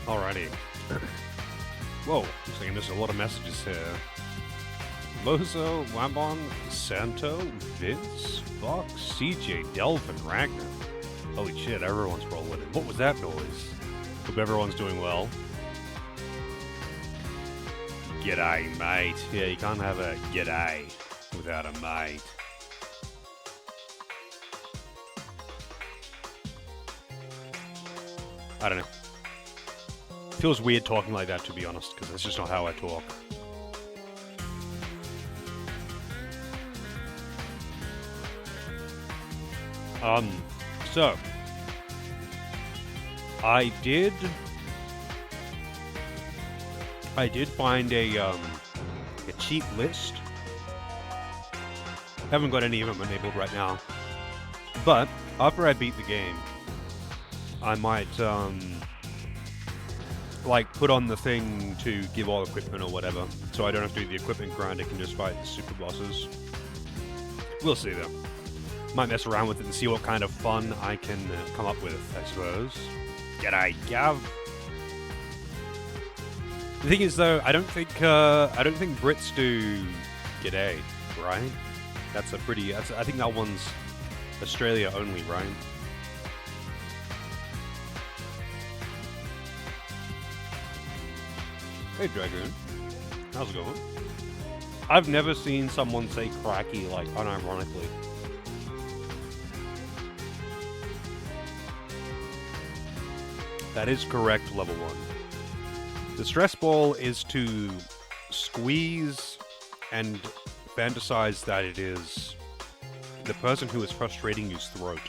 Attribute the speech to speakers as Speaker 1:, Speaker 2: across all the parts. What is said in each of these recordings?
Speaker 1: Alrighty. Whoa, looks like there's a lot of messages here. Lozo, Wambon, Santo, Vince, Fox, CJ, Delvin, Ragnar. Holy shit, everyone's rolling in. What was that noise? Hope everyone's doing well. G'day, mate. Yeah, you can't have a g'day without a mate. I don't know. Feels weird talking like that, to be honest, because that's just not how I talk. So I did find a cheat list. Haven't got any of them enabled right now, but after I beat the game, I might like put on the thing to give all equipment or whatever, so I don't have to do the equipment grind. I can just fight the super bosses. We'll see though. Might mess around with it and see what kind of fun I can come up with, I suppose. G'day, Gav. The thing is, though, I don't think Brits do g'day, right? That's a pretty. I think that one's Australia only, right? Hey, Dragoon. How's it going? I've never seen someone say cracky like unironically. That is correct, level 1. The stress ball is to squeeze and fantasize that it is the person who is frustrating you's throat.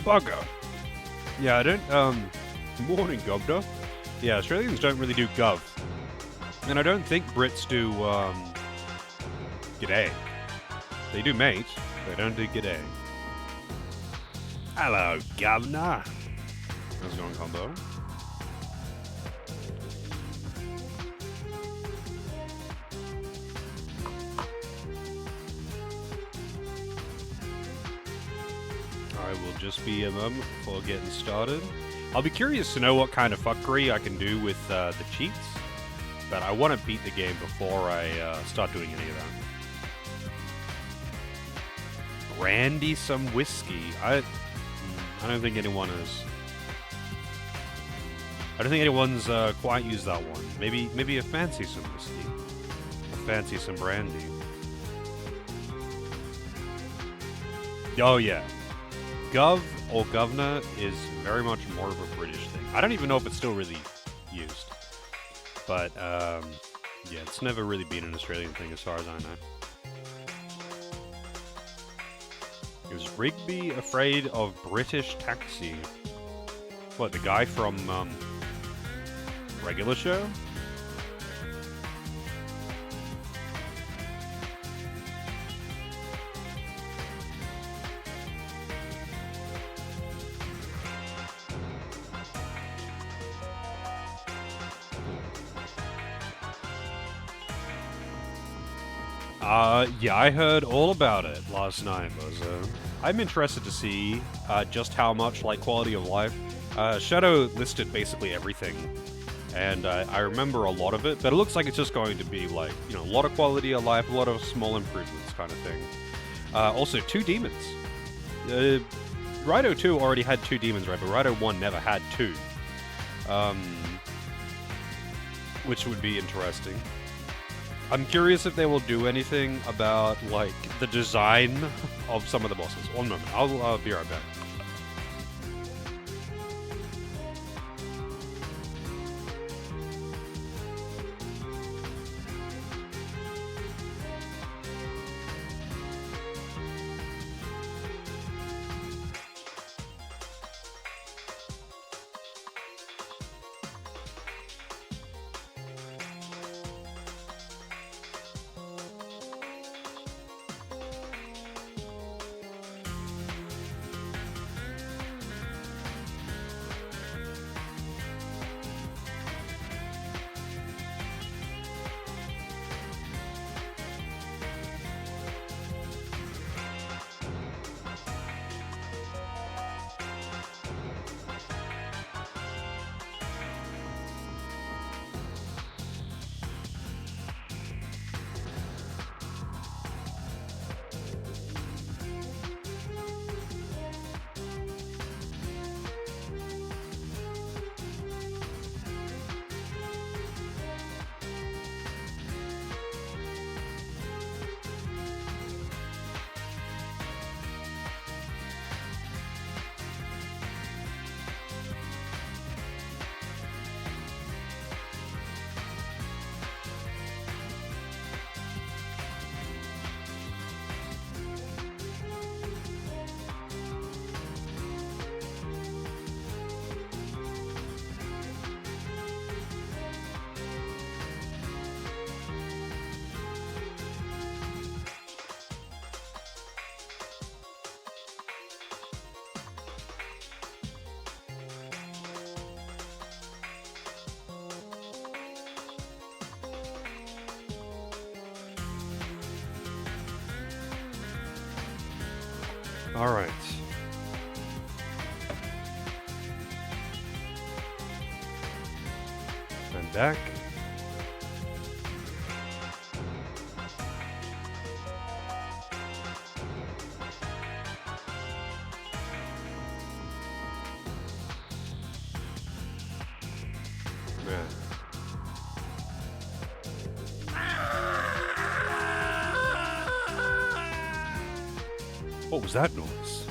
Speaker 1: Bugger. Yeah, I don't, morning, Governor. Yeah, Australians don't really do gov. And I don't think Brits do, g'day. They do mate, they don't do g'day. Hello, Governor. How's it going, combo? I will just be a moment before getting started. I'll be curious to know what kind of fuckery I can do with the cheats, but I want to beat the game before I start doing any of that. Brandy some whiskey. I don't think anyone is. I don't think anyone's quite used that one. Maybe a fancy some whiskey. A fancy some brandy. Oh yeah. Gov or governor is very much more of a British thing. I don't even know if it's still really used. But, yeah, it's never really been an Australian thing as far as I know. Is Rigby afraid of British taxi? What, the guy from, Regular Show? Yeah, I heard all about it last night, Bozo. I'm interested to see just how much, like, quality of life. Shadow listed basically everything, and I remember a lot of it, but it looks like it's just going to be, like, you know, a lot of quality of life, a lot of small improvements kind of thing. Also, 2 demons. Rido 2 already had 2 demons, right, but Rido 1 never had 2. Which would be interesting. I'm curious if they will do anything about, like, the design of some of the bosses. One moment, I'll be right back. Alright. And back. Man. What was that noise?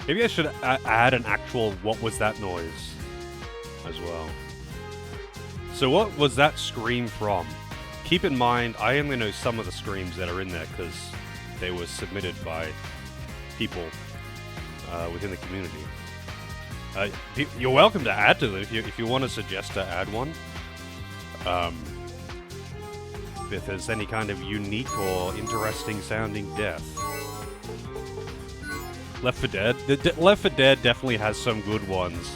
Speaker 1: Maybe I should add an actual what was that noise as well. So what was that scream from? Keep in mind, I only know some of the screams that are in there because they were submitted by people within the community. You're welcome to add to it if you want to suggest to add one. If there's any kind of unique or interesting sounding death. Left 4 Dead? Left 4 Dead definitely has some good ones.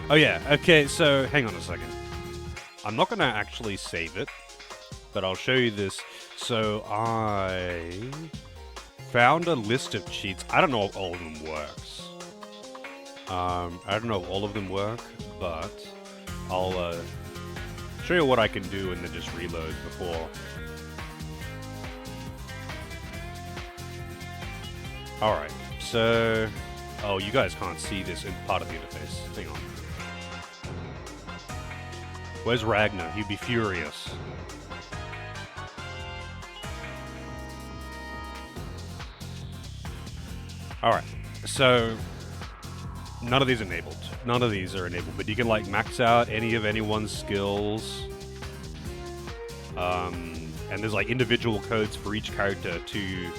Speaker 1: Oh yeah, okay, so hang on a second. I'm not going to actually save it, but I'll show you this. So I found a list of cheats. I don't know if all of them works. I don't know if all of them work, but I'll show you what I can do and then just reload before. Alright, so... Oh, you guys can't see this in part of the interface. Hang on. Where's Ragnar? He'd be furious. Alright, so... None of these are enabled. None of these are enabled, but you can, like, max out any of anyone's skills. And there's, like, individual codes for each character to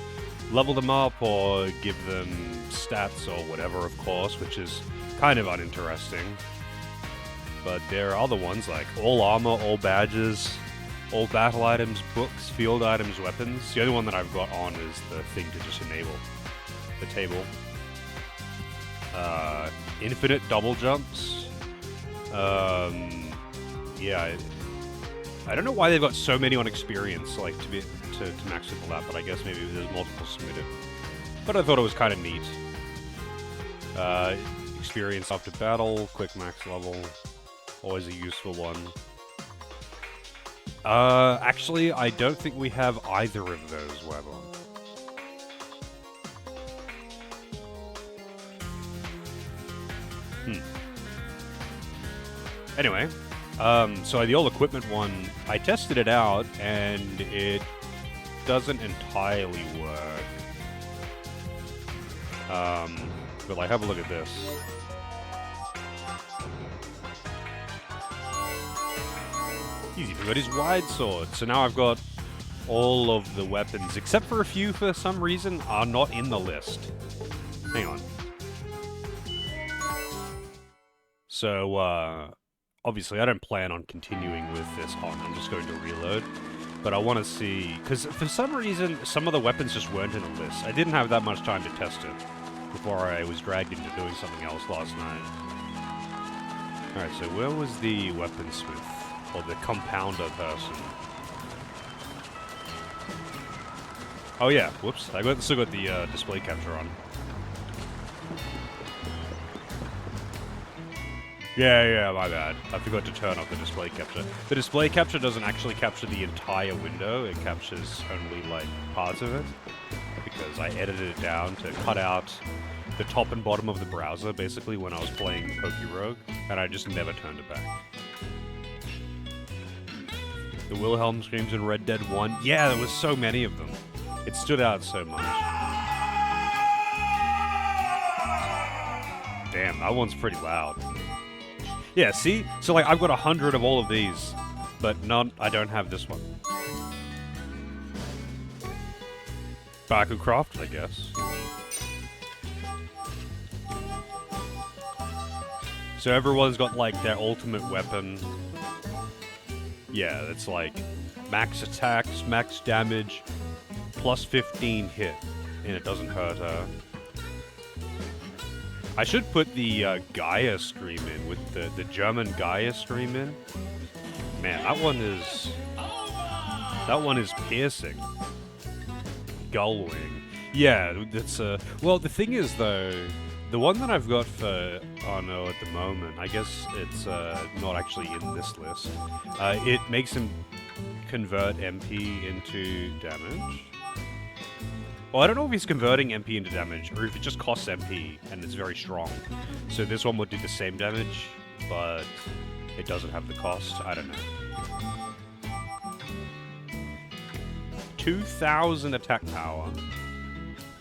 Speaker 1: level them up or give them stats or whatever, of course, which is kind of uninteresting. But there are other ones, like all armor, all badges, all battle items, books, field items, weapons. The only one that I've got on is the thing to just enable the table. Infinite double jumps. Yeah, I don't know why they've got so many on experience, like to max people out, but I guess maybe there's multiple submitted. But I thought it was kind of neat. Experience after battle, quick max level, always a useful one. Actually, I don't think we have either of those, Weber. Anyway, so the old equipment one, I tested it out, and it doesn't entirely work. But like, have a look at this. Easy, we got his wide sword. So now I've got all of the weapons, except for a few for some reason, are not in the list. Hang on. So, obviously I don't plan on continuing with this on. I'm just going to reload. But I want to see, because for some reason, some of the weapons just weren't in the list. I didn't have that much time to test it before I was dragged into doing something else last night. Alright, so where was the weaponsmith? Or the compounder person? Oh yeah, whoops. I still got the display capture on. Yeah, my bad. I forgot to turn off the display capture. The display capture doesn't actually capture the entire window, it captures only, like, parts of it. Because I edited it down to cut out the top and bottom of the browser, basically, when I was playing Pokerogue, and I just never turned it back. The Wilhelm screams in Red Dead 1. Yeah, there was so many of them. It stood out so much. Damn, that one's pretty loud. Yeah, see? So, like, I've got 100 of all of these, but none, I don't have this one. Bakucraft, I guess. So everyone's got, like, their ultimate weapon. Yeah, it's like max attacks, max damage, plus 15 hit, and it doesn't hurt her. I should put the Gaia stream in, with the German Gaia stream in. Man, that one is piercing. Gullwing. Yeah, that's well, the thing is though, the one that I've got for Arno at the moment, I guess it's not actually in this list. It makes him convert MP into damage. Well, I don't know if he's converting MP into damage, or if it just costs MP, and it's very strong. So this one would do the same damage, but it doesn't have the cost. I don't know. 2,000 attack power,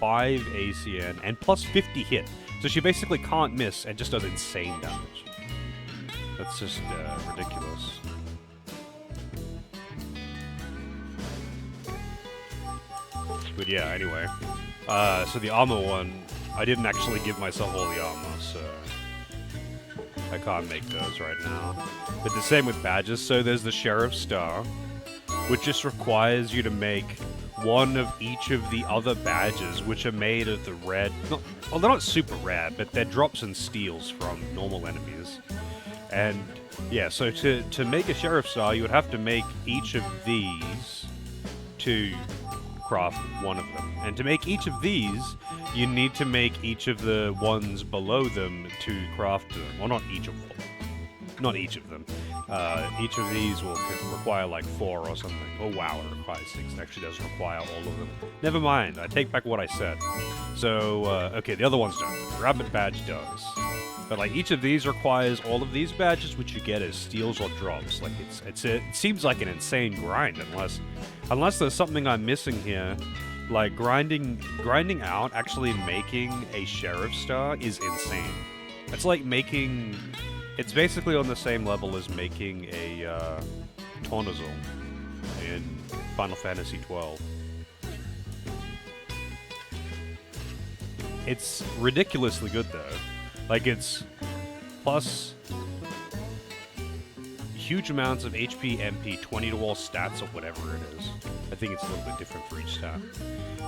Speaker 1: 5 ACN, and plus 50 hit. So she basically can't miss and just does insane damage. That's just ridiculous. But yeah, anyway. So the armor one, I didn't actually give myself all the armor, so I can't make those right now. But the same with badges. So there's the Sheriff's Star, which just requires you to make one of each of the other badges, which are made of the red... well, they're not super rare, but they're drops and steals from normal enemies. And yeah, so to make a Sheriff's Star, you would have to make each of these to craft one of them. And to make each of these, you need to make each of the ones below them to craft them. Well, not each of them. Not each of them. Each of these will require like 4 or something. Oh wow, it requires 6. It actually doesn't require all of them. Never mind, I take back what I said. So, okay, the other ones don't. The Rabbit badge does. But like each of these requires all of these badges, which you get as steals or drops. Like it seems like an insane grind, unless there's something I'm missing here. Like grinding out actually making a Sheriff's Star is insane. It's like making... It's basically on the same level as making a Tornazol in Final Fantasy XII. It's ridiculously good though. Like it's plus huge amounts of HP, MP, 20 to all stats or whatever it is. I think it's a little bit different for each stat.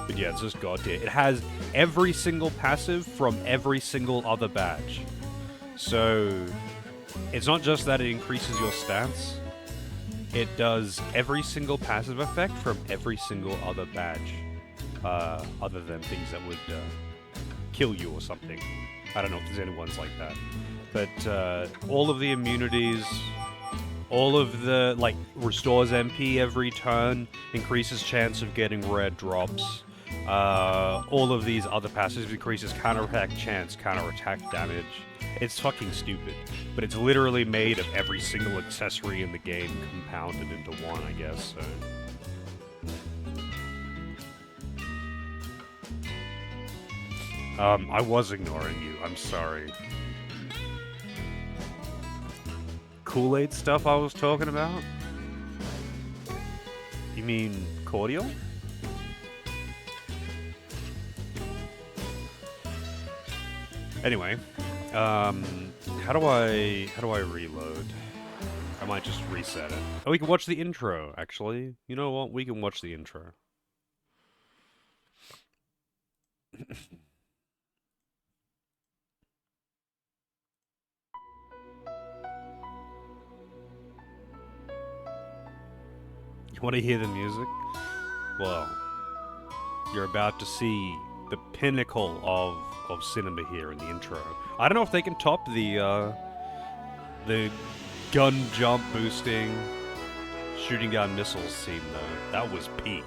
Speaker 1: But yeah, it's just god tier. It has every single passive from every single other badge. So it's not just that it increases your stats, it does every single passive effect from every single other badge, other than things that would kill you or something. I don't know if there's any ones like that. But all of the immunities, all of the, like, restores MP every turn, increases chance of getting rare drops. All of these other passives increases counterattack chance, counterattack damage. It's fucking stupid, but it's literally made of every single accessory in the game compounded into one, I guess, so... I was ignoring you, I'm sorry. Kool-Aid stuff I was talking about? You mean cordial? Anyway, how do I reload? I might just reset it. Oh, we can watch the intro, actually. You know what? We can watch the intro. You want to hear the music? Well, you're about to see the pinnacle of cinema here in the intro. I don't know if they can top the gun jump boosting shooting down missiles scene though. That was peak.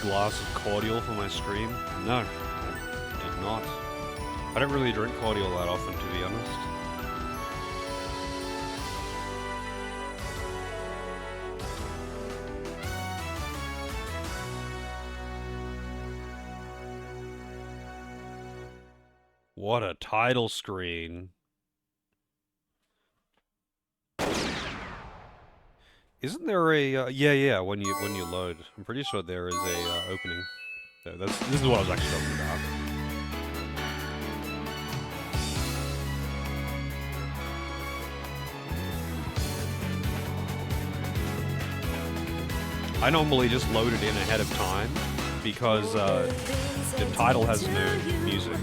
Speaker 1: Glass of cordial for my stream? No, I did not. I don't really drink cordial that often, to be honest. What a title screen. Isn't there a yeah when you load? I'm pretty sure there is a opening. This is what I was actually talking about. I normally just load it in ahead of time because the title has no music.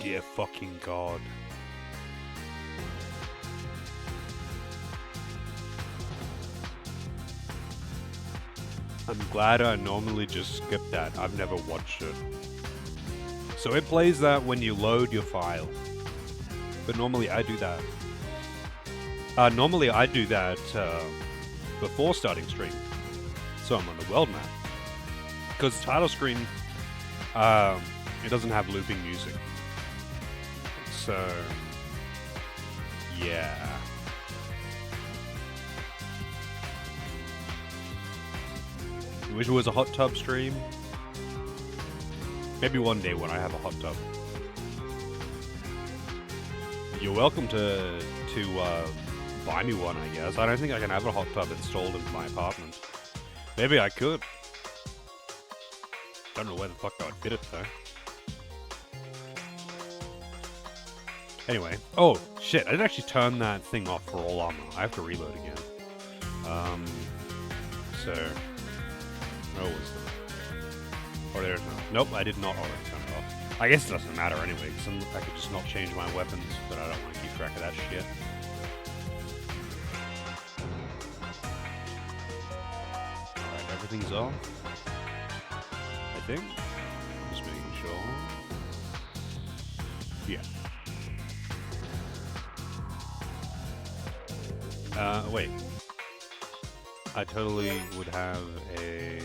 Speaker 1: Dear fucking God. I'm glad I normally just skip that. I've never watched it. So it plays that when you load your file. But normally I do that. Normally I do that before starting stream. So I'm on the world map. Because the title screen, it doesn't have looping music. So, yeah. You wish it was a hot tub stream? Maybe one day when I have a hot tub. You're welcome to buy me one, I guess. I don't think I can have a hot tub installed into my apartment. Maybe I could. Don't know where the fuck I would fit it though. Anyway. Oh, shit. I did actually turn that thing off for all armor. I have to reload again. So... Where was it? Oh, there's no... Nope, I did not already turn it off. I guess it doesn't matter anyway, because I could just not change my weapons, but I don't want to keep track of that shit. Alright, everything's off. I think. Just making sure. Yeah. Wait. I totally would have a...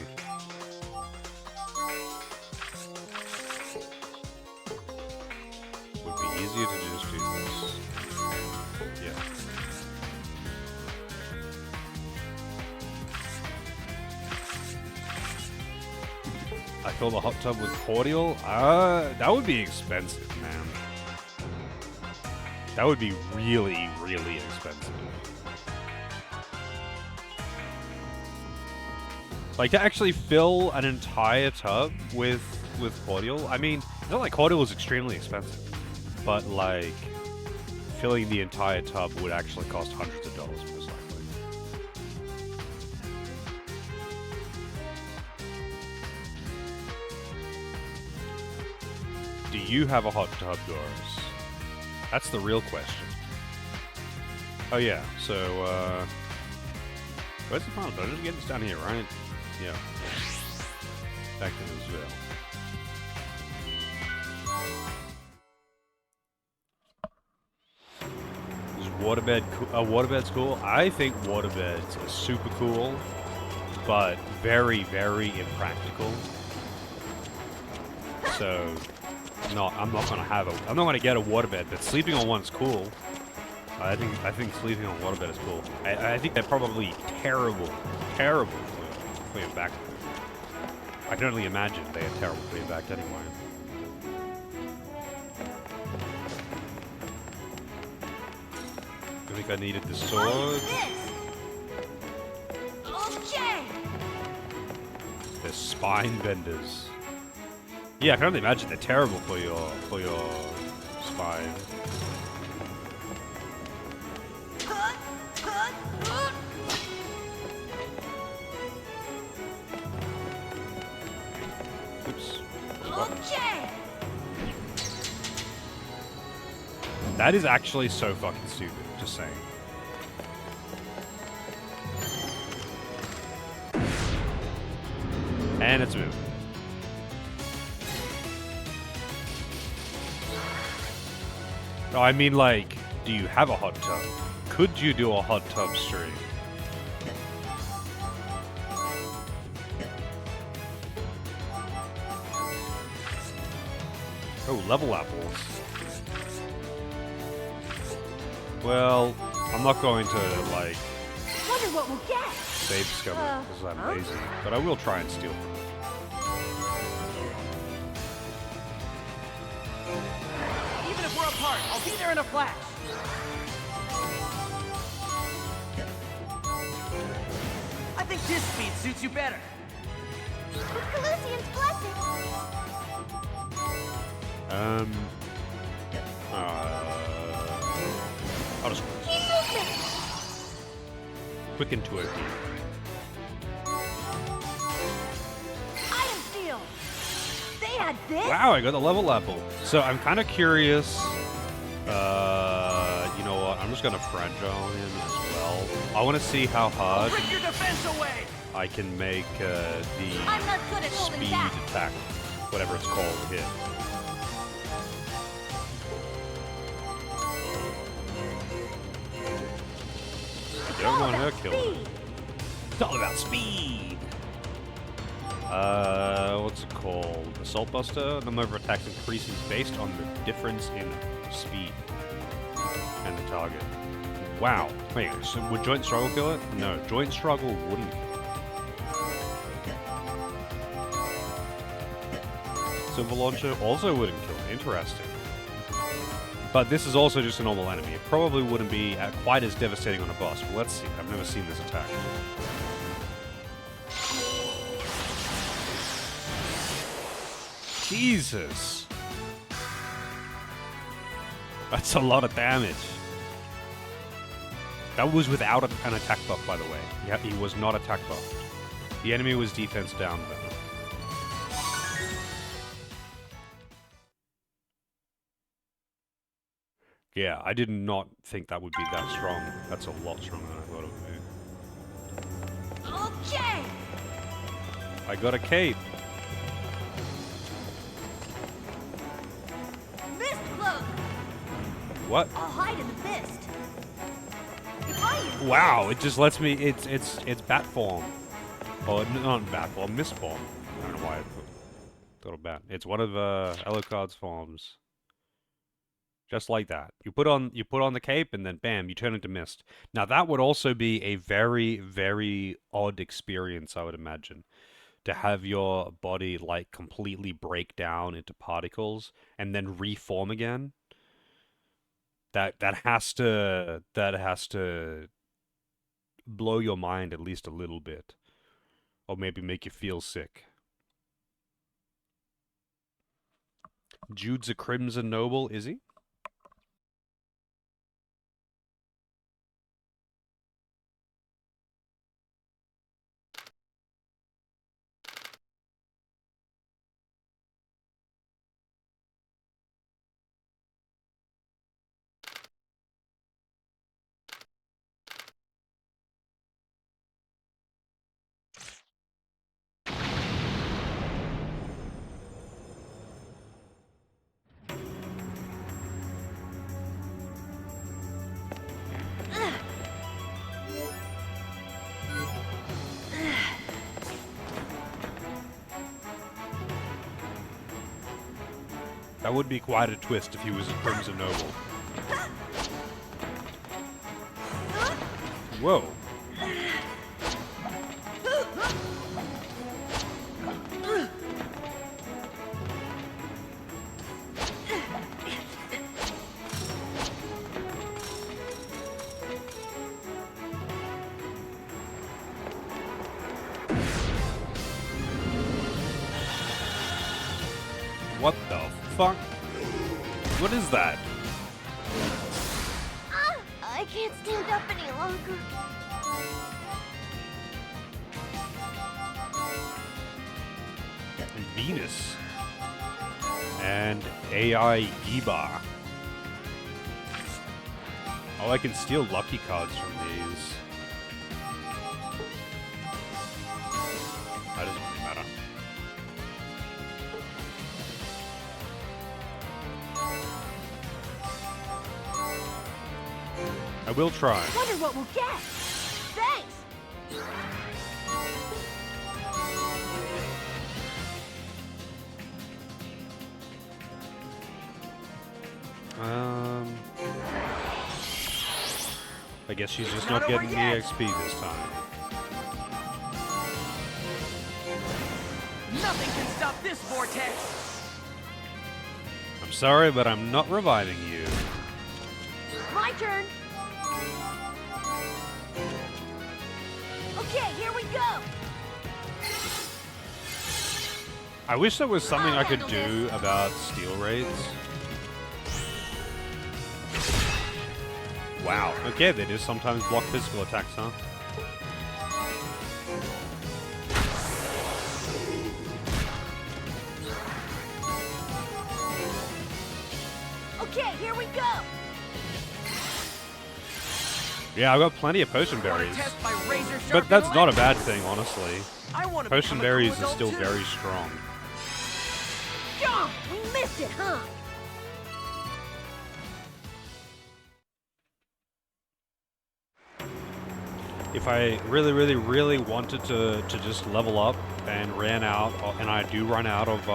Speaker 1: Would be easier to just do this. Yeah. I fill the hot tub with cordial? That would be expensive, man. That would be really, really expensive. Like, to actually fill an entire tub with cordial, I mean, it's not like cordial is extremely expensive, but, like, filling the entire tub would actually cost hundreds of dollars, most likely. Do you have a hot tub, Doris? That's the real question. Oh, yeah, so, where's the final dungeon again? It's down here, right? Yeah. Back to Newsville. Is waterbed's cool? I think waterbeds are super cool, but very, very impractical. So, no, I'm not gonna get a waterbed, but sleeping on one's cool. I think sleeping on waterbed is cool. I think they're probably terrible for your back. I can only imagine they are terrible for your back anyway. think I needed the sword.
Speaker 2: Okay.
Speaker 1: The spine benders. Yeah, I can only imagine they're terrible for your spine. Oops.
Speaker 2: Okay.
Speaker 1: That is actually so fucking stupid. Just saying. And it's moving. No, I mean, like, do you have a hot tub? Could you do a hot tub stream? Oh, level apples. Well, I'm not going to, like,
Speaker 2: Wonder what we'll get.
Speaker 1: save scum because I'm lazy, but I will try and steal from it.
Speaker 3: Even if we're apart, I'll be there in a flash. I think this speed suits you better.
Speaker 2: With Calusian's blessing.
Speaker 1: I'll just quicken to OP.
Speaker 2: Item steal. They had this.
Speaker 1: Wow, I got the level apple. So I'm kind of curious. You know what? I'm just gonna fragile him as well. I want to see how hard
Speaker 3: Rip your defense away.
Speaker 1: I can make the
Speaker 2: I'm not good at holding
Speaker 1: speed
Speaker 2: back.
Speaker 1: attack, whatever it's called, hit. You don't want her killing it. It's all about speed. What's it called? Assault Buster. The number of attacks increases based on the difference in speed and the target. Wow. Wait, so would Joint Struggle kill it? No, Joint Struggle wouldn't kill it. Silver Launcher also wouldn't kill it. Interesting. But this is also just a normal enemy. It probably wouldn't be quite as devastating on a boss. But let's see. I've never seen this attack. Jesus. That's a lot of damage. That was without an attack buff, by the way. Yeah, he was not attack buffed. The enemy was defense down, though. Yeah, I did not think that would be that strong. That's a lot stronger than I thought it would be.
Speaker 2: Okay.
Speaker 1: I got a cape.
Speaker 2: Mist cloak.
Speaker 1: What?
Speaker 2: I'll hide in the mist. If I use
Speaker 1: Wow, it just lets me. It's bat form. Or not bat form, mist form. I don't know why I thought of bat. It's one of Alucard's forms. Just like that. You put on the cape and then bam, you turn into mist. Now that would also be a very, very odd experience, I would imagine. To have your body like completely break down into particles and then reform again. That has to blow your mind at least a little bit. Or maybe make you feel sick. Jude's a Crimson Noble, is he? That would be quite a twist if he was a Crimson Noble. Whoa. fuck? What is that?
Speaker 2: I can't stand up any longer.
Speaker 1: Venus. And AI Giba. Oh, I can steal lucky cards from these. That doesn't really matter. I will try.
Speaker 2: Wonder what we'll get. Thanks.
Speaker 1: I guess she's just not getting the XP this time.
Speaker 3: Nothing can stop this vortex.
Speaker 1: I'm sorry, but I'm not reviving you.
Speaker 2: My turn. Okay, here we go.
Speaker 1: I wish there was something I could do about steel raids. Wow. Okay, they do sometimes block physical attacks, huh?
Speaker 2: Okay, here we go.
Speaker 1: Yeah, I've got plenty of potion berries.
Speaker 3: Test my razor sharp
Speaker 1: But that's not a
Speaker 3: intellect?
Speaker 1: bad thing, honestly.
Speaker 3: I want to
Speaker 1: Potion
Speaker 3: become a
Speaker 1: berries
Speaker 3: cool
Speaker 1: are
Speaker 3: adult
Speaker 1: still
Speaker 3: too.
Speaker 1: very strong.
Speaker 2: Jump! We missed it, huh?
Speaker 1: If I really, really, really wanted to just level up and ran out, and I do run out of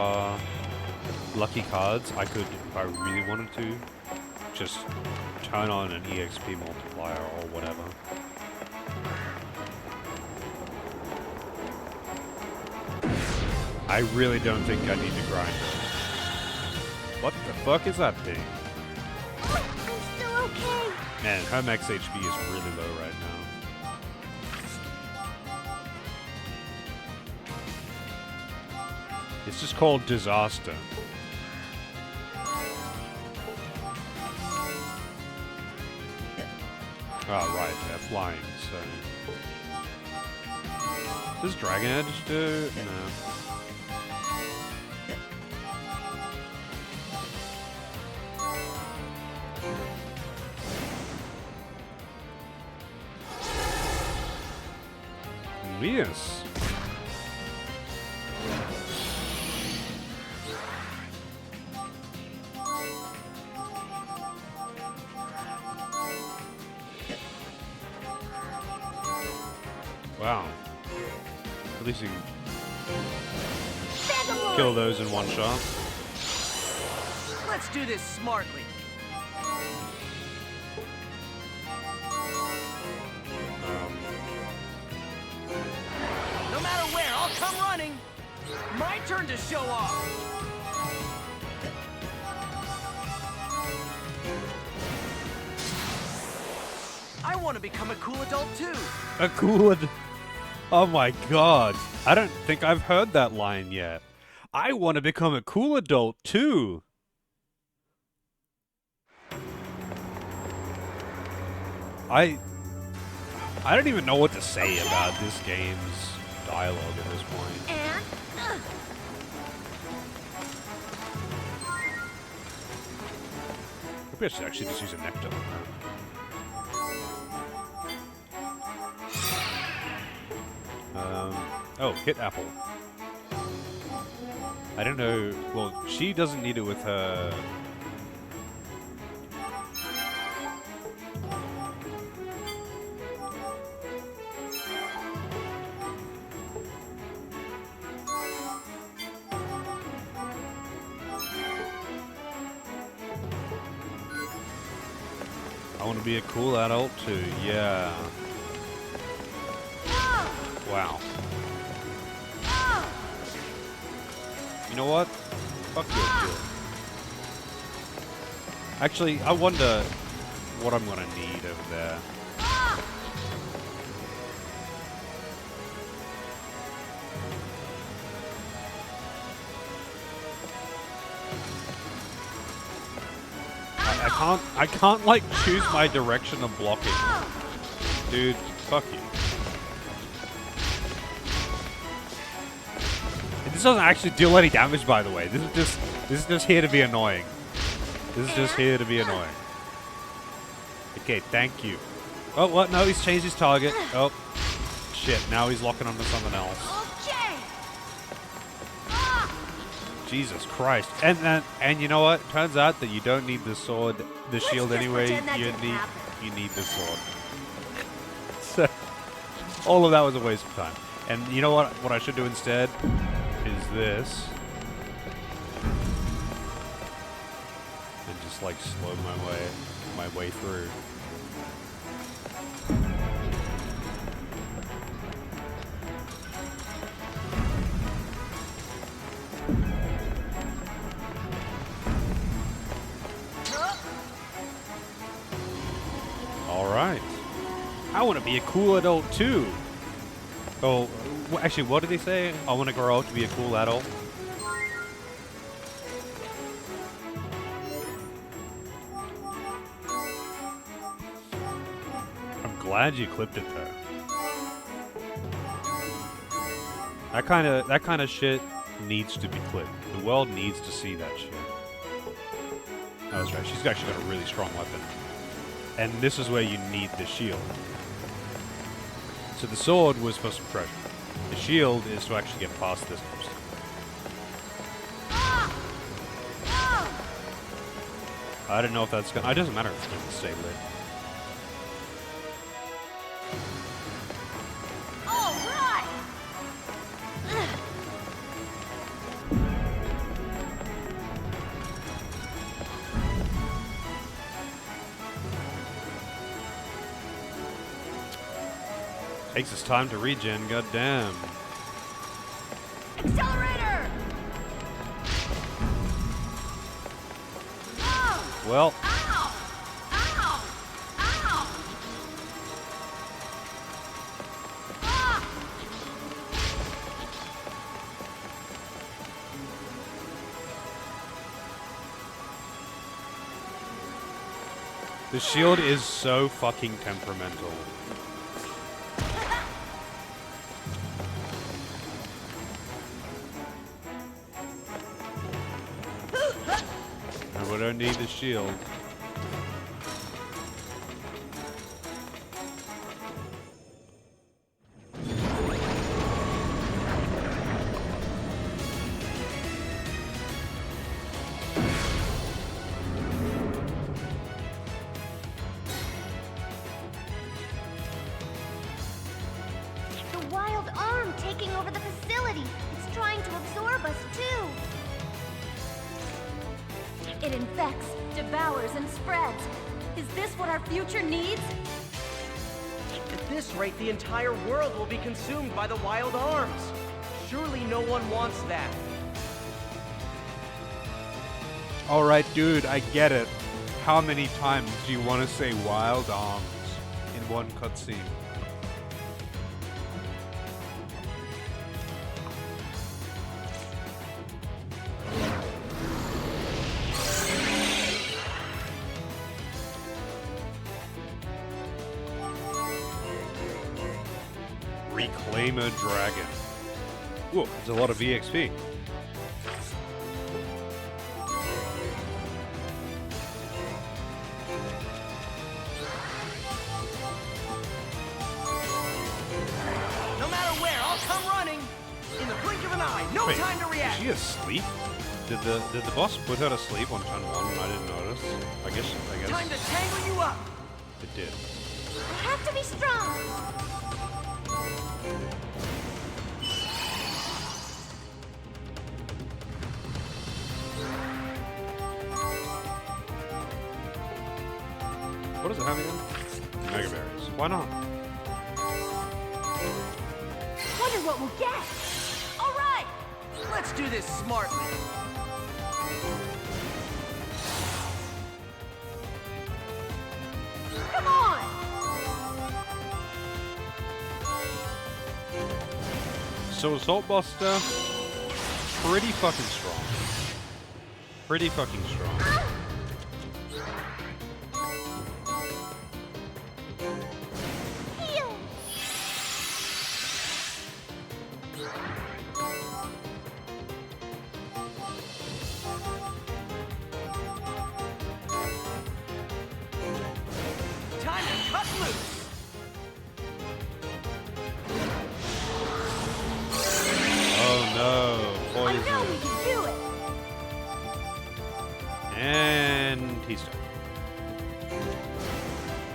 Speaker 1: lucky cards, I could, if I really wanted to, just turn on an EXP multiplier or whatever. I really don't think I need to grind it. What the fuck is that thing?
Speaker 2: I'm still okay.
Speaker 1: Man, her max HP is really low right now. It's just called Disaster. Oh, right, they're flying, so... Does Dragon Edge do... No. Yes. Wow. At least you can kill those in one shot.
Speaker 3: Let's do this smartly. No matter where, I'll come running. My turn to show off. I want to become a cool adult too.
Speaker 1: A cool... Oh my god. I don't think I've heard that line yet. I want to become a cool adult too. I don't even know what to say about this game's dialogue at this point.
Speaker 2: And
Speaker 1: Maybe I should actually just use a nectar on that. Oh, hit apple. I don't know. Well, she doesn't need it with her. I want to be a cool adult too. Yeah. Wow. You know what? Fuck your kill. Actually, I wonder what I'm gonna need over there. I can't like choose my direction of blocking. Dude, fuck you. And this doesn't actually deal any damage, by the way. This is just here to be annoying. This is just here to be annoying. Okay, thank you. Oh, what? No, he's changed his target. Oh, shit. Now he's locking onto something else.
Speaker 2: Okay.
Speaker 1: Jesus Christ. And you know what? Turns out that you don't need the sword, the shield
Speaker 2: just
Speaker 1: anyway.
Speaker 2: pretend that
Speaker 1: You
Speaker 2: didn't
Speaker 1: need
Speaker 2: happen.
Speaker 1: the sword. So, all of that was a waste of time. And you know what? What I should do instead is this. And just like slow my way through. All right. I want to be a cool adult too. Oh, actually, what did they say? I want to grow up to be a cool adult. I'm glad you clipped it though. That kind of shit needs to be clipped. The world needs to see that shit. Oh, that's right. She's actually got a really strong weapon. And this is where you need the shield. So the sword was for some treasure. The shield is to actually get past this person. I don't know if that's gonna... It doesn't matter if it's going to stay lit.
Speaker 2: All right.
Speaker 1: Takes us time to regen, goddamn.
Speaker 2: Accelerator.
Speaker 1: Well,
Speaker 2: Ow! Ow! Ow! Ah!
Speaker 1: the shield is so fucking temperamental. And we don't need the shield.
Speaker 2: The wild arm taking over the facility. It's trying to absorb us too. It infects, devours, and spreads. Is this what our future needs?
Speaker 3: At this rate, the entire world will be consumed by the wild arms. Surely no one wants that.
Speaker 1: Alright, dude, I get it. How many times do you want to say wild arms in one cutscene? Reclaimer Dragon. Whoa, there's a lot of EXP.
Speaker 3: No matter where, I'll come running. In the blink of an eye, no
Speaker 1: Wait,
Speaker 3: time to react.
Speaker 1: Is she asleep? Did the boss put her to sleep on turn 1 and I didn't notice? I guess.
Speaker 3: Time to tangle you up.
Speaker 1: It did.
Speaker 2: I have to be strong.
Speaker 1: What does it have again? Mega berries. Why not?
Speaker 2: Wonder what we'll get. All right.
Speaker 3: Let's do this smartly.
Speaker 2: Come on.
Speaker 1: So Assault Buster, pretty fucking strong. Pretty fucking strong.
Speaker 3: loose!
Speaker 1: Oh no,
Speaker 2: I know we
Speaker 1: poison.
Speaker 2: can do it!
Speaker 1: And he's done.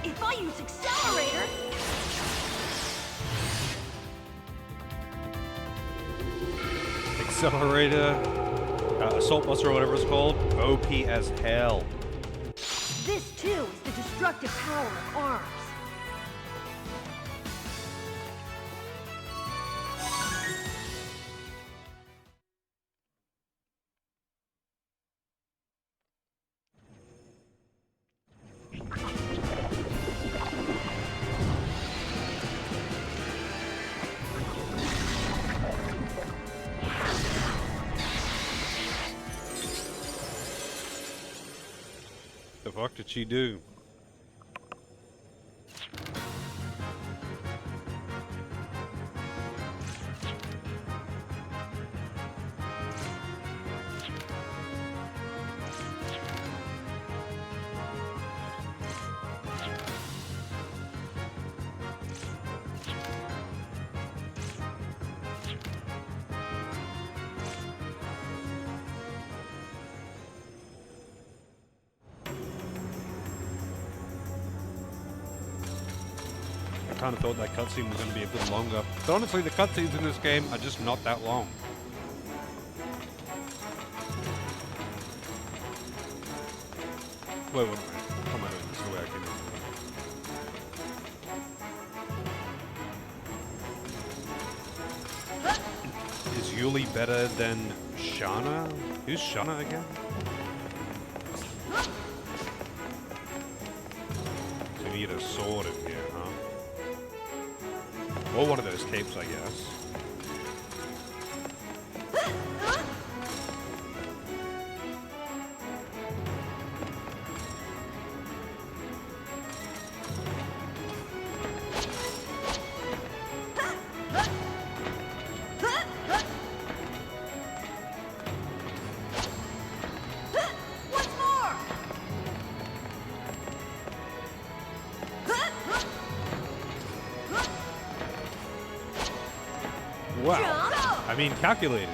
Speaker 2: If I use Accelerator...
Speaker 1: Accelerator, Assault Buster or whatever it's called, OP as hell.
Speaker 2: This, too, is the destructive power of arms.
Speaker 1: The fuck did she do? I kind of thought that cutscene was going to be a bit longer. But honestly, the cutscenes in this game are just not that long. Wait, what am I doing this the way I can? Is Yuli better than Shana? Who's Shana again? So you need a sword in here, huh? Or one of those capes, I guess.
Speaker 2: Once more!
Speaker 1: Wow. I mean, calculated.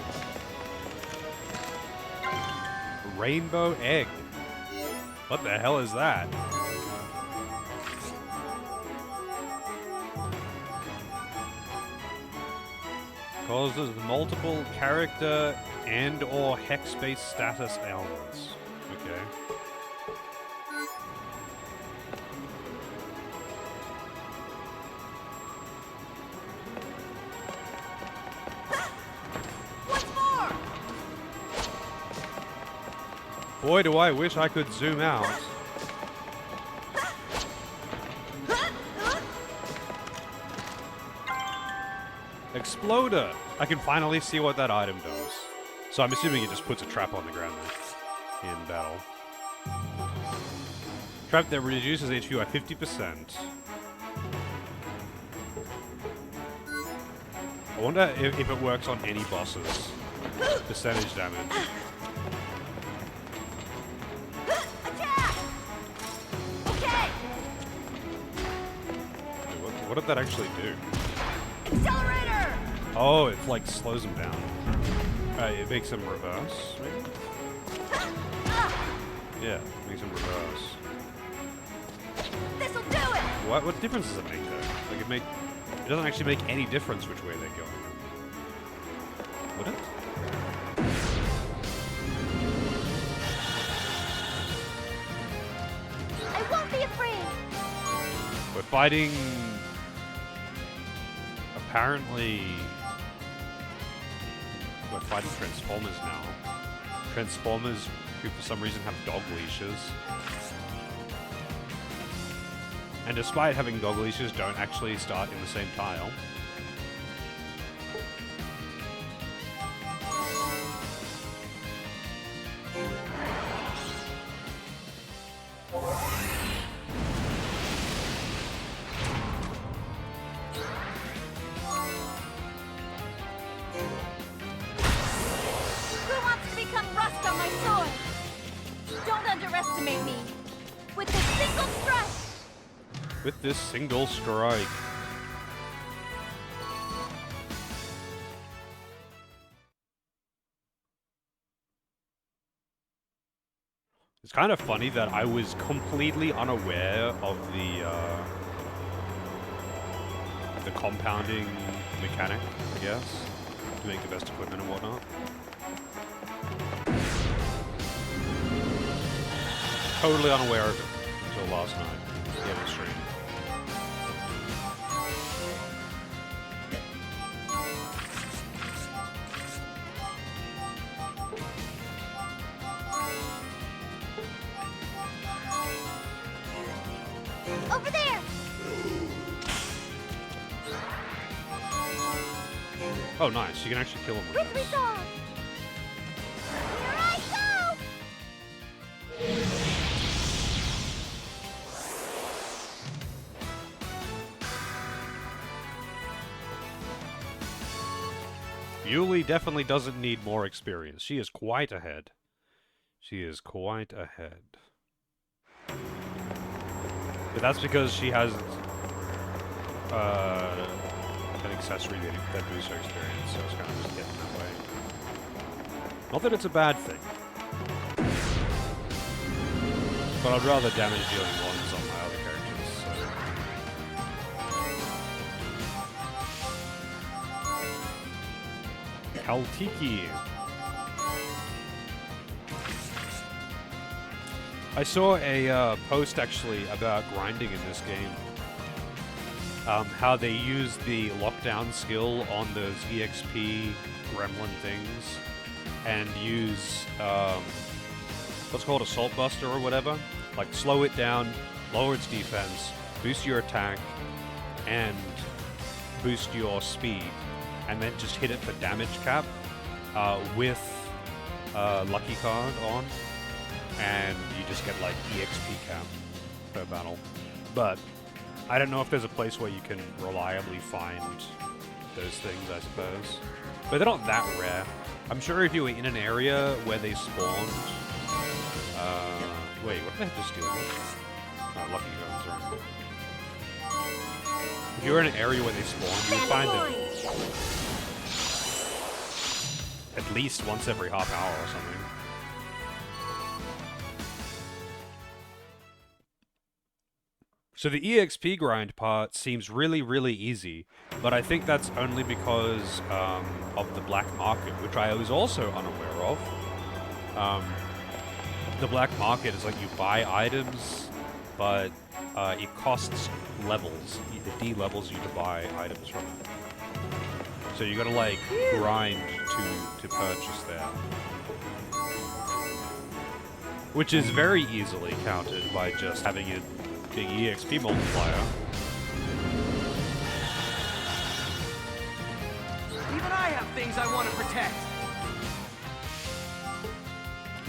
Speaker 1: Rainbow egg. What the hell is that? Causes multiple character and/or hex-based status ailments. Okay.
Speaker 2: Once more!
Speaker 1: Boy, do I wish I could zoom out. Exploder! I can finally see what that item does. So I'm assuming it just puts a trap on the ground there in battle. Trap that reduces HP by 50%. I wonder if it works on any bosses. Percentage damage.
Speaker 2: Attack! Okay!
Speaker 1: What did that actually do?
Speaker 2: Accelerator!
Speaker 1: Oh, it like slows him down. It makes him reverse, maybe? Yeah, it makes him reverse.
Speaker 2: This'll do it!
Speaker 1: What difference does it make though? Like it doesn't actually make any difference which way they're going. Would it?
Speaker 2: I won't be afraid!
Speaker 1: We're fighting apparently we're fighting Transformers now. Transformers who for some reason have dog leashes. And despite having dog leashes, don't actually start in the same tile.
Speaker 2: Who wants to become rust on my sword? Don't underestimate me. With a single thrust!
Speaker 1: with this single strike. It's kind of funny that I was completely unaware of the compounding mechanic, I guess, to make the best equipment and whatnot. Totally unaware of it until last night. Yeah, the stream.
Speaker 2: Over there!
Speaker 1: Oh, nice. You can actually kill him with
Speaker 2: Quickly
Speaker 1: this.
Speaker 2: dog! Here I go!
Speaker 1: Yuli definitely doesn't need more experience. She is quite ahead. She is quite ahead. But that's because she has an accessory that boosts her experience, so it's kind of just getting that way. Not that it's a bad thing. But I'd rather damage dealing ones on my other characters, so. Kaltiki. I saw a post actually about grinding in this game. How they use the lockdown skill on those EXP gremlin things and use what's called Assault Buster or whatever. Like slow it down, lower its defense, boost your attack, and boost your speed. And then just hit it for damage cap with Lucky Card on. And you just get like EXP cap per battle. But I don't know if there's a place where you can reliably find those things, I suppose. But they're not that rare. I'm sure if you were in an area where they spawned... wait, what did I just do? Oh, Lucky Guns, right. If you're in an area where they spawned, you would find them at least once every half hour or something. So the EXP grind part seems really, really easy, but I think that's only because of the black market, which I was also unaware of. The black market is like you buy items, but it costs levels. It de-levels you to buy items from it. So you gotta like grind to purchase there. Which is very easily countered by just having it big EXP multiplier.
Speaker 3: Even I have things I want to protect.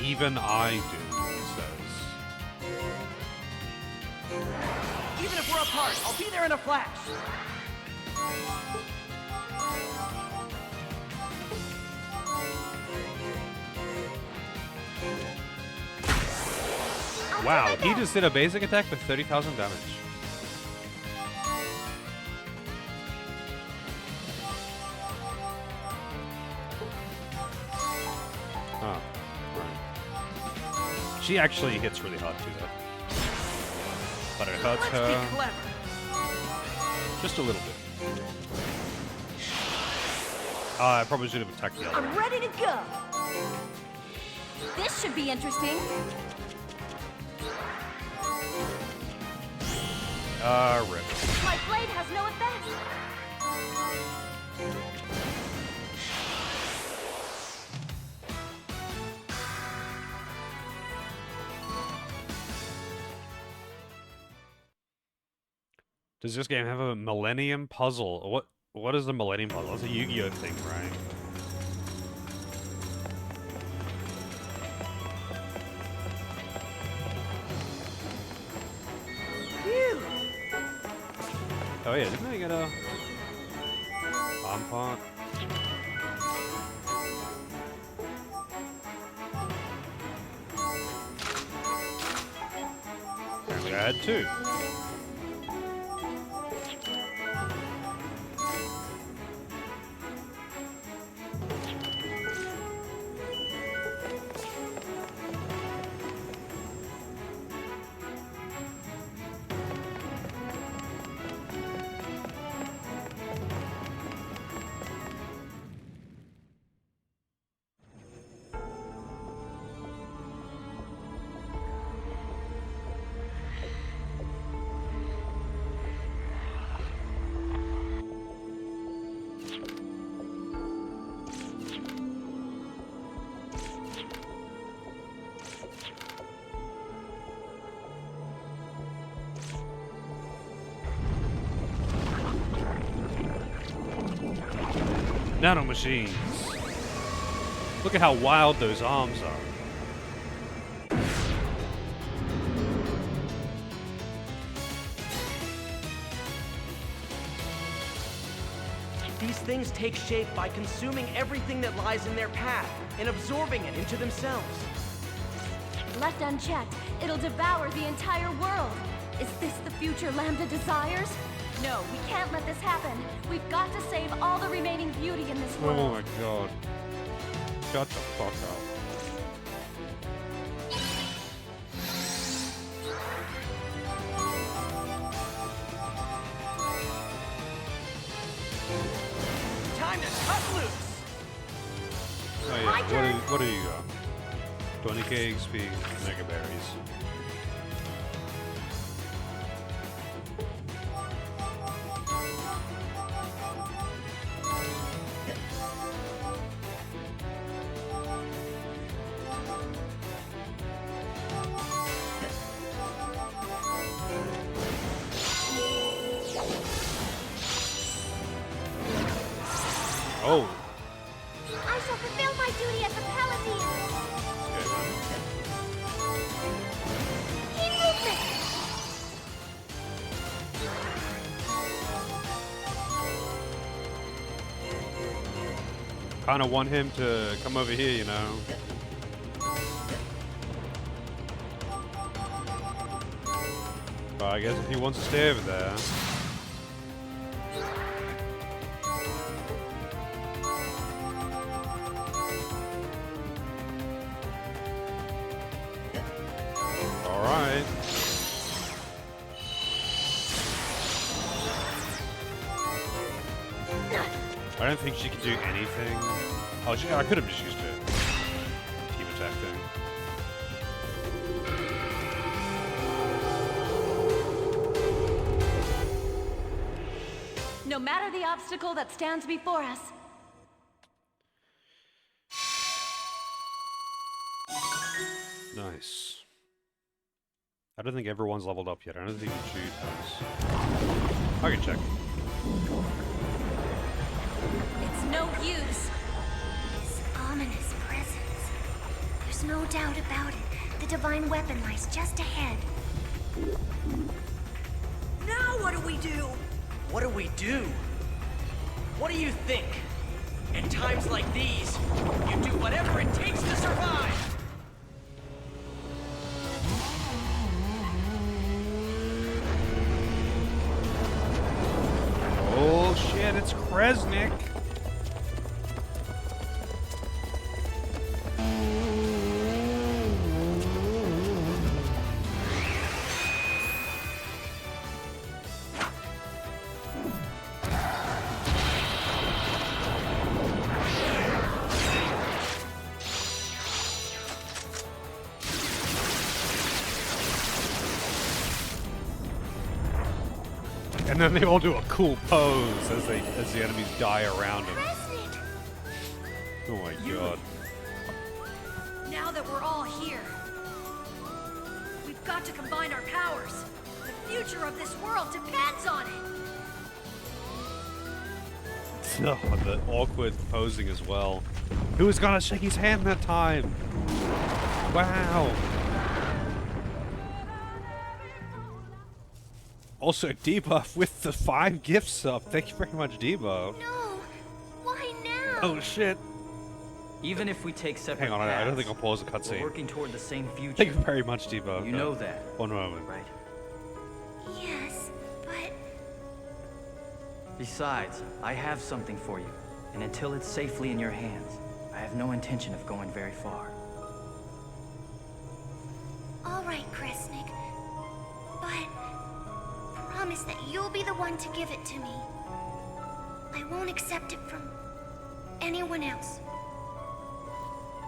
Speaker 1: Even I do, he says.
Speaker 3: Even if we're apart, I'll be there in a flash.
Speaker 1: Wow, he just did a basic attack with 30,000 damage. Oh, right. She actually hits really hard too, though. But it hurts her
Speaker 3: Let's be clever.
Speaker 1: just a little bit. I probably should have attacked the other
Speaker 2: I'm
Speaker 1: one.
Speaker 2: ready to go! This should be interesting.
Speaker 1: Rip.
Speaker 2: My blade has no effect.
Speaker 1: Does this game have a Millennium Puzzle? What is the Millennium Puzzle? It's a Yu-Gi-Oh thing, right? Oh yeah, didn't I get a bomb pot? Apparently I had two. Nanomachines. Look at how wild those arms are.
Speaker 3: These things take shape by consuming everything that lies in their path and absorbing it into themselves.
Speaker 2: Left unchecked, it'll devour the entire world. Is this the future Lambda desires? No, we can't let this happen. We've got to save all the remaining beauty in this world.
Speaker 1: Oh my god. Shut the fuck up.
Speaker 3: Time to cut loose!
Speaker 1: Oh yeah, what do you got? 20k XP, Mega Berries. Oh.
Speaker 2: I shall fulfill my duty as a paladin.
Speaker 1: Okay,
Speaker 2: Key movement.
Speaker 1: kind of want him to come over here, you know. But I guess if he wants to stay over there. Alright. I don't think she can do anything. Oh, I could have just used it. Team attack thing.
Speaker 2: No matter the obstacle that stands before us,
Speaker 1: Nice. I don't think everyone's leveled up yet. I don't think Jude has. I can check.
Speaker 2: it's no use. This ominous presence. There's no doubt about it. The divine weapon lies just ahead.
Speaker 3: Now what do we do? What do we do? What do you think? In times like these, you do whatever it takes to survive!
Speaker 1: Oh shit, it's Kresnik! And then they all do a cool pose as the enemies die around them.
Speaker 2: Kresnik!
Speaker 1: Oh my god.
Speaker 4: Now that we're all here, we've got to combine our powers. The future of this world depends on it.
Speaker 1: Oh, the awkward posing as well. Who was gonna shake his hand that time? Wow. Also, debuff with the 5 gifts up. Thank you very much, debuff.
Speaker 2: No! Why now?
Speaker 1: Oh shit.
Speaker 3: Even if we take separate
Speaker 1: Hang on, I don't think I'll pause the
Speaker 3: we're
Speaker 1: cutscene.
Speaker 3: working toward the same future.
Speaker 1: Thank you very much, debuff.
Speaker 3: You know that,
Speaker 1: One moment.
Speaker 3: right?
Speaker 2: Yes, but...
Speaker 3: Besides, I have something for you, and until it's safely in your hands, I have no intention of going very far.
Speaker 2: All right, Kresnik. But... promise that you'll be the one to give it to me. I won't accept it from... anyone else.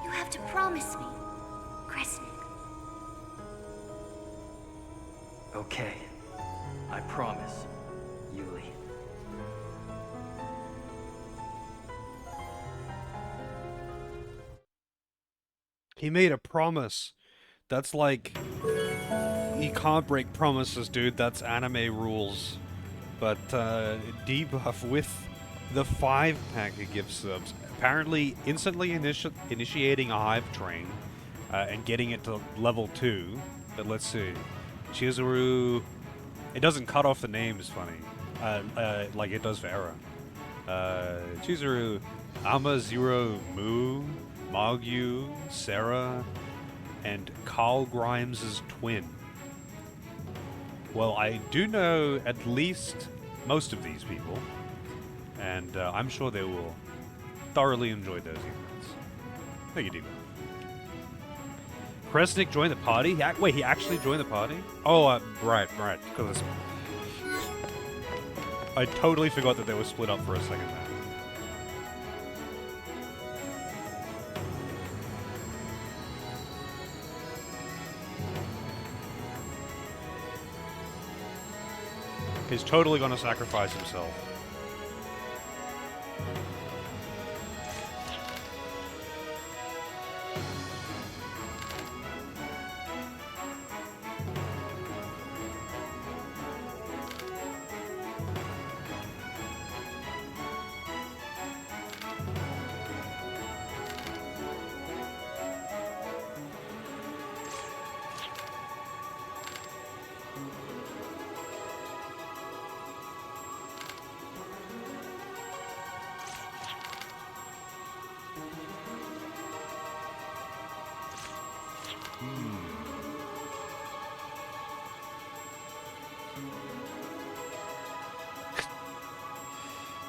Speaker 2: You have to promise me, Kresnik.
Speaker 3: Okay, I promise, Yuli.
Speaker 1: He made a promise. That's like... You can't break promises, dude. That's anime rules. But, debuff with The 5-pack of gift subs. Apparently, instantly initiating a hive train and getting it to level 2. But let's see. Chizuru. It doesn't cut off the names, funny. Like it does for Era. Chizuru, Ama Zero Mu, Magyu, Sarah, and Carl Grimes' twin. Well, I do know at least most of these people, and I'm sure they will thoroughly enjoy those events. Thank you, Diva. Kresnik joined the party? Wait, he actually joined the party? Oh, right. Because I totally forgot that they were split up for a second there. He's totally gonna sacrifice himself.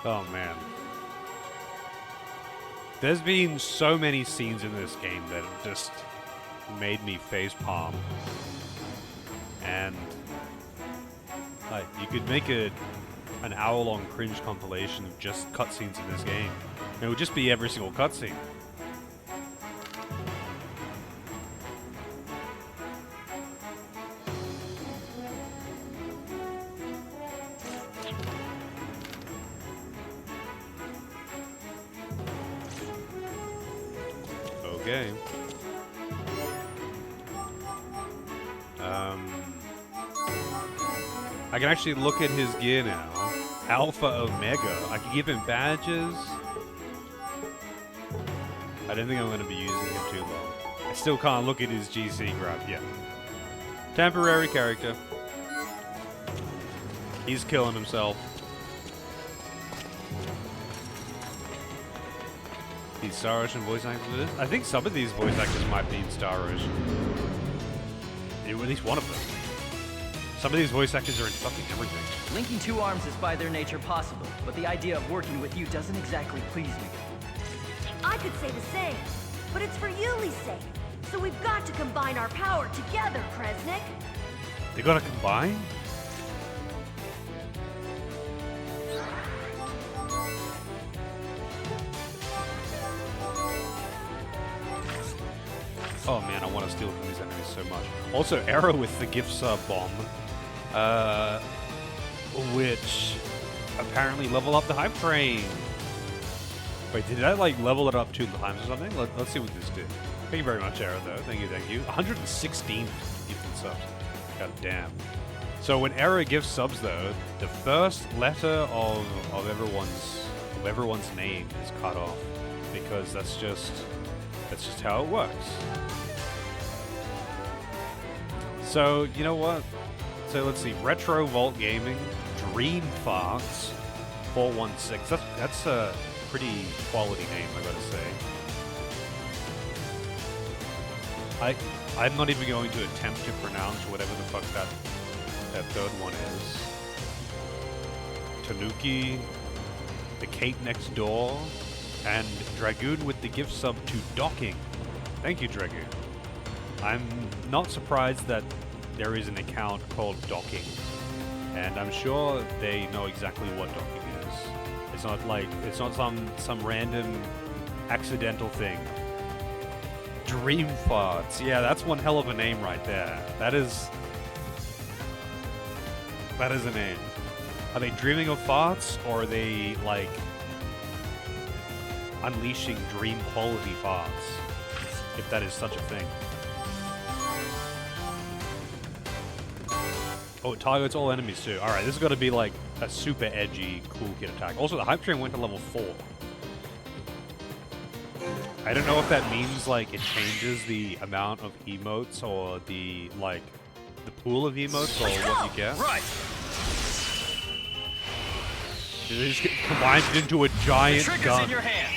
Speaker 1: Oh man. There's been so many scenes in this game that have just made me facepalm. And like you could make an hour-long cringe compilation of just cutscenes in this game. It would just be every single cutscene. Okay. I can actually look at his gear now. Alpha Omega. I can give him badges. I don't think I'm going to be using him too long. I still can't look at his GC graph yet. Temporary character. He's killing himself. These Star Ocean voice actors. I think some of these voice actors might be in Star Ocean. At least one of them. Some of these voice actors are in fucking everything.
Speaker 3: Linking two arms is by their nature possible, but the idea of working with you doesn't exactly please me.
Speaker 4: I could say the same, but it's for Yuli's sake. So we've got to combine our power together, Kresnik.
Speaker 1: They gotta combine? Oh man, I want to steal from these enemies so much. Also, Arrow with the gift sub bomb, which apparently level up the hype train. Wait, did I like level it up 2 times or something? Let's see what this did. Thank you very much, Arrow, though. Thank you. 116 gifted subs. God damn. So when Arrow gives subs, though, the first letter of everyone's name is cut off because that's just how it works. So, you know what? So let's see. Retro Vault Gaming, Dream Farts, 416. That's a pretty quality name, I gotta say. I'm not even going to attempt to pronounce whatever the fuck that third one is. Tanuki, the Kate Next Door, and Dragoon with the gift sub to Docking. Thank you, Dragoon. I'm not surprised that there is an account called Docking, and I'm sure they know exactly what Docking is. It's not some random accidental thing. Dream Farts. Yeah, that's one hell of a name right there. That is a name. Are they dreaming of farts, or are they like unleashing dream quality farts, if that is such a thing? Oh, it targets all enemies too. Alright, this is gonna be like a super edgy, cool kid attack. Also, the hype train went to level 4. I don't know if that means like it changes the amount of emotes or the like the pool of emotes or what you get.
Speaker 3: Right.
Speaker 1: They just get combined into a giant
Speaker 3: Trigger's
Speaker 1: gun
Speaker 3: in your hand.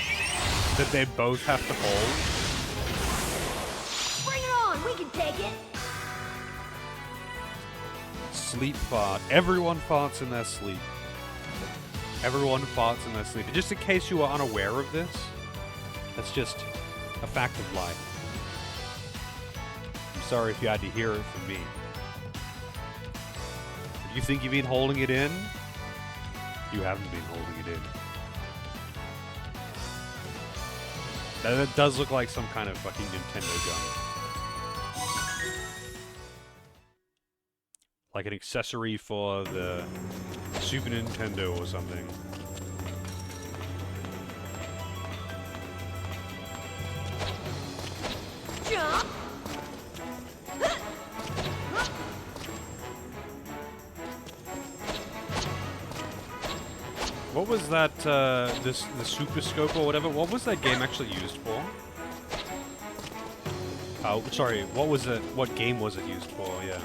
Speaker 1: that they both have to hold.
Speaker 4: Bring it on, we can take it.
Speaker 1: Sleep fart. Everyone farts in their sleep. Everyone farts in their sleep. And just in case you are unaware of this, that's just a fact of life. I'm sorry if you had to hear it from me. If you think you've been holding it in, you haven't been holding it in. Now, that does look like some kind of fucking Nintendo gun. Like an accessory for the Super Nintendo or something.
Speaker 4: Jump.
Speaker 1: What was that, the Super Scope or whatever? What was that game actually used for? Oh, sorry, what game was it used for, yeah.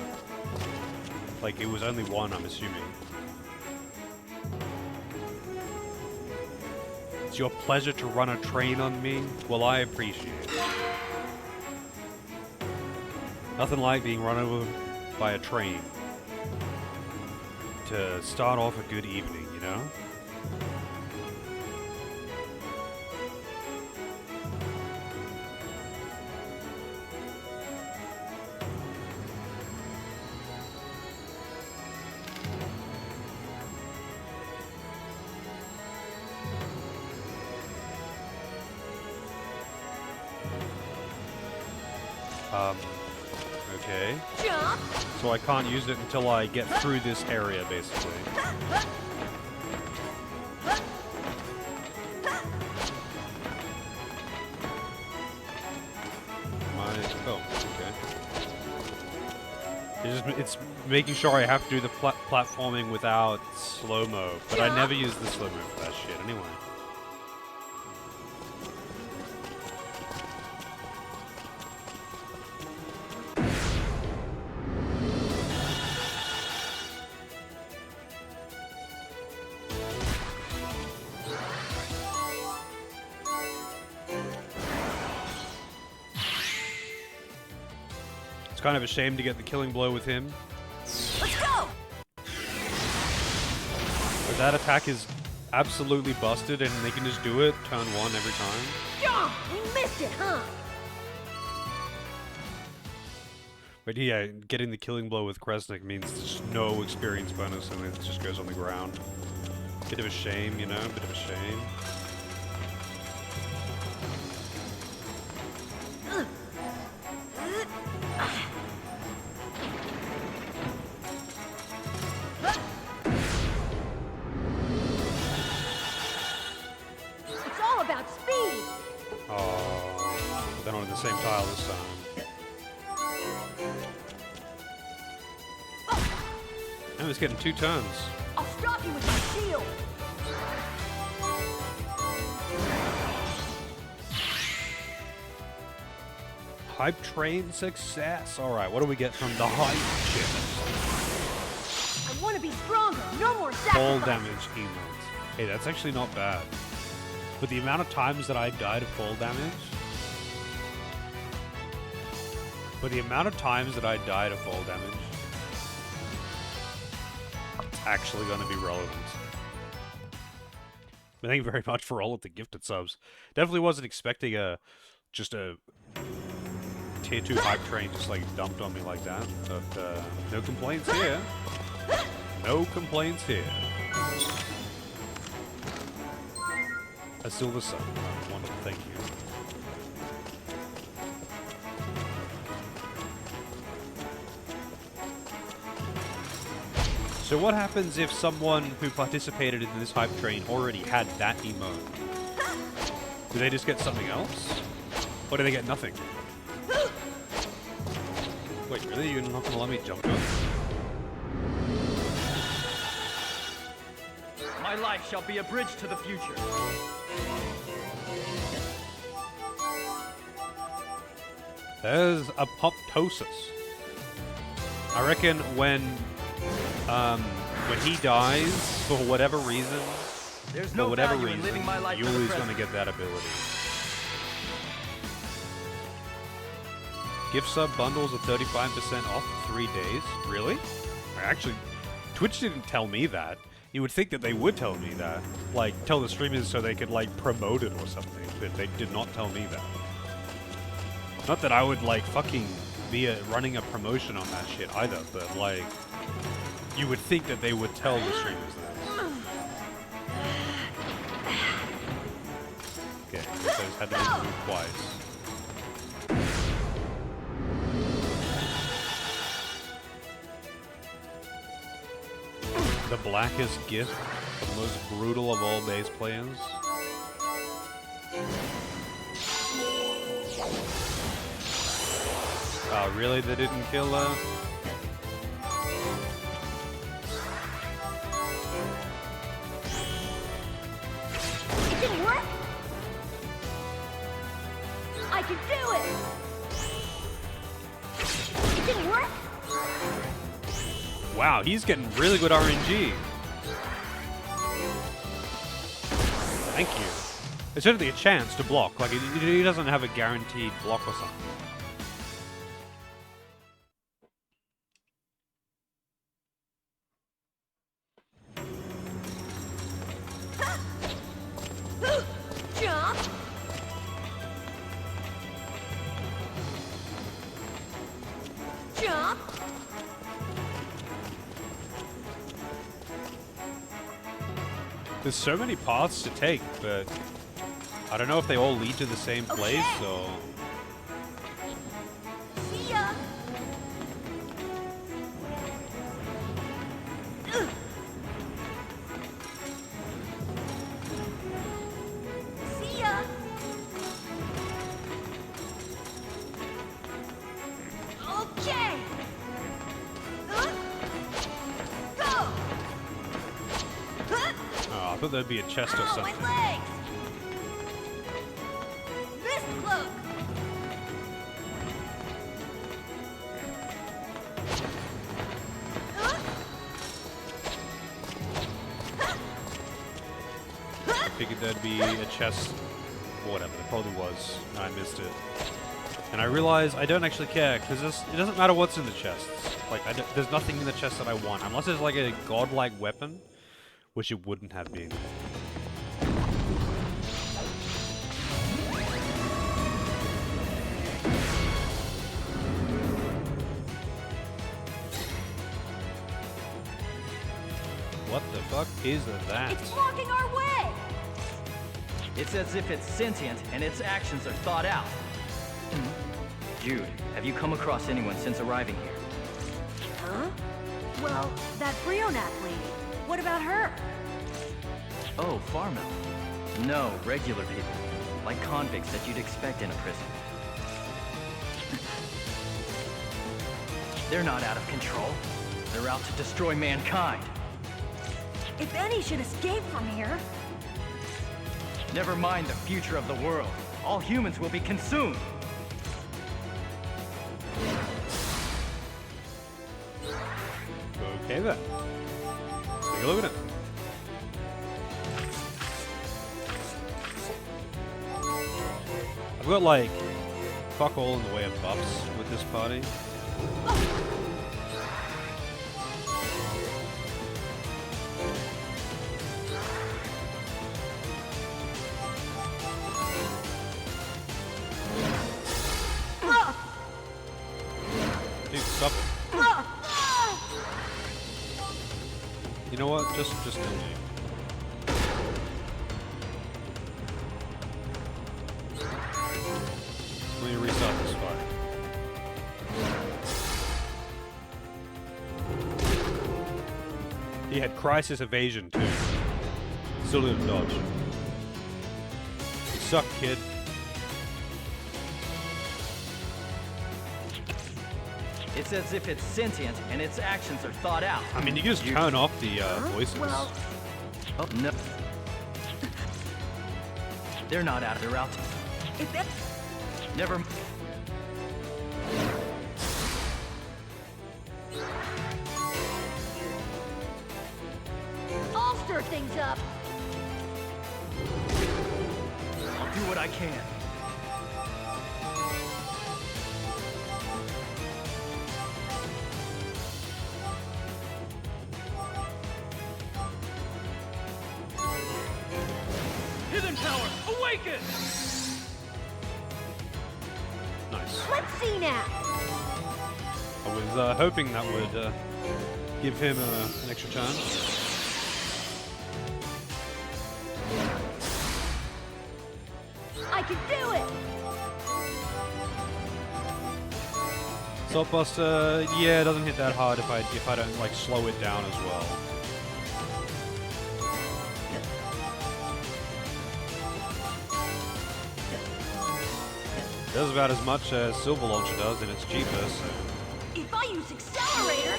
Speaker 1: Like, it was only one, I'm assuming. It's your pleasure to run a train on me? Well, I appreciate it. Nothing like being run over by a train to start off a good evening, you know? Okay.
Speaker 4: Jump.
Speaker 1: So I can't use it until I get through this area, basically. Oh, okay. It's making sure I have to do the platforming without slow-mo, but I never use the slow-mo for that shit anyway. Kind of a shame to get the killing blow with him.
Speaker 4: Let's go.
Speaker 1: But that attack is absolutely busted and they can just do it turn 1 every time.
Speaker 4: Jump. We missed it, huh?
Speaker 1: But yeah, getting the killing blow with Kresnik means there's no experience bonus and it just goes on the ground. Bit of a shame, you know, bit of a shame. Same tile this time. And it's getting 2 turns.
Speaker 4: I'll stop you with my shield.
Speaker 1: Hype train success. All right, what do we get from the hype chest?
Speaker 4: I want to be stronger. No more
Speaker 1: Fall
Speaker 4: sacrifice.
Speaker 1: damage emotes. Hey, that's actually not bad. But the amount of times that I die to fall damage. But the amount of times that I die to fall damage, it's actually going to be relevant. But thank you very much for all of the gifted subs. Definitely wasn't expecting just a tier 2 hype train just like dumped on me like that. But no complaints here. No complaints here. A silver sun. Wonderful, thank you. So what happens if someone who participated in this hype train already had that emote? Do they just get something else? Or do they get nothing? Wait, really? You're not gonna let me jump to it?
Speaker 3: My life shall be a bridge to the future.
Speaker 1: There's apoptosis. I reckon when he dies, for whatever reason,
Speaker 3: There's no value in living my life for the
Speaker 1: Yuli's
Speaker 3: present.
Speaker 1: gonna get that ability. Gift sub bundles are 35% off for 3 days. Really? Actually, Twitch didn't tell me that. You would think that they would tell me that. Like, tell the streamers so they could, like, promote it or something. But they did not tell me that. Not that I would, like, fucking be running a promotion on that shit either, but, like, you would think that they would tell the streamers this. Okay, so it's had to be moved twice. The blackest gift, the most brutal of all base players. Oh, really? They didn't kill her?
Speaker 4: It didn't work? I can do it! It didn't work?
Speaker 1: Wow, he's getting really good RNG. Thank you. It's certainly a chance to block. Like, he doesn't have a guaranteed block or something.
Speaker 4: Jump! Jump!
Speaker 1: There's so many paths to take, but I don't know if they all lead to the same place, so...
Speaker 4: See ya! See ya! Okay! Go!
Speaker 1: Oh, I thought there'd be a chest or
Speaker 4: Ow,
Speaker 1: something.
Speaker 4: my legs! Mist cloak!
Speaker 1: I figured there'd be a chest. Whatever, there probably was. I missed it. And I realized I don't actually care, because it doesn't matter what's in the chests. Like, there's nothing in the chest that I want. Unless there's like a godlike weapon, which it wouldn't have been. What the fuck is that?
Speaker 4: It's blocking our way!
Speaker 3: It's as if it's sentient and its actions are thought out. Jude, have you come across anyone since arriving here?
Speaker 4: Huh? Well, that Brionac lady. What about her?
Speaker 3: Oh, farm elf. No, regular people. Like convicts that you'd expect in a prison. They're not out of control. They're out to destroy mankind.
Speaker 4: If any should escape from here...
Speaker 3: Never mind the future of the world. All humans will be consumed.
Speaker 1: Okay then. Take a look at it. I've got like fuck all in the way of buffs with this party. Dude, stop it. You know what? Just kill me. Let me restart this fight. He had crisis evasion too. Still didn't dodge. You suck, kid.
Speaker 3: It's as if it's sentient and its actions are thought out.
Speaker 1: I mean, you can just turn off the voices.
Speaker 4: Well,
Speaker 3: Oh, no. They're not out. They're out.
Speaker 4: If that...
Speaker 3: Never.
Speaker 4: I'll stir things up.
Speaker 3: I'll do what I can. Hidden power, awaken!
Speaker 1: Nice.
Speaker 4: Let's see now.
Speaker 1: I was hoping that would give him an extra turn.
Speaker 4: I can do it.
Speaker 1: Saltbuster, yeah, it doesn't hit that hard if I don't like slow it down as well. Does about as much as Silver Launcher does, and it's cheaper, so...
Speaker 4: If I use Accelerator...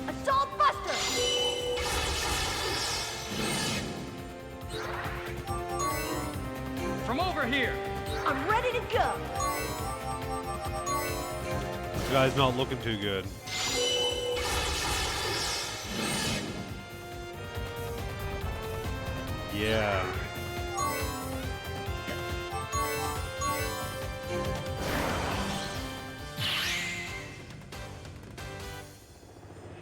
Speaker 4: Assault Buster!
Speaker 3: From over here!
Speaker 4: I'm ready to go.
Speaker 1: This guy's not looking too good. Yeah.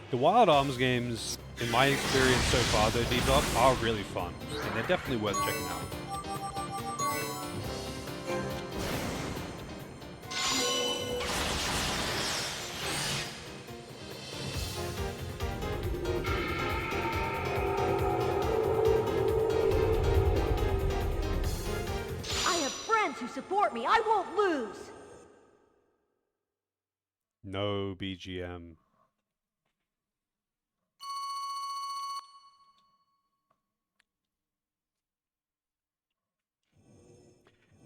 Speaker 1: The Wild Arms games, in my experience so far, though, D-Dog, are really fun, and they're definitely worth checking out.
Speaker 4: Who support me. I won't lose.
Speaker 1: No BGM.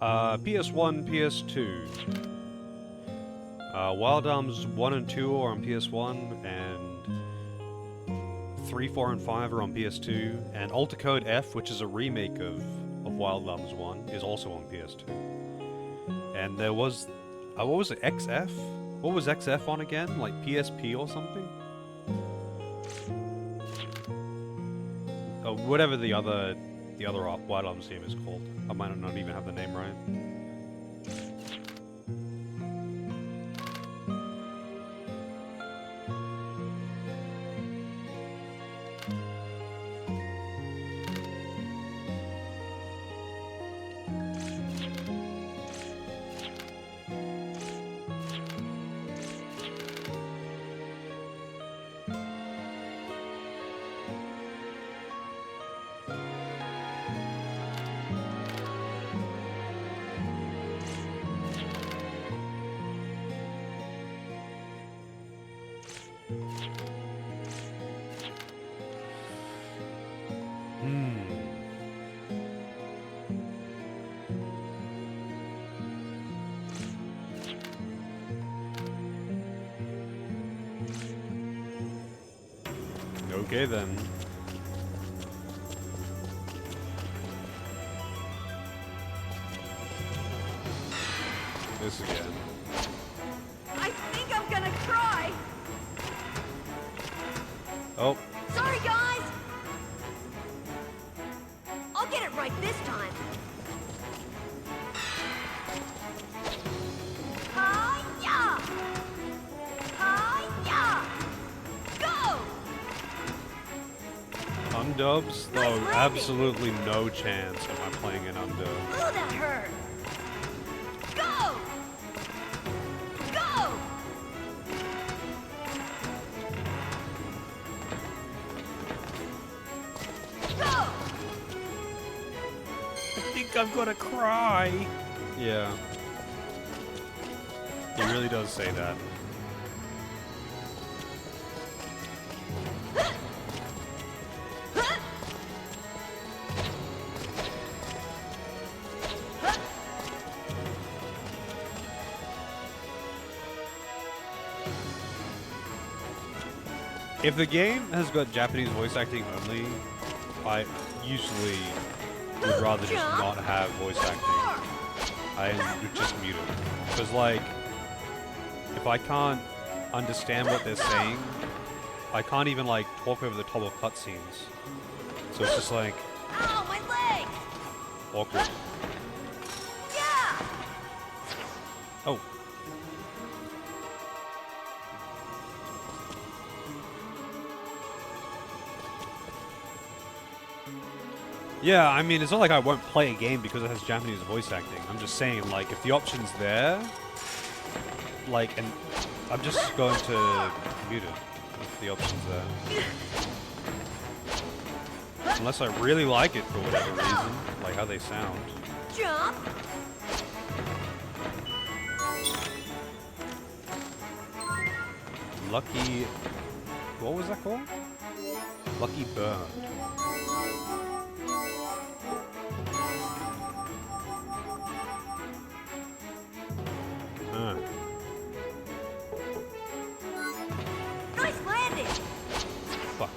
Speaker 1: PS1, PS2. Wild Arms 1 and 2 are on PS1, and 3, 4, and 5 are on PS2, and Alter Code F, which is a remake of Wild Arms 1, is also on PS2. And there was... what was it? XF? What was XF on again? Like PSP or something? Whatever the other Wild Arms game is called. I might not even have the name right. Okay then. This again.
Speaker 4: I think I'm gonna cry.
Speaker 1: Oh.
Speaker 4: Sorry, guys. I'll get it right this time. Hi-ya! Hi-ya! Go!
Speaker 1: Undubs?
Speaker 4: Nice
Speaker 1: Oh,
Speaker 4: landing.
Speaker 1: absolutely no chance am I playing an undub.
Speaker 4: Ooh, that hurt. Go! Go! Go!
Speaker 1: I think I'm gonna cry. Yeah. He really does say that. If the game has got Japanese voice acting only, I usually would rather just not have voice acting. I would just mute it. Because, like, if I can't understand what they're saying, I can't even, like, talk over the top of cutscenes. So it's just like...
Speaker 4: Ow, my leg!
Speaker 1: awkward.
Speaker 4: Yeah!
Speaker 1: Oh. Yeah, I mean, it's not like I won't play a game because it has Japanese voice acting. I'm just saying, like, if the option's there, like, and I'm just going to mute it if the option's there. Unless I really like it for whatever reason, like how they sound.
Speaker 4: Jump!
Speaker 1: Lucky... what was that called? Lucky Bird.
Speaker 4: Nice landing!
Speaker 1: Fuck.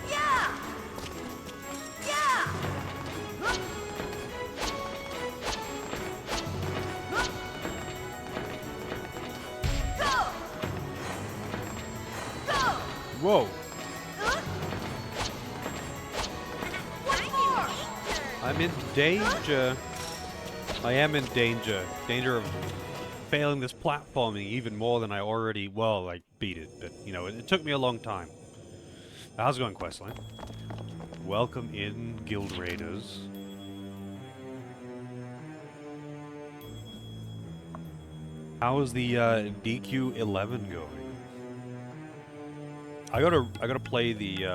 Speaker 4: Yeah! Yeah! Go! Go!
Speaker 1: Whoa.
Speaker 4: One more!
Speaker 1: I'm in danger. I am in danger. Danger of failing this platforming even more than I already... well, I beat it, but, you know, it took me a long time. How's it going, questline? Welcome in, Guild Raiders. How is the DQ11 going? I gotta play the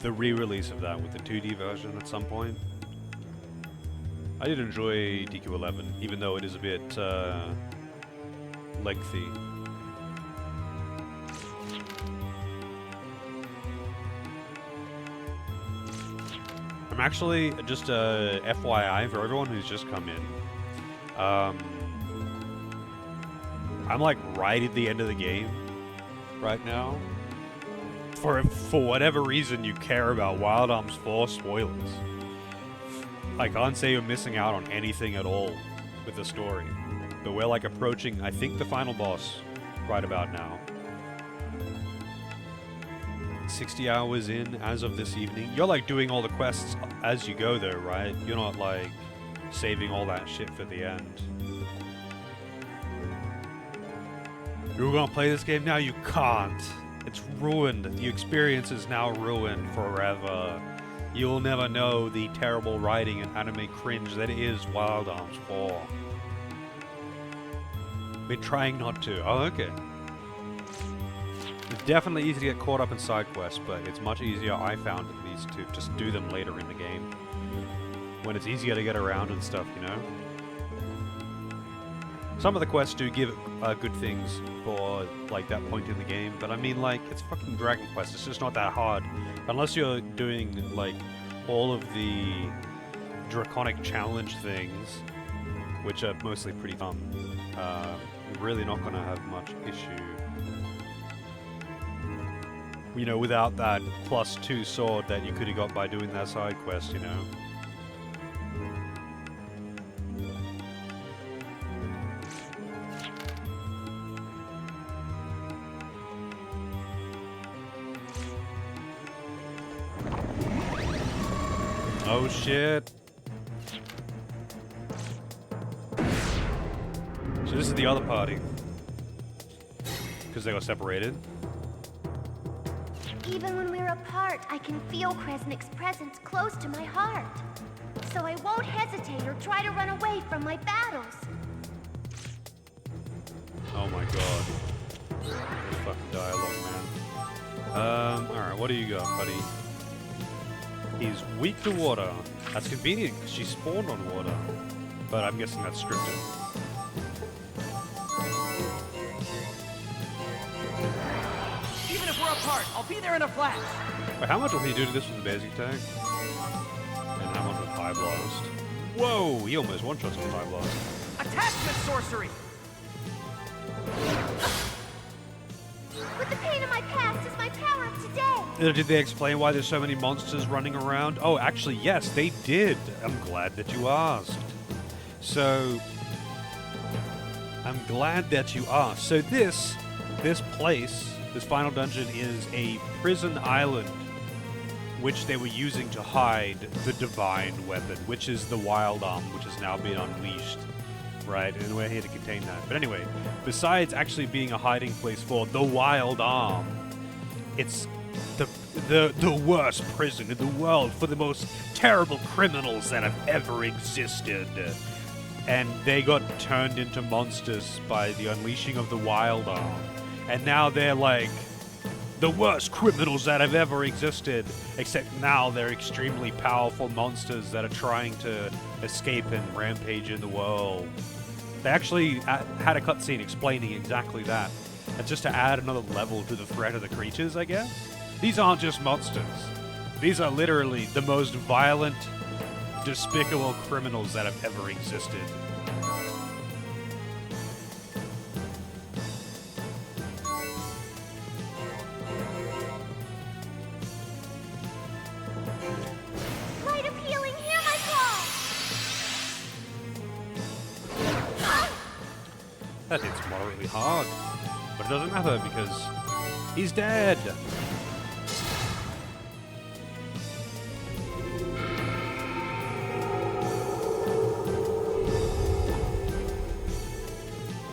Speaker 1: re-release of that with the 2D version at some point. I did enjoy DQ11, even though it is a bit lengthy. I'm actually, just FYI for everyone who's just come in, I'm like right at the end of the game right now. For whatever reason you care about Wild Arms 4 spoilers. I can't say you're missing out on anything at all with the story. But we're like approaching, I think, the final boss right about now. 60 hours in as of this evening. You're like doing all the quests as you go though, right? You're not like saving all that shit for the end. You're gonna play this game now? You can't. It's ruined. The experience is now ruined forever. You'll never know the terrible writing and anime cringe that is Wild Arms 4. We're trying not to. Oh, okay. It's definitely easy to get caught up in side quests, but it's much easier, I found at least, to just do them later in the game. When it's easier to get around and stuff, you know? Some of the quests do give good things for, like, that point in the game, but I mean, like, it's fucking Dragon Quest, it's just not that hard. Unless you're doing, like, all of the draconic challenge things, which are mostly pretty fun, you're really not gonna have much issue. You know, without that +2 sword that you could have got by doing that side quest, you know? Oh shit. So this is the other party. Because they got separated.
Speaker 2: Even when we're apart, I can feel Kresnik's presence close to my heart. So I won't hesitate or try to run away from my battles.
Speaker 1: Oh my god. This fucking dialogue, man. Alright, what do you got, buddy? He's weak to water. That's convenient, because she spawned on water. But I'm guessing that's scripted.
Speaker 3: Even if we're apart, I'll be there in a flash.
Speaker 1: Wait, how much will he do to this with the basic attack? And how much with High Blast? Whoa! He almost one-shots on Time Blast.
Speaker 3: Attachment sorcery!
Speaker 2: With the pain of my past is my power of today.
Speaker 1: Did they explain why there's so many monsters running around? Oh, actually, yes, they did. I'm glad that you asked. So, I'm glad that you asked. So this place, this final dungeon, is a prison island, which they were using to hide the divine weapon, which is the Wild Arm, which has now been unleashed. Right, and we're here to contain that. But anyway, besides actually being a hiding place for the Wild Arm, it's the worst prison in the world for the most terrible criminals that have ever existed. And they got turned into monsters by the unleashing of the Wild Arm. And now they're like the worst criminals that have ever existed, except now they're extremely powerful monsters that are trying to escape and rampage in the world. They actually had a cutscene explaining exactly that. And just to add another level to the threat of the creatures, I guess. These aren't just monsters. These are literally the most violent, despicable criminals that have ever existed.
Speaker 2: Light of healing, hear my call.
Speaker 1: That hits moderately hard. But it doesn't matter because he's dead.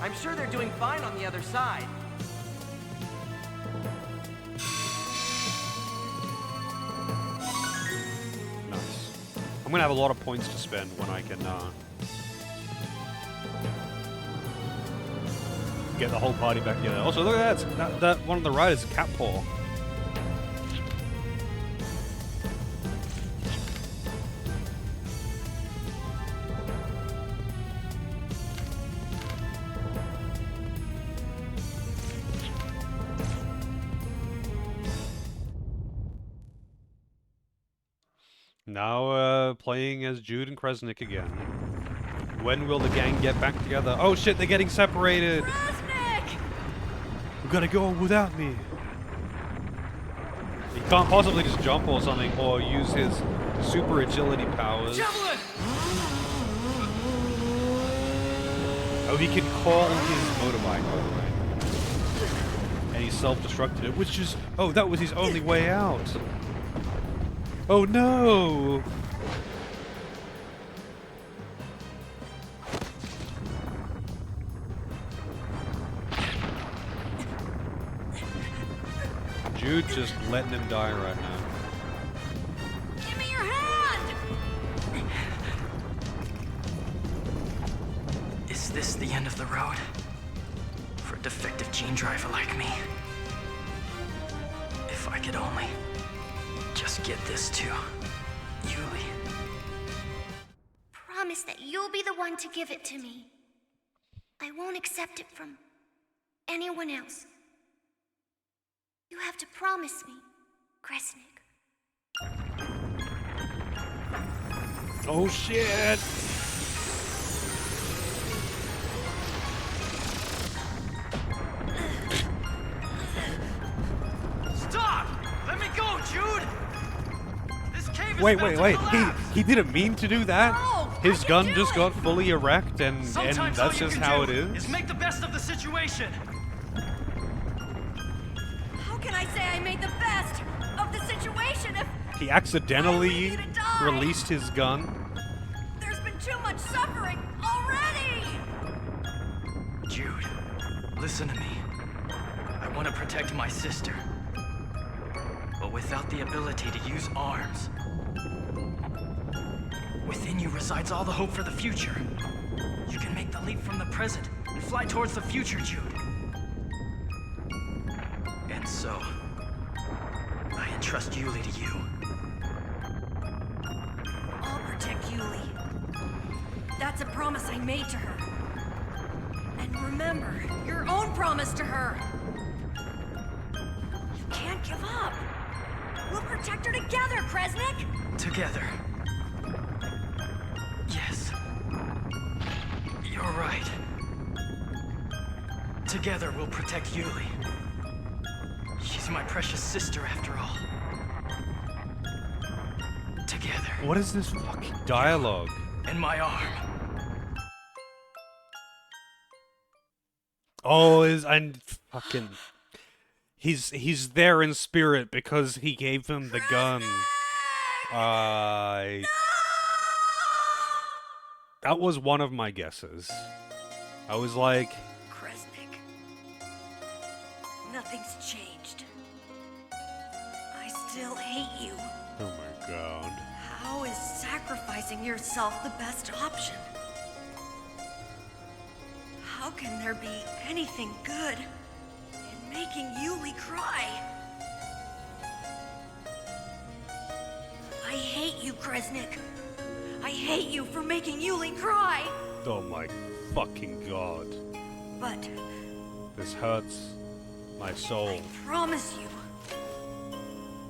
Speaker 3: I'm sure they're doing fine on the other side.
Speaker 1: Nice. I'm gonna have a lot of points to spend when I can get the whole party back together. Also, look at that. That one on the right is a cat paw. Now, playing as Jude and Kresnik again. When will the gang get back together? Oh shit, they're getting separated!
Speaker 4: Kresnik!
Speaker 1: You gotta go without me. He can't possibly just jump or something, or use his super agility powers.
Speaker 3: Javelin!
Speaker 1: Oh, he can call his motorbike, by the way. And he self-destructed it, which is... Oh, that was his only way out! Oh no! Jude just letting him die right now.
Speaker 4: Give me your hand!
Speaker 3: Is this the end of the road? For a defective gene driver like me? If I could only just get this to Yuli.
Speaker 2: Promise that you'll be the one to give it to me. I won't accept it from anyone else. You have to promise me, Kresnik.
Speaker 1: Oh shit!
Speaker 3: Stop! Let me go, Jude! This cave is
Speaker 1: Wait,
Speaker 3: about
Speaker 1: wait,
Speaker 3: to
Speaker 1: wait.
Speaker 3: collapse.
Speaker 1: He didn't mean to do that.
Speaker 4: No,
Speaker 1: His
Speaker 4: I can
Speaker 1: gun
Speaker 4: do
Speaker 1: just
Speaker 4: it.
Speaker 1: got fully erect, and
Speaker 3: Sometimes
Speaker 1: that's
Speaker 3: all you
Speaker 1: just
Speaker 3: can
Speaker 1: how
Speaker 3: do
Speaker 1: it is.
Speaker 3: is make the best of the situation.
Speaker 4: How can I say I made the best of the situation if
Speaker 1: He
Speaker 4: I
Speaker 1: accidentally
Speaker 4: want you to die?
Speaker 1: released his gun.
Speaker 4: there's been too much suffering already?
Speaker 3: Jude, listen to me. I want to protect my sister. But without the ability to use arms, within you resides all the hope for the future. You can make the leap from the present and fly towards the future, Jude. And so, I entrust Yuli to you.
Speaker 4: I'll protect Yuli. That's a promise I made to her. And remember, your own promise to her. You can't give up. We'll protect her together, Kresnik!
Speaker 3: Together. Yes. All right. Together we'll protect Yuli. She's my precious sister after all. Together.
Speaker 1: What is this fucking dialogue?
Speaker 3: And my arm.
Speaker 1: Oh, and fucking, he's there in spirit because he gave him the gun. That was one of my guesses. I was like,
Speaker 4: Kresnik, nothing's changed. I still hate you.
Speaker 1: oh my god.
Speaker 4: How is sacrificing yourself the best option? How can there be anything good in making Yuli cry? I hate you, Kresnik. I hate you for making Yuli cry.
Speaker 1: Oh my fucking god.
Speaker 4: But
Speaker 1: This hurts my soul.
Speaker 4: I promise you.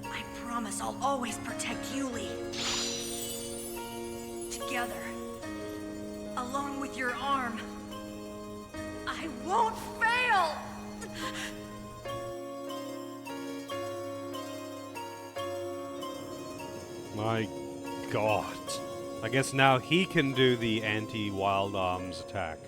Speaker 4: I promise I'll always protect Yuli. Together. Along with your arm. I won't fail!
Speaker 1: My god. I guess now he can do the anti-wild arms attack.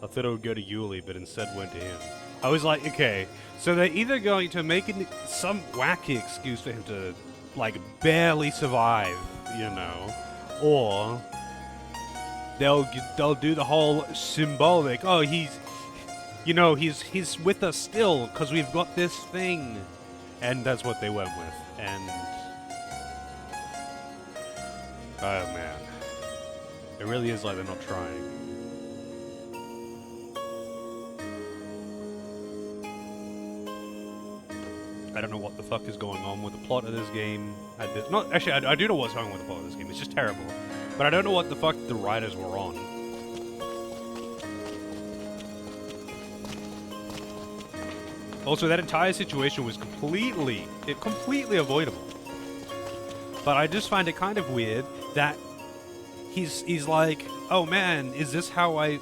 Speaker 1: I thought it would go to Yuli, but instead went to him. I was like, okay, so they're either going to make some wacky excuse for him to, like, barely survive, you know, or they'll do the whole symbolic, oh, he's with us still, because we've got this thing. And that's what they went with, and oh man. It really is like they're not trying. I don't know what the fuck is going on with the plot of this game. I do know what's going on with the plot of this game. It's just terrible. But I don't know what the fuck the writers were on. Also, that entire situation was completely avoidable. But I just find it kind of weird that he's like, oh man, is this how I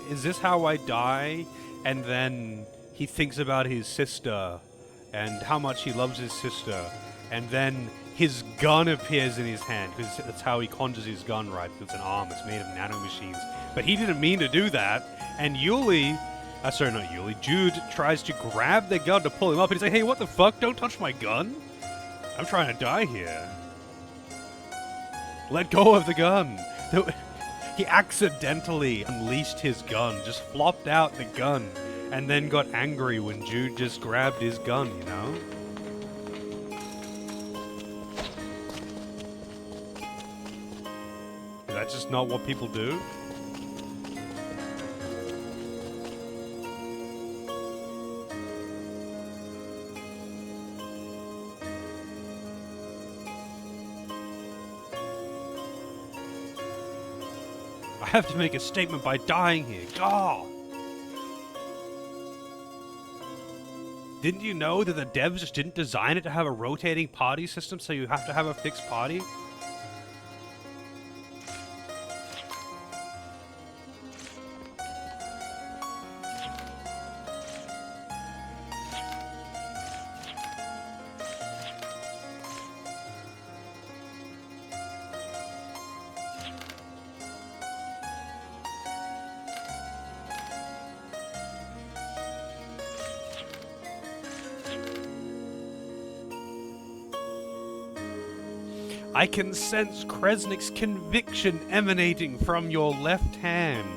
Speaker 1: die? And then he thinks about his sister and how much he loves his sister, and then his gun appears in his hand, because that's how he conjures his gun, right? It's an arm, it's made of nanomachines. But he didn't mean to do that, and Jude tries to grab the gun to pull him up, and he's like, hey, what the fuck? Don't touch my gun. I'm trying to die here. Let go of the gun. He accidentally unleashed his gun, just flopped out the gun, and then got angry when Jude just grabbed his gun, you know? Is that just not what people do? I have to make a statement by dying here. God! Didn't you know that the devs just didn't design it to have a rotating party system, so you have to have a fixed party? I can sense Kresnik's conviction emanating from your left hand.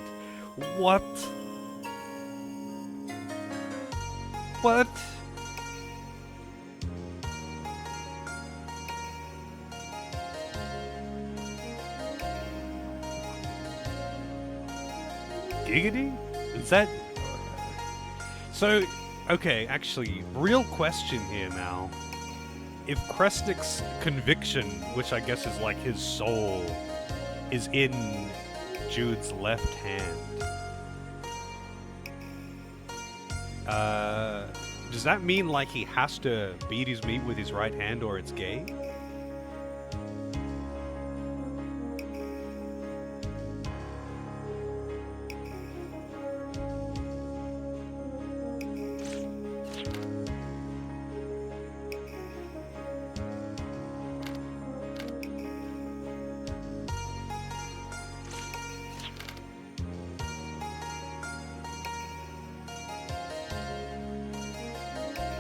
Speaker 1: What? What? Giggity? Is that... So, okay, actually, real question here now. If Kresnik's conviction, which I guess is like his soul, is in Jude's left hand, does that mean like he has to beat his meat with his right hand or it's gay?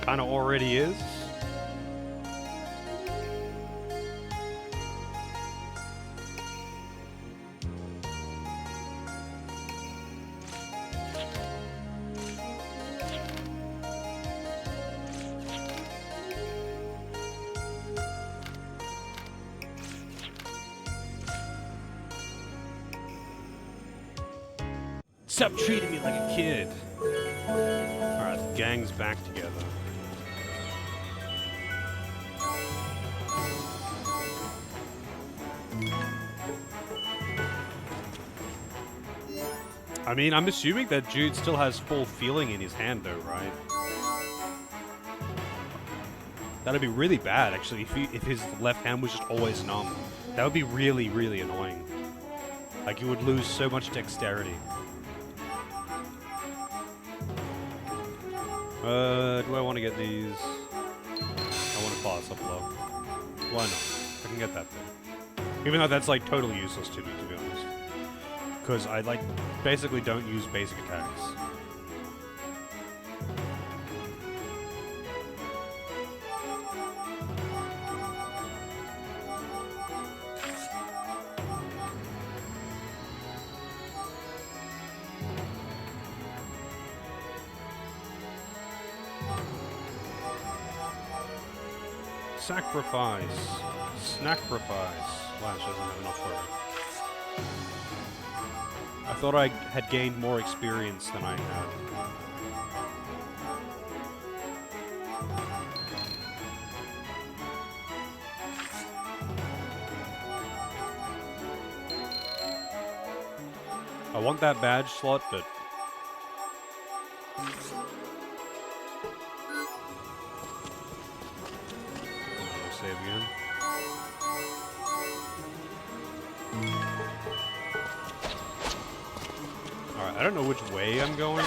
Speaker 1: kind of already is. Stop treating me like a kid. Alright, the gang's back together. I mean, I'm assuming that Jude still has full feeling in his hand though, right? That'd be really bad, actually, if his left hand was just always numb. That would be really, really annoying. Like, you would lose so much dexterity. Do I want to get these? I want to class up low. Why not? I can get that thing. Even though that's like totally useless to me, to be honest. Because I like basically don't use basic attacks. Sacrifice. Snacrifice. Wow, she doesn't have enough for it. I thought I had gained more experience than I had. I want that badge slot, but... Save again. Alright, I don't know which way I'm going.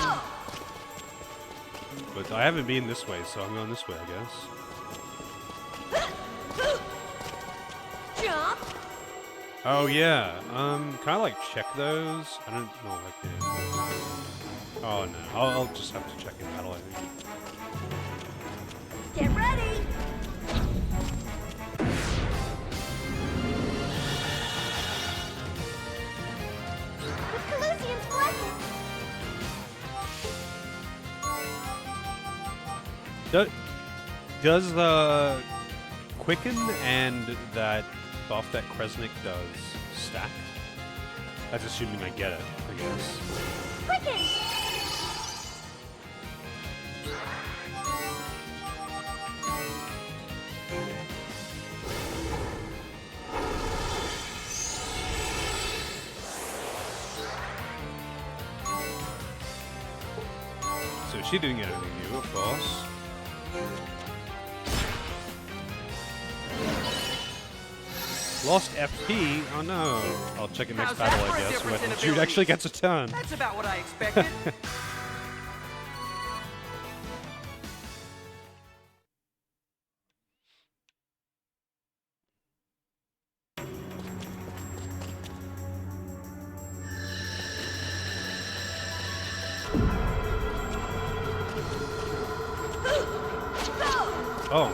Speaker 1: But I haven't been this way, so I'm going this way, I guess.
Speaker 4: Jump!
Speaker 1: Oh yeah, can I like check those? I don't know if I can. Oh no, I'll just have to check in battle, I think.
Speaker 4: Get ready!
Speaker 2: With Colusian's blessing.
Speaker 1: Does the quicken and that buff that Kresnik does stack? That's assuming I get it, I guess.
Speaker 2: Quicken!
Speaker 1: So is she doing anything new, of course? Lost FP? Oh no. I'll check it next
Speaker 3: How's that
Speaker 1: battle,
Speaker 3: for
Speaker 1: I
Speaker 3: a
Speaker 1: guess,
Speaker 3: difference
Speaker 1: when
Speaker 3: in
Speaker 1: Jude
Speaker 3: abilities?
Speaker 1: actually gets a turn.
Speaker 3: That's about what I expected.
Speaker 1: Oh.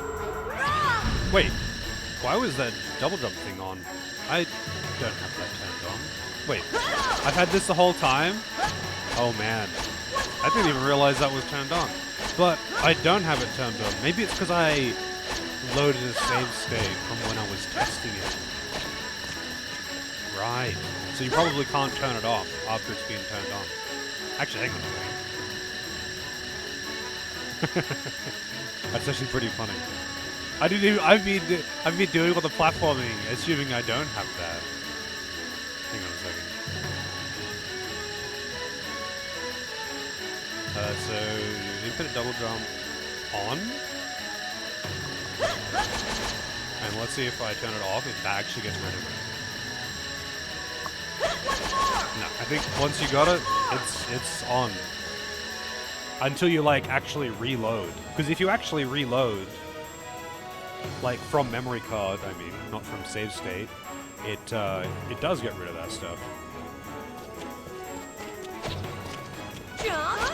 Speaker 1: Wait. Why was that double jump thing on? I don't have that turned on. Wait. I've had this the whole time? Oh man. I didn't even realize that was turned on. But I don't have it turned on. Maybe it's because I loaded a save state from when I was testing it. Right. So you probably can't turn it off after it's being turned on. Actually, hang on a second. That's actually pretty funny. I've been doing all the platforming, assuming I don't have that. Hang on a second. So infinite double jump on, and let's see if I turn it off, if that actually gets rid of it. No, I think once you got it, it's on. Until you like actually reload. Because if you actually reload, like from memory card, I mean, not from save state, it does get rid of that stuff.
Speaker 4: Jump!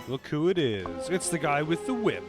Speaker 1: Look who it is. It's the guy with the whip.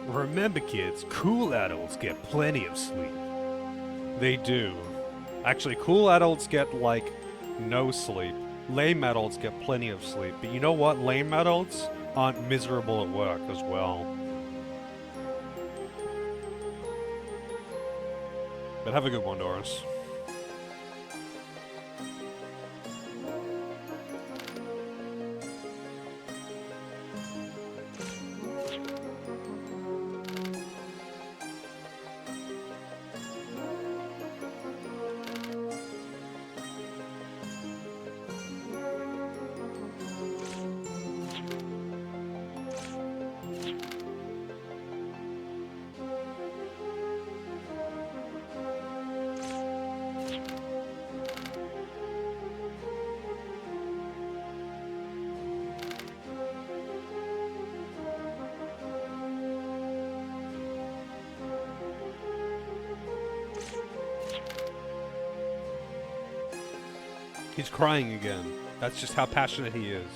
Speaker 1: Remember, kids, cool adults get plenty of sleep. They do. Actually, cool adults get, like, no sleep. Lame adults get plenty of sleep. But you know what? Lame adults aren't miserable at work as well. But have a good one, Doris. He's crying again. That's just how passionate he is.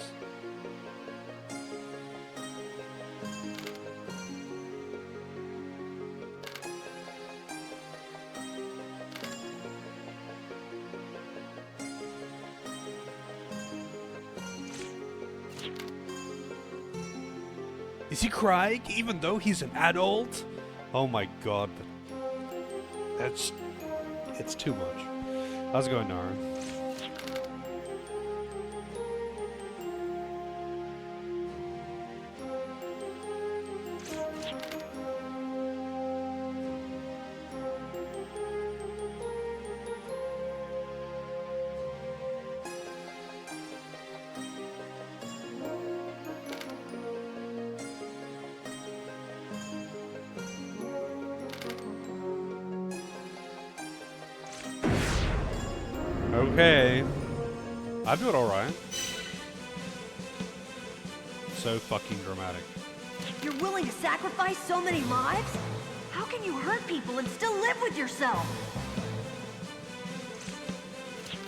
Speaker 1: Is he crying even though he's an adult? Oh my god. It's too much. How's it going, Nara? Okay. I'm doing alright. So fucking dramatic.
Speaker 4: You're willing to sacrifice so many lives? How can you hurt people and still live with yourself?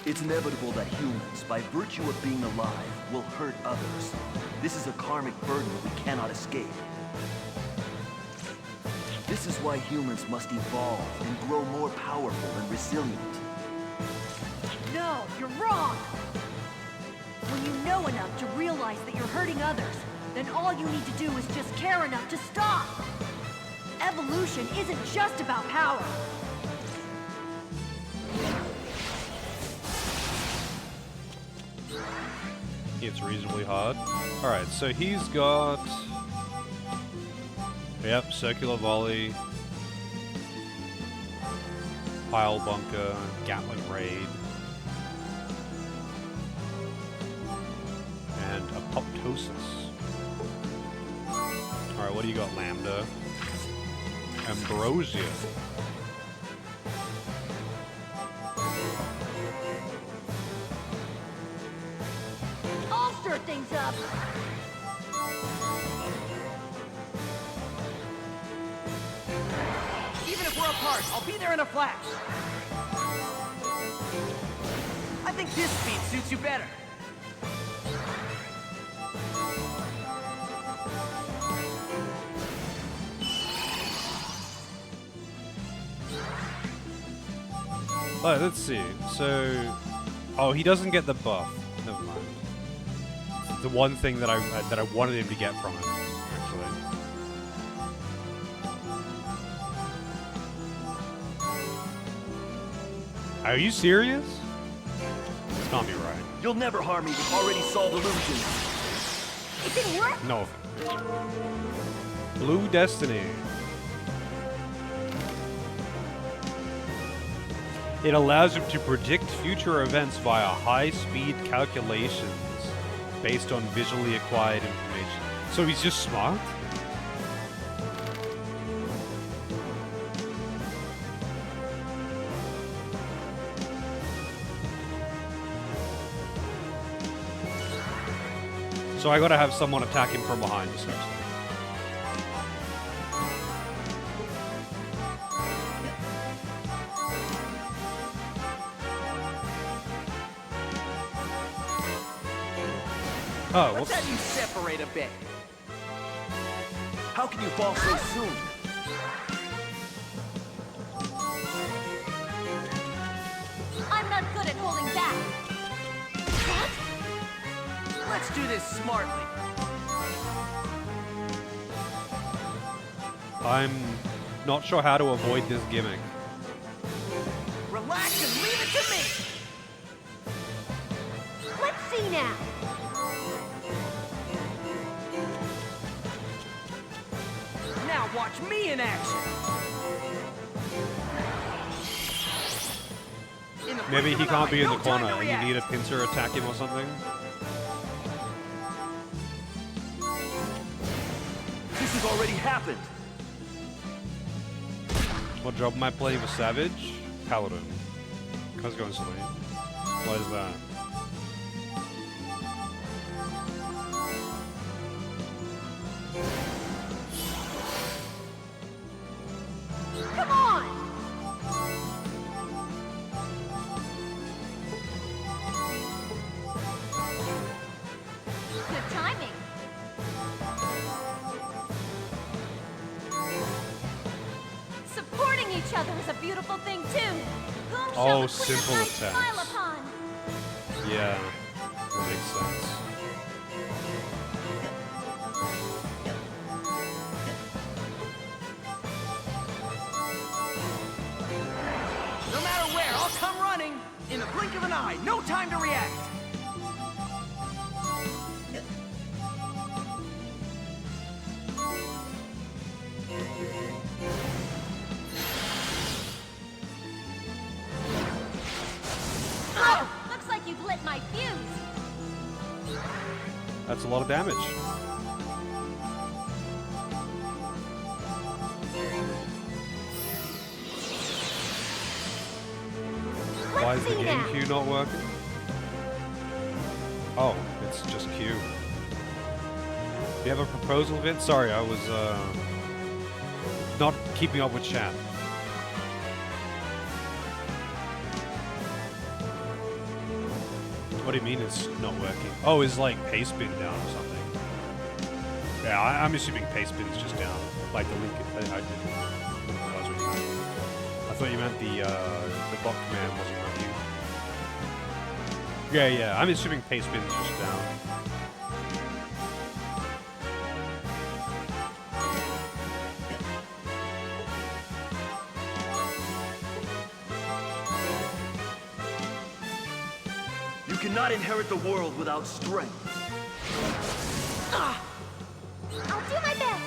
Speaker 5: It's inevitable that humans, by virtue of being alive, will hurt others. This is a karmic burden we cannot escape. This is why humans must evolve and grow more powerful and resilient.
Speaker 4: No, you're wrong! When you know enough to realize that you're hurting others, then all you need to do is just care enough to stop! Evolution isn't just about power.
Speaker 1: It's reasonably hard. Alright, so he's got... Yep, circular volley, pile bunker, Gatling raid, and apoptosis. Alright, what do you got, Lambda? Ambrosia.
Speaker 4: I'll stir things up!
Speaker 3: Even if we're apart, I'll be there in a flash. I think this speed suits you better.
Speaker 1: Alright, let's see. So... Oh, he doesn't get the buff. Never mind. The one thing that I wanted him to get from it, actually. Are you serious? It's not me right.
Speaker 5: You'll never harm me with already solved illusions.
Speaker 4: It didn't work?
Speaker 1: No. Blue Destiny. It allows him to predict future events via high-speed calculations based on visually acquired information. So he's just smart? So I gotta have someone attack him from behind, essentially. Oh,
Speaker 3: Let's have you separate a bit.
Speaker 5: How can you fall so soon?
Speaker 4: I'm not good at holding back. What?
Speaker 3: Let's do this smartly.
Speaker 1: I'm not sure how to avoid this gimmick.
Speaker 3: Relax and leave it to me.
Speaker 4: Let's see now.
Speaker 3: Now watch me in action. In the
Speaker 1: Maybe
Speaker 3: blink
Speaker 1: he
Speaker 3: of an
Speaker 1: can't
Speaker 3: eye,
Speaker 1: be in
Speaker 3: no
Speaker 1: the
Speaker 3: time
Speaker 1: corner
Speaker 3: to
Speaker 1: and you
Speaker 3: react.
Speaker 1: need a pincer attack him or something.
Speaker 5: This has already happened.
Speaker 1: What job am I playing for Savage? Paladin. I was going Celine. What is that?
Speaker 4: Come on! Good timing. Supporting each other is a beautiful thing too. Whom shall
Speaker 1: Oh,
Speaker 4: the Queen of
Speaker 1: simple
Speaker 4: Light
Speaker 1: attacks.
Speaker 4: smile upon?
Speaker 1: Yeah, that makes sense.
Speaker 3: No matter where, I'll come running. In the blink of an eye, no time to react.
Speaker 4: Oh, looks like you've lit my fuse.
Speaker 1: That's a lot of damage. Why is
Speaker 4: Let's
Speaker 1: the
Speaker 4: see
Speaker 1: game
Speaker 4: now.
Speaker 1: queue not working? Oh, it's just queue. Do you have a proposal, Vince? Sorry, I was not keeping up with chat. What do you mean it's not working? Oh, is like pace bin down or something? Yeah, I'm assuming pace bin's just down. Like the link. I didn't realize what you meant. I thought you meant the bot command wasn't working. Yeah, I'm assuming pace bin's just down.
Speaker 5: You cannot inherit the world without strength.
Speaker 2: I'll do my best.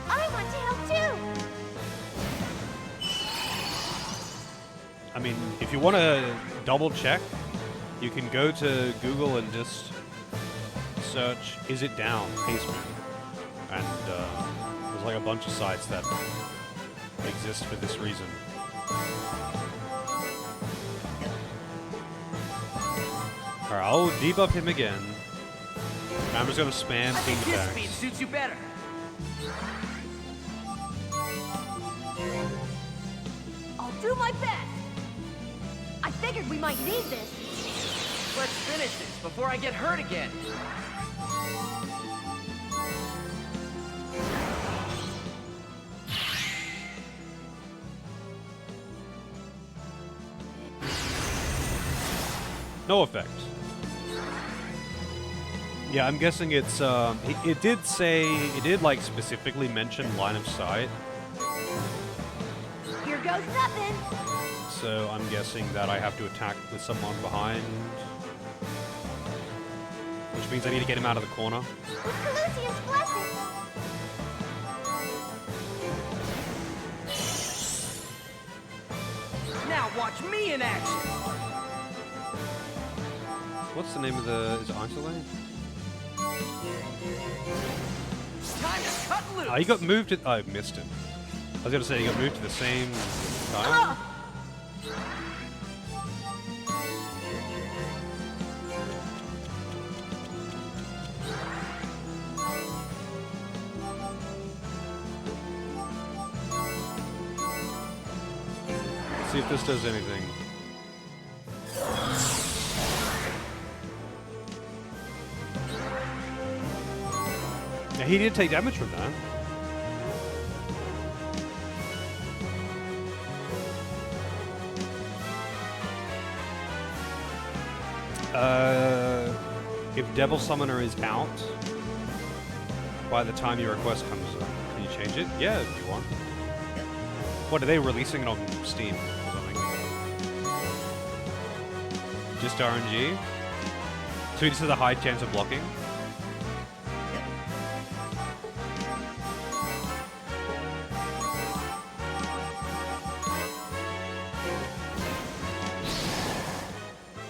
Speaker 2: I want to help too.
Speaker 1: I mean, if you want to double check, you can go to Google and just search, is it down, pace bin? And there's like a bunch of sites that exist for this reason. Alright, I'll debuff him again. I'm just gonna spam
Speaker 3: I
Speaker 1: King
Speaker 3: think his speed
Speaker 1: attacks.
Speaker 3: suits you better.
Speaker 4: I'll do my best. I figured we might need this.
Speaker 3: Let's finish this before I get hurt again.
Speaker 1: No effect. Yeah, I'm guessing it's, it did say, it did like specifically mention line of sight.
Speaker 4: Here goes nothing.
Speaker 1: So I'm guessing that I have to attack with someone behind. which means I need to get him out of the corner.
Speaker 2: With Calusian's blessing.
Speaker 3: Now watch me in action.
Speaker 1: What's the name of the... Is it Einzelane?
Speaker 3: Time to cut loose.
Speaker 1: Oh, he got moved to... I missed him. I was going to say he got moved to the same time. Let's see if this does anything. Yeah, he did take damage from that. If Devil Summoner is out by the time your request comes up, can you change it? Yeah, if you want. What, are they releasing it on Steam or something? Just RNG? So he just has a high chance of blocking?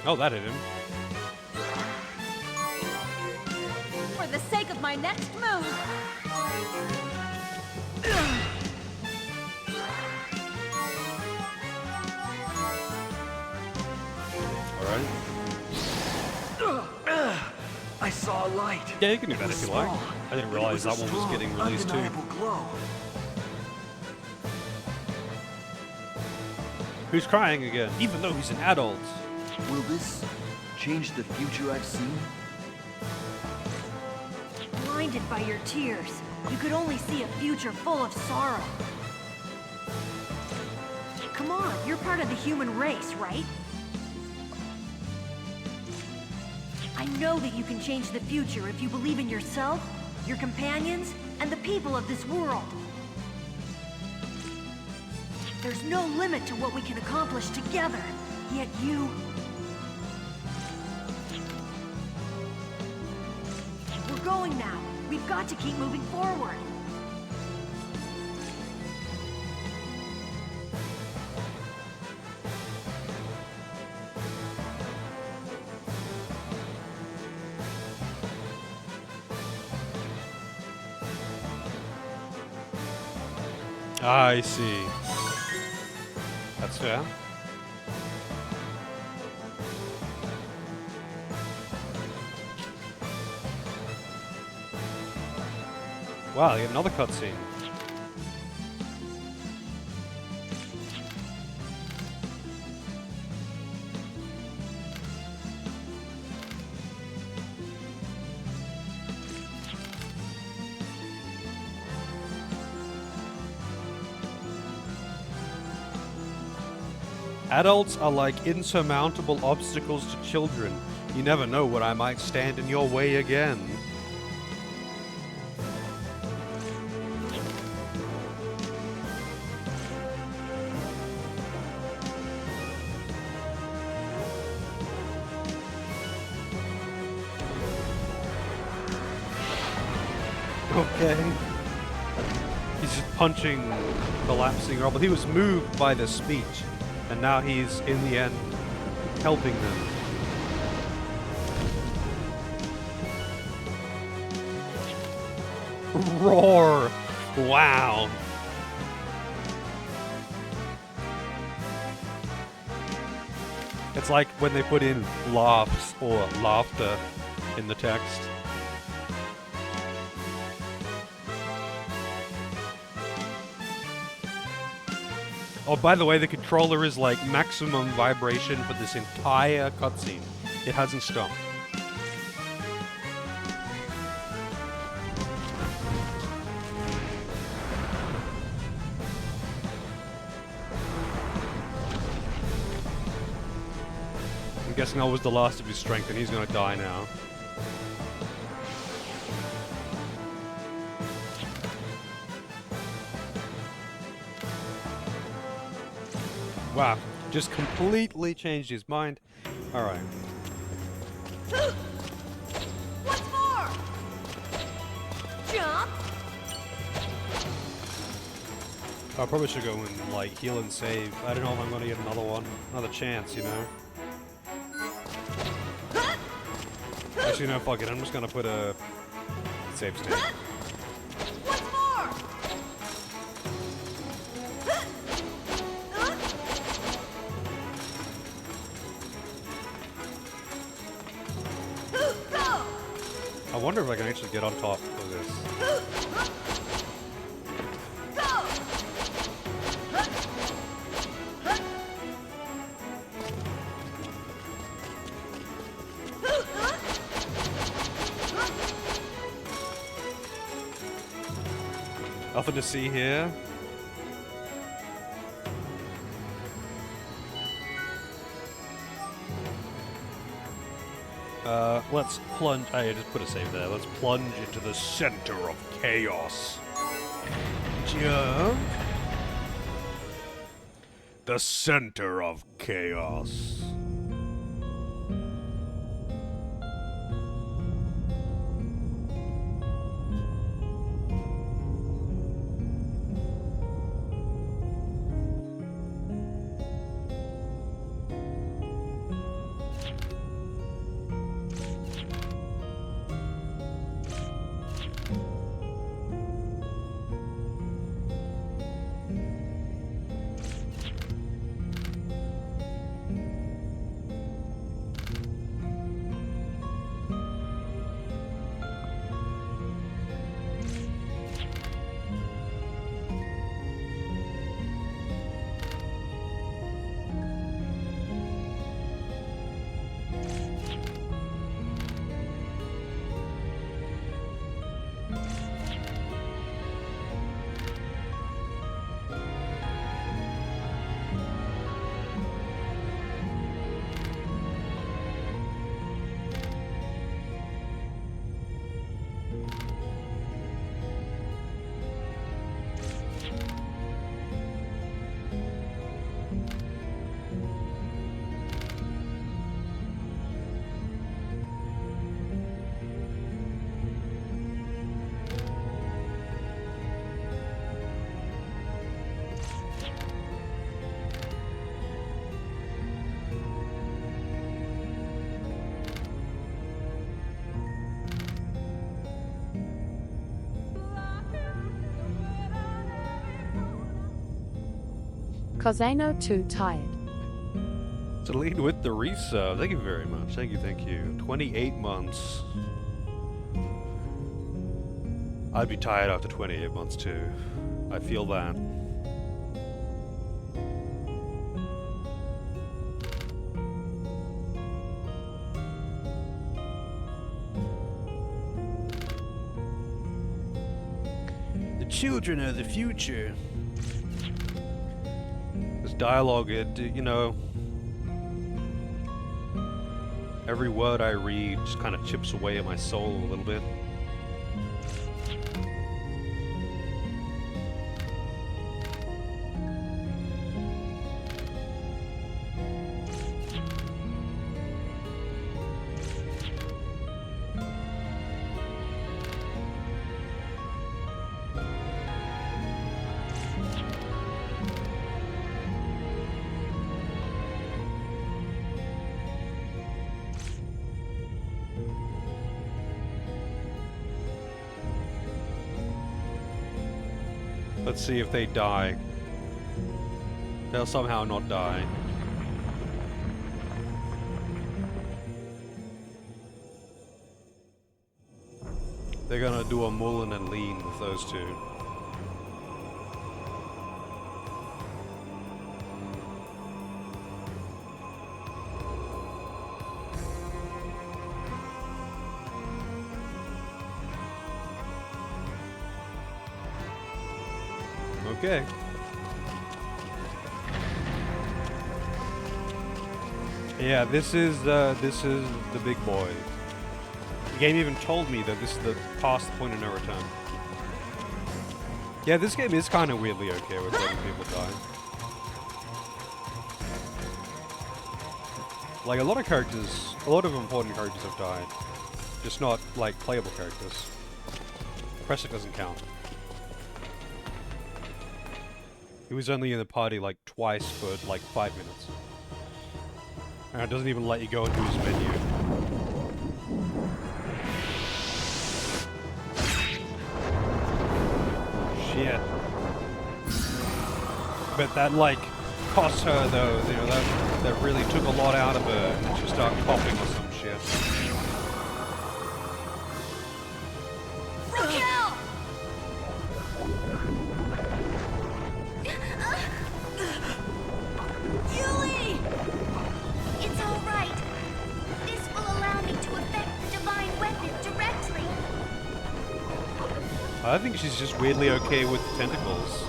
Speaker 1: Oh, that hit him.
Speaker 4: For the sake of my next move.
Speaker 1: Alright.
Speaker 5: I saw a light.
Speaker 1: Yeah, you can do that
Speaker 5: It
Speaker 1: if
Speaker 5: was
Speaker 1: you like.
Speaker 5: small,
Speaker 1: I didn't
Speaker 5: but it
Speaker 1: realize
Speaker 5: was
Speaker 1: that
Speaker 5: a
Speaker 1: one was
Speaker 5: strong,
Speaker 1: getting released too.
Speaker 5: undeniable glow.
Speaker 1: Who's crying again? Even though he's an adult.
Speaker 5: Will this change the future I've seen?
Speaker 4: Blinded by your tears, you could only see a future full of sorrow. Come on, you're part of the human race, right? I know that you can change the future if you believe in yourself, your companions, and the people of this world. There's no limit to what we can accomplish together, yet you... We're going now. We've got to keep moving forward.
Speaker 1: I see. That's fair. Wow, you get another cutscene. Adults are like insurmountable obstacles to children. You never know when I might stand in your way again. Okay. He's just punching collapsing rubble. He was moved by the speech, and now he's, in the end, helping them. Roar! Wow! It's like when they put in laughs or laughter in the text. Oh, by the way, the controller is like maximum vibration for this entire cutscene. It hasn't stopped. I'm guessing I was the last of his strength and he's gonna die now. Wow, just completely changed his mind. Alright.
Speaker 4: What
Speaker 1: I probably should go and, like, heal and save. I don't know if I'm gonna get another one. Another chance, you know? Actually, no, fuck it. I'm just gonna put a save state.
Speaker 4: Once more! Go!
Speaker 1: I wonder if I can actually get on top of this.
Speaker 4: Go!
Speaker 1: Nothing to see here. Let's plunge. I just put a save there. Let's plunge into the center of chaos. Jump. The center of chaos.
Speaker 6: Cause I know too tired.
Speaker 1: To lead with the resub. Thank you very much. Thank you, thank you. 28 months. I'd be tired after 28 months too. I feel that. The children are the future. This dialogue, you know, every word I read just kind of chips away at my soul a little bit. Let's see if they die. They'll somehow not die. They're gonna do a Mullen and lean with those two. Okay. Yeah, this is the big boy. The game even told me that this is the past the point of no return. Yeah, this game is kind of weirdly okay with letting people die. Like a lot of important characters have died, just not like playable characters. Kresnik doesn't count. He was only in the party like twice for like 5 minutes. And it doesn't even let you go into his menu. Shit. But that like cost her though, you know, that really took a lot out of her, and then she started coughing or some shit.
Speaker 2: Raquel! Yuli! It's all right. This will allow me to affect the divine weapon directly.
Speaker 1: I think she's just weirdly okay with tentacles.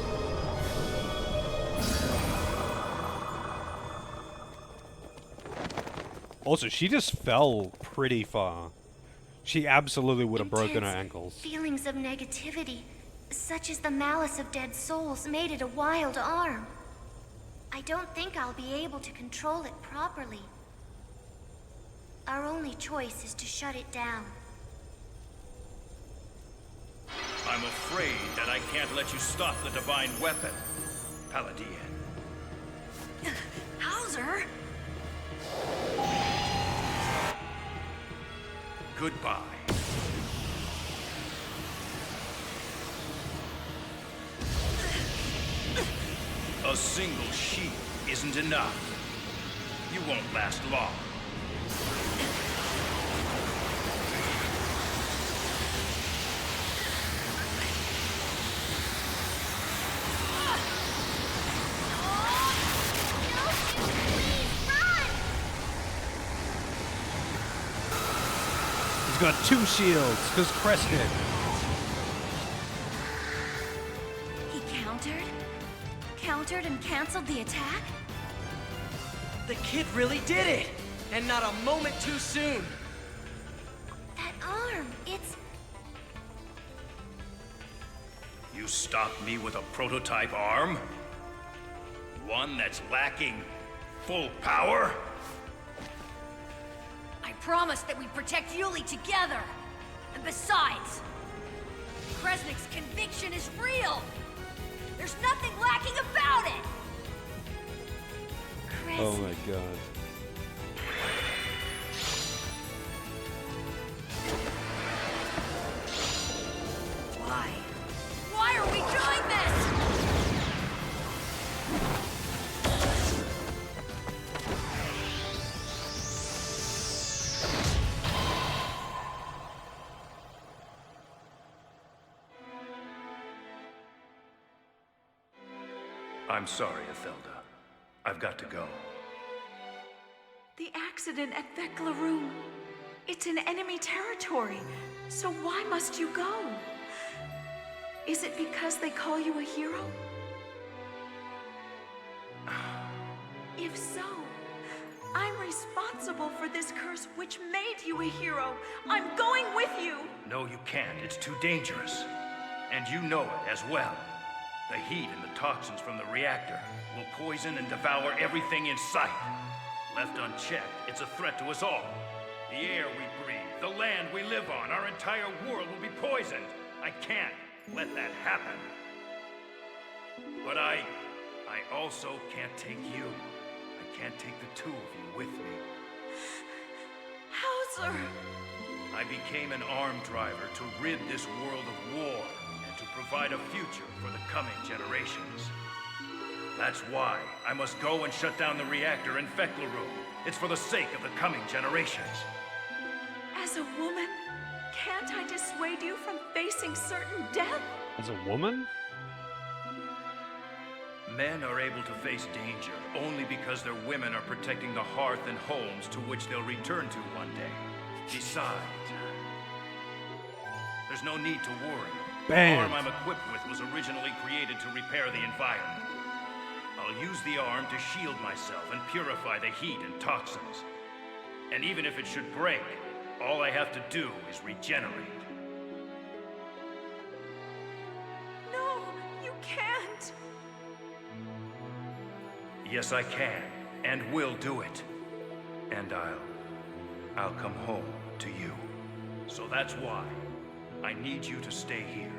Speaker 1: Also, she just fell pretty far. She absolutely would have broken her
Speaker 2: Intense
Speaker 1: ankles.
Speaker 2: Feelings of negativity, such as the malice of dead souls, made it a wild arm. I don't think I'll be able to control it properly. Our only choice is to shut it down.
Speaker 6: I'm afraid that I can't let you stop the divine weapon, Paladin.
Speaker 4: Hauser?
Speaker 6: Goodbye. A single shield isn't enough. You won't last long.
Speaker 1: He's got 2 shields, because Kresnik.
Speaker 4: He countered and canceled the attack?
Speaker 3: The kid really did it! And not a moment too soon!
Speaker 2: That arm, it's...
Speaker 6: You stopped me with a prototype arm? One that's lacking full power?
Speaker 4: I promised that we'd protect Yuli together! And besides, Kresnik's conviction is real! There's nothing lacking about it!
Speaker 1: Oh my god.
Speaker 4: Why? Why are we doing this?
Speaker 6: I'm sorry, Ethelda. I've got to go.
Speaker 7: The accident at Veclaroom. It's in enemy territory. So why must you go? Is it because they call you a hero? If so, I'm responsible for this curse which made you a hero. I'm going with you.
Speaker 6: No, you can't. It's too dangerous. And you know it as well. The heat and the toxins from the reactor will poison and devour everything in sight. Left unchecked, it's a threat to us all. The air we breathe, the land we live on, our entire world will be poisoned. I can't let that happen. But I also can't take you. I can't take the 2 of you with me.
Speaker 7: Hauser!
Speaker 6: I became an arm driver to rid this world of war and to provide a future for the coming generations. That's why I must go and shut down the reactor in Veclaroom. It's for the sake of the coming generations.
Speaker 7: As a woman, can't I dissuade you from facing certain death?
Speaker 1: As a woman?
Speaker 6: Men are able to face danger only because their women are protecting the hearth and homes to which they'll return to one day. Besides, there's no need to worry.
Speaker 1: Bam.
Speaker 6: The arm I'm equipped with was originally created to repair the environment. I'll use the arm to shield myself and purify the heat and toxins. And even if it should break, all I have to do is regenerate.
Speaker 7: No, you can't.
Speaker 6: Yes, I can, and will do it. And I'll come home to you. So that's why I need you to stay here.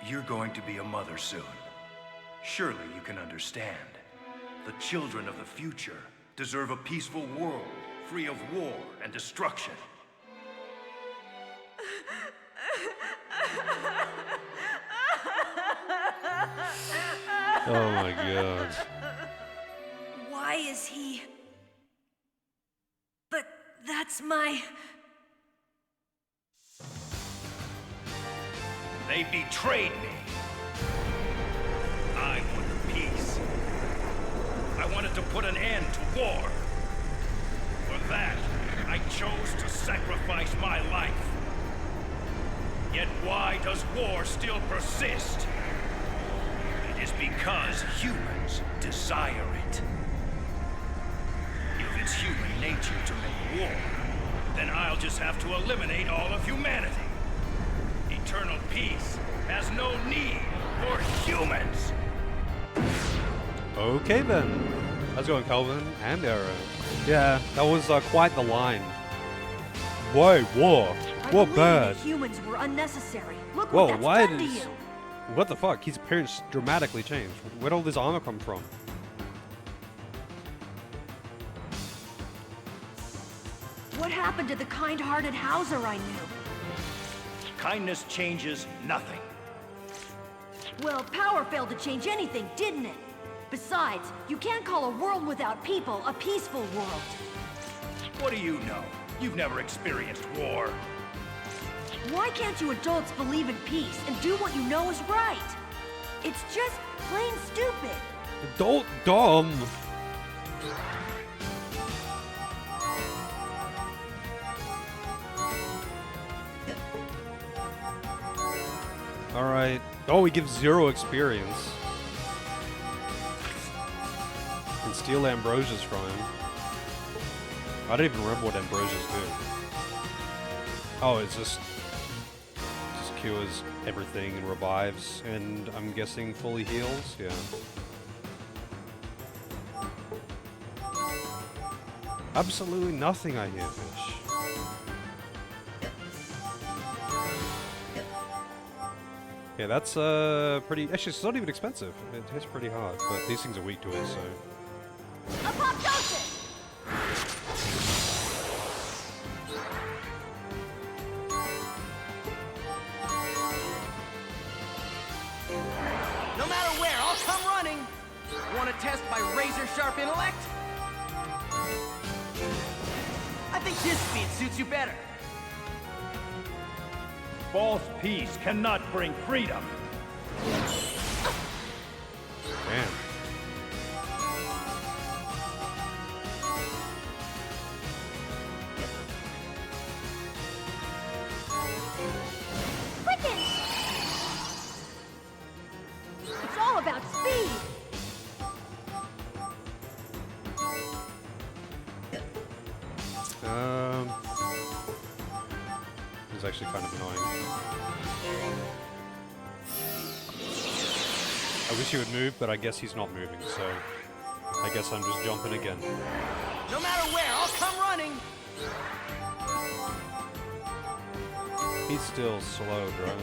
Speaker 6: You're going to be a mother soon. Surely you can understand. The children of the future deserve a peaceful world, free of war and destruction.
Speaker 1: Oh my god.
Speaker 4: Why is he... But that's my...
Speaker 6: They betrayed me. I wanted peace. I wanted to put an end to war. For that, I chose to sacrifice my life. Yet why does war still persist? It is because humans desire it. If it's human nature to make war, then I'll just have to eliminate all of humanity. Eternal peace has no need for humans.
Speaker 1: Okay then. How's it going, Calvin and Arrow? Yeah, that was quite the line. Why war? What
Speaker 4: believe
Speaker 1: bad?
Speaker 4: the humans were unnecessary. Look
Speaker 1: Whoa,
Speaker 4: what that's
Speaker 1: why
Speaker 4: done to
Speaker 1: does...
Speaker 4: you.
Speaker 1: What the fuck? His appearance dramatically changed. Where'd all this armor come from?
Speaker 4: What happened to the kind-hearted Hauser I knew?
Speaker 6: Kindness changes nothing.
Speaker 4: Well, power failed to change anything, didn't it? Besides, you can't call a world without people a peaceful world.
Speaker 6: What do you know? You've never experienced war.
Speaker 4: Why can't you adults believe in peace and do what you know is right? It's just plain stupid.
Speaker 1: Adult dumb. Alright. Oh, he gives 0 experience. Can steal Ambrosia's from him. I don't even remember what Ambrosia's do. Oh, it's just cures everything and revives, and I'm guessing fully heals? Yeah. Absolutely nothing I hear, fish. Yeah, that's pretty... Actually, it's not even expensive. It hits pretty hard, but these things are weak to it, so...
Speaker 4: Apoptosis!
Speaker 3: No matter where, I'll come running. Want to test my razor-sharp intellect? I think this speed suits you better.
Speaker 6: False peace cannot bring freedom.
Speaker 1: Man.
Speaker 4: Quicken! It's all about speed!
Speaker 1: It's actually kind of annoying. I wish he would move, but I guess he's not moving, so I guess I'm just jumping again.
Speaker 3: No matter where, I'll come running.
Speaker 1: He's still slow, right?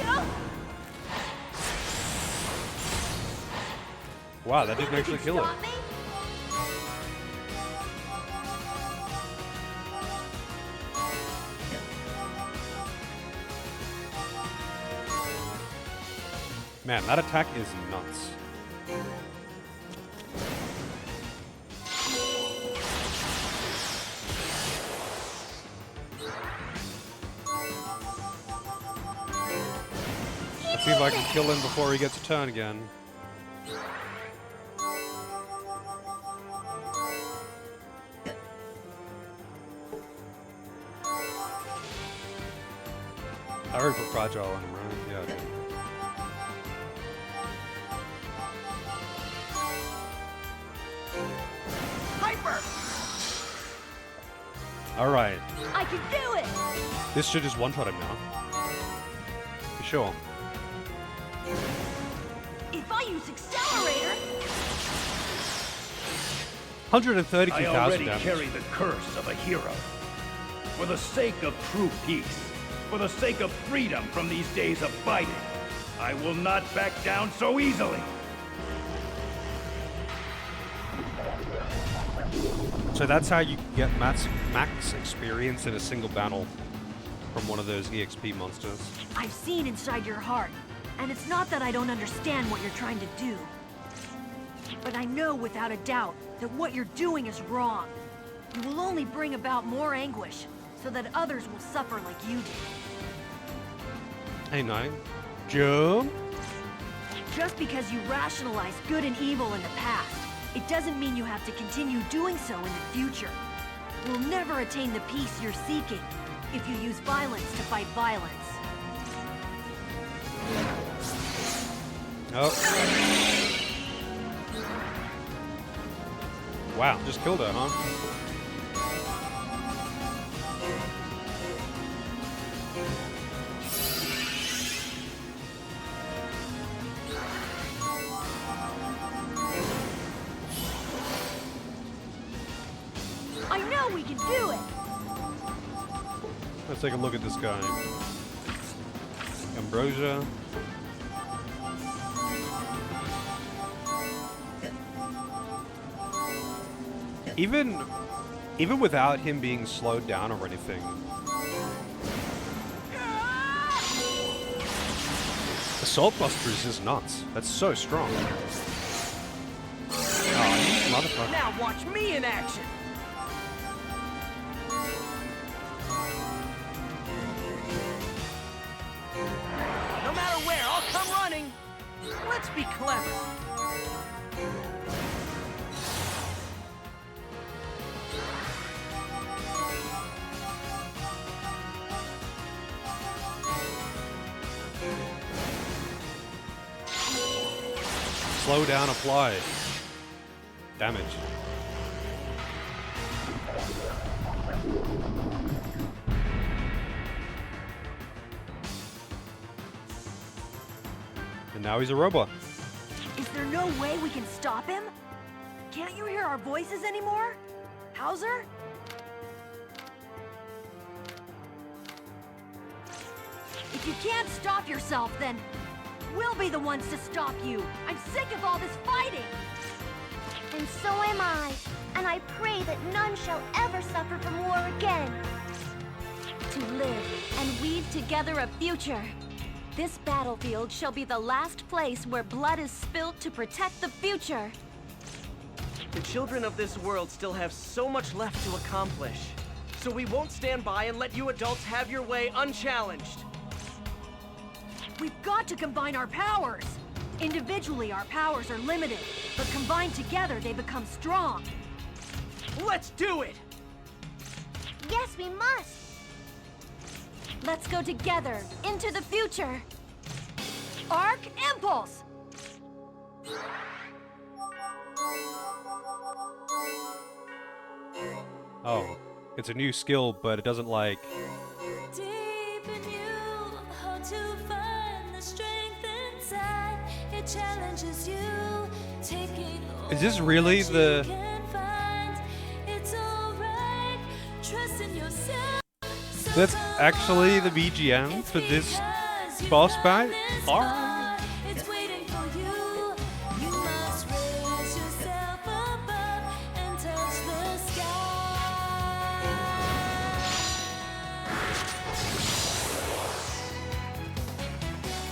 Speaker 1: Yeah. Wow, that didn't actually kill it. Man, that attack is nuts. Let's see if I can kill him before he gets a turn again. I already put fragile on him, right? Yeah, I did.
Speaker 3: Hyper!
Speaker 1: Alright.
Speaker 4: I can do it!
Speaker 1: This should just one-shot him now. For sure.
Speaker 4: If I use Accelerator...
Speaker 1: 132,000
Speaker 6: I already
Speaker 1: damage.
Speaker 6: carry the curse of a hero. For the sake of true peace, for the sake of freedom from these days of fighting, I will not back down so easily.
Speaker 1: So that's how you get max experience in a single battle from one of those EXP monsters.
Speaker 4: I've seen inside your heart, and it's not that I don't understand what you're trying to do. But I know without a doubt that what you're doing is wrong. You will only bring about more anguish, so that others will suffer like you did.
Speaker 1: Hey, Nine. Jump.
Speaker 4: Just because you rationalize good and evil in the past, it doesn't mean you have to continue doing so in the future. You'll never attain the peace you're seeking if you use violence to fight violence.
Speaker 1: Oh. Wow, just killed her, huh?
Speaker 4: I know we can do it!
Speaker 1: Let's take a look at this guy. Ambrosia. Even without him being slowed down or anything. Assault Busters is nuts. That's so strong. Oh, you motherfucker.
Speaker 3: Now watch me in action. No matter where, I'll come running. Let's be clever.
Speaker 1: Slow down applied. Damage. And now he's a robot.
Speaker 4: Is there no way we can stop him? Can't you hear our voices anymore? Hauser? If you can't stop yourself, then we'll be the ones to stop you. I'm sick of all this fighting.
Speaker 2: And so am I. And I pray that none shall ever suffer from war again. To live and weave together a future. This battlefield shall be the last place where blood is spilt to protect the future.
Speaker 3: The children of this world still have so much left to accomplish. So we won't stand by and let you adults have your way unchallenged.
Speaker 4: We've got to combine our powers. Individually, our powers are limited, but combined together, they become strong.
Speaker 3: Let's do it!
Speaker 2: Yes, we must.
Speaker 4: Let's go together into the future. Arc Impulse!
Speaker 1: Oh, it's a new skill, but it doesn't like...
Speaker 8: Deep in you, how to find the strength inside. It challenges you, taking
Speaker 1: Is this really
Speaker 8: all
Speaker 1: the...
Speaker 8: that you can find. It's alright, trust in yourself.
Speaker 1: That's actually the BGM for this boss fight? Alright.
Speaker 8: It's waiting for you. You must raise yourself above and touch the sky.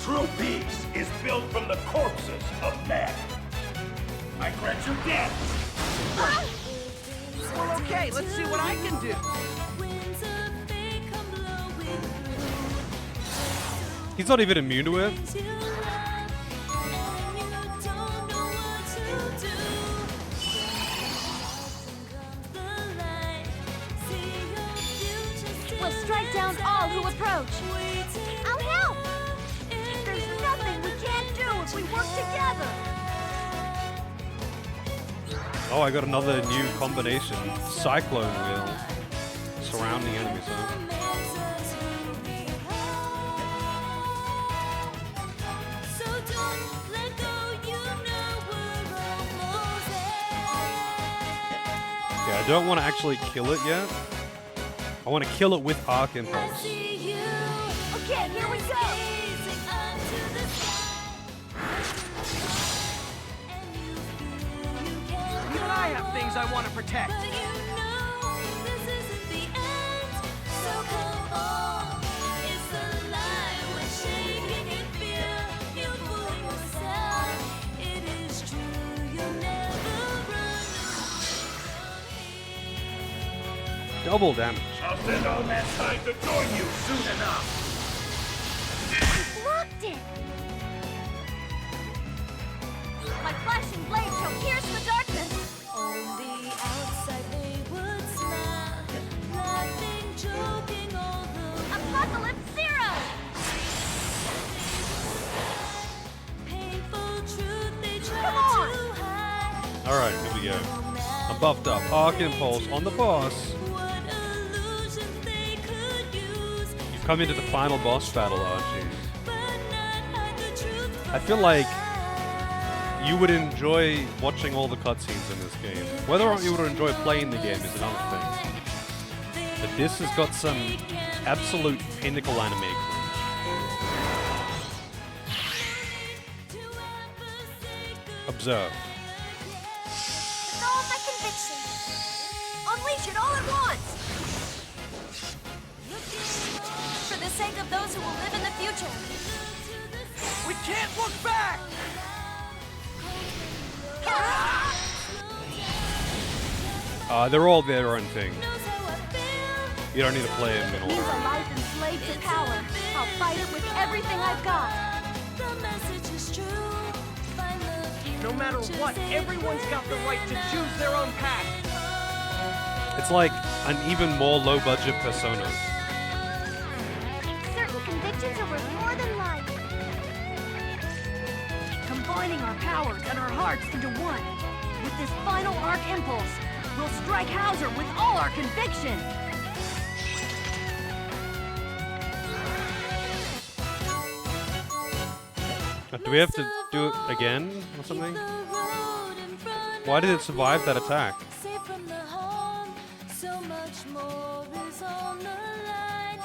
Speaker 6: True peace is built from the corpses of men. I grant you death.
Speaker 3: Well, okay, let's see what I can do.
Speaker 8: Winds of fate come blowing through.
Speaker 1: He's not even immune to it.
Speaker 8: Things you love, and you don't know what to do. Comes the light. See your future still
Speaker 2: We'll strike down all who approach.
Speaker 8: waiting.
Speaker 2: I'll help.
Speaker 4: There's nothing we can't do if we work together.
Speaker 1: Oh, I got another new combination. Cyclone Wheel. Surround I don't want to actually kill it yet. I want to kill it with Arc
Speaker 8: I
Speaker 1: Impulse.
Speaker 8: see you.
Speaker 4: Okay, here we go.
Speaker 8: Gazing up to the sky. And you feel you can't
Speaker 3: Even I have things I want to protect.
Speaker 8: But you know this isn't the end. So come on. It's alive when shaking in fear. You're fooling yourself. It is true. You'll never run away.
Speaker 1: Double damage.
Speaker 6: I'll send all mankind to join you soon enough.
Speaker 2: Blocked it!
Speaker 4: My flashing blade shall pierce the darkness.
Speaker 8: On the outside they would smile, laughing, joking all the
Speaker 4: Apocalypse Zero!
Speaker 8: painful truth they try
Speaker 4: Come on!
Speaker 8: to hide.
Speaker 1: Alright, here we go. I'm buffed up. Arc Impulse on the boss.
Speaker 8: What illusions they could use,
Speaker 1: You've come into the final boss battle, Archie.
Speaker 8: but not hide the truth.
Speaker 1: I feel like you would enjoy watching all the cutscenes in this game. Whether or not you would enjoy playing the game is another thing. But this has got some absolute pinnacle anime crunch. Observe.
Speaker 2: With all my conviction.
Speaker 4: Unleash it all at once!
Speaker 2: For the sake of those who will live in the future.
Speaker 3: We can't look back!
Speaker 1: They're all their own thing. You don't need to play them in
Speaker 4: Means
Speaker 1: order.
Speaker 4: a life enslaved to power. I'll fight it with everything I've got.
Speaker 8: The message is true. Find the
Speaker 3: No matter what, everyone's got the right to choose their own path.
Speaker 1: It's like an even more low-budget Persona.
Speaker 2: Certain convictions are worth more than life.
Speaker 4: Combining our powers and our hearts into one. With this final arc impulse, we'll strike Hauser with all our conviction.
Speaker 1: Do we have to do it again or something? Why did it survive that attack?
Speaker 8: Safe from the harm, so much more is on the line.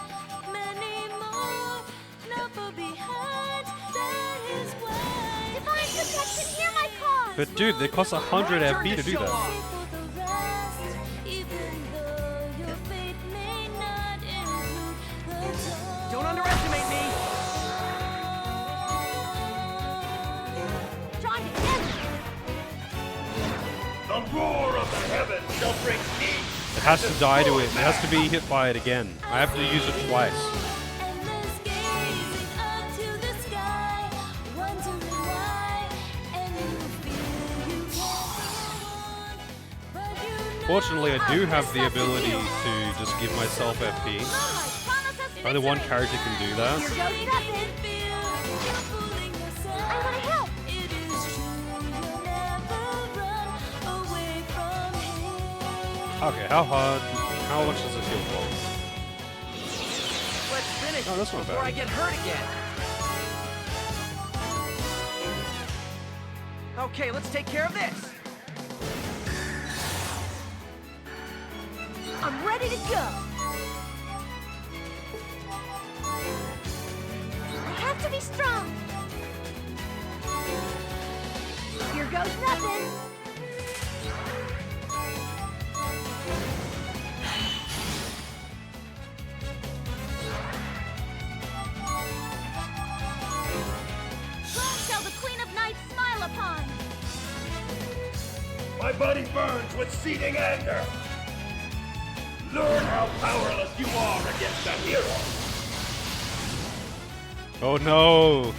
Speaker 8: Many more, never behind. That is why.
Speaker 2: Divine protection, hear my call!
Speaker 1: But dude, they cost 100 FP to do that.
Speaker 8: Safe for the rest, even though your fate may not include the dawn.
Speaker 3: Don't underestimate me!
Speaker 4: Join together!
Speaker 6: The roar of the heavens shall bring peace.
Speaker 1: It has to die to it. It has to be hit by it again. I have to use it twice.
Speaker 8: Endless gazing up to the sky, wondering why, and you feel you can't go on, but you know
Speaker 1: Fortunately, I do have the ability to just give myself FP. Only one character can do that.
Speaker 4: Here goes nothing!
Speaker 8: you're fooling yourself.
Speaker 2: I want to help!
Speaker 8: It is true, you'll never run away from here.
Speaker 1: Okay, how much does it heal for?
Speaker 3: Let's finish
Speaker 1: Oh, that's not
Speaker 3: before
Speaker 1: bad.
Speaker 3: I get hurt again. Okay, let's take care of this.
Speaker 4: I'm ready to go!
Speaker 2: I have to be strong!
Speaker 4: Here goes nothing!
Speaker 2: Whom shall the Queen of Night smile upon?
Speaker 6: My body burns with seething anger. Learn how powerless you are against a hero.
Speaker 1: Oh no!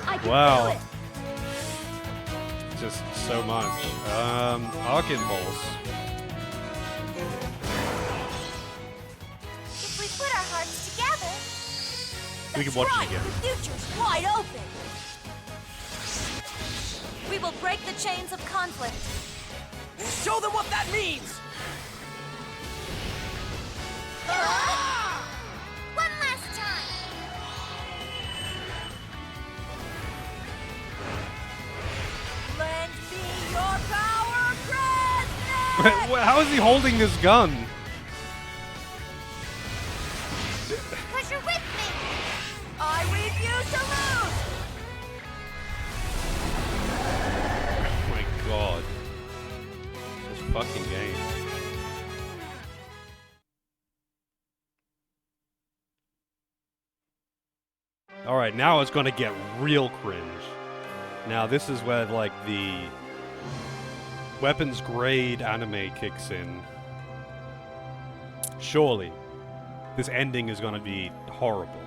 Speaker 4: I can
Speaker 1: Wow.
Speaker 4: feel it!
Speaker 1: Just so much. Arc Impulse.
Speaker 2: If we put our hearts together,
Speaker 1: We can watch
Speaker 4: Right,
Speaker 1: it again.
Speaker 4: the future's wide open!
Speaker 2: we will break the chains of conflict.
Speaker 3: We'll show them what that means!
Speaker 2: One last time!
Speaker 4: Lend me your power!
Speaker 1: How is he holding this gun?
Speaker 2: Because you're with me.
Speaker 4: I refuse to lose!
Speaker 1: Oh my god. This fucking game. Alright, now it's gonna get real cringe. Now this is where, like, the weapons grade anime kicks in. Surely, this ending is gonna be horrible.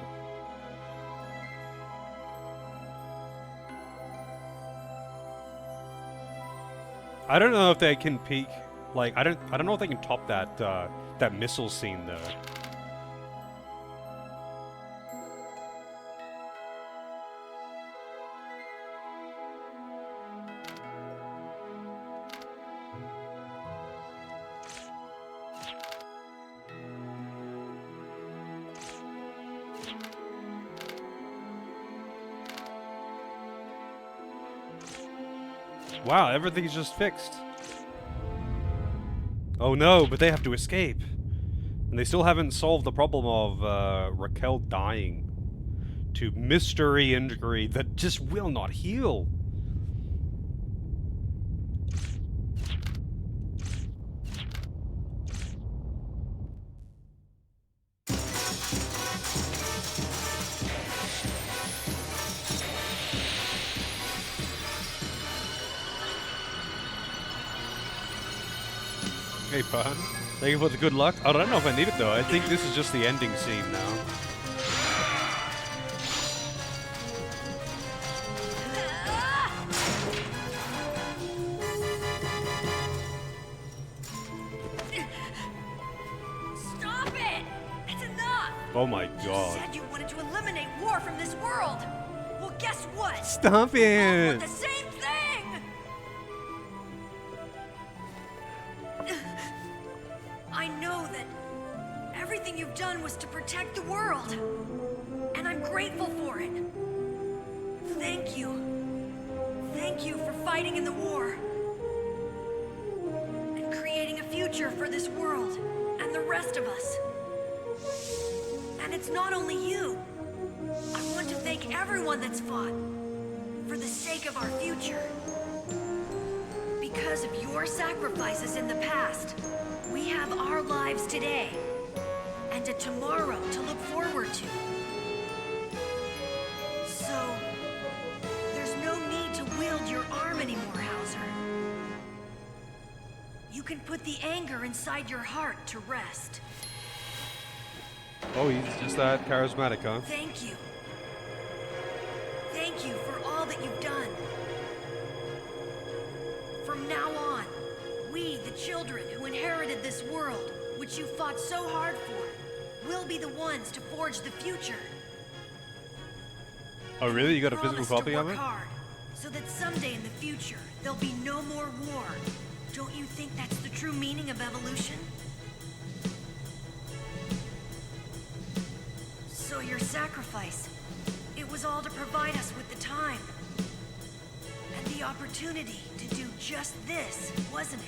Speaker 1: I don't know if they can peak, like, I don't know if they can top that, that missile scene, though. Wow, everything's just fixed. Oh no, but they have to escape. And they still haven't solved the problem of Raquel dying to mystery injury that just will not heal. Hey, Pan. Thank you for the good luck. I don't know if I need it, though. I think this is just the ending scene now.
Speaker 4: Stop it! It's enough!
Speaker 1: Oh my
Speaker 4: You
Speaker 1: god.
Speaker 4: said you wanted to eliminate war from this world! Well, guess what?
Speaker 1: Stop
Speaker 4: We both want
Speaker 1: it!
Speaker 4: the same thing! I know that everything you've done was to protect the world. And I'm grateful for it. Thank you. Thank you for fighting in the war. And creating a future for this world and the rest of us. And it's not only you. I want to thank everyone that's fought. For the sake of our future. Because of your sacrifices in the past, we have our lives today. And a tomorrow to look forward to. So, there's no need to wield your arm anymore, Hauser. You can put the anger inside your heart to rest.
Speaker 1: Oh, he's just that charismatic, huh?
Speaker 4: Thank you. Thank you for all that you've done. From now on, we, the children who inherited this world, which you fought so hard for, will be the ones to forge the future.
Speaker 1: Oh, really? You got a
Speaker 4: Promise
Speaker 1: physical copy
Speaker 4: to
Speaker 1: of
Speaker 4: work
Speaker 1: it?
Speaker 4: hard, so that someday in the future, there'll be no more war. Don't you think that's the true meaning of evolution? So your sacrifice, it was all to provide us with the time. And the opportunity to do just this, wasn't it?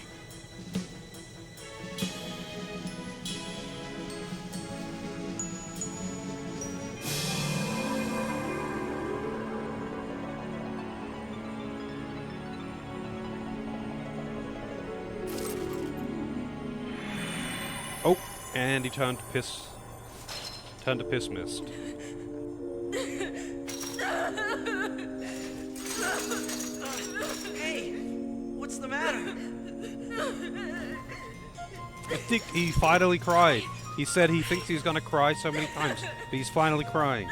Speaker 1: Oh, and he turned to piss mist.
Speaker 3: Hey, what's the matter?
Speaker 1: I think he finally cried. He said he thinks he's gonna cry so many times, but he's finally crying.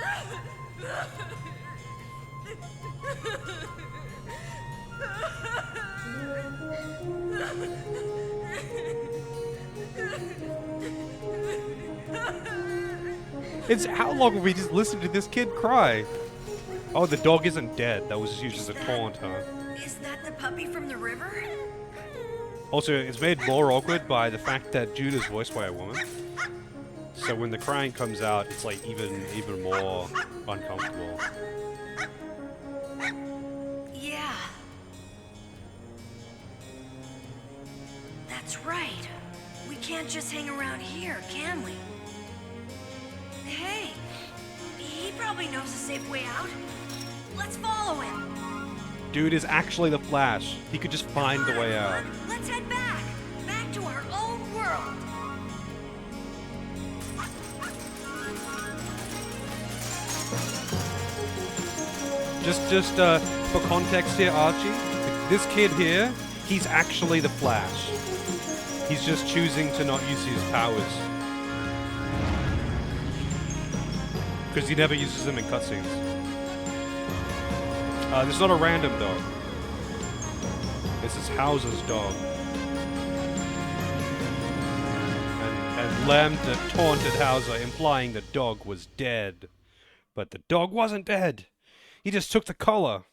Speaker 1: It's how long have we just listened to this kid cry? Oh, the dog isn't dead. That was used as a taunt, huh?
Speaker 4: Is that the puppy from the river?
Speaker 1: Also, it's made more awkward by the fact that Jude is voiced by a woman. So when the crying comes out, it's like even more uncomfortable.
Speaker 4: Yeah. That's right. can't just hang around here, can we? Hey, he probably knows a safe way out. Let's follow him.
Speaker 1: Dude is actually the Flash. He could just find the way out.
Speaker 4: Let's head back. Back to our own world.
Speaker 1: Just for context here, Archie, this kid here, he's actually the Flash. He's just choosing to not use his powers. Because he never uses them in cutscenes. This is not a random dog. This is Hauser's dog. And Lambda taunted Hauser, implying the dog was dead. But the dog wasn't dead. He just took the collar.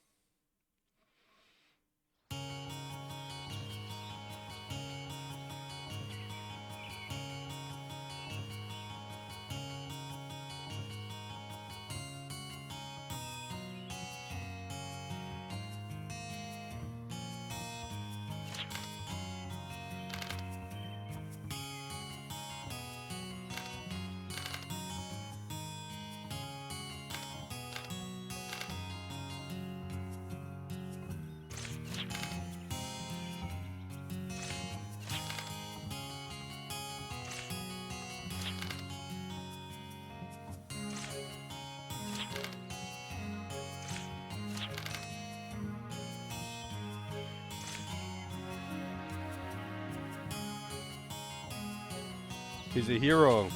Speaker 1: He's a hero.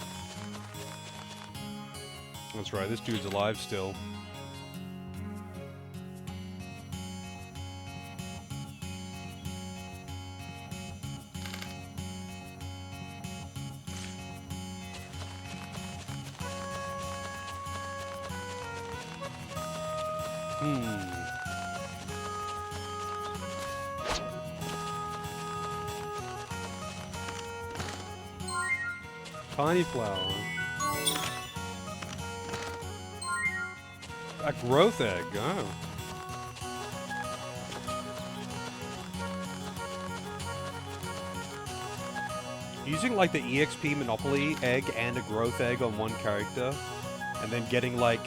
Speaker 1: That's right, this dude's alive still. Tiny flower. A growth egg, oh. Using like the EXP Monopoly egg and a growth egg on one character, and then getting like,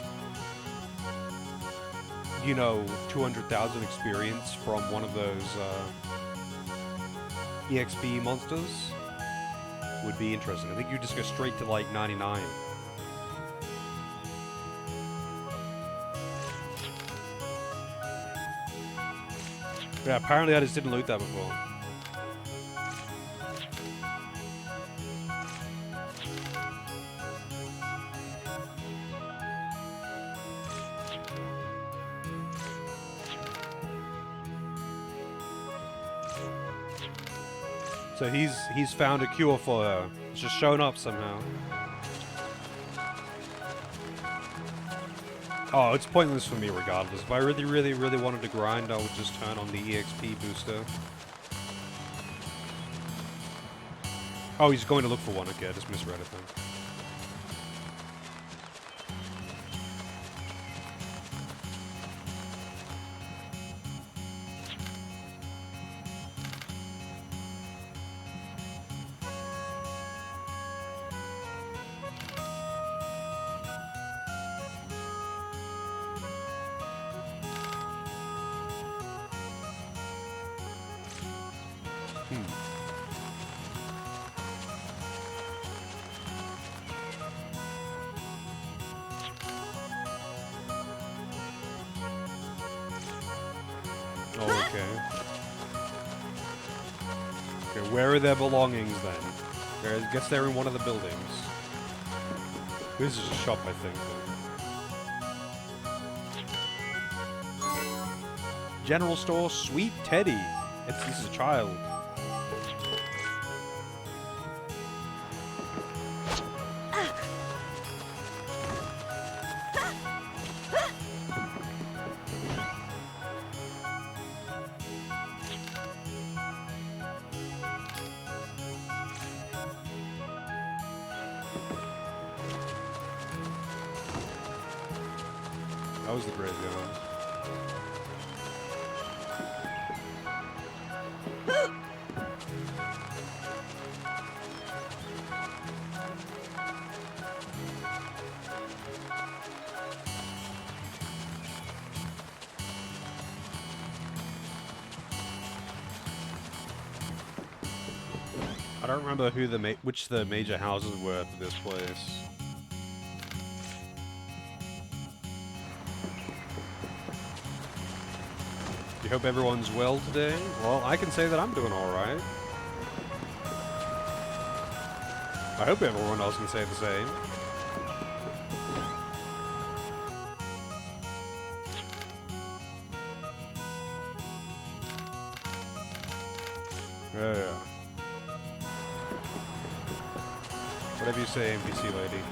Speaker 1: you know, 200,000 experience from one of those EXP monsters would be interesting. I think you just go straight to like 99. Yeah, apparently I just didn't loot that before. So he's found a cure for her. It's just shown up somehow. Oh, it's pointless for me regardless. If I really wanted to grind, I would just turn on the EXP booster. Oh, he's going to look for one. Okay, I just misread it then. Oh, okay. Okay, where are their belongings then? I guess they're in one of the buildings. This is a shop, I think. General store, Sweet Teddy. This is a child. That was the graveyard. don't remember who which the major houses were for this place. You hope everyone's well today? Well, I can say that I'm doing alright. I hope everyone else can say the same. Yeah. Whatever you say, NPC lady.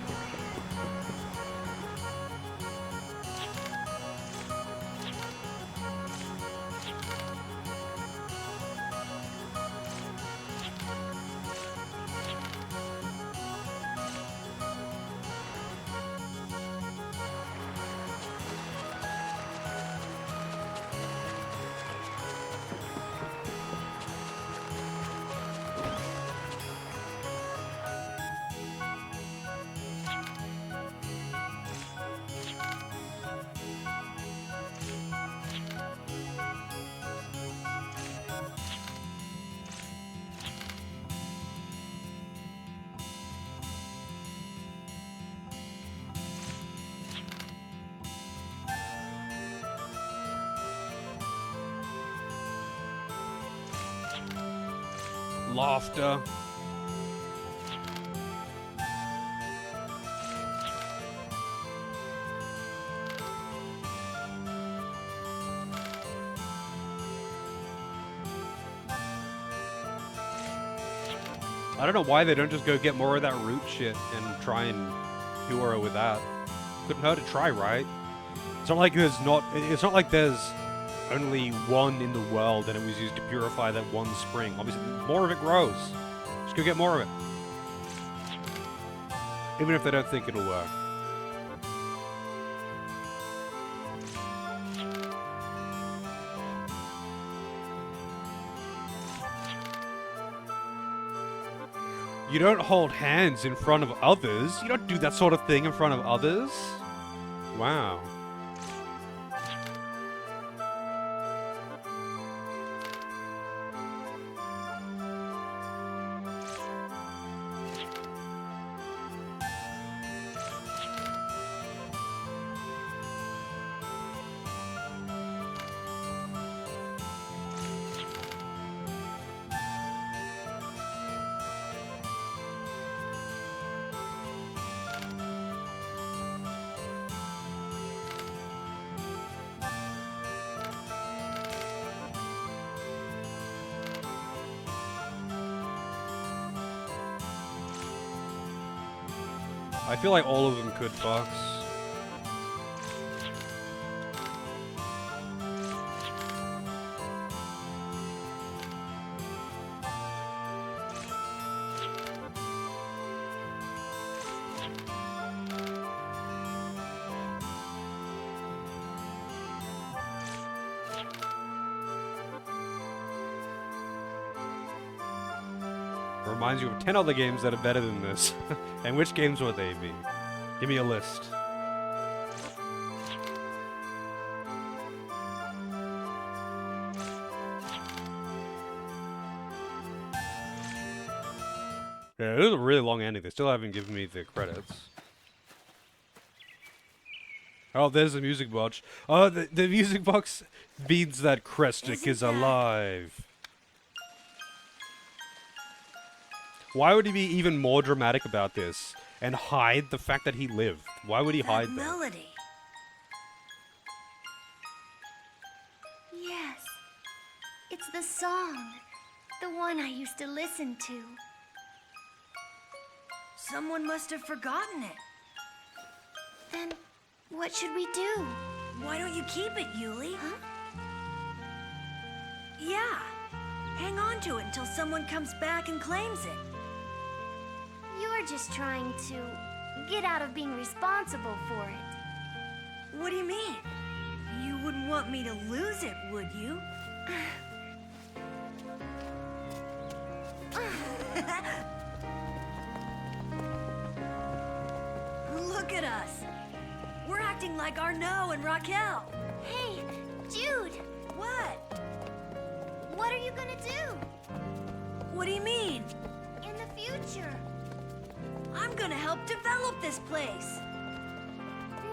Speaker 1: Laughter. I don't know why they don't just go get more of that root shit and try and cure her with that. Couldn't hurt to try, right? It's not like it's not like there's only one in the world and it was used to purify that one spring. Obviously, more of it grows. Just go get more of it. Even if they don't think it'll work. You don't hold hands in front of others. You don't do that sort of thing in front of others. Wow. I feel like all of them could box. Reminds you of 10 other games that are better than this. And which games would they be? Give me a list. Yeah, it was a really long ending. They still haven't given me the credits. Oh, there's the music box. Oh, the music box means that Kresnik is alive. Why would he be even more dramatic about this and hide the fact that he lived? Why would he hide that?
Speaker 2: Melody. Yes. It's the song. The one I used to listen to.
Speaker 4: Someone must have forgotten it.
Speaker 2: Then what should we do?
Speaker 4: Why don't you keep it, Yuli?
Speaker 2: Huh?
Speaker 4: Yeah. Hang on to it until someone comes back and claims it.
Speaker 2: You're just trying to get out of being responsible for it.
Speaker 4: What do you mean? You wouldn't want me to lose it, would you? Look at us. We're acting like Arnaud and Raquel.
Speaker 2: Hey, Jude!
Speaker 4: What?
Speaker 2: What are you gonna do?
Speaker 4: What do you mean?
Speaker 2: In future.
Speaker 4: I'm gonna help develop this place.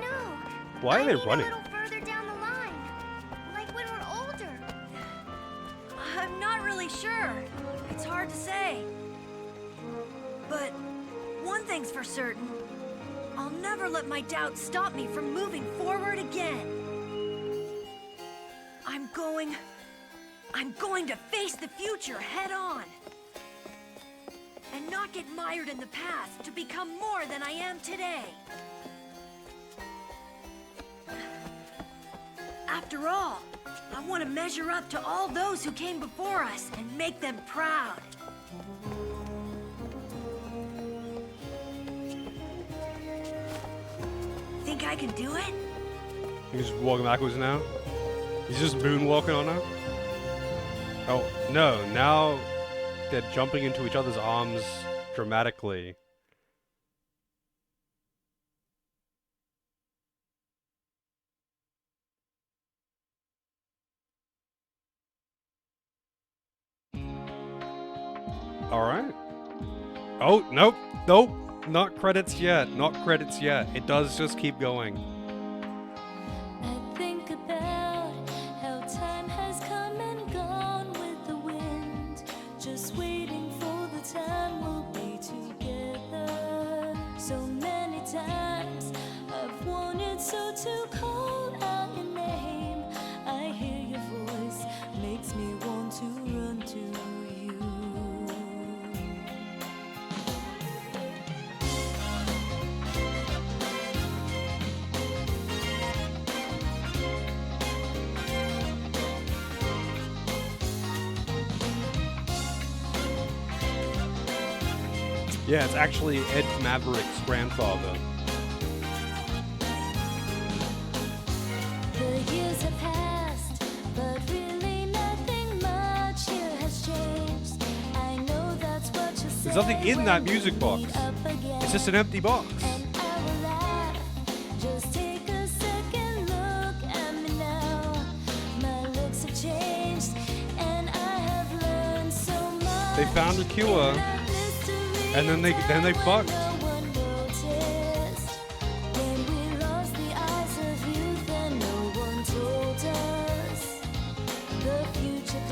Speaker 2: No.
Speaker 1: Why are they
Speaker 2: I mean
Speaker 1: running?
Speaker 2: a little further down the line. Like when we're older.
Speaker 4: I'm not really sure. It's hard to say. But one thing's for certain. I'll never let my doubts stop me from moving forward again. I'm going to face the future head on. And not get mired in the past to become more than I am today. After all, I want to measure up to all those who came before us and make them proud. Think I can do it?
Speaker 1: He's just walking backwards now. He's just moonwalking on her. Oh, no. Now they're jumping into each other's arms dramatically. Alright. Oh, nope. Nope. Not credits yet. Not credits yet. It does just keep going.
Speaker 8: I think about how time has come and gone with the wind, just waiting for the time we'll be together. So many times I've wanted so to call out your name. I hear your voice, makes me want to run to you.
Speaker 1: Yeah, it's actually Ed Maverick's grandfather.
Speaker 8: The years have passed, but really nothing much here has changed. I know that's what you said.
Speaker 1: There's nothing in that music box. It's just an empty box.
Speaker 8: And I will laugh. Just take a second look at me now. My looks have changed, and I have learned so much.
Speaker 1: They found a cure, and then they fucked.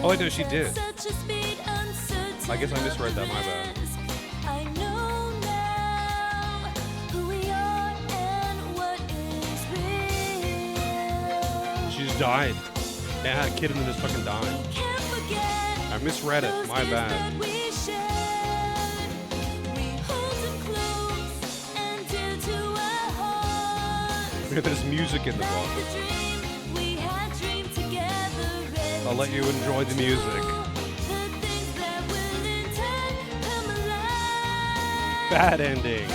Speaker 1: Oh, wait, no, she did. I guess I misread that, my bad.
Speaker 8: I know now who we are and what is real.
Speaker 1: She just died. They had a kid and then just fucking died.
Speaker 8: Can't forget
Speaker 1: I misread it, my bad. There's music in the box. I'll let you enjoy the music. Bad ending.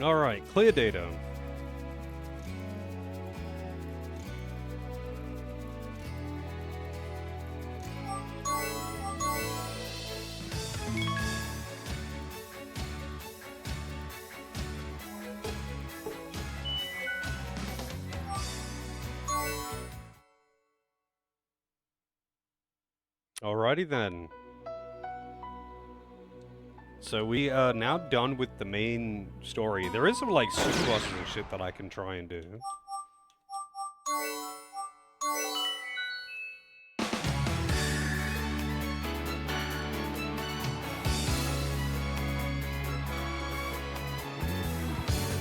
Speaker 1: Alright, clear data. Alrighty then. So we are now done with the main story. There is some like super bosses and shit that I can try and do.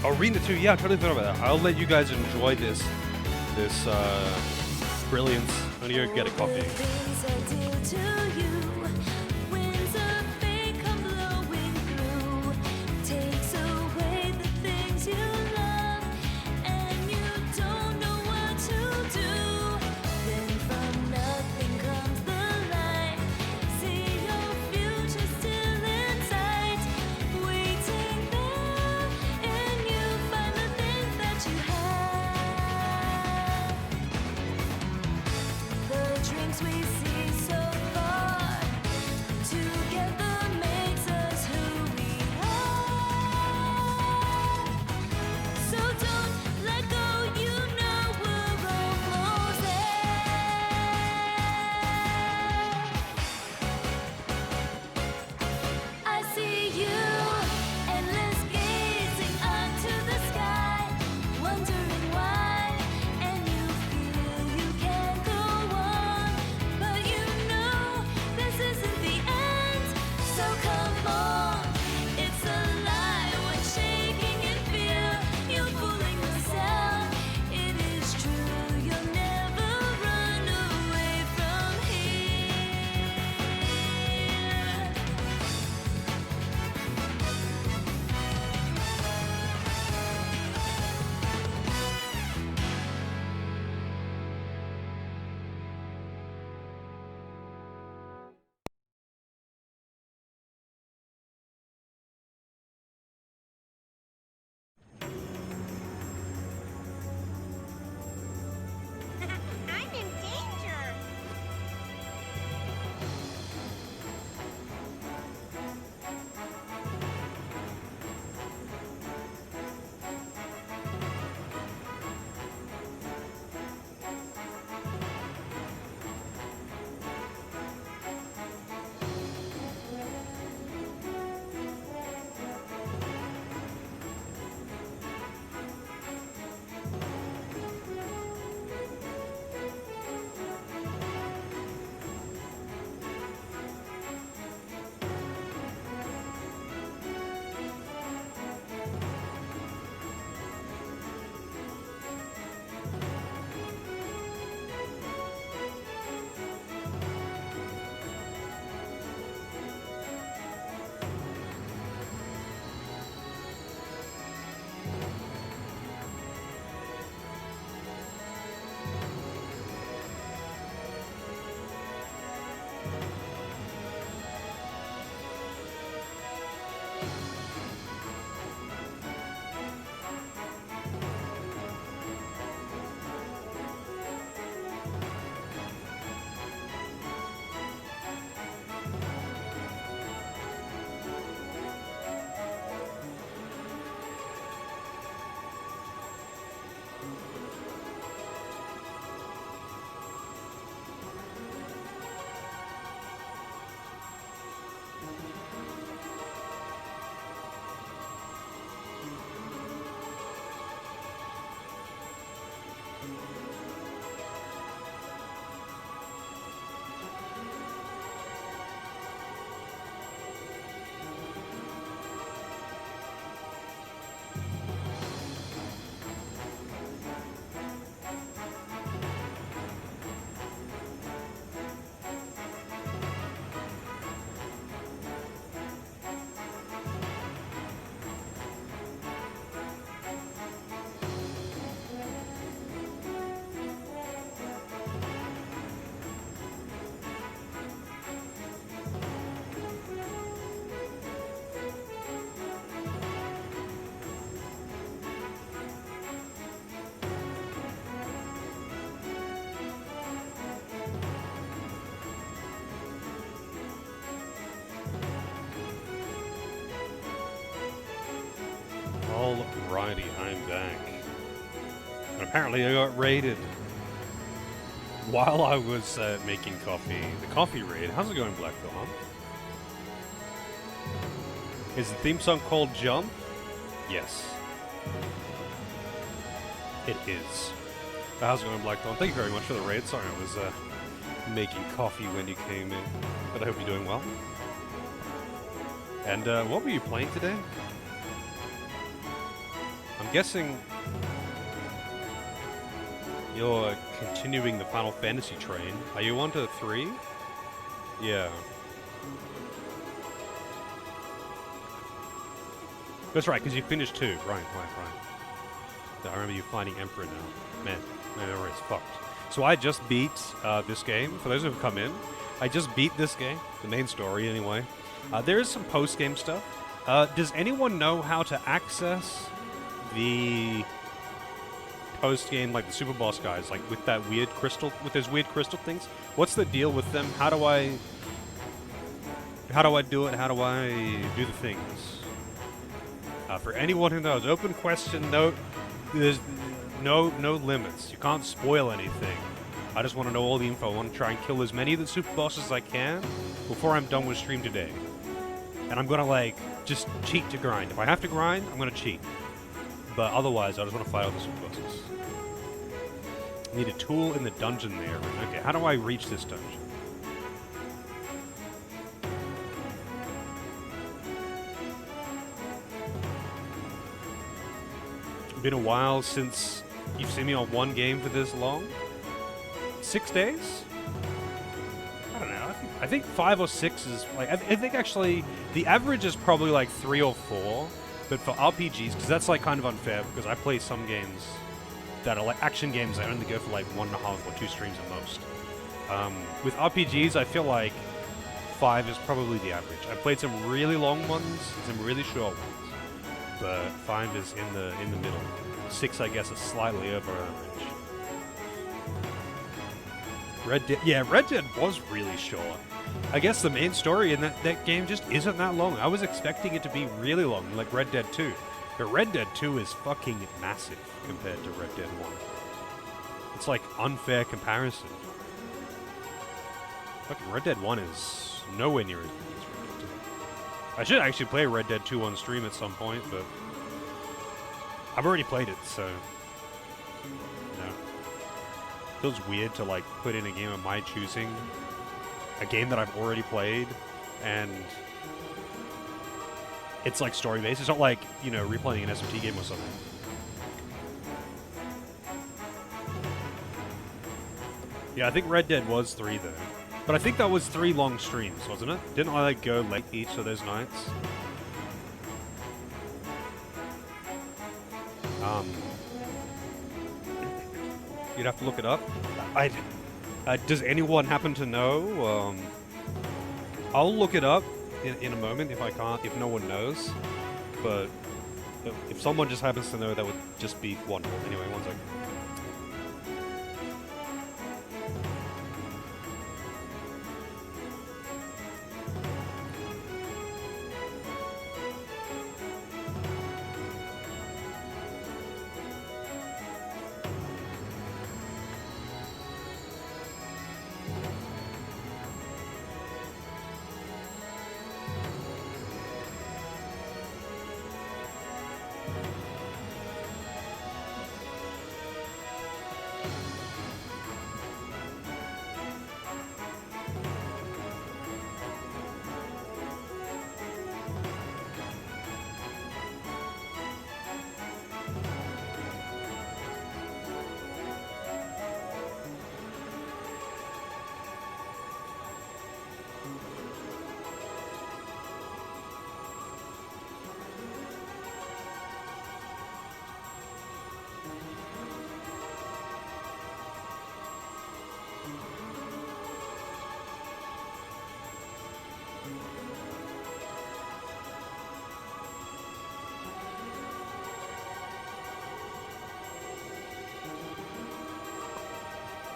Speaker 1: Arena 2, yeah, I totally thought about that. I'll let you guys enjoy this brilliance. I'm gonna go get a coffee.
Speaker 8: Things I did to you, winds of fate come blowing through, takes away the things you love, and you don't know what to do. Then from nothing comes the light. See your future still in sight, waiting there, and you find the things that you have. The dreams we see so far
Speaker 1: Alrighty, I'm back. And apparently I got raided. While I was making coffee. The coffee raid. How's it going, Blackthorn? Is the theme song called Jump? Yes. It is. How's it going, Blackthorn? Thank you very much for the raid. Sorry I was making coffee when you came in. But I hope you're doing well. And what were you playing today? I'm guessing you're continuing the Final Fantasy train. Are you on to 3? Yeah. That's right, because you finished 2. Right. I remember you finding Emperor now. Man, my memory is fucked. So I just beat this game. For those who have come in, I just beat this game. The main story, anyway. There is some post-game stuff. Does anyone know how to access the post-game, like the super boss guys, like with that weird crystal, with those weird crystal things? What's the deal with them? How do I do it? How do I do the things? For anyone who knows, open question. No, there's no limits. You can't spoil anything. I just want to know all the info. I want to try and kill as many of the super bosses as I can before I'm done with stream today. And I'm gonna like just cheat to grind. If I have to grind, I'm gonna cheat. But otherwise, I just want to fight all the super bosses. Need a tool in the dungeon there. Okay, how do I reach this dungeon? Been a while since you've seen me on one game for this long. 6 days? I don't know. I think 5 or 6 is like. I think actually the average is probably like 3 or 4. But for RPGs, because that's like kind of unfair, because I play some games that are like action games that only go for like 1.5 or 2 streams at most. With RPGs, I feel like 5 is probably the average. I've played some really long ones, some really short ones. But 5 is in the middle. 6, I guess, is slightly over average. Red Dead was really short. I guess the main story in that game just isn't that long. I was expecting it to be really long, like Red Dead 2. But Red Dead 2 is fucking massive compared to Red Dead 1. It's like unfair comparison. Fucking Red Dead 1 is nowhere near as big as Red Dead 2. I should actually play Red Dead 2 on stream at some point, but I've already played it, so no. Feels weird to like put in a game of my choosing, a game that I've already played, and it's like story based. It's not like, you know, replaying an SMT game or something. Yeah, I think Red Dead was 3 though. But I think that was 3 long streams, wasn't it? Didn't I like go late each of those nights? You'd have to look it up. Does anyone happen to know? I'll look it up in a moment if I can't, if no one knows. But if someone just happens to know, that would just be wonderful. Anyway, one second.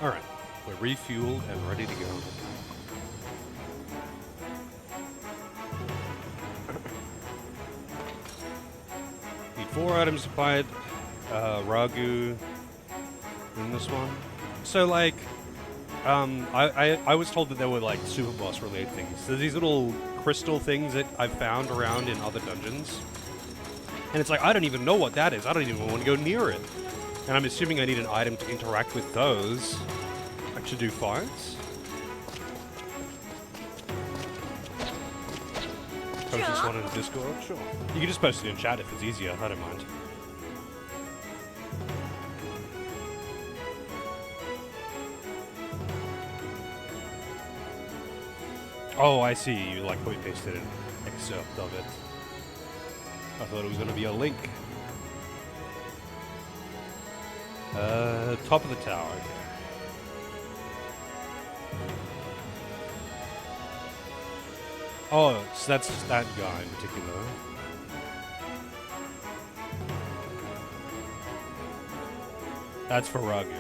Speaker 1: Alright, we're refueled and ready to go. Need 4 items to fight Ragu in this one. So like, I was told that there were like super boss related things. So these little crystal things that I've found around in other dungeons. And it's like, I don't even know what that is. I don't even want to go near it. And I'm assuming I need an item to interact with those. I should do fights. Post this one in Discord? Sure. You can just post it in chat if it's easier. I don't mind. Oh, I see. You like copy pasted an excerpt of it. I thought it was going to be a link. Top of the tower. Okay. Oh, so that's that guy in particular. That's for Ragu.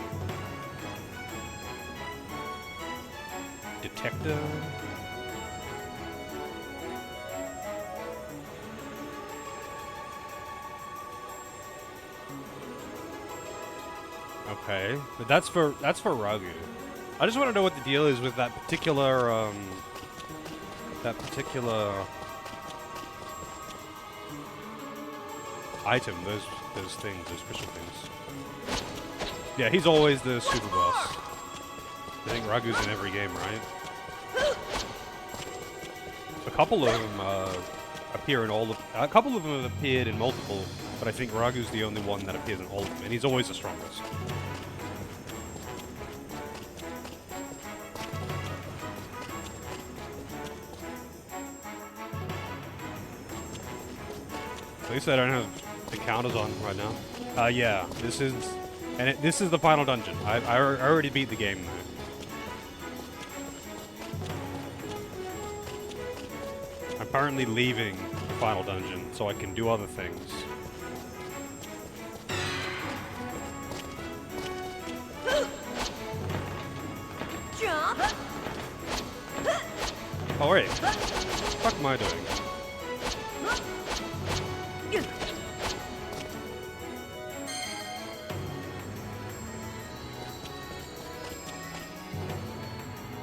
Speaker 1: Detector. Okay, but that's for Ragu. I just want to know what the deal is with that particular item, those things, those crystal things. Yeah, he's always the super boss. I think Ragu's in every game, right? A couple of them appear in all of. A couple of them have appeared in multiple, but I think Ragu's the only one that appears in all of them, and he's always the strongest. At least I don't have the counters on right now. Yeah, this is, this is the final dungeon. I already beat the game though. I'm currently leaving the final dungeon so I can do other things.
Speaker 4: Jump!
Speaker 1: Oh wait, what the fuck am I doing?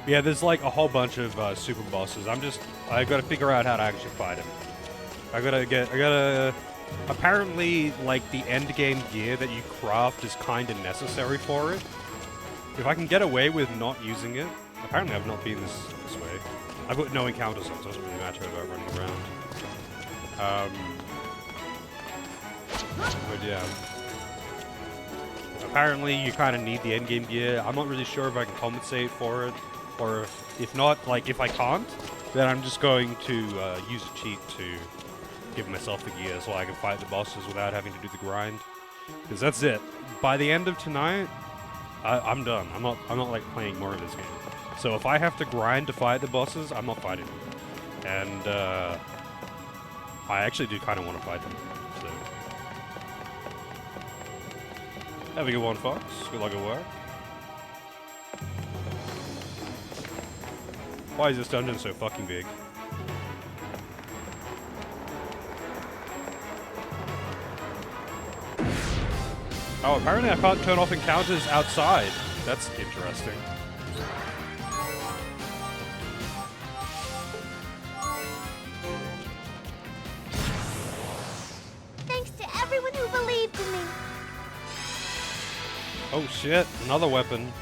Speaker 1: Yeah, there's like a whole bunch of super bosses. I gotta figure out how to actually fight him. Apparently, like, the end game gear that you craft is kinda necessary for it. If I can get away with not using it, apparently I've not been this way. I've got no encounters on, so it doesn't really matter about running around. But yeah. Apparently you kinda need the end game gear. I'm not really sure if I can compensate for it. Or if not, like, if I can't, then I'm just going to use a cheat to give myself the gear so I can fight the bosses without having to do the grind. Because that's it. By the end of tonight, I'm done. I'm not like playing more of this game. So if I have to grind to fight the bosses, I'm not fighting them. And I actually do kind of want to fight them. So have a good one, Fox. Good luck at work. Why is this dungeon so fucking big? Oh, apparently I can't turn off encounters outside. That's interesting.
Speaker 2: Thanks to everyone who believed in me.
Speaker 1: Oh shit, another weapon.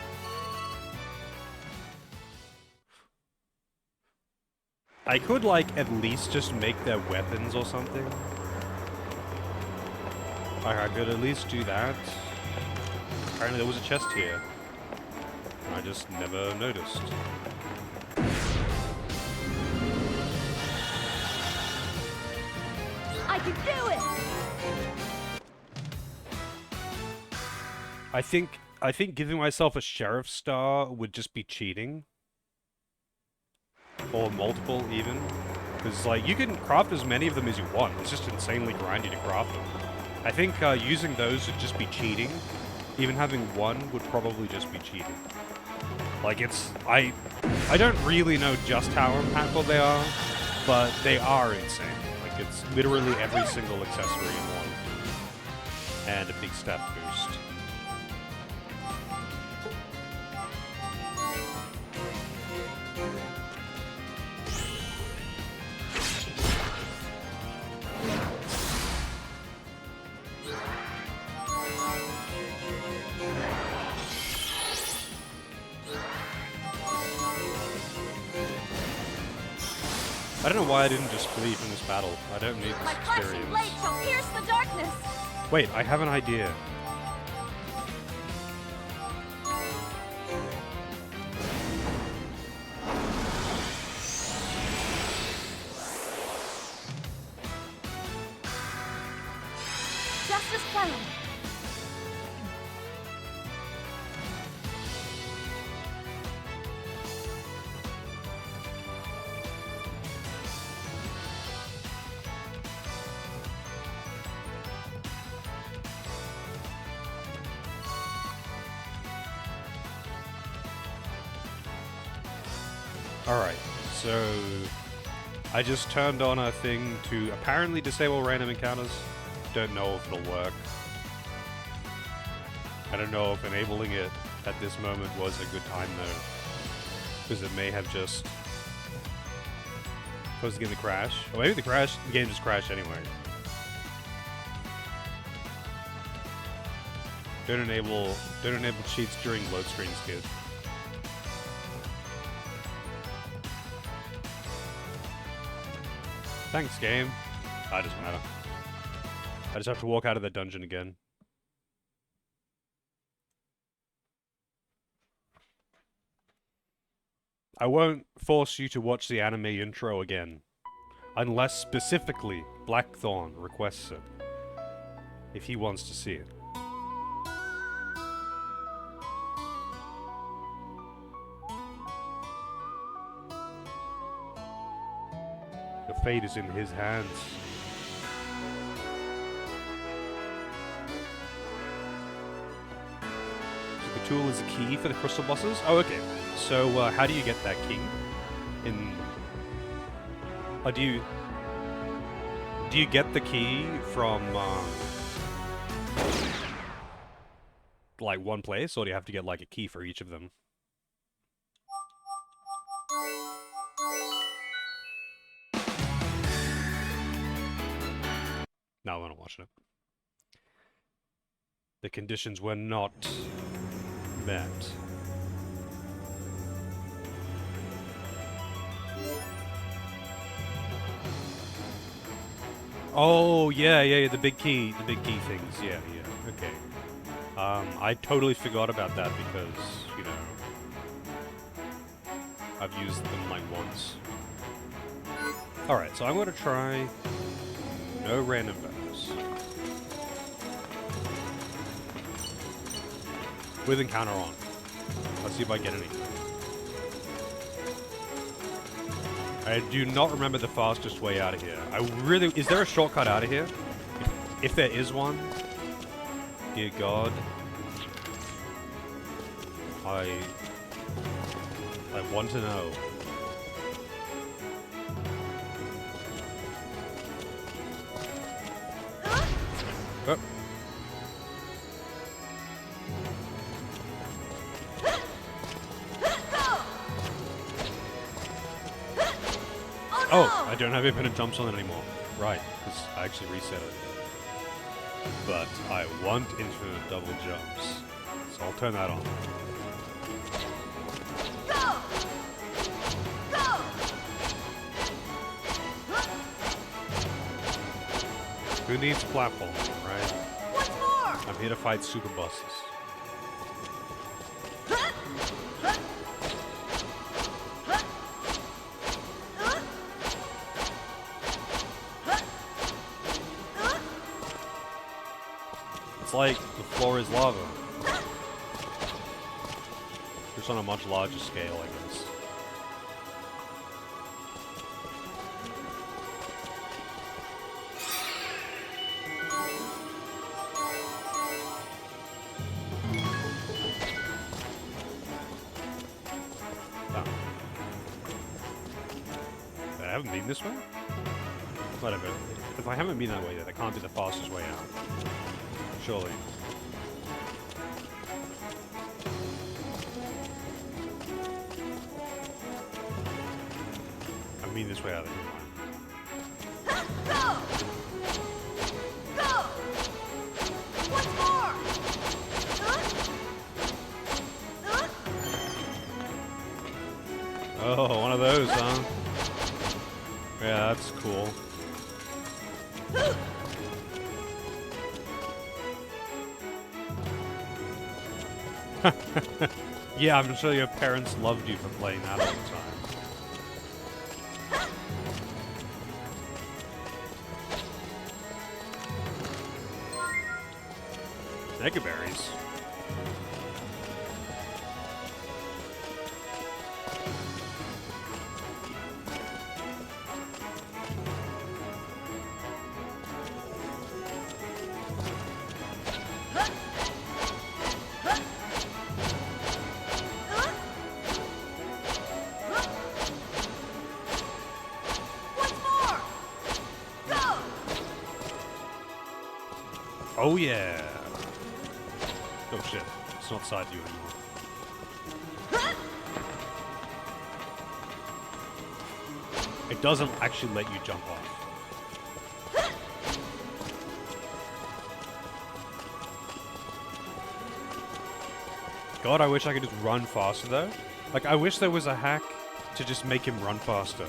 Speaker 1: I could, like, at least just make their weapons or something. I could at least do that. Apparently there was a chest here. And I just never noticed.
Speaker 4: I can do it!
Speaker 1: I think giving myself a sheriff star would just be cheating. Or multiple, even. Because, like, you can craft as many of them as you want. It's just insanely grindy to craft them. I think using those would just be cheating. Even having one would probably just be cheating. Like, it's... I don't really know just how impactful they are, but they are insane. Like, it's literally every single accessory in one. and a big stat boost. I don't know why I didn't just flee from this battle. I don't need
Speaker 8: My
Speaker 1: this
Speaker 8: flashing blade
Speaker 1: experience.
Speaker 8: shall pierce the darkness.
Speaker 1: Wait, I have an idea.
Speaker 8: Just as planned.
Speaker 1: Alright, so I just turned on a thing to apparently disable random encounters. Don't know if it'll work. I don't know if enabling it at this moment was a good time though, because it may have just caused the game to crash. Or maybe the game just crashed anyway. Don't enable cheats during load screens, kid. Thanks, game. That doesn't matter. I just have to walk out of the dungeon again. I won't force you to watch the anime intro again, unless specifically Blackthorn requests it, if he wants to see it. The fate is in his hands. So the tool is a key for the crystal bosses? Oh, okay. So, how do you get that key? Do you get the key from, like, one place, or do you have to get, like, a key for each of them? No, we're not watching it. The conditions were not met. Oh, yeah, the big key things, yeah, okay. I totally forgot about that because, you know, I've used them like once. Alright, so I'm gonna try no random bonus. With encounter on. Let's see if I get any. I do not remember the fastest way out of here. Is there a shortcut out of here? If there is one, dear God, I want to know. Oh. Oh, I don't have infinite jumps on it anymore. Right, because I actually reset it. But I want infinite double jumps. So I'll turn that on. Who needs platforming, right?
Speaker 4: What's more?
Speaker 1: I'm here to fight super bosses. It's like the floor is lava. Just on a much larger scale, I guess. I haven't been this way? Whatever. If I haven't been that way, then I can't be the fastest way out. surely. I mean this way out of here.
Speaker 4: Go! Go! Once more!
Speaker 1: Oh, one of those, huh? Yeah, that's cool. Yeah, I'm sure your parents loved you for playing that all the time. Mega berries.
Speaker 4: Once more! Go!
Speaker 1: Oh yeah. Oh shit. It's not side you anymore. It doesn't actually let you jump off. God, I wish I could just run faster though. Like, I wish there was a hack to just make him run faster.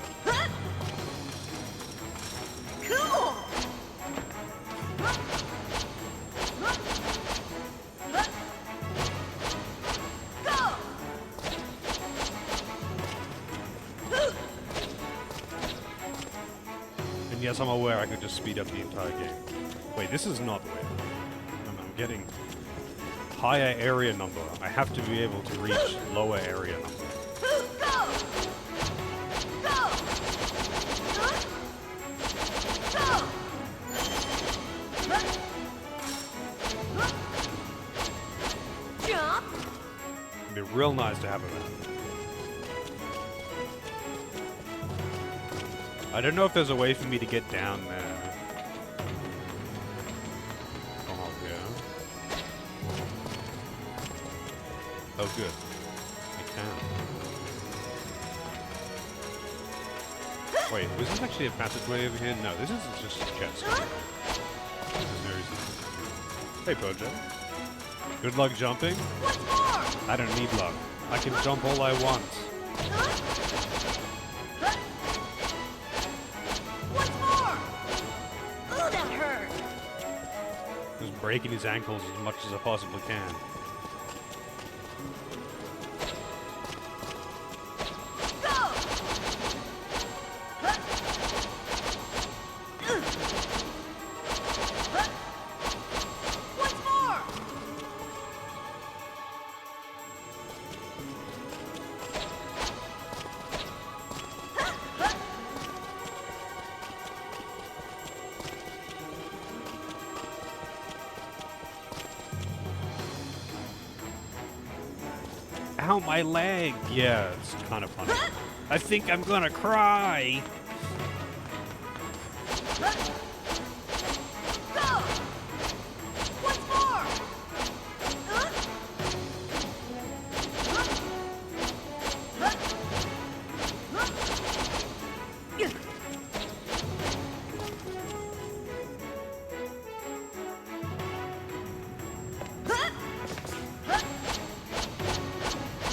Speaker 4: Cool! Go!
Speaker 1: And yes, I'm aware I could just speed up the entire game. Wait, this is not the way. I'm getting higher area number. I have to be able to reach lower area number.
Speaker 4: Go! Go! Go! Jump!
Speaker 1: It'd be real nice to have a map. I don't know if there's a way for me to get down there. Oh, yeah. Oh, good. I can. Wait, was this actually a passageway over here? No, this is just a chest. There's no reason. Hey, Bojo. Good luck jumping?
Speaker 4: Once more!
Speaker 1: I don't need luck. I can jump all I want.
Speaker 4: Once more! Ooh, that hurt!
Speaker 1: Just breaking his ankles as much as I possibly can.
Speaker 4: Go! Once more!
Speaker 1: Ow, my leg! Yeah, it's kind of funny. I think I'm gonna cry!
Speaker 4: Go! Once more!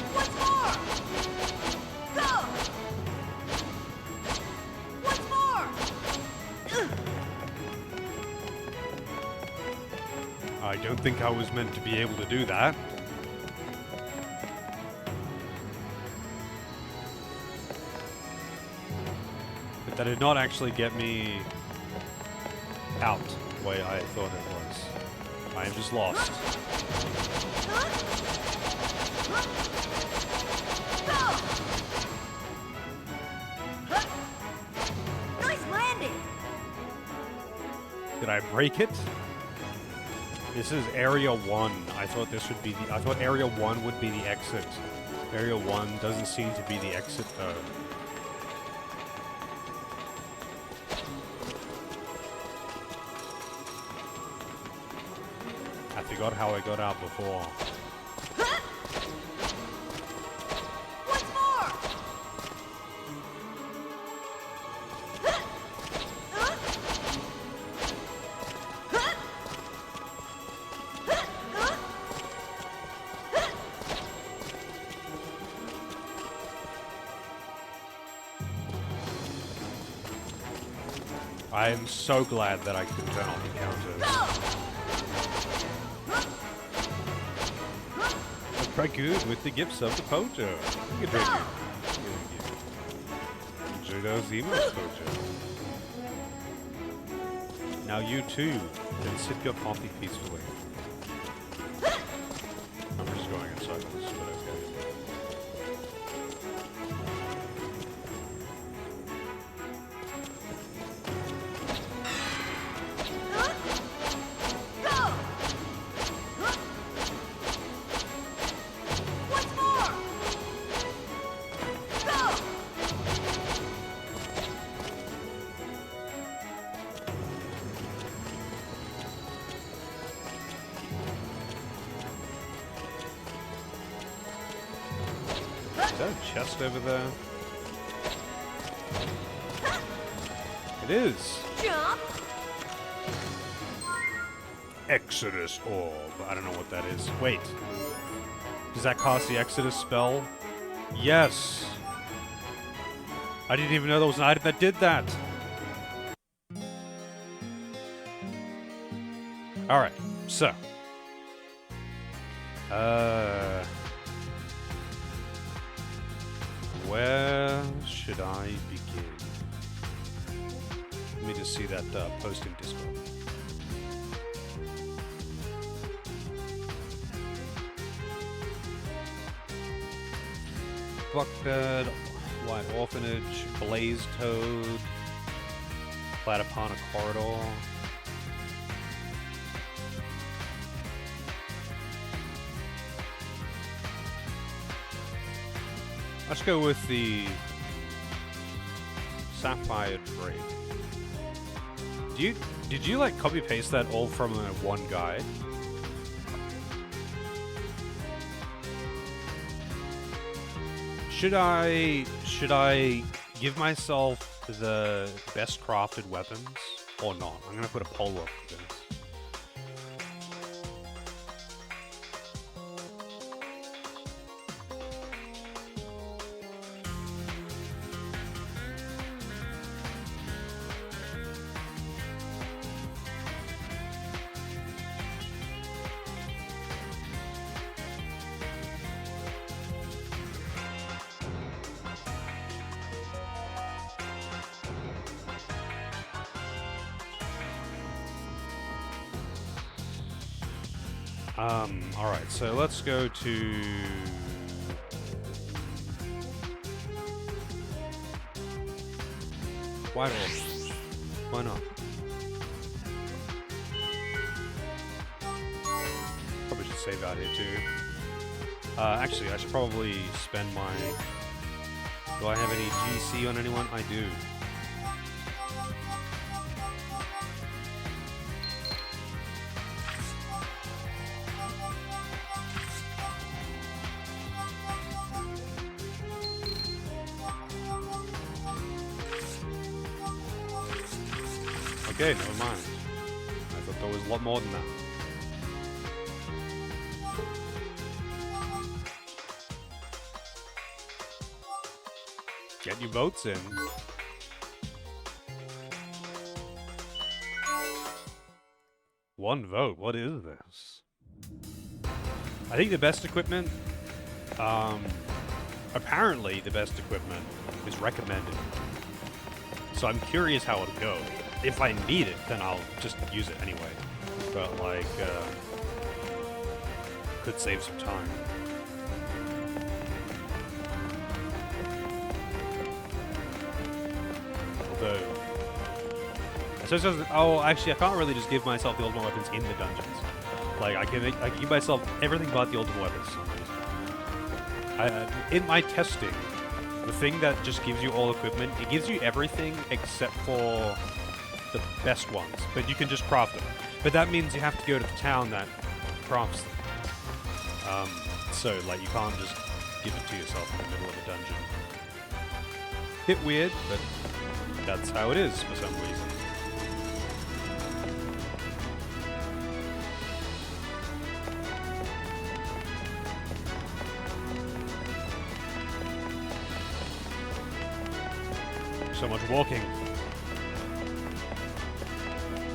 Speaker 4: Once more! Go! Once more!
Speaker 1: I don't think I was meant to be able to do that. But that did not actually get me out the way I thought it was. I am just lost.
Speaker 4: Go! Nice landing!
Speaker 1: Did I break it? This is Area 1. I thought this would be the... I thought Area 1 would be the exit. Area 1 doesn't seem to be the exit, though. forgot how I got out before.
Speaker 4: What's more?
Speaker 1: I am so glad that I can turn off encounters. I'm quite good with the gifts of the Pojo. You can drink it. Enjoy those emotes, Pojo. Now you too can sip your coffee peacefully. I'm just going inside of this, but okay. Is that a chest over there? It is.
Speaker 4: Jump!
Speaker 1: Exodus Orb. I don't know what that is. Wait. Does that cast the Exodus spell? Yes. I didn't even know there was an item that did that. Alright, so. Where should I begin? Let me just see that post in Discord. Buckbed, White Orphanage, Blaze Toad, Platypana Corridor. Let's go with the Sapphire Drake. Did you like copy paste that all from one guide? Should I give myself the best crafted weapons or not? I'm gonna put a poll up for this. Alright, so let's go to... White Orb. Why not? Probably should save out here too. Actually, I should probably spend my... Do I have any GC on anyone? I do. Okay, never mind. I thought there was a lot more than that. Get your votes in. One vote, what is this? I think the best equipment, apparently the best equipment is recommended. So I'm curious how it'll go. If I need it, then I'll just use it anyway. But, like, could save some time. Although... oh, actually, I can't really just give myself the ultimate weapons in the dungeons. Like, I can give myself everything but the ultimate weapons. In my testing, the thing that just gives you all equipment, it gives you everything except for the best ones, but you can just craft them. But that means you have to go to the town that crafts them. So, like, you can't just give it to yourself in the middle of a dungeon. Bit weird, but that's how it is for some reason. So much walking.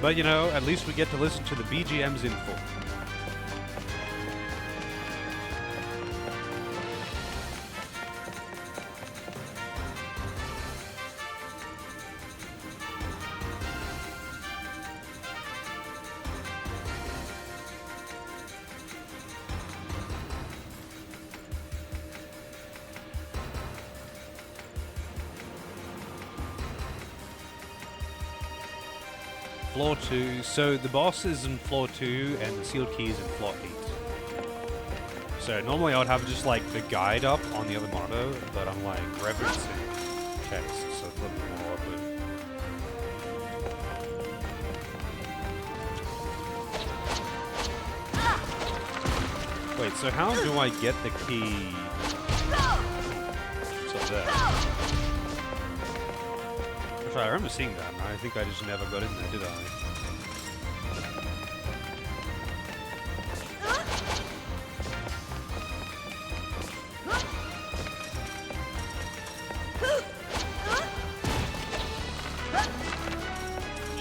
Speaker 1: But, you know, at least we get to listen to the BGMs in full. Floor 2. So the boss is in floor 2 and the sealed key is in floor 8. So normally I would have just like the guide up on the other monitor, but I'm like referencing text, so it's a little bit more awkward. Wait, so how do I get the key? It's up there. I remember seeing that, and I think I just never got in there, did I?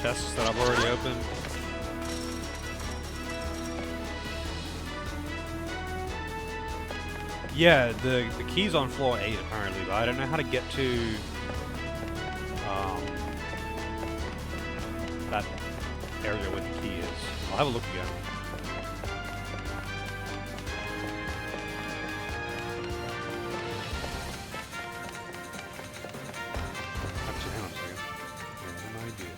Speaker 1: Chests that I've already opened. Yeah, the key's on floor 8 apparently, but I don't know how to get to that area where the key is. I'll have a look again. Actually, hang on a second. I have an idea.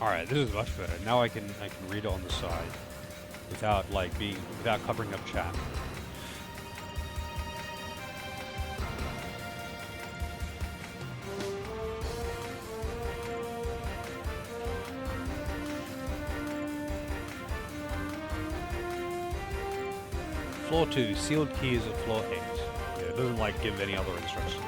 Speaker 1: Alright, this is much better. Now I can read it on the side without without covering up chat. Floor 2, sealed key is at floor 8. Yeah, it doesn't like give any other instructions.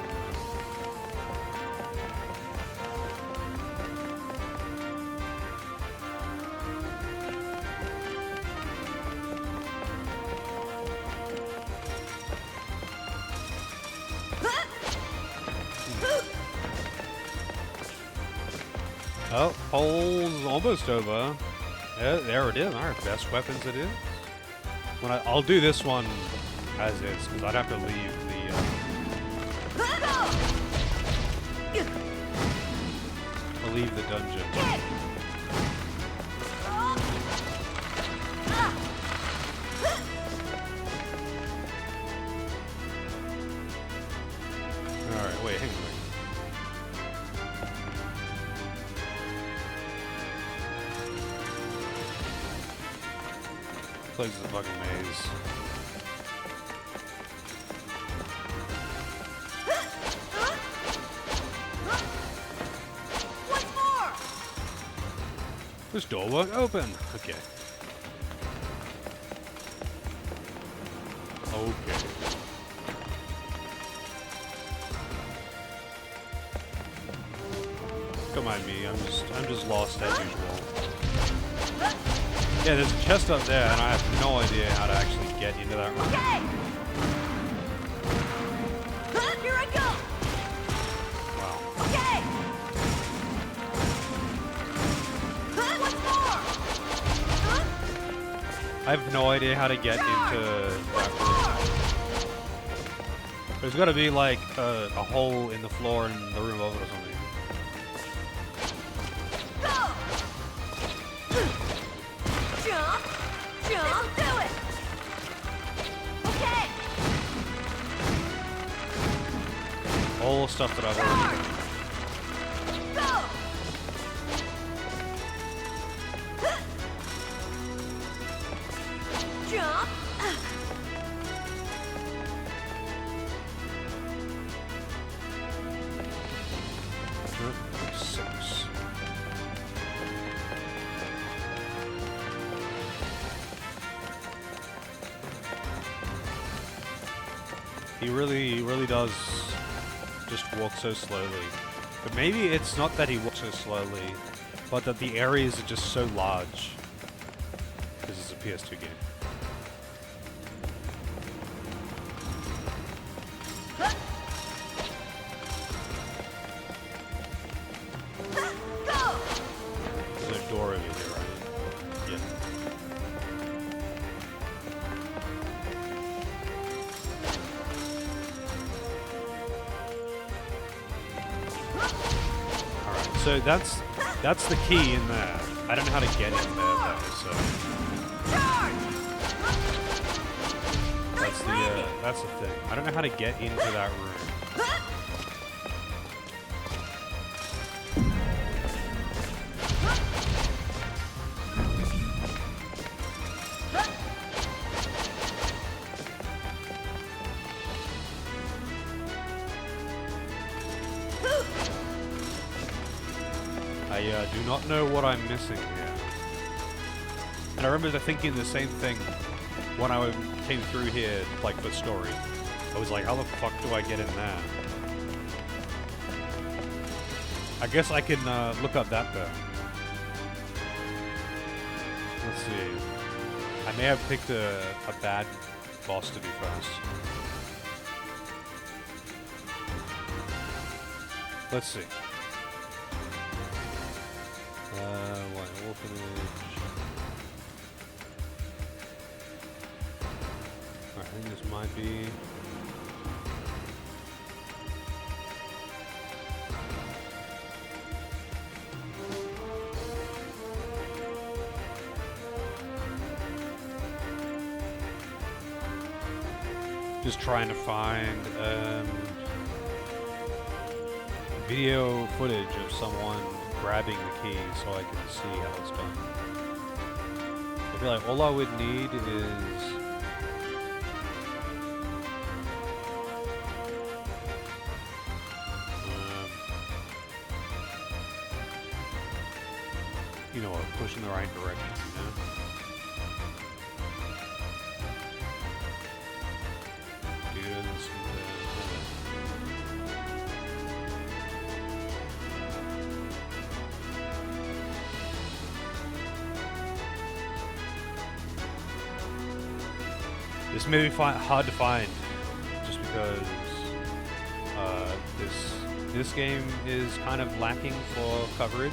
Speaker 1: Oh, pole's almost over. Yeah, there it is. Alright, best weapons it is. I'll do this one as is, because I'd have to leave I'll leave the dungeon. Alright, wait, hang on. Place is a fucking maze.
Speaker 4: What's more?
Speaker 1: This door won't open. Okay. Okay. Don't mind me. I'm just lost as usual. Yeah, there's a chest up there, and I have no idea how to actually get into that room.
Speaker 4: Okay. Here I go.
Speaker 1: Wow.
Speaker 4: Okay. What's more?
Speaker 1: I have no idea how to get into that room. There's got to be like a hole in the floor in the room above it or something. All stuff that I've already
Speaker 4: Jump.
Speaker 1: He really does just walk so slowly. But maybe it's not that he walks so slowly, but that the areas are just so large. Because it's a PS2 game. There's a door over here, right? Yeah. Alright, so that's the key in there. I don't know how to get in there though, so that's the thing. I don't know how to get into that room. I do not know what I'm missing here. And I remember thinking the same thing when I came through here, like, for story. I was like, how the fuck do I get in there? I guess I can look up that though. Let's see. I may have picked a bad boss to do first. Let's see. White orphanage. Alright, I think this might be. Just trying to find video footage of someone grabbing the key so I can see how it's done. I feel like all I would need is you know, push in the right direction, you know? This may be hard to find, just because this game is kind of lacking for coverage.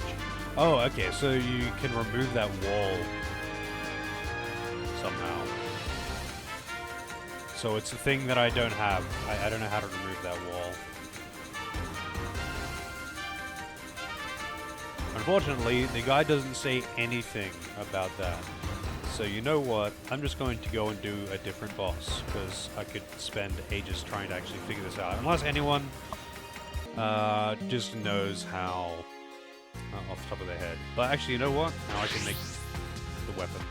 Speaker 1: Oh, okay, so you can remove that wall somehow. So it's a thing that I don't have. I don't know how to remove that wall. Unfortunately, the guy doesn't say anything about that. So you know what? I'm just going to go and do a different boss, because I could spend ages trying to actually figure this out. Unless anyone just knows how off the top of their head. But actually, you know what? Now I can make the weapons.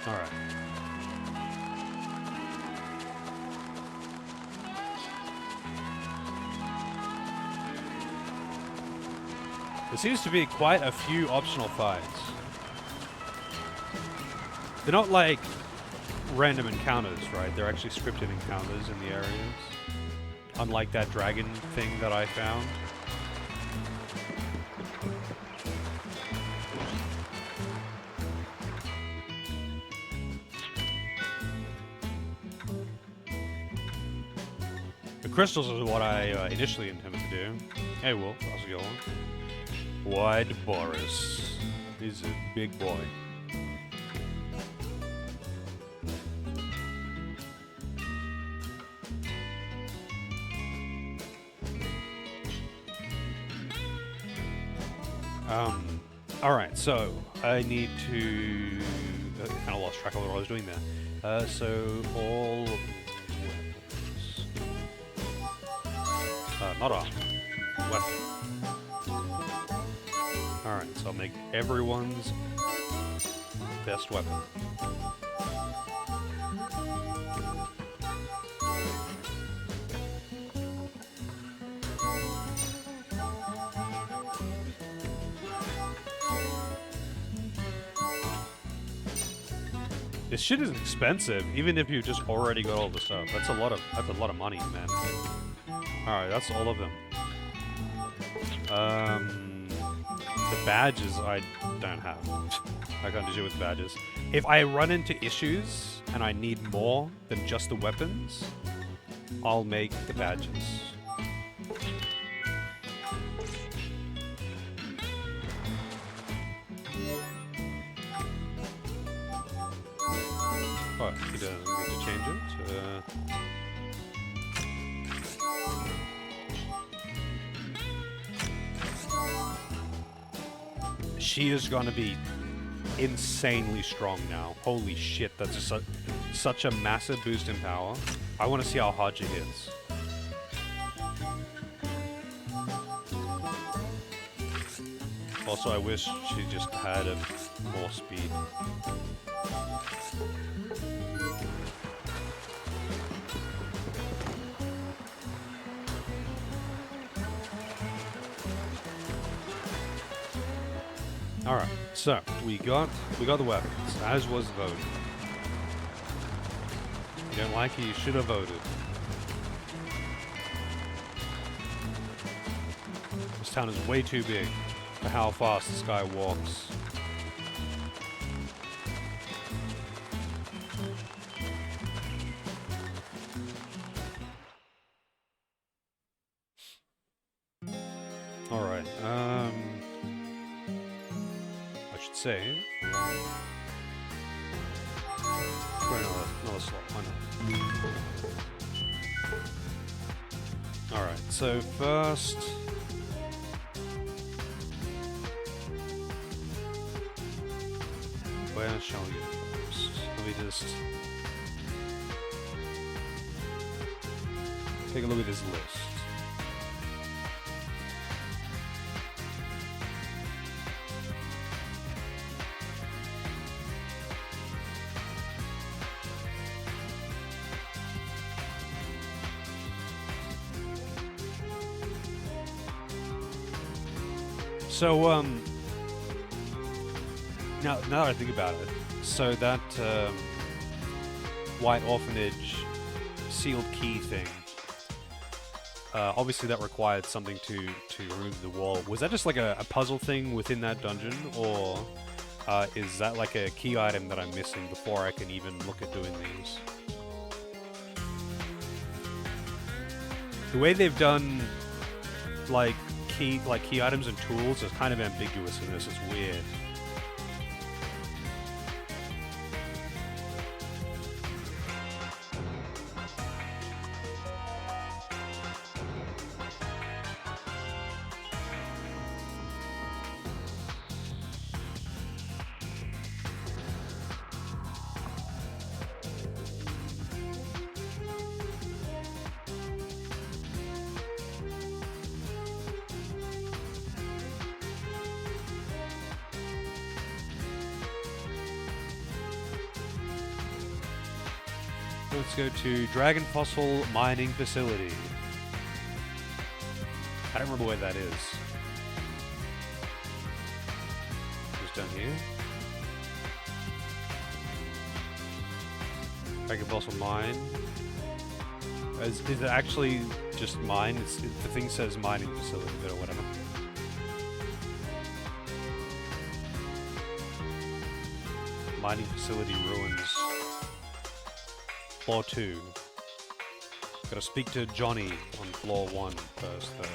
Speaker 1: Alright. There seems to be quite a few optional fights. They're not like random encounters, right? They're actually scripted encounters in the areas. Unlike that dragon thing that I found. The crystals is what I initially intended to do. Hey, Wolf, how's it going? Wide Boris. He's a big boy. Alright, so I need to... I kind of lost track of what I was doing there. So all... not arm. Weapon. Alright, so I'll make everyone's best weapon. This shit is expensive, even if you just already got all the stuff. That's a lot of money, man. Alright, that's all of them. The badges I don't have. I can't do with badges. If I run into issues and I need more than just the weapons, I'll make the badges. Oh, he doesn't need to change it. She is gonna be insanely strong now. Holy shit, that's such a massive boost in power. I want to see how hard she hits. Also, I wish she just had more speed. Alright, so we got the weapons, as was voted. If you don't like it, you should have voted. This town is way too big for how fast this guy walks. Alright, I should say... Put another slot, why not? Alright, so first... Where shall we go first? Let me just... take a look at this list. So, now that I think about it, so that White Orphanage sealed key thing, obviously that required something to remove the wall. Was that just like a puzzle thing within that dungeon, or is that like a key item that I'm missing before I can even look at doing these? The way they've done like key items and tools is kind of ambiguous in this. It's weird. Let's go to Dragon Fossil Mining Facility. I don't remember where that is. Just down here. Dragon Fossil Mine. Is it actually just mine? The thing says mining facility, but or whatever. Mining facility ruins. Floor 2. Gotta speak to Johnny on floor 1 first, though.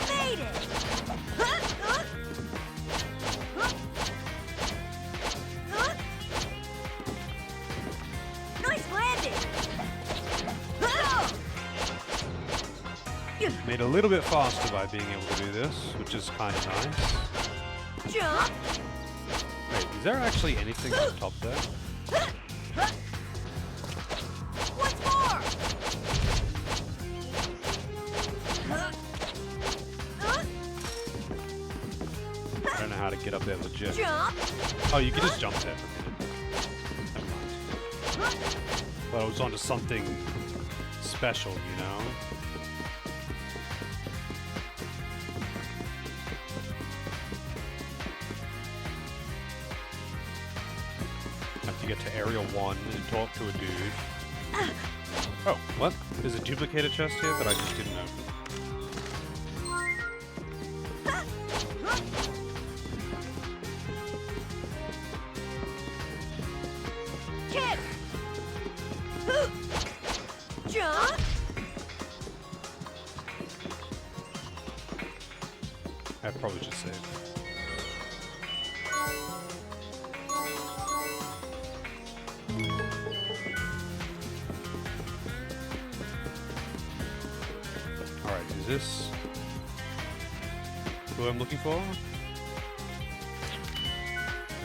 Speaker 4: Made it! Nice landing!
Speaker 1: Made a little bit faster by being able to do this, which is kind of nice.
Speaker 4: Jump!
Speaker 1: Wait, is there actually anything on top there?
Speaker 4: Once more!
Speaker 1: I don't know how to get up there legit.
Speaker 4: Jump!
Speaker 1: Oh, you can just jump there for a minute. Never mind. Well, I was onto something special, you know? to get to Area 1 and talk to a dude. Oh, what? There's a duplicated chest here that I just didn't open.
Speaker 4: Kick! Jump!
Speaker 1: I'd probably just save. Alright, is this who I'm looking for?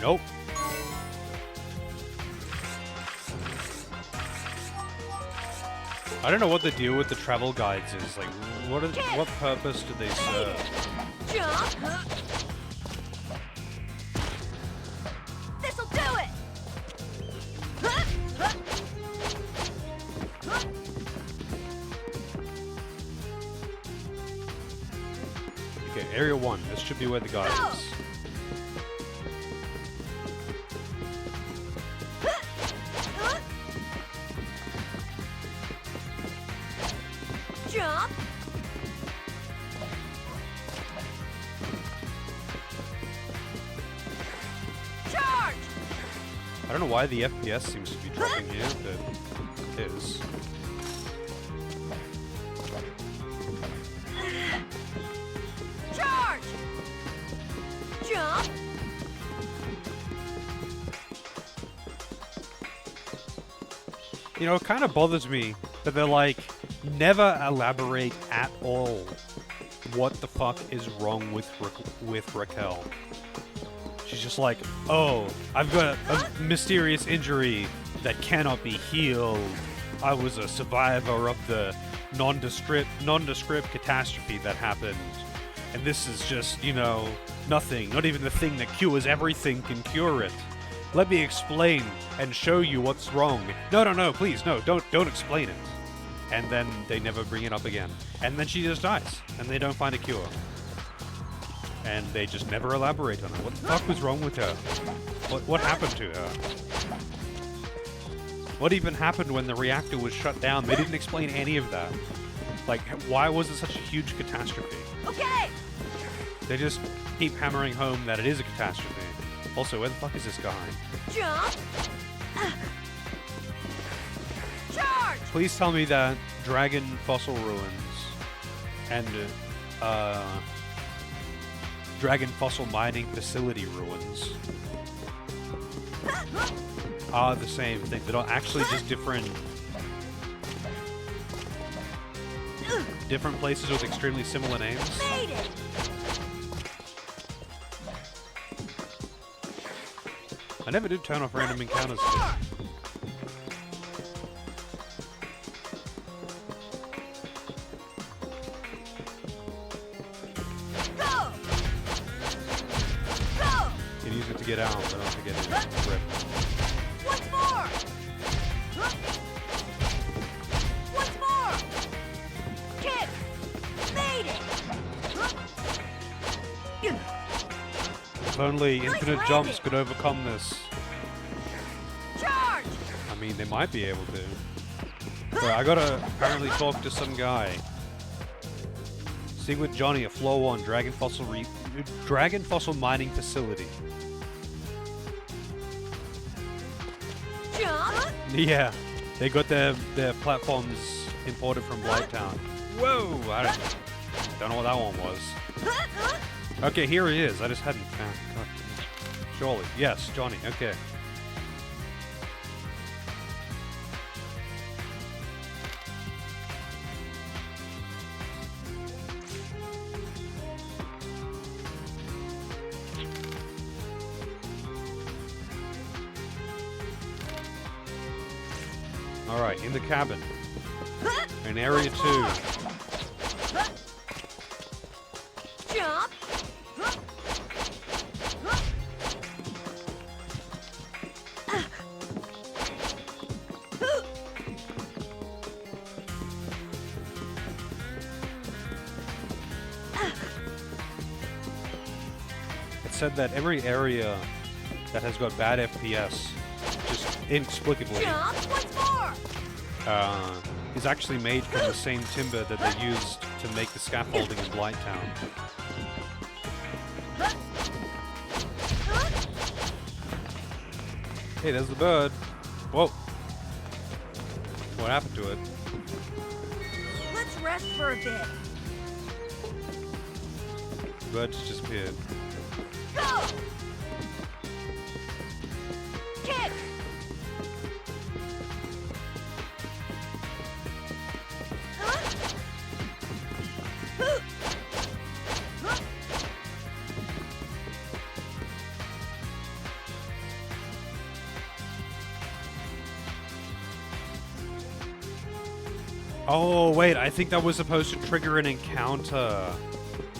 Speaker 1: Nope. I don't know what the deal with the travel guides is. Like, what purpose do they serve?
Speaker 4: Jump! This'll do it!
Speaker 1: Okay, Area 1. This should be where the guide is.
Speaker 4: Jump! Charge!
Speaker 1: I don't know why the FPS seems to be dropping here, but it is.
Speaker 4: Charge! Jump!
Speaker 1: You know, it kind of bothers me that they're like, never elaborate at all what the fuck is wrong with Raquel. She's just like, oh, I've got a mysterious injury that cannot be healed. I was a survivor of the nondescript catastrophe that happened. And this is just, you know, nothing. Not even the thing that cures everything can cure it. Let me explain and show you what's wrong. No, please, no, don't explain it. And then they never bring it up again. And then she just dies, and they don't find a cure. And they just never elaborate on it. What the fuck was wrong with her? What happened to her? What even happened when the reactor was shut down? They didn't explain any of that. Like, why was it such a huge catastrophe?
Speaker 4: Okay!
Speaker 1: They just keep hammering home that it is a catastrophe. Also, where the fuck is this guy?
Speaker 4: Jump! Charge!
Speaker 1: Please tell me that Dragon Fossil Ruins and Dragon Fossil Mining Facility Ruins are the same thing. They're not actually just different places with extremely similar names.
Speaker 4: Made it!
Speaker 1: I never did turn off random encounters.
Speaker 4: Go! Go!
Speaker 1: You can use it to get out, but not to get in. Rip.
Speaker 4: Once more! Once more! Kick! Made it!
Speaker 1: If only infinite jumps could overcome this.
Speaker 4: Charge!
Speaker 1: I mean, they might be able to. But I gotta apparently talk to some guy. Speak with Johnny, a flow on Dragon Fossil Mining Facility.
Speaker 4: Jump!
Speaker 1: Yeah, they got their platforms imported from Blighttown. Whoa! I don't know what that one was. Okay, here he is. I just hadn't found. God. Surely, yes, Johnny. Okay. All right, in the cabin, in Area 2.
Speaker 4: Jump!
Speaker 1: It said that every area that has got bad FPS just inexplicably,
Speaker 4: Jump once more.
Speaker 1: is actually made from the same timber that they used to make the scaffolding in Blighttown. Hey, there's the bird. Whoa. What happened to it?
Speaker 4: Let's rest for a bit.
Speaker 1: The bird just disappeared.
Speaker 4: Go! Kick!
Speaker 1: Oh, wait, I think that was supposed to trigger an encounter.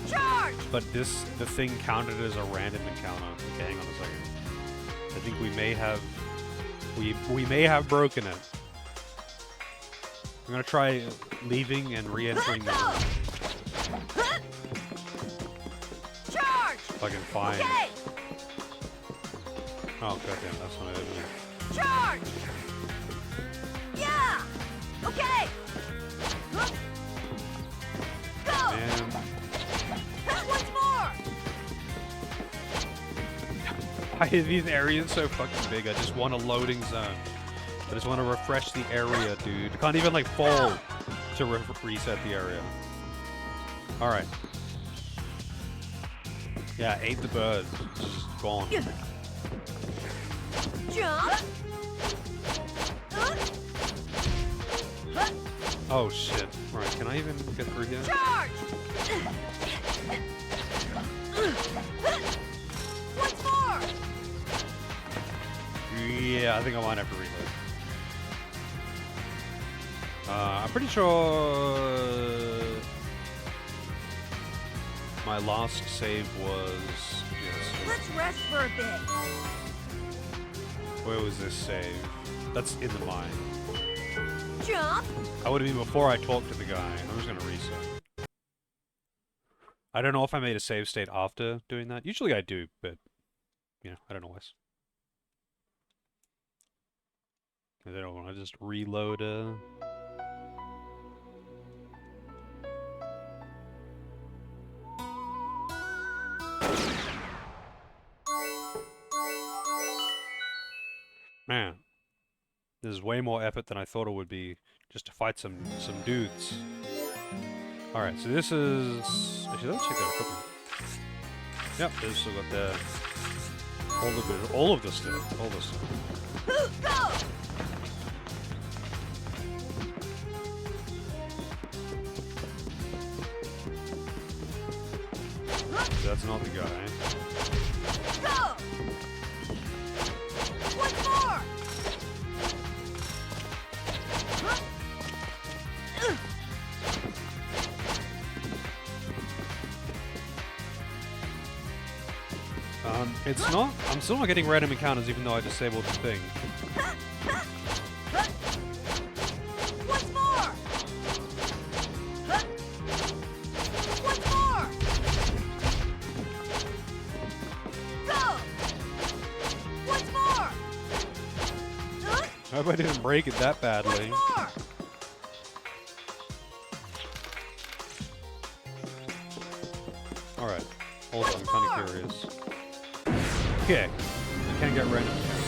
Speaker 4: Charge!
Speaker 1: But the thing counted as a random encounter. Okay, hang on a second. I think we may have broken it. I'm gonna try leaving and re-entering the room.
Speaker 4: Charge!
Speaker 1: If I can find.
Speaker 4: Okay!
Speaker 1: Oh, goddamn, that's not it.
Speaker 4: Charge! Yeah! Okay! Go!
Speaker 1: Man,
Speaker 4: Once more!
Speaker 1: these areas so fucking big. I just want a loading zone. I just want to refresh the area, dude. I can't even like fall to reset the area. All right. Yeah, ate the bird. It's just gone.
Speaker 4: Jump!
Speaker 1: Oh shit. All right, can I even get through here?
Speaker 4: Charge! Once more!
Speaker 1: Yeah, I think I might have to reload. I'm pretty sure my last save was. Yes.
Speaker 4: Let's rest for a bit.
Speaker 1: Where was this save? That's in the mine.
Speaker 4: Jump!
Speaker 1: I would have been before I talked to the guy. I'm just gonna reset. I don't know if I made a save state after doing that. Usually I do, but you know, I don't always. I don't want to just reload. Man, this is way more effort than I thought it would be just to fight some dudes. All right, so this is actually let's check that equipment. Yep, there's still got the all of the stuff, all this stuff.
Speaker 4: Go!
Speaker 1: That's not the guy.
Speaker 4: Go! Once more!
Speaker 1: It's not. I'm still not getting random encounters, even though I disabled the thing.
Speaker 4: Once more! Once more! Go! Once more!
Speaker 1: I hope I didn't break it that badly.
Speaker 4: Once more!
Speaker 1: All right. Hold on, I'm kind of curious. Okay, I can't get random encounters.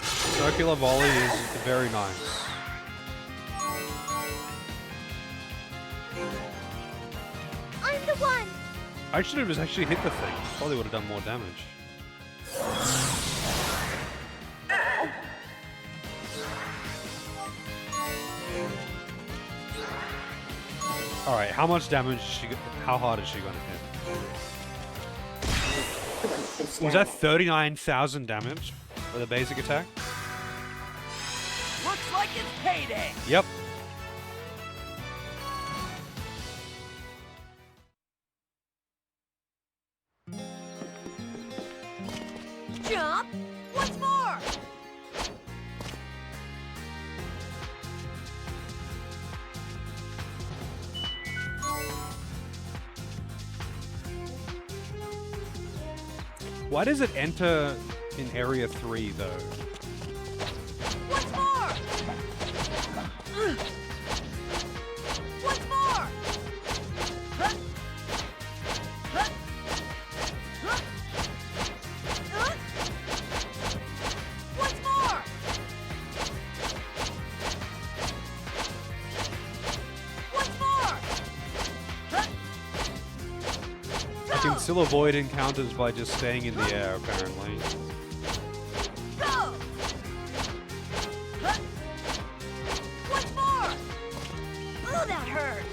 Speaker 1: Circular volley is very nice.
Speaker 2: I'm the one!
Speaker 1: I should have just actually hit the thing. Probably would have done more damage. All right, how much damage is she? How hard is she going to hit? Was that 39,000 damage with a basic attack?
Speaker 3: Looks like it's payday.
Speaker 1: Yep.
Speaker 4: Jump! Once more!
Speaker 1: Why does it enter in Area 3, though?
Speaker 4: Once more! Once more! Huh? Huh? Huh? Huh? Once more! Once more! Huh?
Speaker 1: I can still avoid encounters by just staying in the air, apparently.
Speaker 4: Go! Huh? Once more! Ooh, that hurt!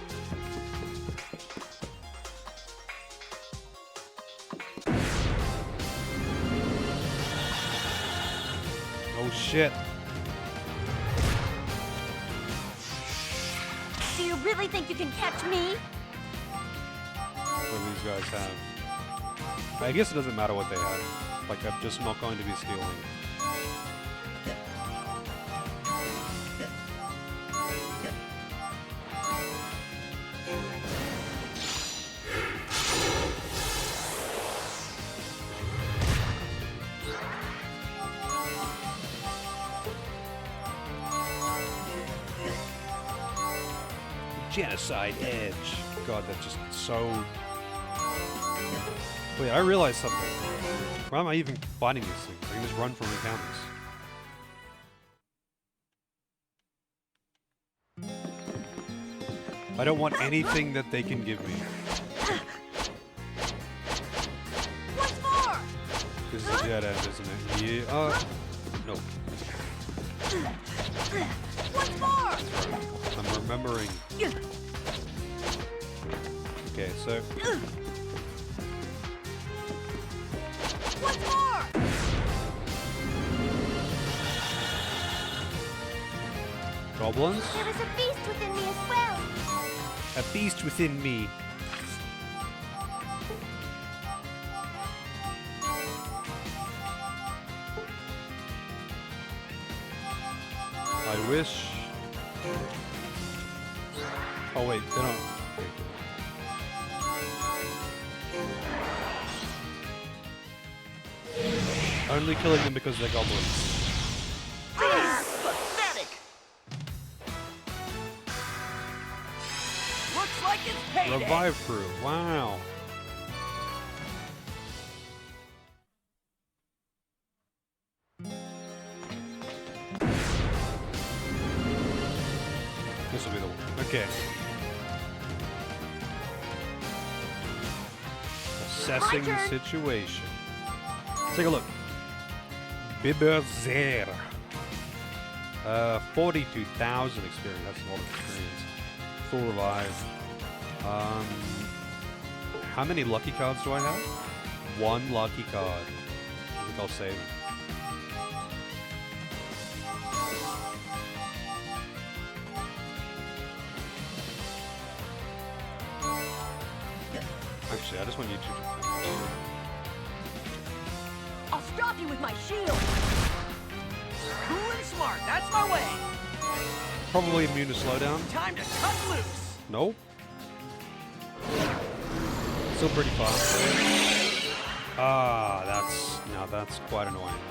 Speaker 1: Oh shit.
Speaker 4: Do you really think you can catch me?
Speaker 1: What do these guys have? I guess it doesn't matter what they have. Like, I'm just not going to be stealing. Genocide Edge. God, that's just so... Wait, I realized something. Why am I even fighting these things? I can just run from encounters. I don't want anything that they can give me.
Speaker 4: Once more!
Speaker 1: This is a dead end, isn't it? Yeah. No.
Speaker 4: Once more!
Speaker 1: I'm remembering. Okay, so...
Speaker 4: Once more!
Speaker 1: Goblins?
Speaker 2: There is a beast within me as well.
Speaker 1: A beast within me. I wish... Oh wait, they don't... Only killing them because they're goblins.
Speaker 3: Pathetic! Looks like it's payday!
Speaker 1: Revive crew, wow. This will be the one. Okay. Assessing the situation. Let's take a look. Biberzer. 42,000 experience. That's a lot of experience. Full revive. How many lucky cards do I have? One lucky card. I think I'll save it. Actually, I just want you to...
Speaker 4: I'll stop you with my shield!
Speaker 3: Cool and smart, that's my way!
Speaker 1: Probably immune to slowdown.
Speaker 3: Time to cut loose!
Speaker 1: Nope. Still pretty fast. Ah, that's quite annoying.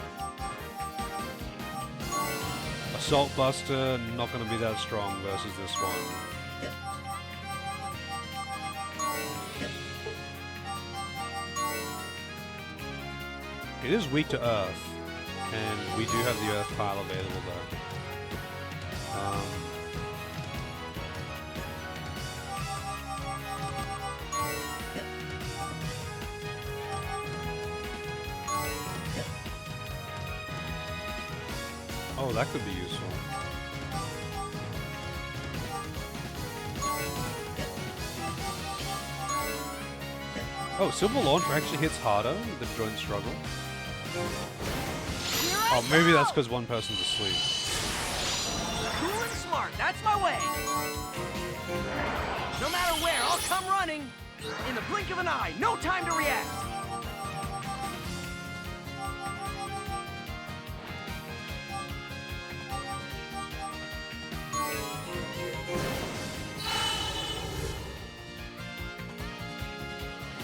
Speaker 1: Assault Buster, not going to be that strong versus this one. It is weak to Earth, and we do have the Earth pile available though. Oh, that could be useful. Oh, Silver Launch actually hits harder than Joint Struggle. Oh, maybe that's because one person's asleep.
Speaker 3: Cool and smart, that's my way! No matter where, I'll come running! In the blink of an eye, no time to react!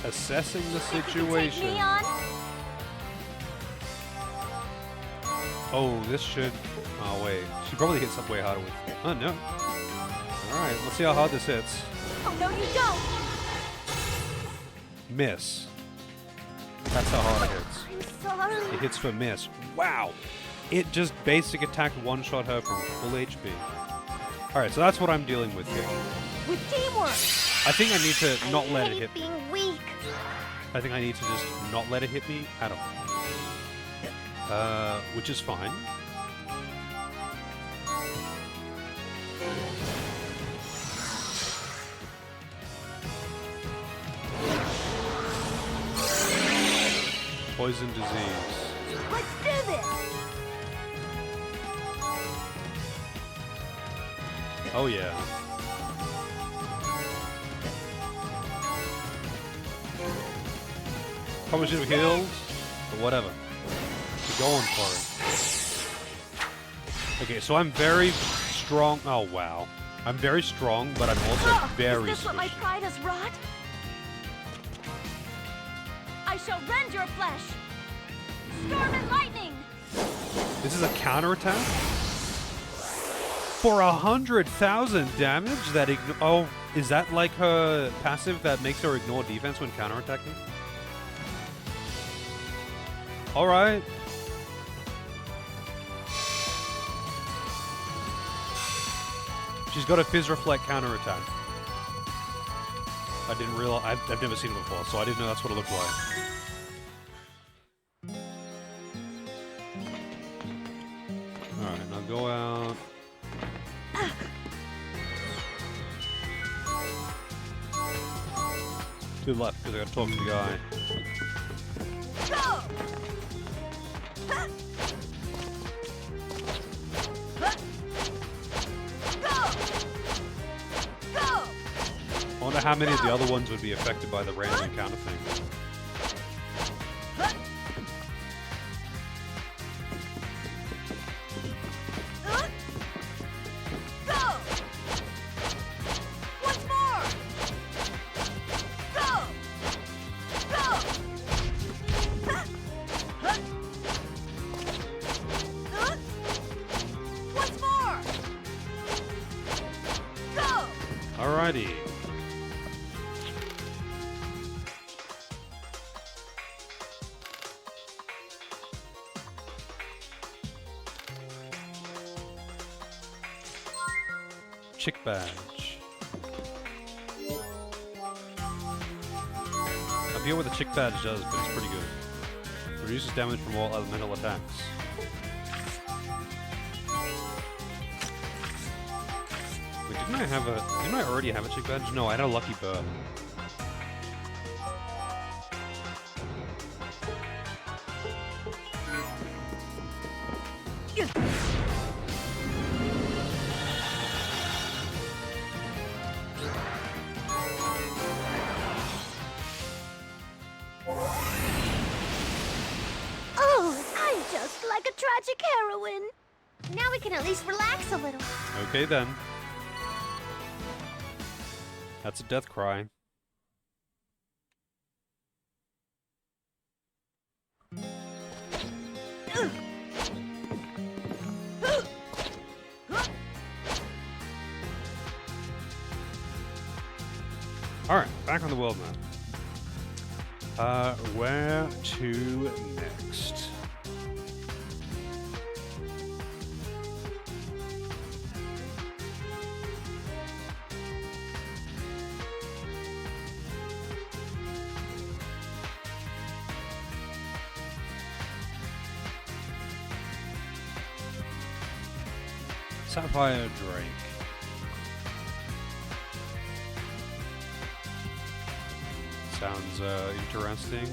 Speaker 1: Assessing the
Speaker 2: Take me
Speaker 1: situation.
Speaker 2: on?
Speaker 1: Oh, this should... Oh, wait. She probably hits up way harder with... Oh, no. Alright, let's see how hard this hits.
Speaker 4: Oh, no, you don't!
Speaker 1: Miss. That's how hard it hits.
Speaker 2: I'm sorry.
Speaker 1: It hits for miss. Wow! It just basic attack one-shot her from full HP. Alright, so that's what I'm dealing with here.
Speaker 4: With teamwork!
Speaker 1: I think I need to not
Speaker 2: I
Speaker 1: let it
Speaker 2: hate
Speaker 1: hit me.
Speaker 2: being weak.
Speaker 1: I think I need to just not let it hit me at all. Which is fine. Poison disease.
Speaker 4: Let's do this!
Speaker 1: Oh yeah. Probably should have healed, but whatever. We're going for it. Okay, so I'm very strong. Oh wow. I'm very strong, but I'm also very
Speaker 4: Is this what my
Speaker 1: squishy.
Speaker 4: pride has wrought? I shall rend your flesh! Storm and lightning!
Speaker 1: This is a counterattack? For 100,000 damage that oh, is that like her passive that makes her ignore defense when counterattacking? Alright. She's got a Fizz Reflect counterattack. I didn't realize, I've never seen it before, so I didn't know that's what it looked like. Alright, now go out. To the left, because I gotta talk to the guy.
Speaker 4: Go! Go!
Speaker 1: I wonder how many of the other ones would be affected by the random encounter thing.
Speaker 4: Go! Once more! Go! Go! Once more! Go!
Speaker 1: Alrighty. Chick badge. I forget what the chick badge does, but it's pretty good. Reduces damage from all elemental attacks. Wait, didn't I already have a chick badge? No, I had a lucky bird.
Speaker 2: Oh, I'm just like a tragic heroine. Now we can at least relax a little.
Speaker 1: Okay then. That's a death cry. Alright, back on the world map. Where to next? Sapphire Drake. Sounds interesting.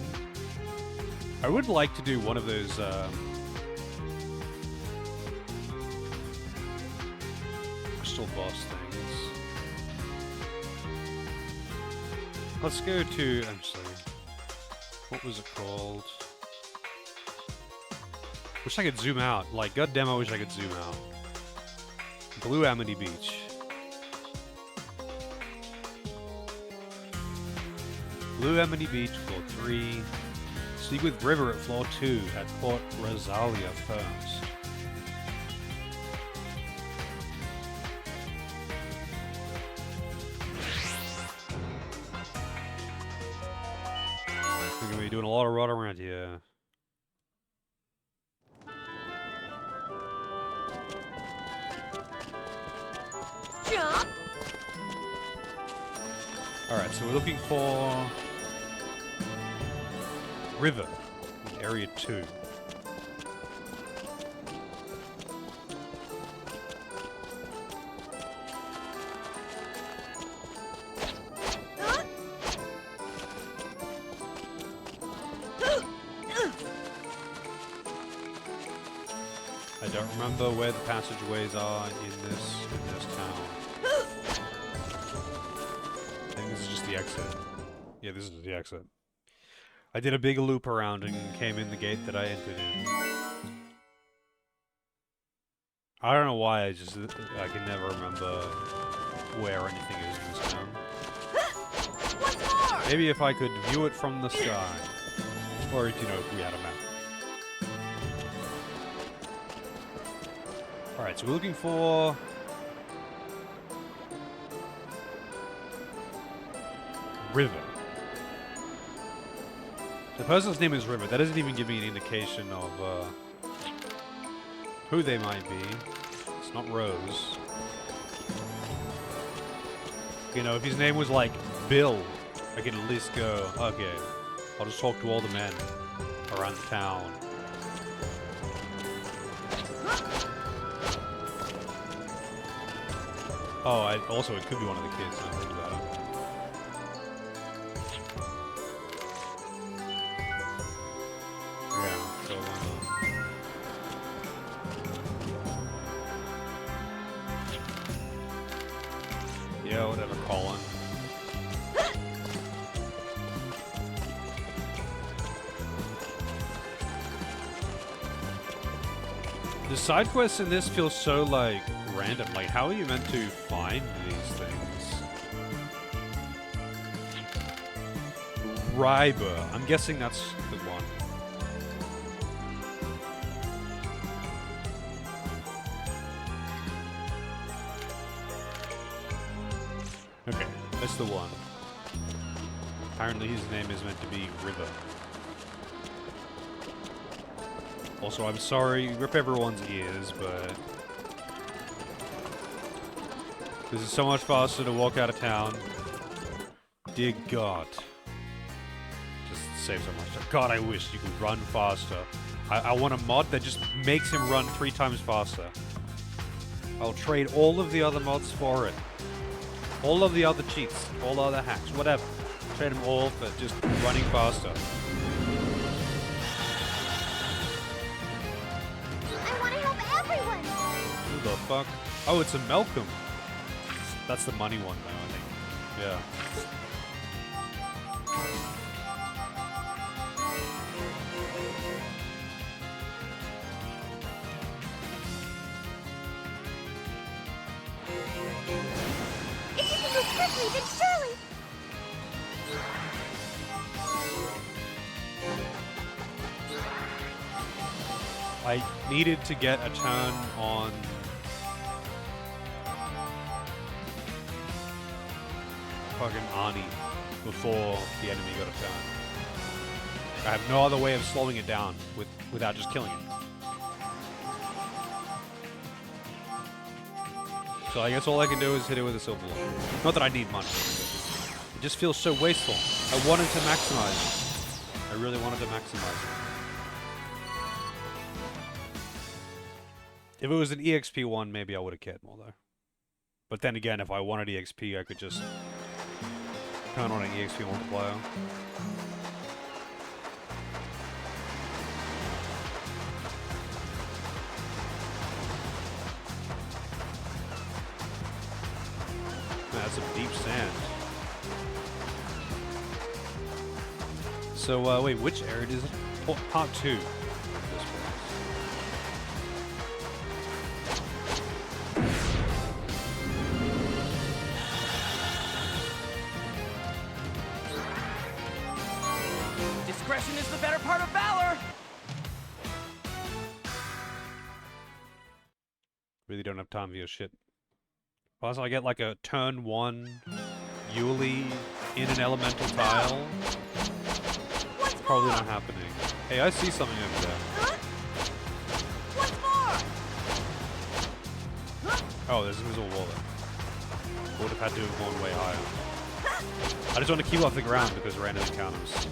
Speaker 1: I would like to do one of those crystal boss things. Let's go to actually, what was it called? Wish I could zoom out. Like, goddamn, I wish I could zoom out. Blue Amity Beach. Blue Amity Beach, floor 3. Speak with River at floor 2 at Port Rosalia first. doing a lot of run around here.
Speaker 4: Jump!
Speaker 1: Alright, so we're looking for... River. Area 2. I don't remember where the passageways are in this town. I think this is just the exit. Yeah, this is the exit. I did a big loop around and came in the gate that I entered in. I don't know why, I can never remember where anything is in this town. Maybe if I could view it from the sky. Or, you know, if we had a map. Alright, so we're looking for... River. The person's name is River. That doesn't even give me an indication of who they might be. It's not Rose. You know, if his name was like Bill, I could at least go, okay, I'll just talk to all the men around town. Oh, also it could be one of the kids, now I think about it. Yeah, whatever, Colin. The side quests in this feel so, like, random. Like, how are you meant to find these things? Ryber. I'm guessing that's the one. Okay, that's the one. Apparently his name is meant to be River. Also, I'm sorry, rip everyone's ears, but... this is so much faster to walk out of town. Dear God. Just save so much time. God, I wish you could run faster. I want a mod that just makes him run 3 times faster. I'll trade all of the other mods for it. All of the other cheats, all other hacks, whatever. Trade them all for just running faster.
Speaker 2: I want to help everyone!
Speaker 1: Who the fuck? Oh, it's a Malcolm. That's the money one, though, I think. Yeah.
Speaker 2: If you can move quickly, then surely...
Speaker 1: I needed to get a turn on... fucking Arnie before the enemy got a turn. I have no other way of slowing it down without just killing it. So I guess all I can do is hit it with a silver one. Not that I need money. It just feels so wasteful. I wanted to maximize it. I really wanted to maximize it. If it was an EXP one, maybe I would have cared more, though. But then again, if I wanted EXP, I could just turn on an EXP multiplier. Man, that's some deep sand. So, wait, which area is it? Part 2.
Speaker 3: Discretion is the better part of valor!
Speaker 1: Really don't have time for your shit. Plus, I get like a turn 1 Yuli in an elemental tile.
Speaker 2: Once
Speaker 1: probably not happening. Hey, I see something over there.
Speaker 4: Once more!
Speaker 1: Oh, there's an invisible wall there. Would have had to have gone way higher. I just want to keep off the ground because random encounters.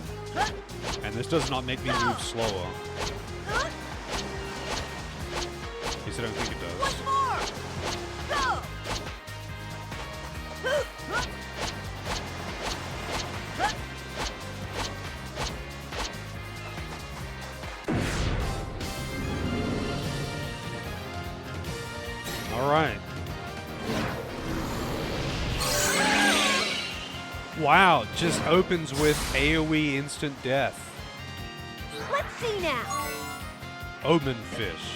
Speaker 1: And this does not make me move slower. At least I don't think it does.
Speaker 4: Once more! Go!
Speaker 1: Alright. Wow, just opens with AoE instant death.
Speaker 4: Let's see now.
Speaker 1: Omen fish.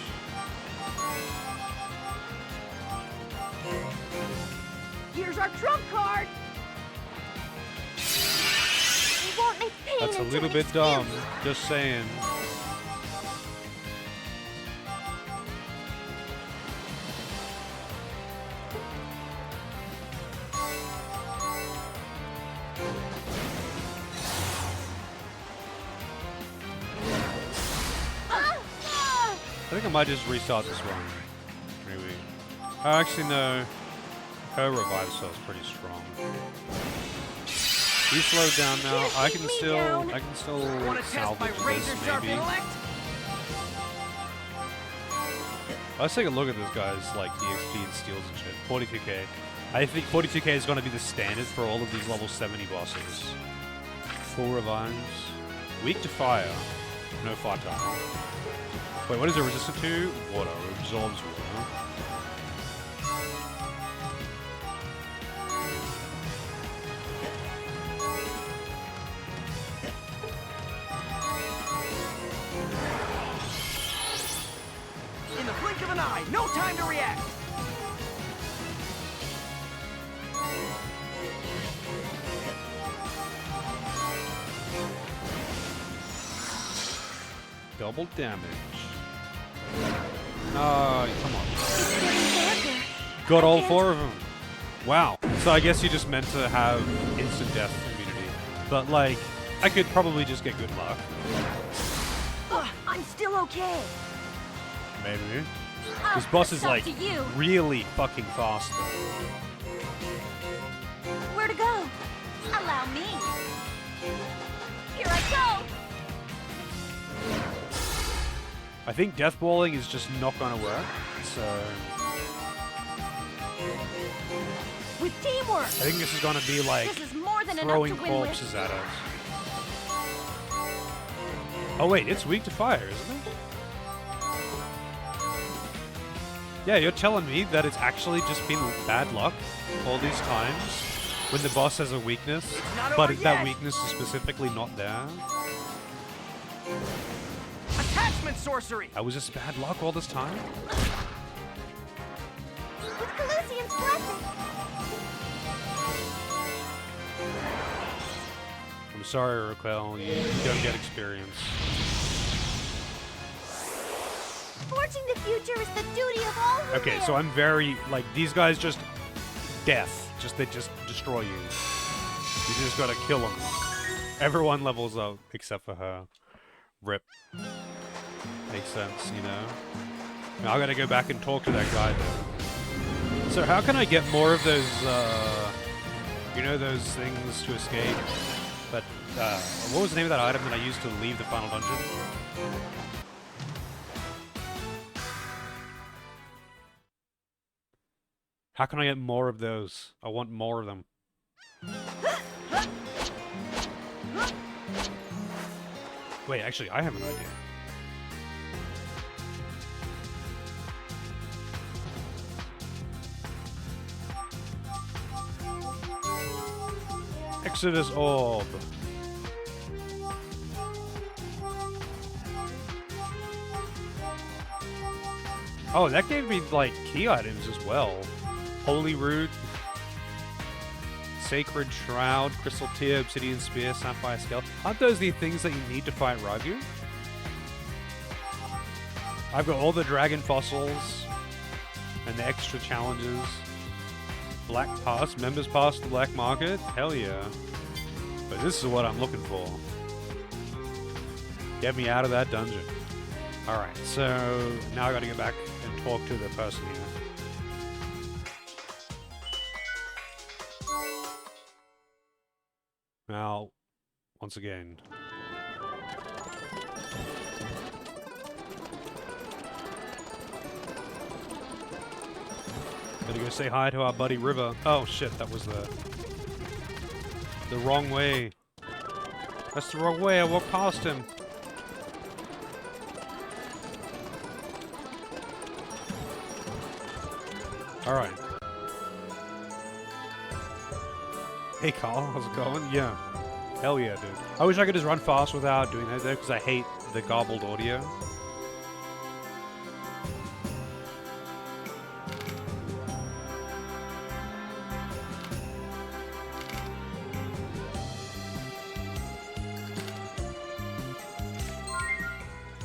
Speaker 4: Here's our trump card.
Speaker 2: We won't make pain
Speaker 1: That's a
Speaker 2: into
Speaker 1: little
Speaker 2: an
Speaker 1: bit dumb.
Speaker 2: excuse.
Speaker 1: Just saying. I think I might just restart this one. Maybe. Oh, actually, no. Her revive cell is pretty strong. He's slowed down now. I can still
Speaker 3: Want to test my
Speaker 1: salvage
Speaker 3: razor
Speaker 1: this,
Speaker 3: sharp
Speaker 1: maybe.
Speaker 3: intellect?
Speaker 1: Let's take a look at this guy's like EXP and steals and shit. 42k. I think 42k is going to be the standard for all of these level 70 bosses. Full revives. Weak to fire. No fire time. Wait, what is it resistant to? Water. It absorbs water.
Speaker 3: In the blink of an eye, no time to react.
Speaker 1: Double damage. Come on.
Speaker 2: It's getting darker.
Speaker 1: Got all four of them. Wow. So I guess you just meant to have instant death immunity. But like, I could probably just get good luck.
Speaker 4: I'm still okay.
Speaker 1: Maybe. This boss is like
Speaker 4: to you.
Speaker 1: really fucking fast though.
Speaker 4: Where to go? Allow me. Here I go.
Speaker 1: I think death walling is just not gonna work. So
Speaker 4: With teamwork.
Speaker 1: I think this is gonna be like
Speaker 4: This is more than enough
Speaker 1: throwing
Speaker 4: to win with.
Speaker 1: corpses at us. Oh wait, it's weak to fire, isn't it? Yeah, you're telling me that it's actually just been bad luck all these times when the boss has a weakness,
Speaker 3: not
Speaker 1: but
Speaker 3: over
Speaker 1: that
Speaker 3: yet.
Speaker 1: weakness is specifically not there?
Speaker 3: Attachment sorcery.
Speaker 1: That was just bad luck all this time?
Speaker 2: With Calusian's blessing.
Speaker 1: I'm sorry, Raquel, you don't get experience.
Speaker 2: Forging the future is the duty of all who
Speaker 1: Okay,
Speaker 2: live.
Speaker 1: so I'm very, like, these guys just, death. They just destroy you. You just gotta kill them. Everyone levels up, except for her. Rip. Makes sense, you know? Now I gotta go back and talk to that guy, though. So how can I get more of those, you know, those things to escape? But, what was the name of that item that I used to leave the final dungeon? How can I get more of those? I want more of them. Wait, actually, I have an idea. Exodus Orb. Oh, that gave me, like, key items as well. Holy Root, Sacred Shroud, Crystal Tear, Obsidian Spear, Sapphire Scale. Aren't those the things that you need to fight Ragu? I've got all the dragon fossils and the extra challenges. Black Pass, Members Pass to the Black Market. Hell yeah. But this is what I'm looking for. Get me out of that dungeon. Alright, so now I gotta get back and talk to the person here. Now, once again. Gotta go say hi to our buddy River. Oh shit, that was the wrong way. That's the wrong way, I walked past him. Alright. Hey Carl, how's it going? Yeah. Hell yeah, dude. I wish I could just run fast without doing that though, because I hate the garbled audio.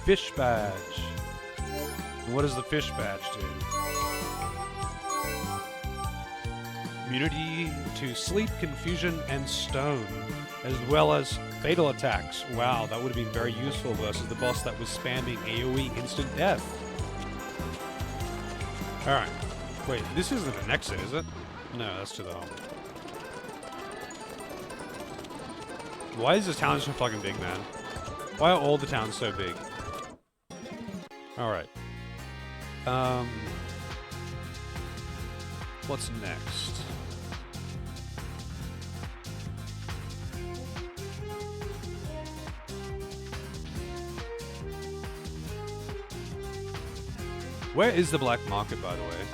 Speaker 1: Fish badge. And what does the fish badge do? Immunity to sleep, confusion, and stone, as well as fatal attacks. Wow, that would have been very useful versus the boss that was spamming AoE instant death. Alright. Wait, this isn't an exit, is it? No, that's to the home. Why is this town so fucking big, man? Why are all the towns so big? Alright. What's next? Where is the black market, by the way?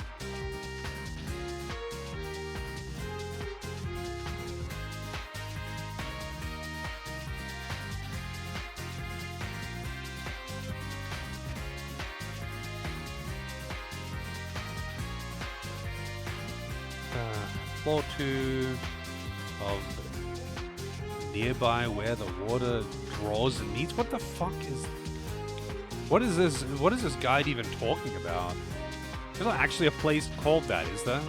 Speaker 1: Floor 2 of nearby where the water draws and meets. What the fuck is... What is this? What is this guide even talking about? There's not actually a place called that, is there?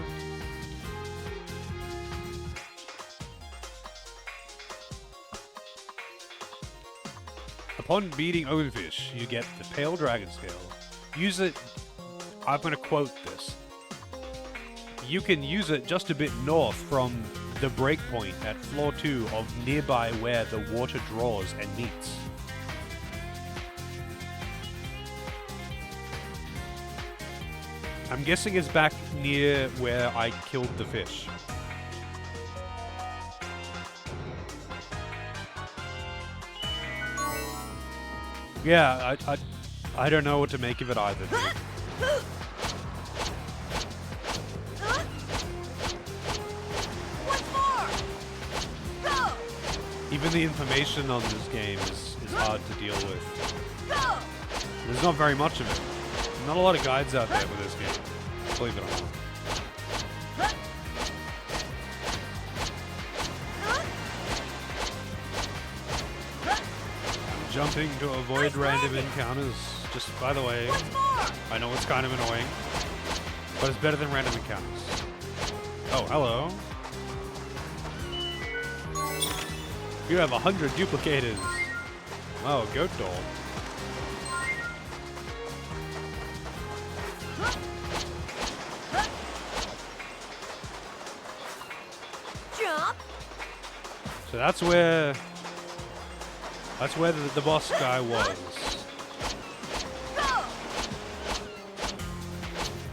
Speaker 1: Upon beating Overfish, you get the Pale Dragon Scale. Use it... I'm gonna quote this. You can use it just a bit north from the breakpoint at floor 2 of nearby where the water draws and meets. I'm guessing it's back near where I killed the fish. Yeah, I don't know what to make of it either, dude. Even the information on this game is hard to deal with. There's not very much of it. Not a lot of guides out there for this game, believe it or not. I'm jumping to avoid random encounters. Just by the way, I know it's kind of annoying, but it's better than random encounters. Oh, hello. You have 100 duplicators. Oh, goat doll.
Speaker 4: Jump.
Speaker 1: So that's where the boss guy was.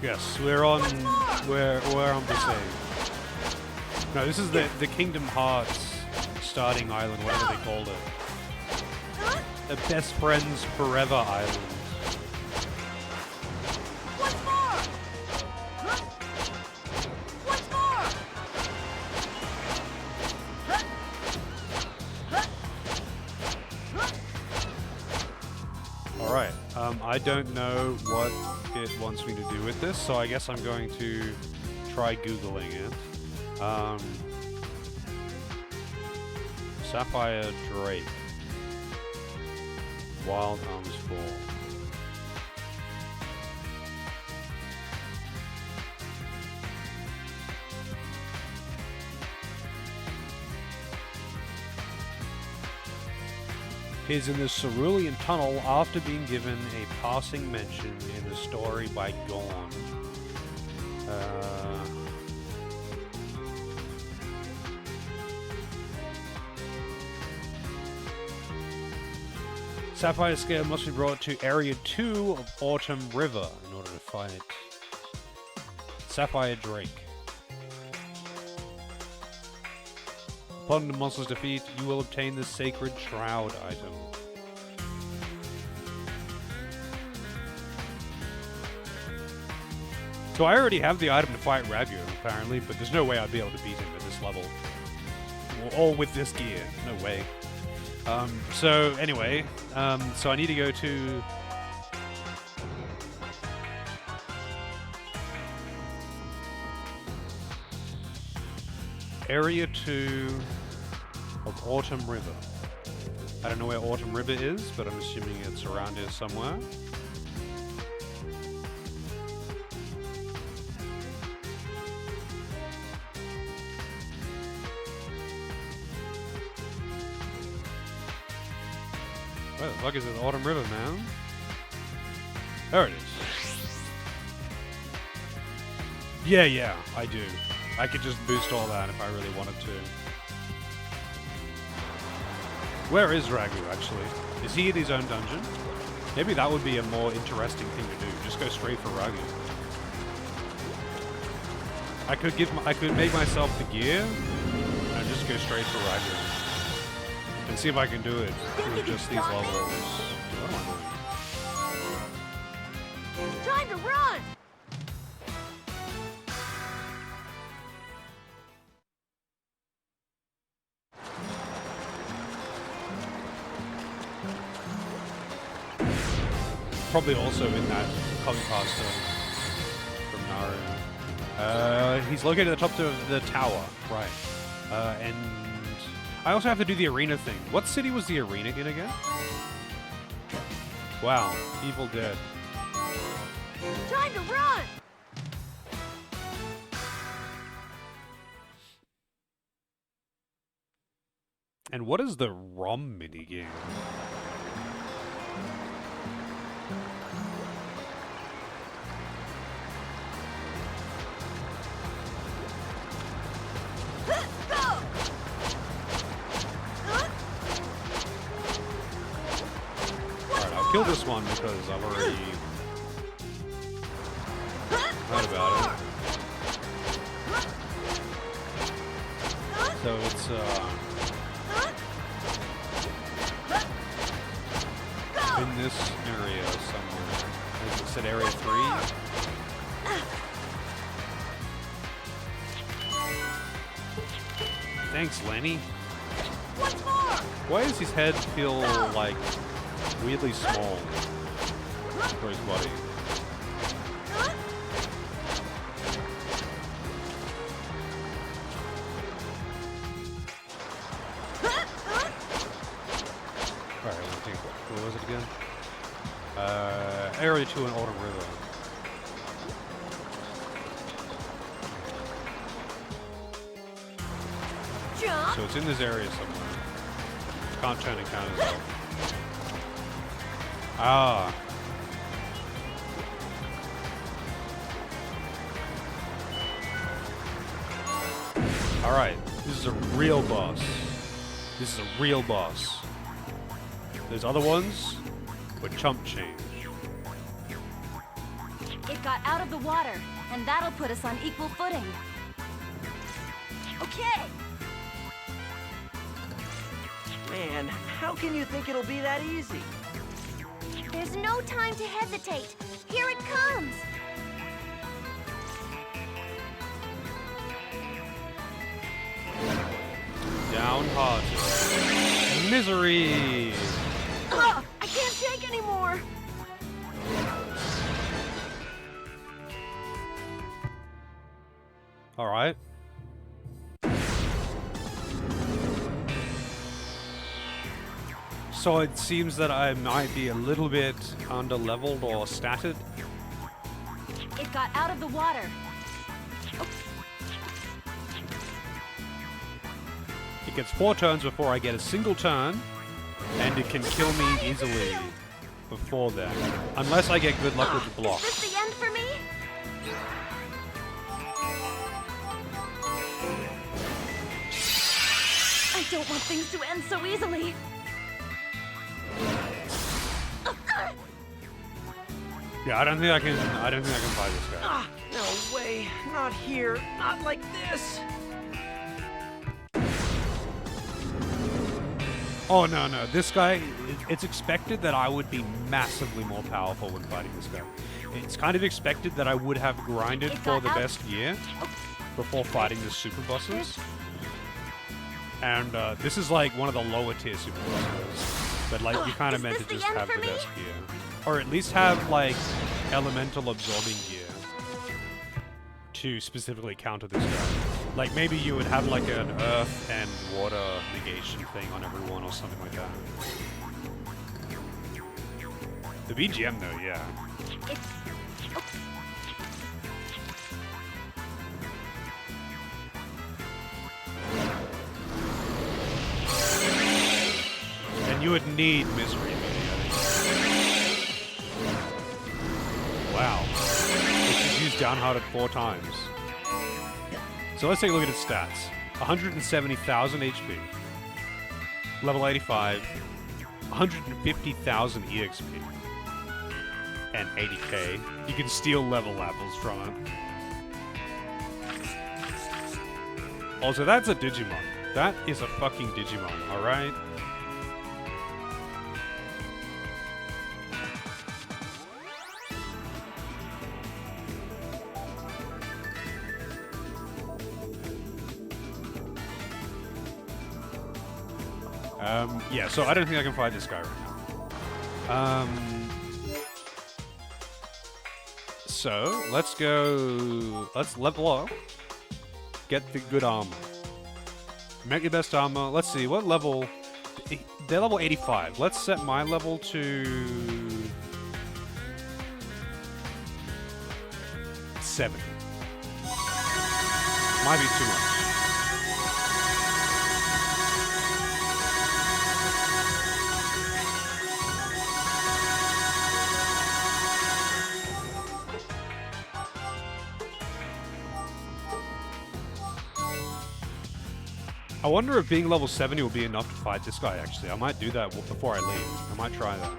Speaker 1: Yes, we're on the same. No, this is the Kingdom Hearts starting island, whatever they called it. The Best Friends Forever Island. Alright, I don't know what it wants me to do with this, so I guess I'm going to try Googling it. Sapphire Drake. Wild Arms Fall. appears in the cerulean tunnel after being given a passing mention in the story by Gorn. Sapphire Scale must be brought to Area 2 of Autumn River in order to find it. Sapphire Drake. Upon the monster's defeat, you will obtain the Sacred Shroud item. So I already have the item to fight Ragu, apparently, but there's no way I'd be able to beat him at this level. Or with this gear. No way. So anyway, so I need to go to... Area 2 of Autumn River. I don't know where Autumn River is, but I'm assuming it's around here somewhere. Where the fuck is it? Autumn River, man? There it is. Yeah, I do. I could just boost all that if I really wanted to. Where is Ragu, actually? Is he in his own dungeon? Maybe that would be a more interesting thing to do. Just go straight for Ragu. I could make myself the gear and just go straight for Ragu. And see if I can do it through just these levels. What am I doing?
Speaker 4: Time to run!
Speaker 1: Probably also in that copy pasta from Naru. He's located at the top of the tower, right. And I also have to do the arena thing. What city was the arena in again? Wow, Evil Dead.
Speaker 4: Time to run!
Speaker 1: And what is the ROM minigame? Kill this one because I've already heard about it. So it's in this area somewhere. As it said, Area 3. Thanks, Lenny. Why does his head feel like weirdly small for his body? Alright, I think, what was it again? Area 2 in Autumn River. So it's in this area somewhere. Can't turn encounters off. Ah. Alright, this is a real boss. This is a real boss. Those other ones were chump change.
Speaker 4: It got out of the water, and that'll put us on equal footing. Okay!
Speaker 3: Man, how can you think it'll be that easy?
Speaker 2: There's no time to hesitate. Here it comes.
Speaker 1: Downhearted. Misery!
Speaker 4: Ugh, I can't take anymore!
Speaker 1: Alright. So it seems that I might be a little bit under-leveled or statted.
Speaker 4: It got out of the water.
Speaker 1: It gets 4 turns before I get a single turn. and it can kill me easily before then, unless I get good luck with the block.
Speaker 2: Is this the end for me?
Speaker 4: I don't want things to end so easily.
Speaker 1: Yeah, I don't think I can fight this guy.
Speaker 3: Ah, no way. Not here. Not like this.
Speaker 1: Oh no, this guy. It's expected that I would be massively more powerful when fighting this guy. It's kind of expected that I would have grinded for the best gear before fighting the super bosses. And this is like one of the lower tier super bosses. But like you kind of meant to just have the best gear. Or at least have like elemental absorbing gear to specifically counter this guy. Like maybe you would have like an earth and water negation thing on everyone or something like that. The BGM though, yeah. And you would need misery immediately. Wow. It's just used downhearted 4 times. So let's take a look at its stats. 170,000 HP. Level 85. 150,000 EXP. And 80k. You can steal level apples from it. Also, that's a Digimon. That is a fucking Digimon, alright? Yeah, so I don't think I can fight this guy right now. So, let's level up. Get the good armor. Make your best armor. Let's see, what level... They're level 85. Let's set my level to... 70. Might be too much. I wonder if being level 70 will be enough to fight this guy, actually. I might do that before I leave. I might try that.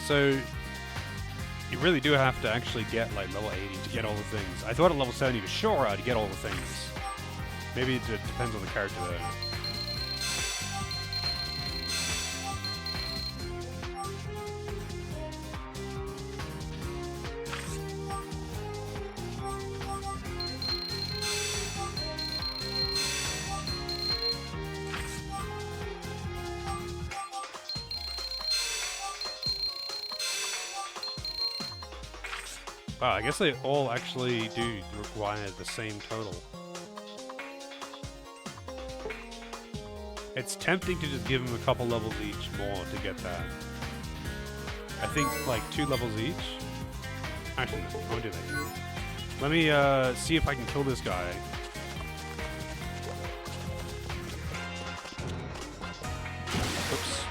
Speaker 1: So, you really do have to actually get, like, level 80 to get all the things. I thought at level 70 for sure I'd get all the things. Maybe it depends on the character, though. Wow, I guess they all actually do require the same total. It's tempting to just give them a couple levels each more to get that. I think like 2 levels each. Actually, no, I won't do that. Let me see if I can kill this guy. Oops.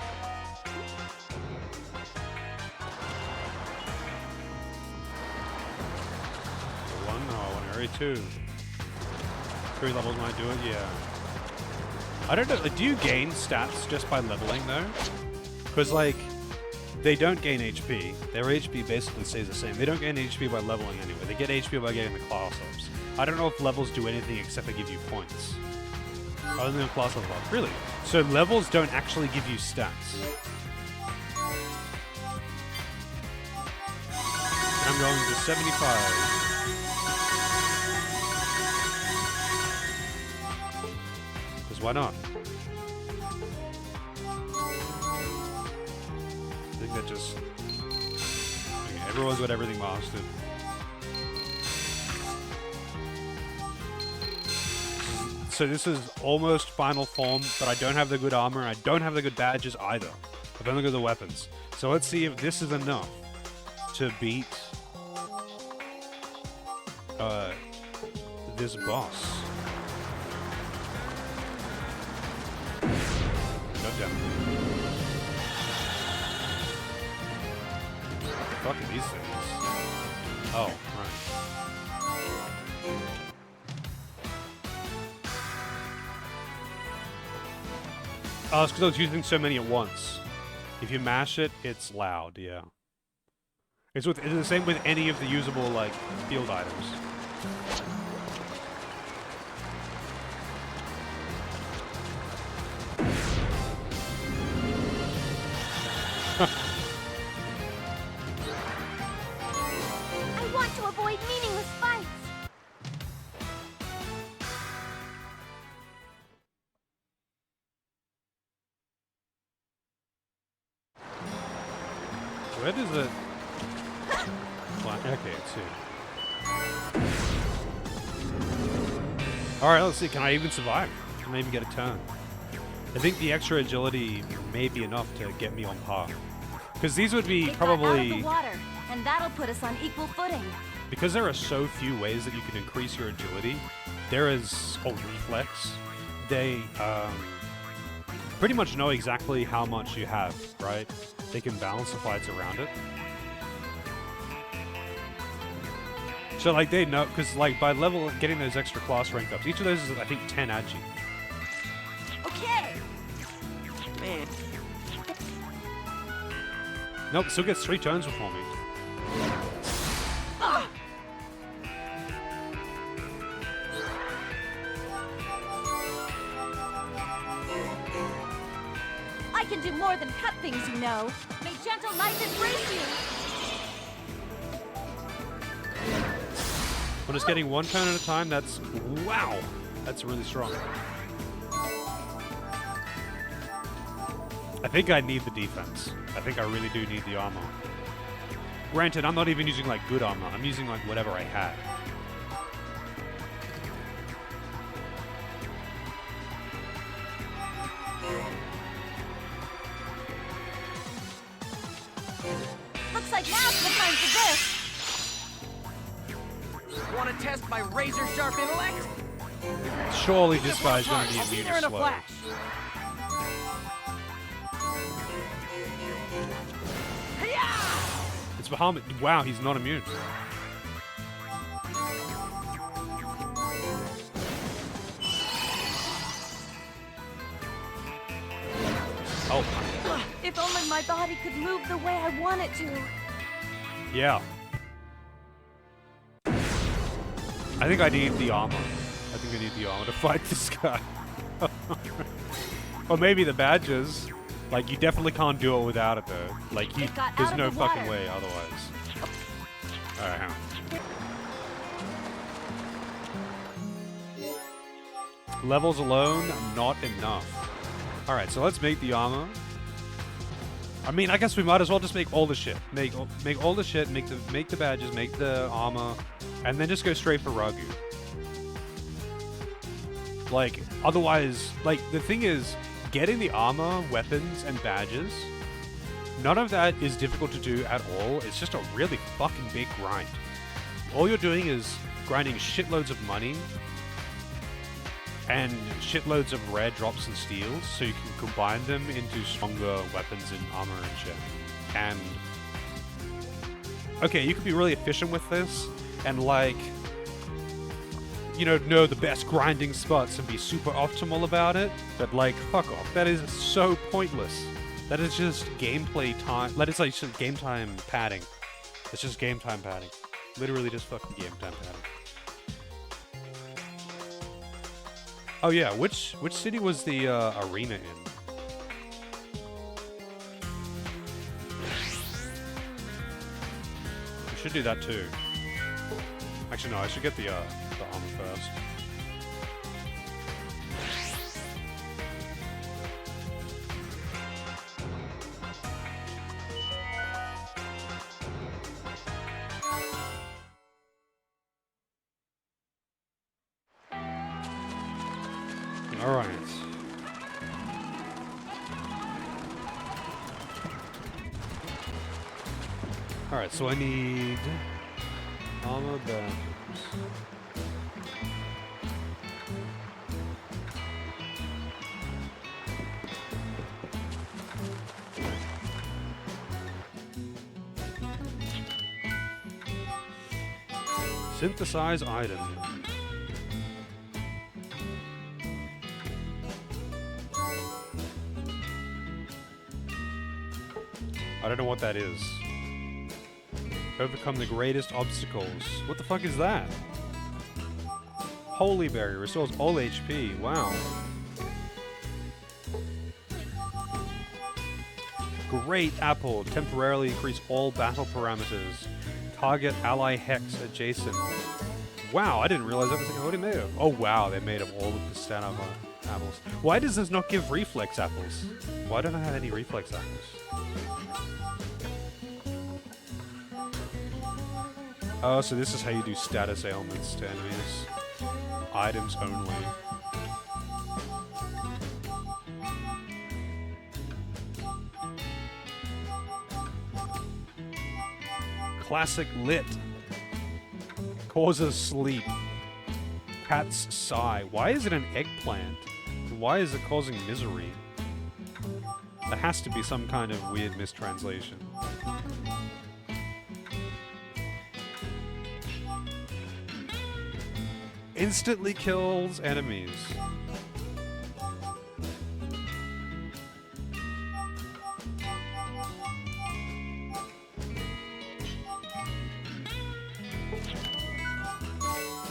Speaker 1: Area 2. 3 levels might do it, yeah. I don't know, do you gain stats just by leveling though? Because like, they don't gain HP. Their HP basically stays the same. They don't gain HP by leveling anyway. They get HP by getting the class ups. I don't know if levels do anything except they give you points. Other than class level up. Really? So levels don't actually give you stats. I'm going to 75. Why not? I think that just... Okay, everyone's got everything mastered. So this is almost final form, but I don't have the good armor, and I don't have the good badges either. I've I've only got the weapons. So let's see if this is enough to beat this boss. God damn it. Fuck are these things? Oh, right. Oh, it's because I was using so many at once. If you mash it, it's loud, yeah. It's the same with any of the usable, like, field items.
Speaker 2: I want to avoid meaningless fights.
Speaker 1: Where does it... Well, okay, it's here. Alright, let's see. Can I even survive? Can I even get a turn? I think the extra agility may be enough to get me on par. Because these would be
Speaker 4: Get that out of
Speaker 1: probably...
Speaker 4: the water, and that'll put us on equal footing.
Speaker 1: Because there are so few ways that you can increase your agility, there is a reflex. They pretty much know exactly how much you have, right? They can balance the fights around it. So, like, they know, because, like, by level, getting those extra class rank ups, each of those is, I think, 10 agi.
Speaker 4: Okay.
Speaker 3: Man,
Speaker 1: Nope, still gets 3 turns before me.
Speaker 4: I can do more than cut things, you know. May gentle light embrace you.
Speaker 1: When it's getting 1 turn at a time, that's... Wow! That's really strong. I think I need the defense. I think I really do need the armor. Granted, I'm not even using, like, good armor. I'm using, like, whatever I had.
Speaker 4: Looks like now's the time for this.
Speaker 3: want to test my razor-sharp intellect?
Speaker 1: Surely this guy's going to be
Speaker 3: I'll be
Speaker 1: immune
Speaker 3: there
Speaker 1: to
Speaker 3: in a
Speaker 1: slow.
Speaker 3: flash.
Speaker 1: It's Bahamut. Wow, he's not immune. Oh,
Speaker 4: If only my body could move the way I want it to.
Speaker 1: yeah. I think I need the armor. I think I need the armor to fight this guy. Or maybe the badges. Like, you definitely can't do it without it, though. Like,
Speaker 4: It got
Speaker 1: there's
Speaker 4: out of
Speaker 1: no
Speaker 4: the
Speaker 1: fucking
Speaker 4: water.
Speaker 1: way otherwise. Alright, hang on. Levels alone, not enough. Alright, so let's make the armor. I mean, I guess we might as well just make all the shit. Make all the shit, make the badges, make the armor, and then just go straight for Ragu. Like, otherwise, like, the thing is, getting the armor, weapons, and badges, none of that is difficult to do at all. It's just a really fucking big grind. All you're doing is grinding shitloads of money and shitloads of rare drops and steals, so you can combine them into stronger weapons and armor and shit. And okay, you can be really efficient with this, and like, you know the best grinding spots and be super optimal about it, but like, fuck off. That is so pointless. That is just gameplay time. That is like just game time padding. It's just game time padding. Literally just fucking game time padding. Oh yeah, which city was the arena in? We should do that too. Actually, no, I should get the armor first. All right. Alright, so I need armor badges. Synthesize item. I don't know what that is. Overcome the greatest obstacles. What the fuck is that? Holy Berry restores all HP. Wow. Great Apple. Temporarily increase all battle parameters. Target ally hex adjacent. Wow, I didn't realize that was like, what are they made of? Oh wow, they're made of all of the stat apples. Why does this not give reflex apples? Why don't I have any reflex apples? Oh, so this is how you do status ailments to enemies. Items only. Classic lit. Causes sleep. Cat's sigh. Why is it an eggplant? Why is it causing misery? There has to be some kind of weird mistranslation. Instantly kills enemies.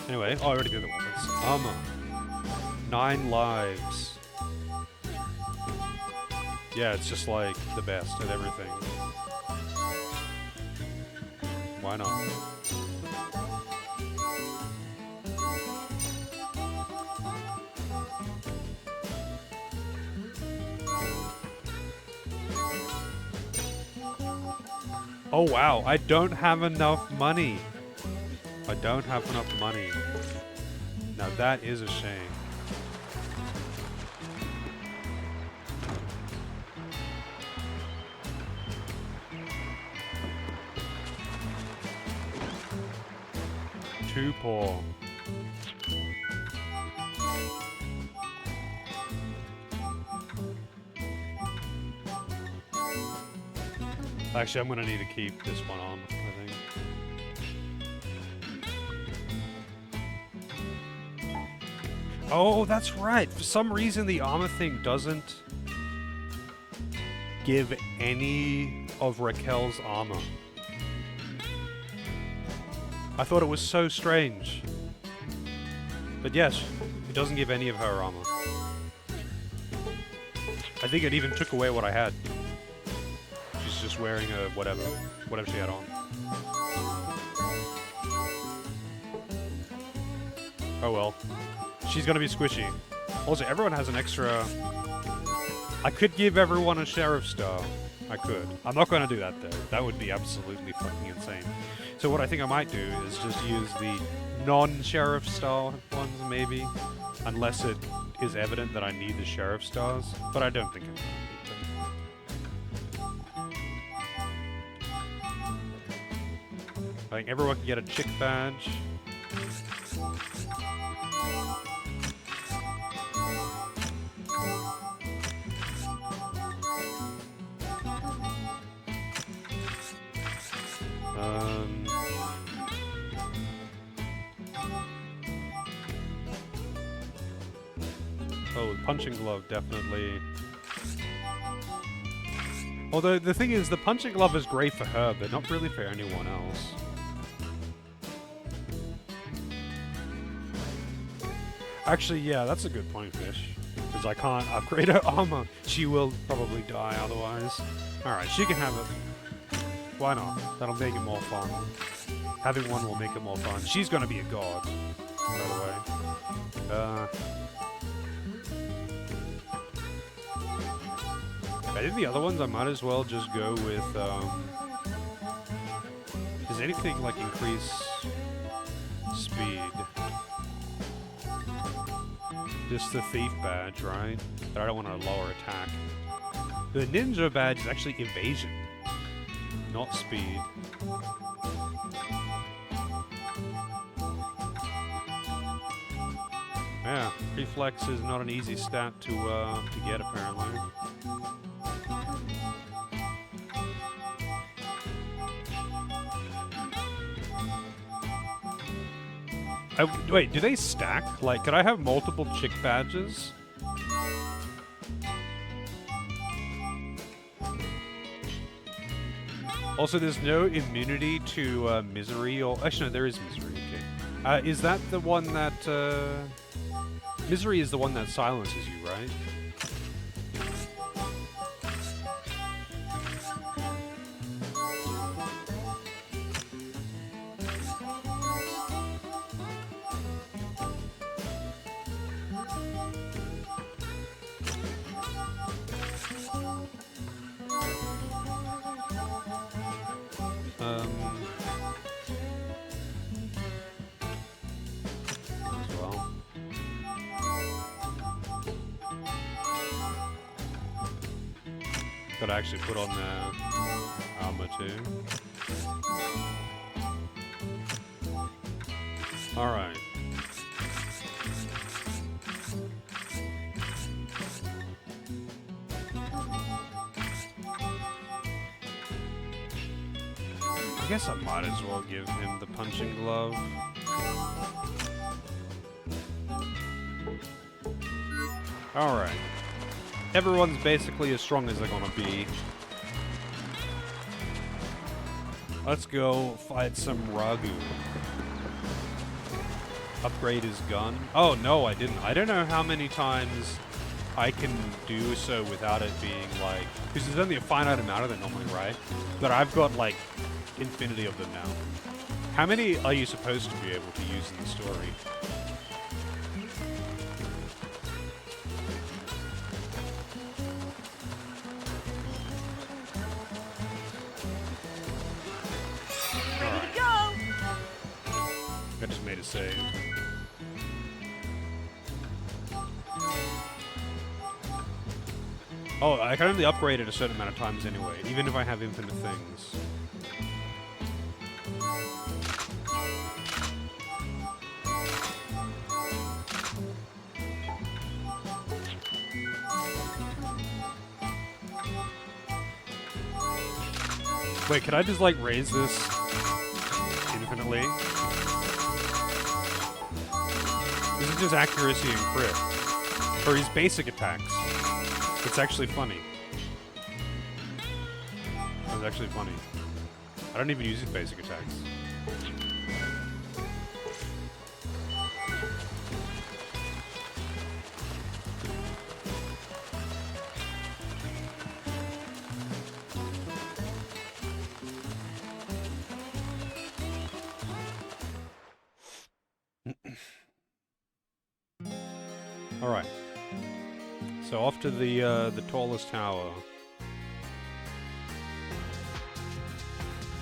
Speaker 1: Anyway, oh, I already did the weapons. Armor. 9 lives. Yeah, it's just like the best at everything. Why not? Oh wow, I don't have enough money. I don't have enough money. Now that is a shame. Too poor. Actually, I'm gonna need to keep this one on, I think. Oh, that's right. For some reason, the armor thing doesn't give any of Raquel's armor. I thought it was so strange. But yes, it doesn't give any of her armor. I think it even took away what I had. She's just wearing a whatever she had on. Oh well. She's gonna be squishy. Also, everyone has an extra... I could give everyone a sheriff star. I could. I'm not gonna do that though. That would be absolutely fucking insane. So what I think I might do is just use the non-sheriff star ones, maybe. Unless it is evident that I need the sheriff stars. But I don't think I'm gonna need them. I think everyone can get a chick badge. Oh, the punching glove, definitely. Although, the thing is, the punching glove is great for her, but not really for anyone else. Actually, yeah, that's a good point, Fish. Because I can't upgrade her armor. She will probably die otherwise. Alright, she can have it. Why not? That'll make it more fun. Having one will make it more fun. She's gonna be a god, by the way. I think the other ones I might as well just go with, does anything like increase speed? Just the thief badge, right? But I don't want to lower attack. The ninja badge is actually evasion, not speed. Yeah, reflex is not an easy stat to get apparently. Wait, do they stack? Like, could I have multiple chick badges? Also, there's no immunity to misery, or actually, no, there is misery. Okay, is that the one that misery is the one that silences you, right? As well. Gotta actually put on the armor too. Alright. I guess I might as well give him the punching glove. Alright. Everyone's basically as strong as they're gonna be. Let's go fight some Ragu. Upgrade his gun. Oh, no, I didn't. I don't know how many times I can do so without it being like... Because there's only a finite amount of them normally, right? But I've got, like, infinity of them now. How many are you supposed to be able to use in the story?
Speaker 4: Ready to go!
Speaker 1: I just made a save. Oh, I can only upgrade it a certain amount of times anyway, even if I have infinite things. Wait, could I just, like, raise this infinitely? This is just accuracy and crit. For his basic attacks. It's actually funny. It's actually funny. I don't even use his basic attacks. Alright. So off to the tallest tower.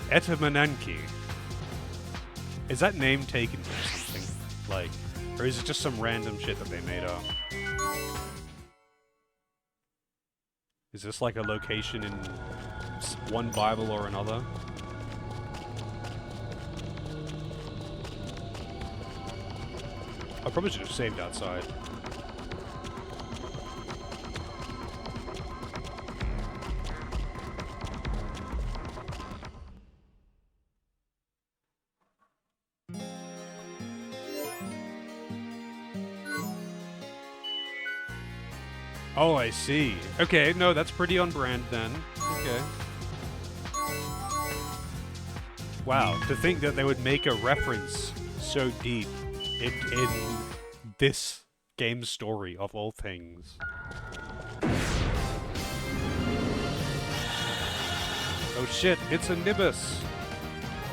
Speaker 1: Etamananki. Is that name taken from something? Like, or is it just some random shit that they made up? Is this like a location in one Bible or another? I probably should have saved outside. Oh, I see. Okay, no, that's pretty on brand then. Okay. Wow, to think that they would make a reference so deep in this game's story of all things. Oh shit, it's a Nibus!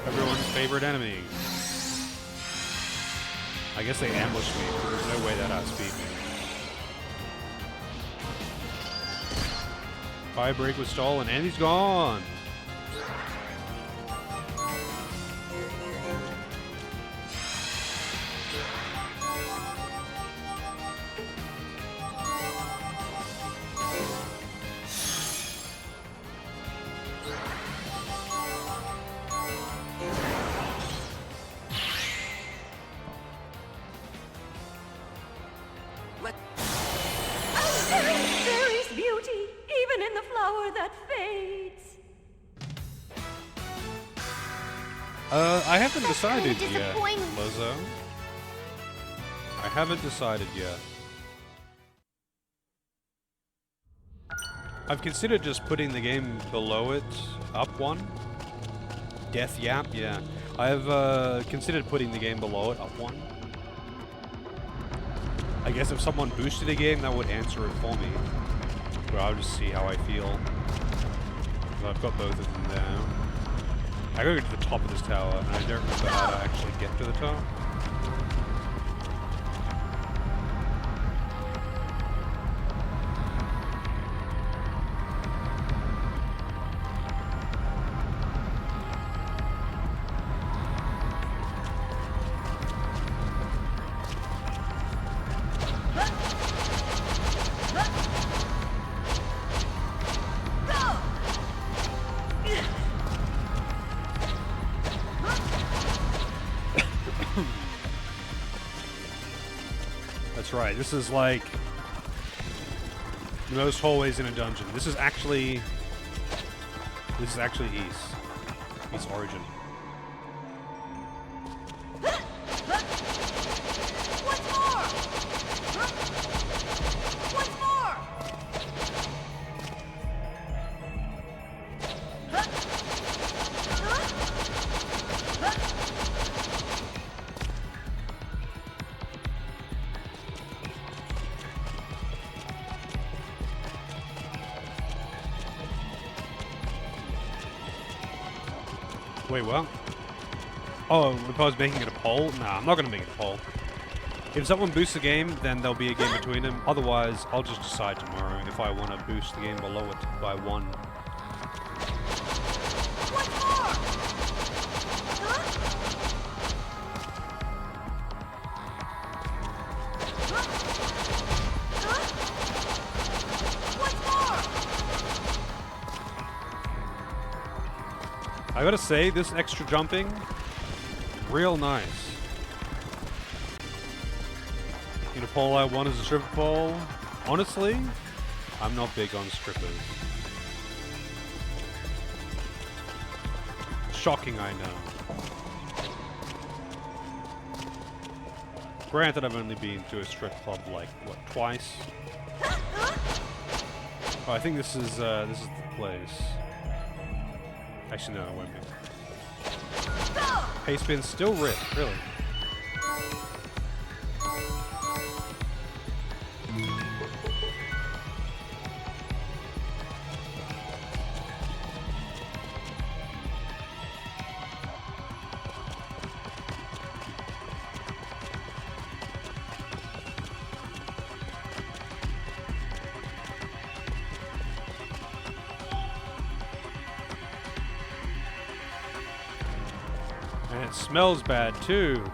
Speaker 1: Everyone's favorite enemy. I guess they ambushed me, but there's no way that outspeed me. Fire break was stolen, and he's gone!
Speaker 3: Let...
Speaker 4: There is beauty, even in the flower that fades.
Speaker 1: I haven't decided
Speaker 2: kinda
Speaker 1: yet,
Speaker 2: disappointing.
Speaker 1: Lizzo. I haven't decided yet. I've considered just putting the game below it, up one. Death Yap, yeah. I've considered putting the game below it, up one. I guess if someone boosted the game, that would answer it for me. But I'll just see how I feel. So I've got both of them there. I gotta get to the top of this tower, and I don't remember how to actually get to the top. That's right, this is like most hallways in a dungeon. This is actually East Origin. Wait, what? Oh, if I was making it a poll? Nah, I'm not gonna make it a poll. If someone boosts the game, then there'll be a game between them. Otherwise, I'll just decide tomorrow if I want to boost the game below it by one. I gotta say, this extra jumping, real nice. In a pole I want is a stripper pole. Honestly, I'm not big on strippers. Shocking, I know. Granted, I've only been to a strip club like, what, twice? Oh, I think this is the place. Actually, no, it won't be. Pace spin's still ripped, really. And it smells bad too.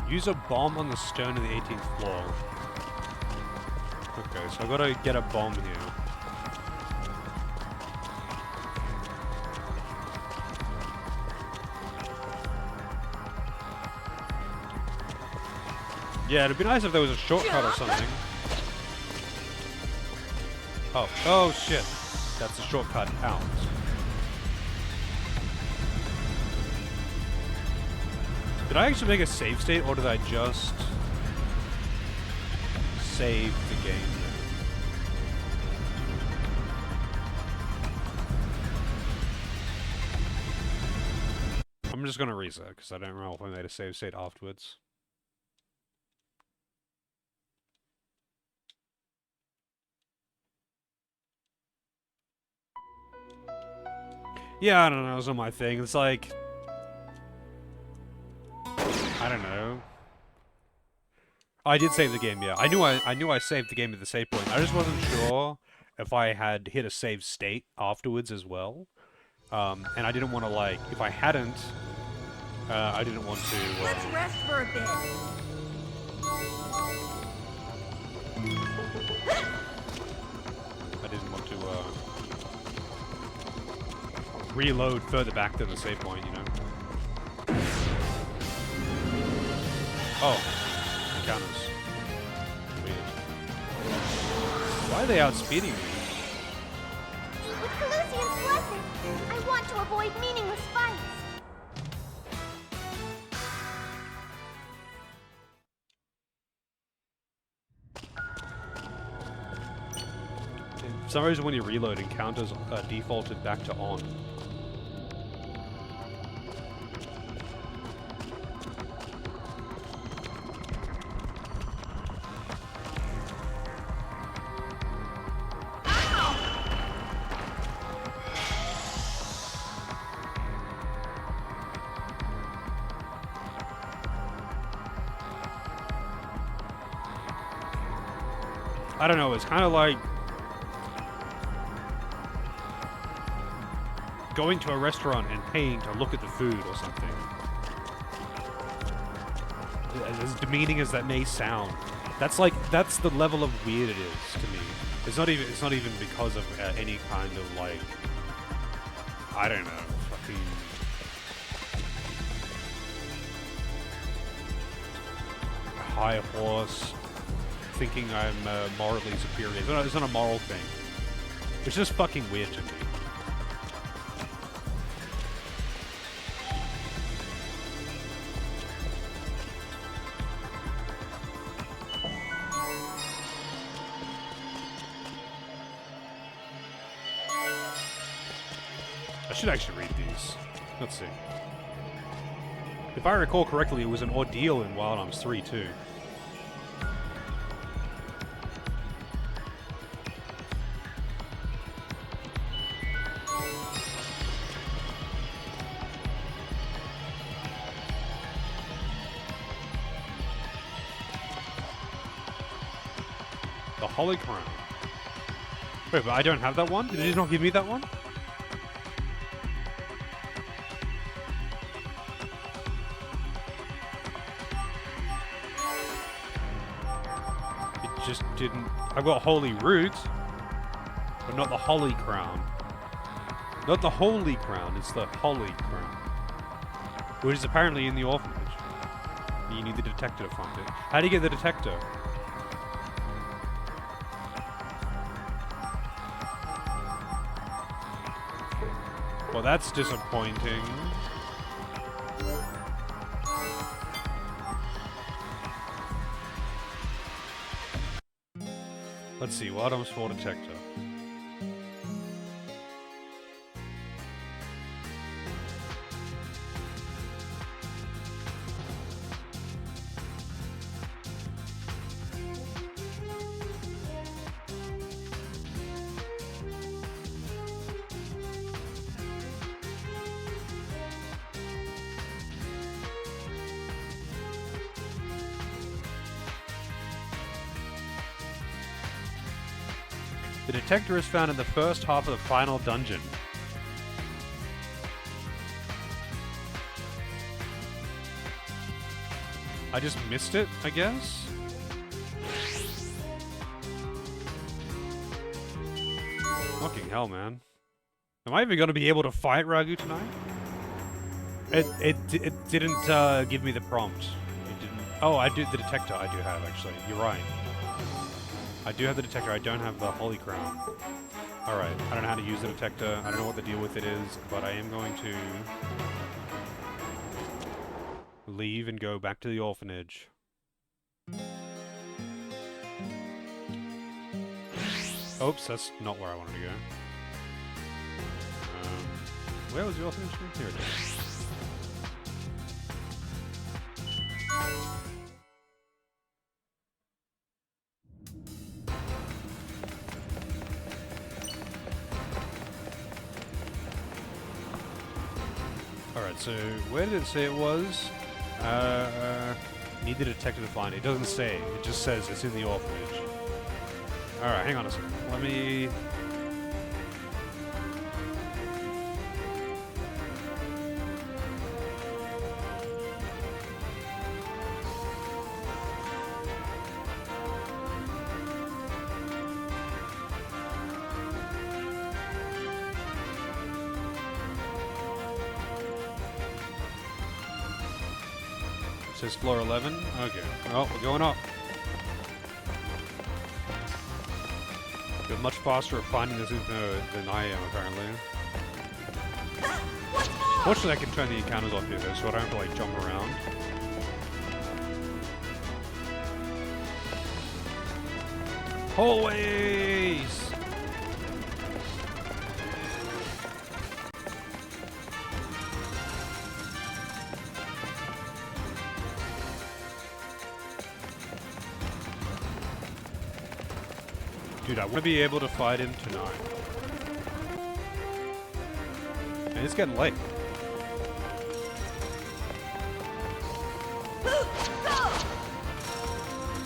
Speaker 1: Use a bomb on the stone of the 18th floor. Okay, so I gotta get a bomb here. Yeah, it'd be nice if there was a shortcut or something. Oh shit. That's a shortcut out. Did I actually make a save state, or did I just save the game? I'm just gonna reset, because I don't know if I made a save state afterwards. Yeah, I don't know, it's not my thing. It's like, I don't know. I did save the game, yeah. I knew I saved the game at the save point. I just wasn't sure if I had hit a save state afterwards as well. And I didn't want to, like, if I hadn't, I didn't want to...
Speaker 4: Let's rest for a bit.
Speaker 1: I didn't want to, reload further back than the save point, you know? Oh, encounters. Weird. Why are they outspeeding me?
Speaker 2: With Calusian's blessing, I want to avoid meaningless fights.
Speaker 1: For some reason when you reload, encounters are defaulted back to on. I don't know, it's kind of like going to a restaurant and paying to look at the food or something. As demeaning as that may sound, that's the level of weird it is to me. It's not even because of any kind of like, I don't know, fucking high horse thinking I'm morally superior. It's not a moral thing. It's just fucking weird to me. I should actually read these. Let's see. If I recall correctly, it was an ordeal in Wild Arms 3 too. The Holy Crown. Wait, but I don't have that one? Did it not give me that one? It just didn't... I've got Holy Root, but not the Holy Crown. Not the Holy Crown, it's the Holy Crown. Which is apparently in the orphanage. You need the detector to find it. How do you get the detector? Well, that's disappointing. Let's see, Wild Arms 4 detector. The detector is found in the first half of the final dungeon. I just missed it, I guess? Fucking hell, man. Am I even gonna be able to fight Ragu tonight? It didn't give me the prompt. It didn't... Oh, I did the detector I do have, actually. You're right. I do have the detector, I don't have the Holy Crown. Alright, I don't know how to use the detector, I don't know what the deal with it is, but I am going to leave and go back to the orphanage. Oops, that's not where I wanted to go. Where was the orphanage? Here it is. Alright, so where did it say it was? Need the detector to find it. It doesn't say. It just says it's in the orphanage. Alright, hang on a second. Let me... Says floor 11. Okay. Well, we're going up. You're much faster at finding this info than I am, apparently. Fortunately, I can turn the encounters off here, though, so I don't have to, like, jump around. Hallways! Dude, I want to be able to fight him tonight. And it's getting late.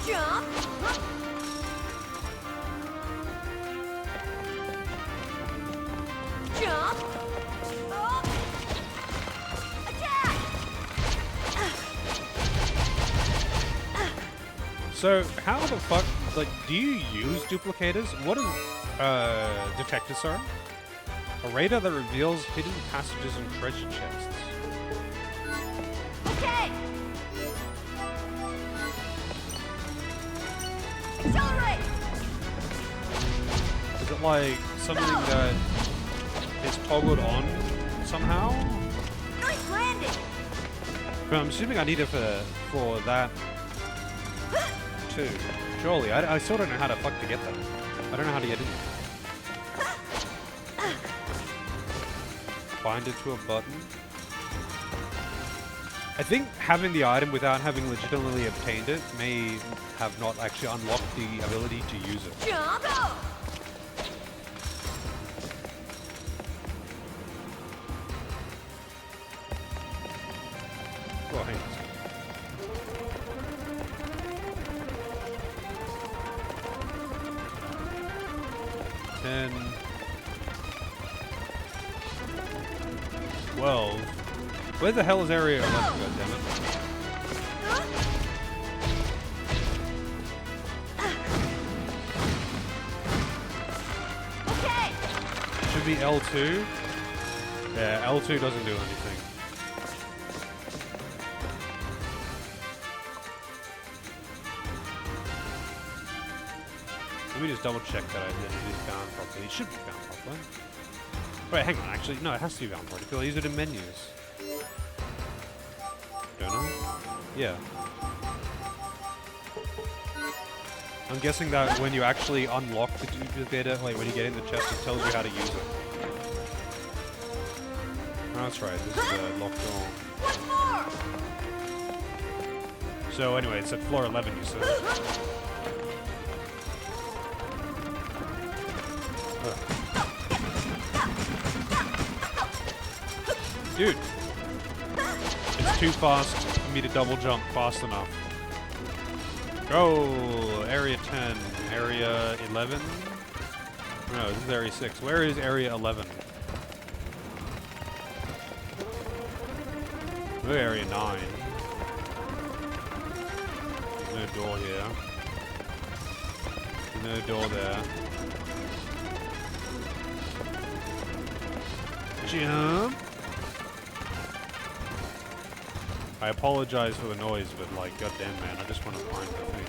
Speaker 4: Jump! Jump! Attack!
Speaker 1: So, how the fuck, like, do you use duplicators? What is, detectors, sorry? A radar that reveals hidden passages and treasure chests.
Speaker 4: Okay! Accelerate!
Speaker 1: Is it like something that is toggled on somehow?
Speaker 4: Nice landing!
Speaker 1: But I'm assuming I need it for that too. Surely, I still don't know how to fuck to get that. I don't know how to get in there. Bind it to a button. I think having the item without having legitimately obtained it may have not actually unlocked the ability to use it.
Speaker 4: Jump! Go!
Speaker 1: Well, hang on. Then 12. Where the hell is area 11? Goddammit.
Speaker 4: Okay!
Speaker 1: Should be L2. Yeah, L2 doesn't do anything. Let me just double check that it is bound properly. It should be bound properly. Wait, hang on, actually, no, it has to be bound properly. Because I use it in menus. Don't I? Yeah. I'm guessing that when you actually unlock the duplicator, like when you get in the chest, it tells you how to use it. Oh, that's right, this is a locked door.
Speaker 4: One more!
Speaker 1: So anyway, it's at floor 11, you said. Dude, it's too fast for me to double jump fast enough. Go! Area 10, area 11? No, this is area 6. Where is area 11? Go area 9. There's no door here. No door there. Jump! I apologize for the noise, but like, goddamn man, I just want to find the thing.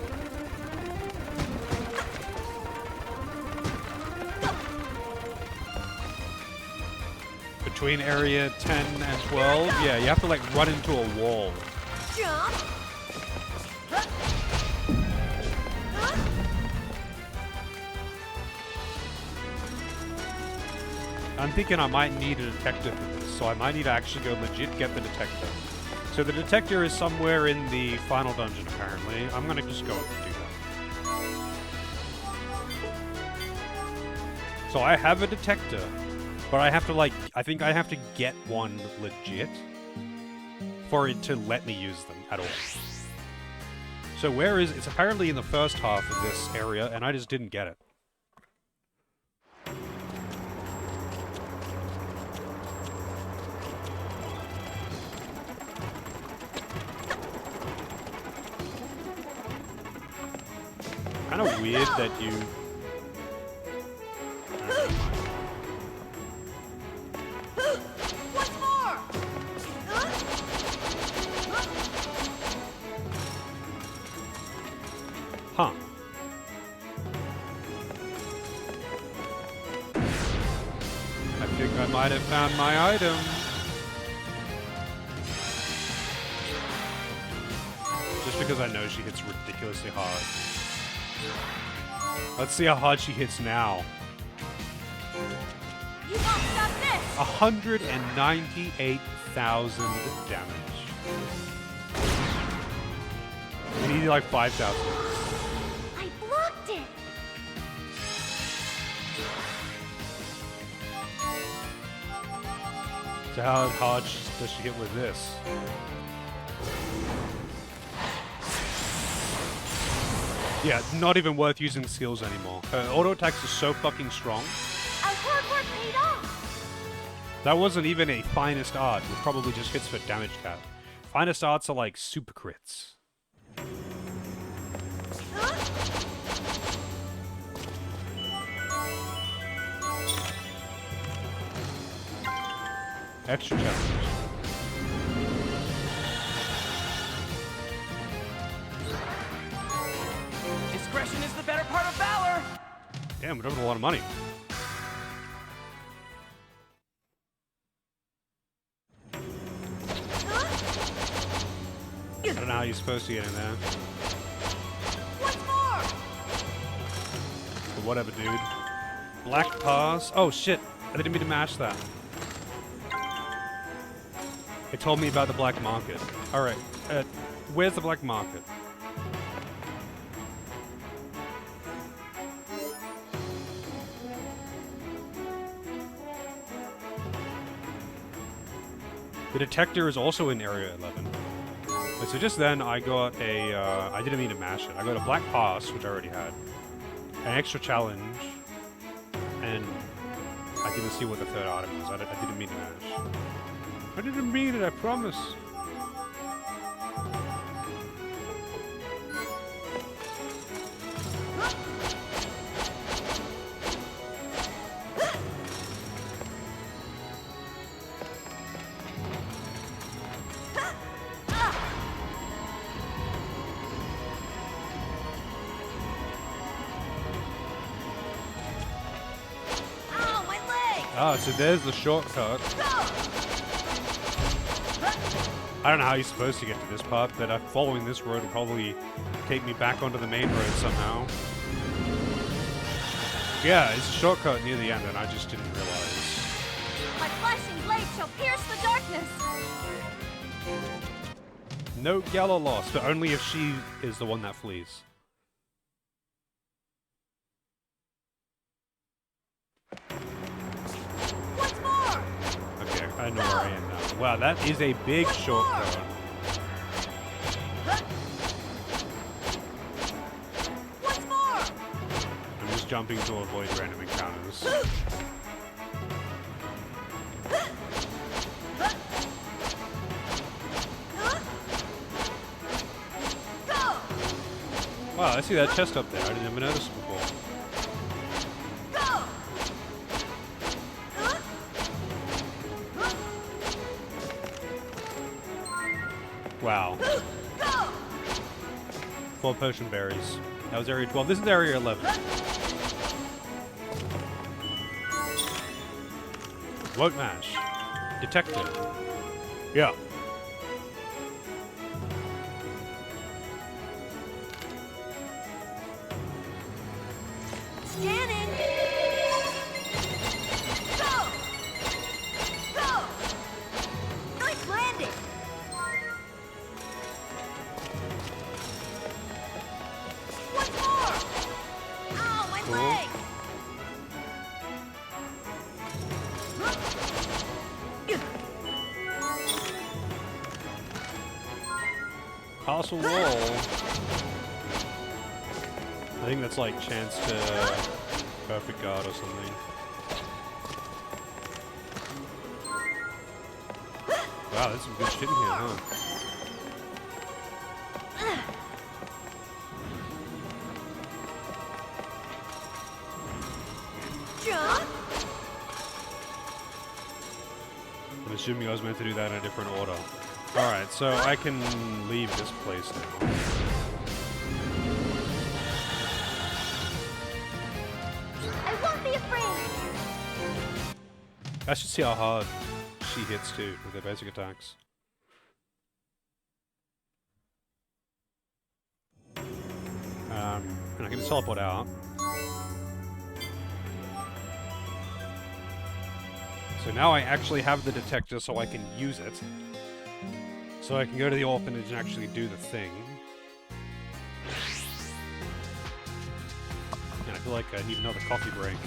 Speaker 1: Between area 10 and 12, yeah, you have to like run into a wall.
Speaker 4: Jump!
Speaker 1: I'm thinking I might need a detector for this, so I might need to actually go legit get the detector. So the detector is somewhere in the final dungeon, apparently. I'm gonna just go and do that. So I have a detector, but I have to like, I think I have to get one legit for it to let me use them at all. So where is, it's apparently in the first half of this area, and I just didn't get it. Kind of weird that you...
Speaker 4: Once more!
Speaker 1: might have found my item. Just because I know she hits ridiculously hard. Let's see how hard she hits now.
Speaker 4: You won't stop this!
Speaker 1: 198,000 damage. We need like 5,000.
Speaker 2: I blocked it.
Speaker 1: So how hard does she hit with this? Yeah, not even worth using skills anymore. Her auto attacks are so fucking strong.
Speaker 2: Our hard work paid off.
Speaker 1: That wasn't even a finest art. It probably just hits for damage cap. Finest arts are like super crits. Extra challenge.
Speaker 3: Discretion is the better part of valor!
Speaker 1: Damn, we're dropping a lot of money. I don't know how you're supposed to get in there.
Speaker 4: Once more!
Speaker 1: But whatever, dude. Black pass. Oh shit! I didn't mean to mash that. It told me about the black market. Alright, where's the black market? The detector is also in Area 11. Wait, so just then I got a, I didn't mean to mash it. I got a black pass, which I already had. An extra challenge. And I didn't see what the third item was. I didn't mean to mash. I didn't mean it, I promise.
Speaker 4: Ow, my leg!
Speaker 1: Ah, so there's the shortcut. I don't know how you're supposed to get to this part, but following this road will probably take me back onto the main road somehow. Yeah, it's a shortcut near the end, and I just didn't realize.
Speaker 4: My flashing blade shall pierce the darkness!
Speaker 1: No Gala lost, but only if she is the one that flees.
Speaker 4: Once more!
Speaker 1: Okay, I know where I am now. Wow, that is a big shortcut.
Speaker 4: Once more!
Speaker 1: I'm just jumping to avoid random encounters.
Speaker 4: Go!
Speaker 1: Wow, I see that chest up there. I didn't even notice it before.
Speaker 4: Go!
Speaker 1: Wow.
Speaker 4: Go!
Speaker 1: 4 potion berries. That was area 12. This is area 11. Won't mash. Detective. Yeah.
Speaker 4: Scanning! Go! Go! Nice landing! Once more! Ow, my leg!
Speaker 1: Castle wall. I think that's like chance to perfect guard or something. Wow, there's some good shit in here, huh?
Speaker 4: Jump!
Speaker 1: I'm assuming I was meant to do that in a different order. Alright, so I can leave this place now.
Speaker 2: I won't be afraid.
Speaker 1: I should see how hard she hits too with her basic attacks. And I can just teleport out. So now I actually have the detector so I can use it. So I can go to the orphanage and actually do the thing. And I feel like I need another coffee break.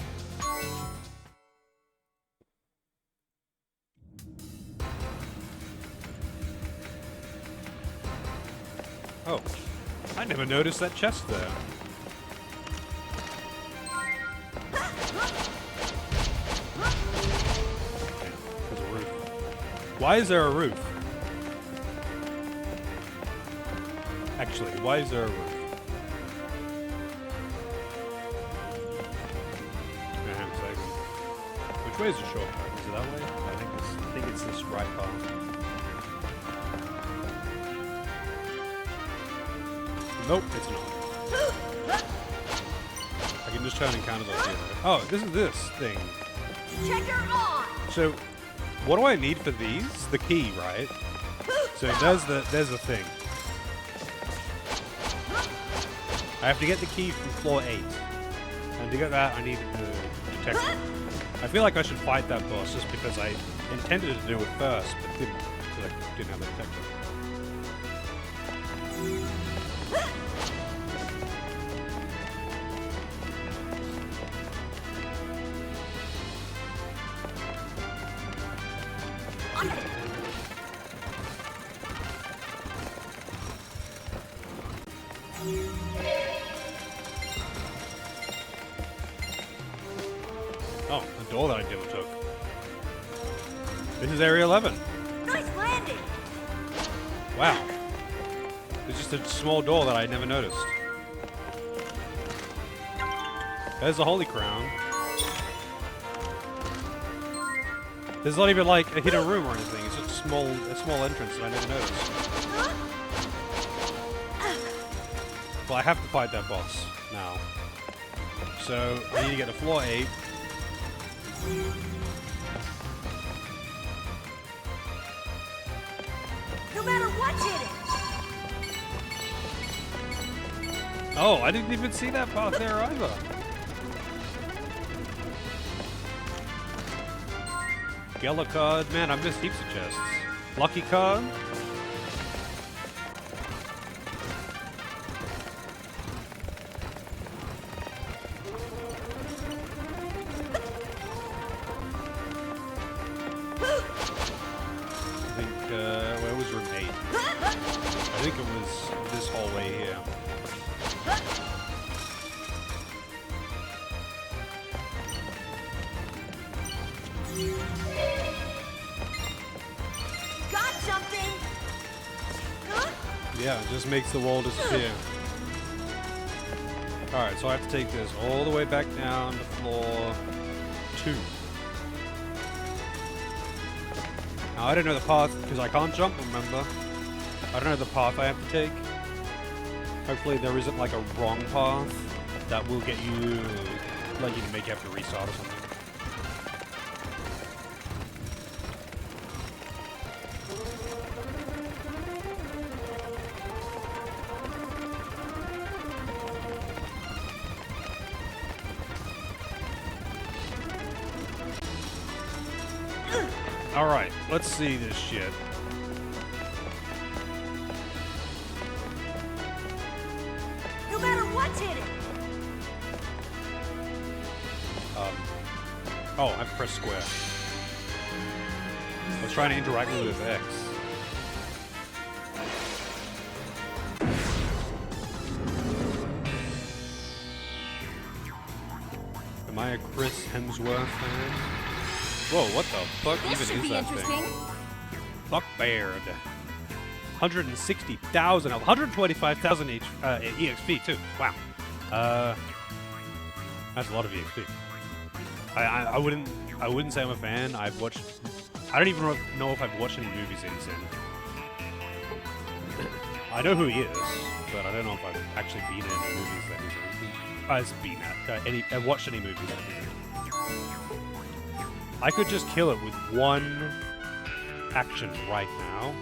Speaker 1: Oh, I never noticed that chest there. There's a roof. Why is there a roof? Actually, why is there a roof? Hang on a second. Which way is the shortcut? Is it that way? I think it's this right path. Nope, it's not. I can just turn and counter those here. Oh, this is this thing.
Speaker 4: Checker on!
Speaker 1: So, what do I need for these? The key, right? So there's the thing. I have to get the key from floor 8. And to get that, I need the detector. I feel like I should fight that boss just because I intended to do it first, but didn't, because I didn't have the detector. Oh, the door that I never took. This is Area 11.
Speaker 4: Nice landing!
Speaker 1: Wow. It's just a small door that I never noticed. There's the Holy Crown. There's not even like a hidden room or anything. It's just a small entrance that I never noticed. Well, I have to fight that boss now. So I need to get to floor 8.
Speaker 4: No matter what hit it!
Speaker 1: Oh, I didn't even see that path there either. Yellow card. Man, I've missed heaps of chests. Lucky card. I think, where was room 8? I think it was this hallway here.
Speaker 4: Got something!
Speaker 1: Yeah, it just makes the wall disappear. Alright, so I have to take this all the way back down to floor 2. Now, I don't know the path, because I can't jump, remember? I don't know the path I have to take. Hopefully there isn't like a wrong path that will get you, like you can make you have to restart or something. Alright, let's see this shit.
Speaker 4: No matter what hit it!
Speaker 1: Oh, I pressed square. I was trying to interact with X. Am I a Chris Hemsworth fan? Whoa, what the fuck
Speaker 4: This should
Speaker 1: even is
Speaker 4: be
Speaker 1: that
Speaker 4: interesting.
Speaker 1: thing? Fuck Baird. 160,000, 125,000 EXP too. Wow. That's a lot of EXP. I wouldn't say I'm a fan. I don't even know if I've watched any movies since then. I know who he is, but I don't know if I've actually been in any movies that he's in. I've watched any movies that he's in. I could just kill it with one action right now.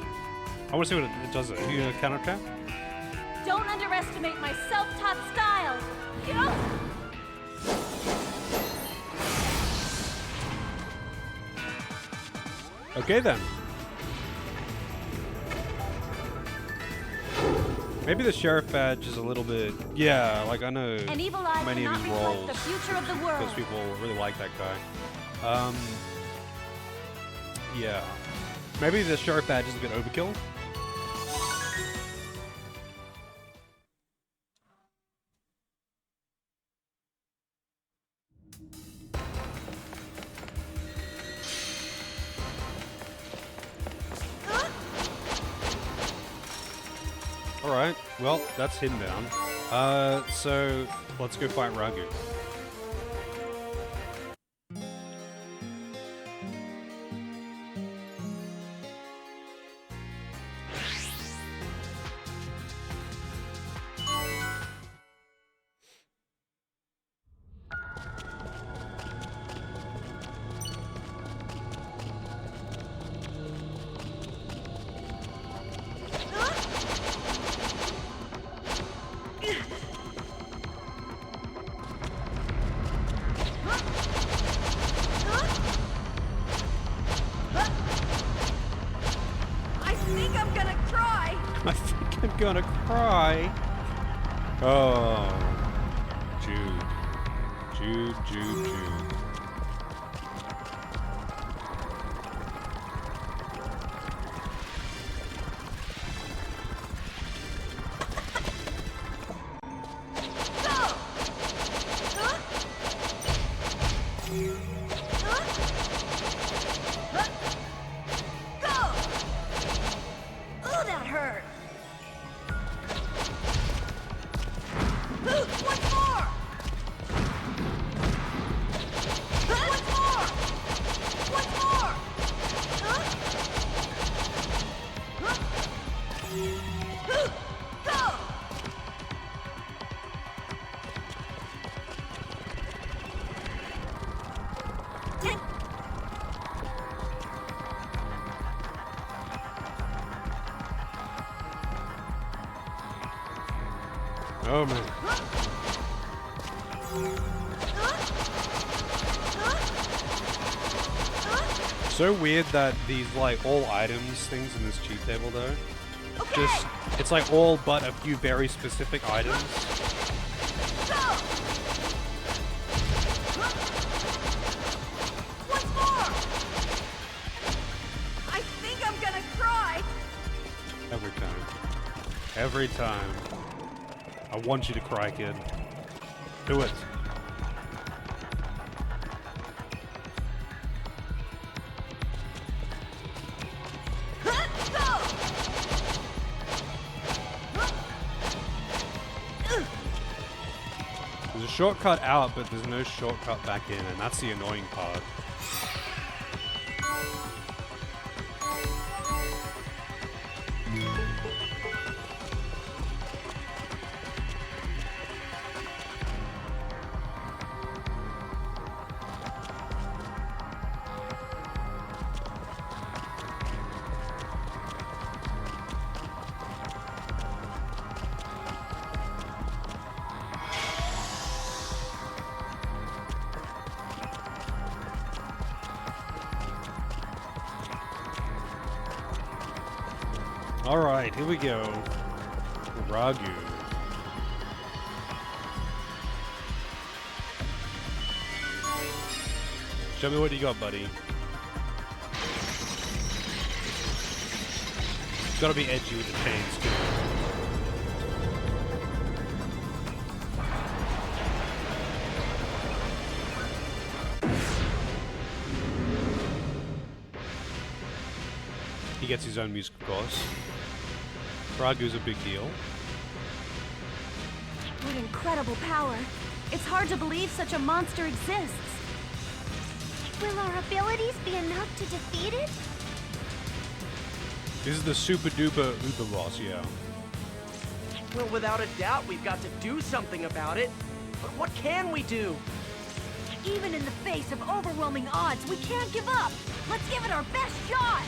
Speaker 1: I want to see what it does. It. You counter attack?
Speaker 8: Don't underestimate my self-taught style.
Speaker 1: Okay then. Maybe the sheriff badge is a little bit. Yeah, like I know
Speaker 8: An evil eye
Speaker 1: many of
Speaker 8: cannot
Speaker 1: his
Speaker 8: reflect
Speaker 1: roles
Speaker 8: the future of the world.
Speaker 1: because people really like that guy. Yeah. Maybe the sheriff badge is a bit overkill. Alright, well, that's him down. So let's go fight Ragu.
Speaker 4: I think I'm gonna cry.
Speaker 1: I think I'm gonna cry. Oh. Jude. Jude, Jude, Jude.
Speaker 4: Oh, that hurt. Once more. Once more. Once more. Go.
Speaker 1: Oh man. So weird that these like all items things in this cheat table though.
Speaker 4: Okay.
Speaker 1: Just it's like all but a few very specific items.
Speaker 4: Go. Once more. I think I'm gonna cry.
Speaker 1: Every time. Every time. I want you to cry, kid. Do it. There's a shortcut out, but there's no shortcut back in, and that's the annoying part. Alright, here we go. Ragu. Show me what you got, buddy. It's gotta be edgy with the chains, too. He gets his own music, of course. Ragu's a big deal.
Speaker 8: What incredible power. It's hard to believe such a monster exists.
Speaker 2: Will our abilities be enough to defeat it?
Speaker 1: This is the super duper uber boss, yeah.
Speaker 3: Well, without a doubt, we've got to do something about it. But what can we do?
Speaker 4: Even in the face of overwhelming odds, we can't give up! Let's give it our best shot!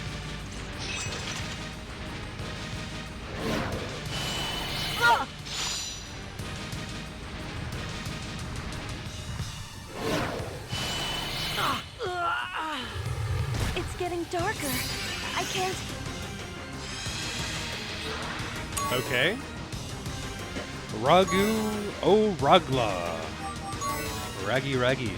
Speaker 4: Ugh! It's getting darker. I can't...
Speaker 1: Okay. Ragu O'Ragla. Raggy.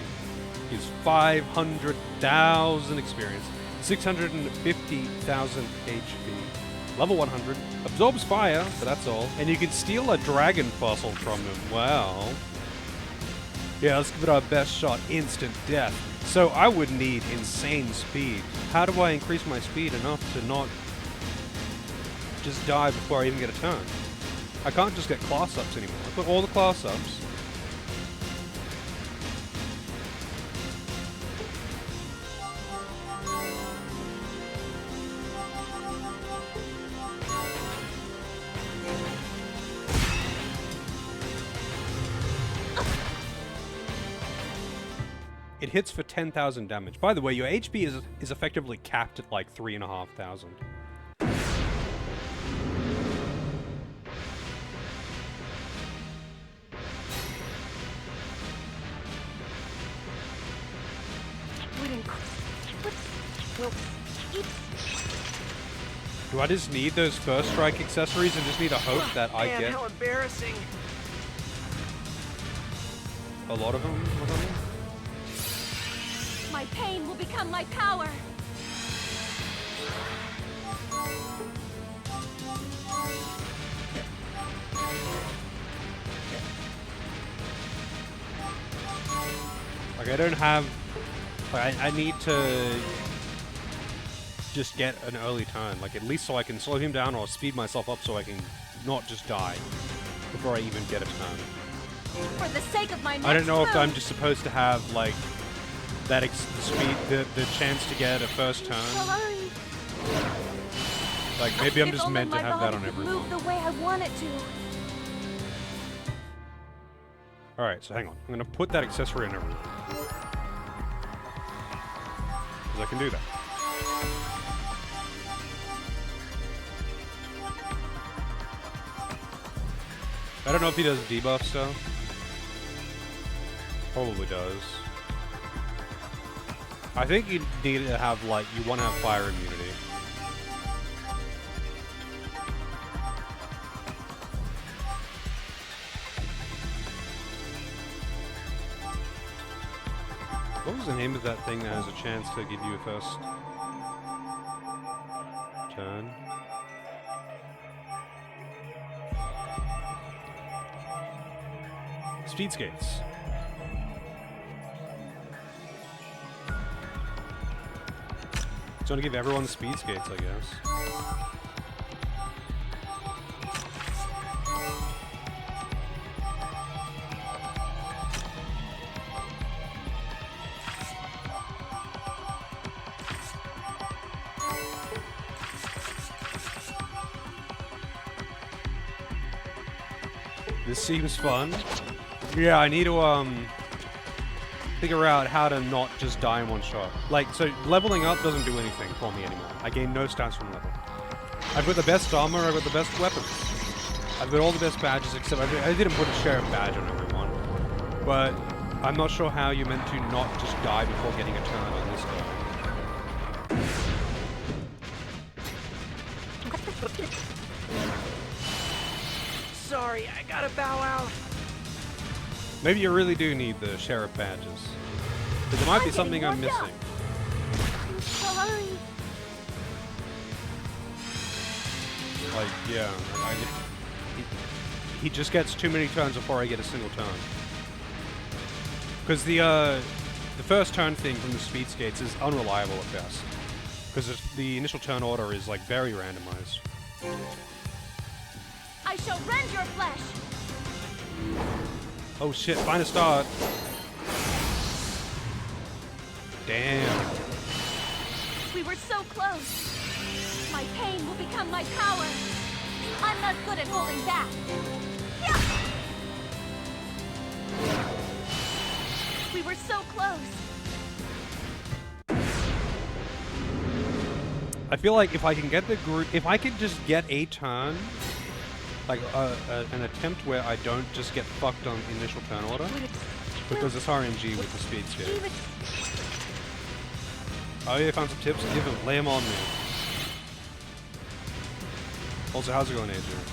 Speaker 1: He's 500,000 experience, 650,000 HP, level 100, absorbs fire, but that's all. And you can steal a dragon fossil from him. Wow. Yeah, let's give it our best shot. Instant death. So I would need insane speed. How do I increase my speed enough to not just die before I even get a turn? I can't just get class ups anymore. I put all the class ups. It hits for 10,000 damage. By the way, your HP is effectively capped at like 3,500. Do I just need those first strike accessories and just need to hope that I get
Speaker 3: how embarrassing.
Speaker 1: a lot of them or something?
Speaker 8: My pain will become my power.
Speaker 1: Like, I don't have... Like, I need to just get an early turn. Like, at least so I can slow him down or speed myself up so I can not just die before I even get a turn.
Speaker 8: For the sake of my next
Speaker 1: I don't know if
Speaker 8: move.
Speaker 1: I'm just supposed to have, like, that the speed, the chance to get a first turn.
Speaker 8: Sorry.
Speaker 1: Like, maybe I'm
Speaker 8: If
Speaker 1: just
Speaker 8: only
Speaker 1: meant to
Speaker 8: my
Speaker 1: have that
Speaker 8: body
Speaker 1: on
Speaker 8: could
Speaker 1: everyone.
Speaker 8: move the way I want it to.
Speaker 1: Alright, so hang on. I'm gonna put that accessory on everyone. Because I can do that. I don't know if he does debuff stuff. Probably does. I think you need to have, like, you want to have fire immunity. What was the name of that thing that has a chance to give you a first turn? Speed skates. It's gonna give everyone speed skates, I guess. This seems fun. Yeah, I need to, figure out how to not just die in one shot. Like, so leveling up doesn't do anything for me anymore. I gain no stats from level. I've got the best armor, I've got the best weapons. I've got all the best badges, except I didn't put a sheriff badge on everyone. But I'm not sure how you're meant to not just die before getting a turn on this guy.
Speaker 3: Sorry, I gotta bow out.
Speaker 1: Maybe you really do need the sheriff badges. But there might be something I'm missing.
Speaker 8: I'm sorry.
Speaker 1: Like, yeah, he just gets too many turns before I get a single turn. Because the first turn thing from the speed skates is unreliable at best. Because the initial turn order is, like, very randomized.
Speaker 8: I shall rend your flesh.
Speaker 1: Oh shit, find a start. Damn.
Speaker 8: We were so close. My pain will become my power. I'm not good at holding back. Yeah.
Speaker 4: We were so close.
Speaker 1: I feel like if I can get the group, if I could just get a turn, like an attempt where I don't just get fucked on initial turn order, because it's RNG with the speed skate. Oh yeah, found some tips. Give him, lay him on me. Also, how's it going, AJ?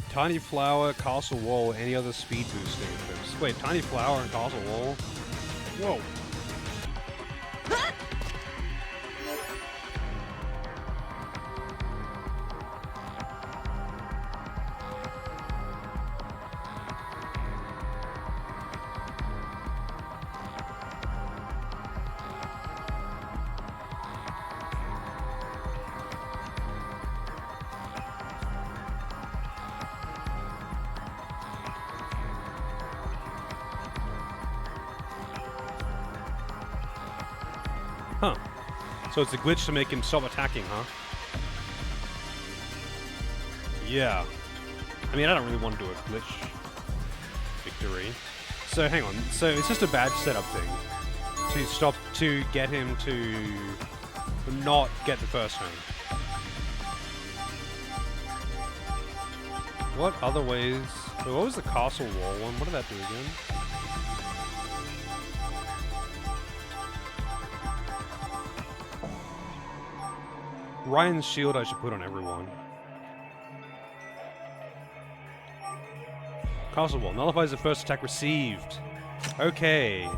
Speaker 1: Tiny Flower, Castle Wall, any other speed boosting tips? Wait, Tiny Flower and Castle Wall? Whoa. Huh. So it's a glitch to make him stop attacking, huh? Yeah. I mean, I don't really want to do a glitch victory. So hang on. So it's just a badge setup thing to stop, to get him to not get the first turn. What other ways? Wait, what was the castle wall one? What did that do again? Ryan's shield I should put on everyone. Castle wall nullifies the first attack received. Okay.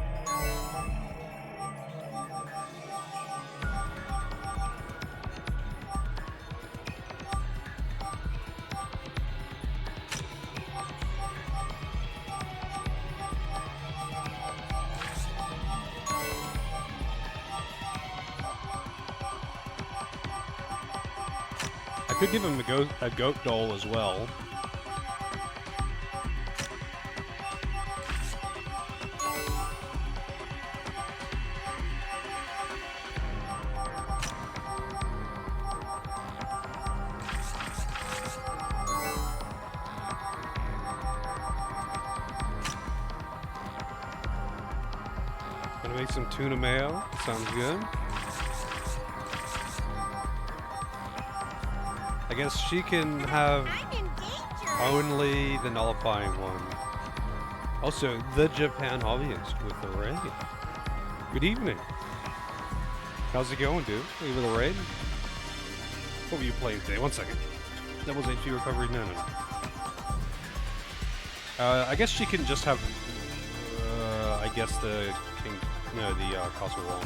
Speaker 1: I could give him a goat doll as well. Gonna make some tuna mayo. Sounds good. I guess she can have only the nullifying one. Also, the Japan hobbyist with the raid. Good evening. How's it going, dude? Are you with a raid? What were you playing today? 1 second. Doubles HP recovery? No. I guess she can just have, I guess the king, no, the castle wall.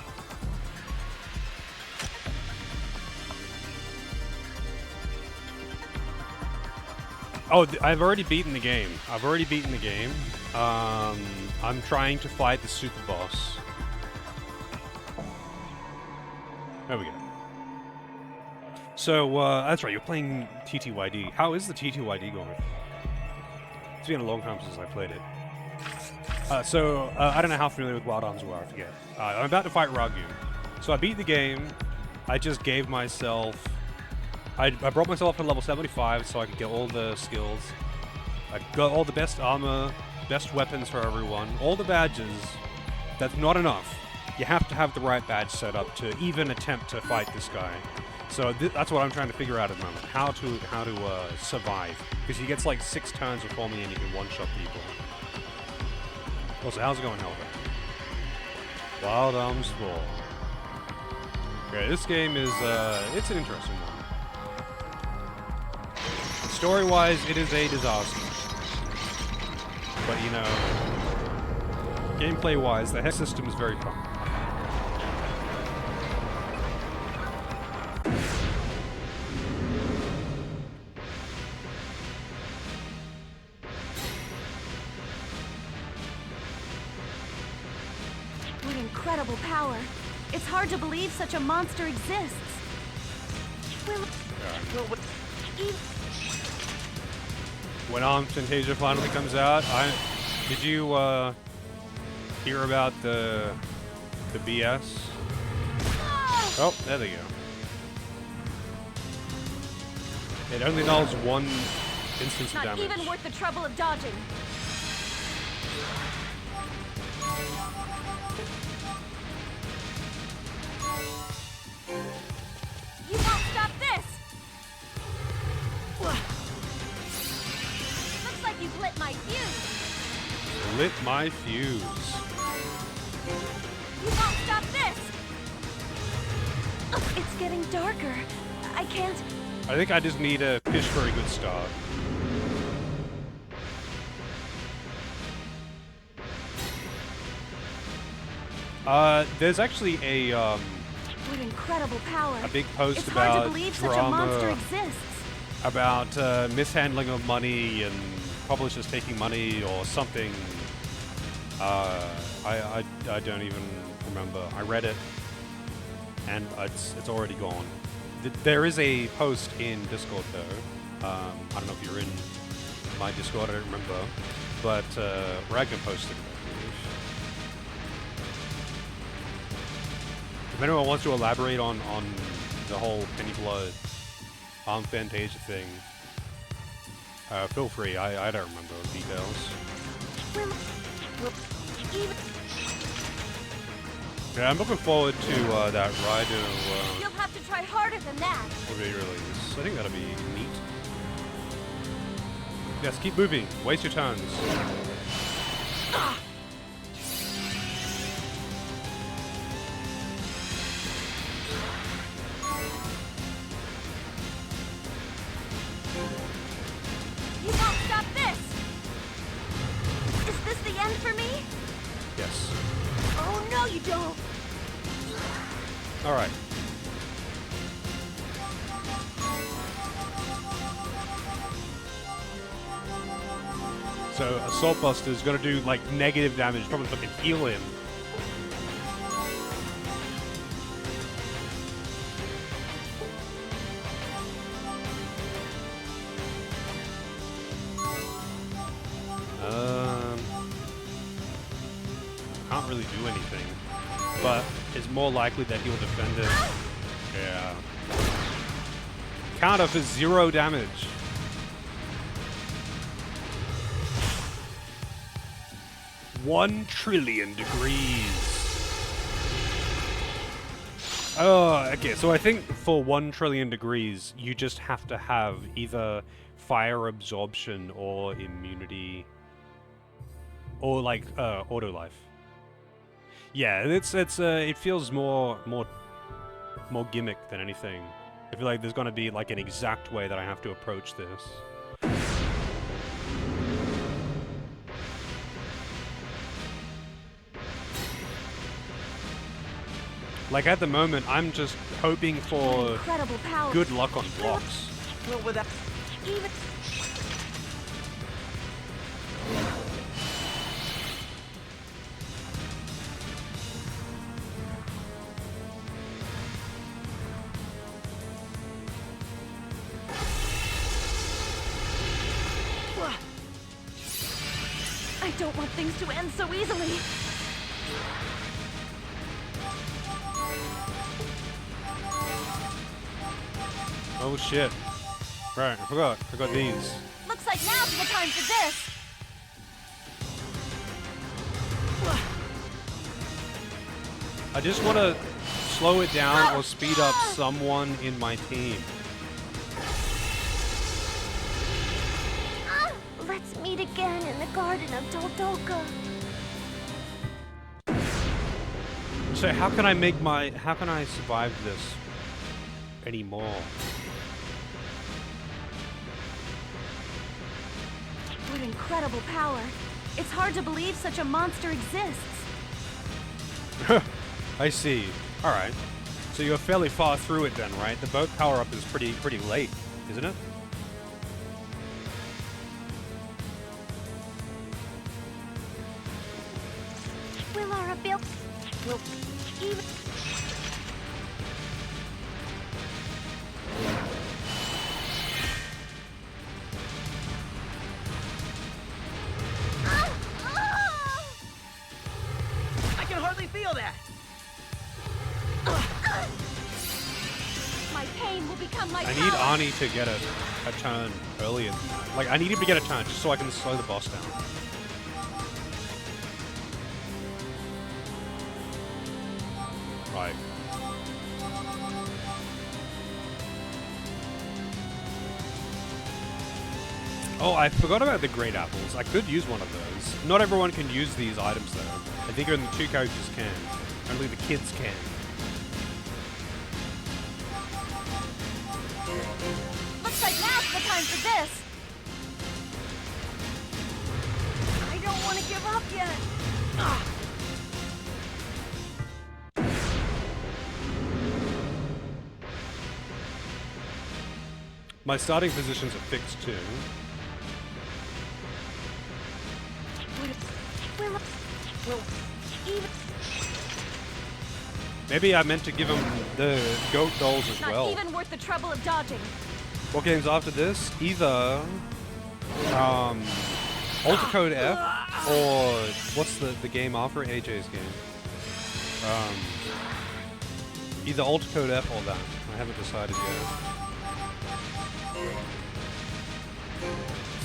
Speaker 1: Oh, I've already beaten the game. I'm trying to fight the super boss. There we go. So, that's right, you're playing TTYD. How is the TTYD going? It's been a long time since I played it. I don't know how familiar with Wild Arms you are, I forget. I'm about to fight Ragu. So I beat the game. I just gave myself... I brought myself up to level 75 so I could get all the skills. I got all the best armor, best weapons for everyone, all the badges. That's not enough. You have to have the right badge set up to even attempt to fight this guy. So that's what I'm trying to figure out at the moment. How to survive. Because he gets like 6 turns before me and he can one-shot people. Also, how's it going, Helga? Wild Arms 4. Okay, this game is, it's an interesting one. Story-wise, it is a disaster. But, you know, gameplay-wise, the hex system is very fun.
Speaker 4: What incredible power. It's hard to believe such a monster exists.
Speaker 1: When Fantasia finally comes out, did you hear about the BS? Oh, there they go. It only nulls one instance of
Speaker 4: Not
Speaker 1: damage.
Speaker 4: even worth the trouble of dodging. You won't stop this! Looks like you've lit my fuse.
Speaker 1: Lit my fuse.
Speaker 4: You won't stop this! It's getting darker. I can't...
Speaker 1: I think I just need a fish for a good start. There's actually
Speaker 4: What incredible power.
Speaker 1: a big post
Speaker 4: It's
Speaker 1: about
Speaker 4: hard to believe such a monster
Speaker 1: drama
Speaker 4: exists.
Speaker 1: about mishandling of money and publishers taking money or something. I don't even remember. I read it and it's already gone. There is a post in Discord though. I don't know if you're in my Discord. I don't remember, but Ragnar posted it. If anyone wants to elaborate on the whole Penny Blood Fantasia thing, feel free. I don't remember the details. Yeah, I'm looking forward to that Rhino
Speaker 4: You'll have to try harder than that.
Speaker 1: re-release. I think that'll be neat. Yes, keep moving. Waste your turns.
Speaker 4: You won't stop this! Is this the end for me?
Speaker 1: Yes.
Speaker 4: Oh, no, you don't!
Speaker 1: All right. So Assault Buster is going to do like negative damage, probably fucking heal him. Can't really do anything, but it's more likely that he'll defend it. Yeah. Counter for 0 damage. $1,000,000,000,000 degrees. Oh, okay. So I think for 1,000,000,000,000 degrees, you just have to have either fire absorption or immunity, or like auto life. Yeah, it feels more gimmick than anything. I feel like there's gonna be like an exact way that I have to approach this. Like at the moment, I'm just hoping for
Speaker 4: Incredible power.
Speaker 1: good luck on blocks.
Speaker 3: Well, without...
Speaker 4: Even... I don't want things to end so easily.
Speaker 1: Oh shit. Right, I forgot. I got these.
Speaker 4: Looks like now's the time for this.
Speaker 1: I just want to slow it down or speed up someone in my team.
Speaker 2: Let's meet again in the Garden of Doldoka.
Speaker 1: So how can I survive this anymore?
Speaker 4: What incredible power. It's hard to believe such a monster exists.
Speaker 1: I see. Alright. So you're fairly far through it then, right? The boat power-up is pretty late, isn't it?
Speaker 2: Will our ability... Will even...
Speaker 4: feel that?
Speaker 8: My pain will become my
Speaker 1: I need
Speaker 8: power.
Speaker 1: Arnie to get a turn earlier than that. Like, I need him to get a turn just so I can slow the boss down. Right. Oh, I forgot about the great apples. I could use one of those. Not everyone can use these items though. I think only 2 characters can. Only the kids can.
Speaker 8: Looks like now's the time for this.
Speaker 4: I don't want to give up yet. Ah.
Speaker 1: My starting positions are fixed too.
Speaker 4: Will even
Speaker 1: Maybe I meant to give him the goat dolls as
Speaker 8: Not
Speaker 1: well.
Speaker 8: even worth the trouble of dodging.
Speaker 1: What games after this? Either Alter Code F or what's the game after AJ's game? Either Alter Code F or that. I haven't decided yet.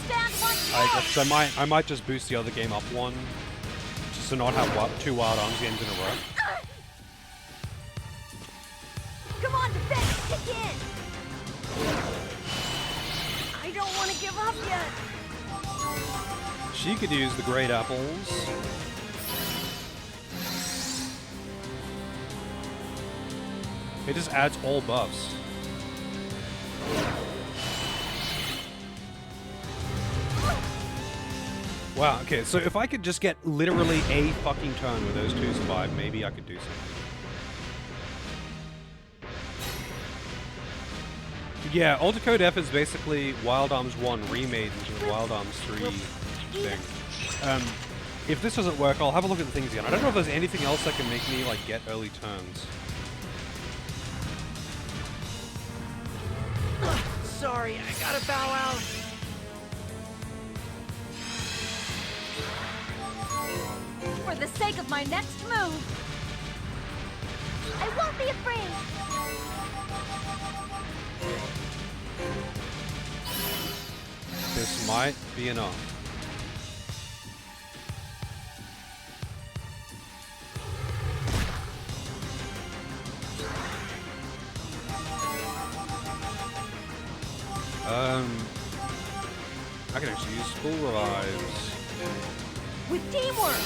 Speaker 8: Stand once
Speaker 1: I
Speaker 8: more.
Speaker 1: guess I might just boost the other game up one, just to not have 2 Wild Arms games in a row.
Speaker 4: come on, defense, kick in. I don't want to give up yet.
Speaker 1: She could use the great apples. It just adds all buffs. Wow, okay, so if I could just get literally a fucking turn with those 2 survive, maybe I could do something. Yeah, Alter Code F is basically Wild Arms 1 remade into the Wild Arms 3 thing. If this doesn't work, I'll have a look at the things again. I don't know if there's anything else that can make me, like, get early turns.
Speaker 3: Sorry, I gotta bow out.
Speaker 8: For the sake of my next move.
Speaker 2: I won't be afraid.
Speaker 1: This might be enough. I can actually use full revives.
Speaker 4: With teamwork.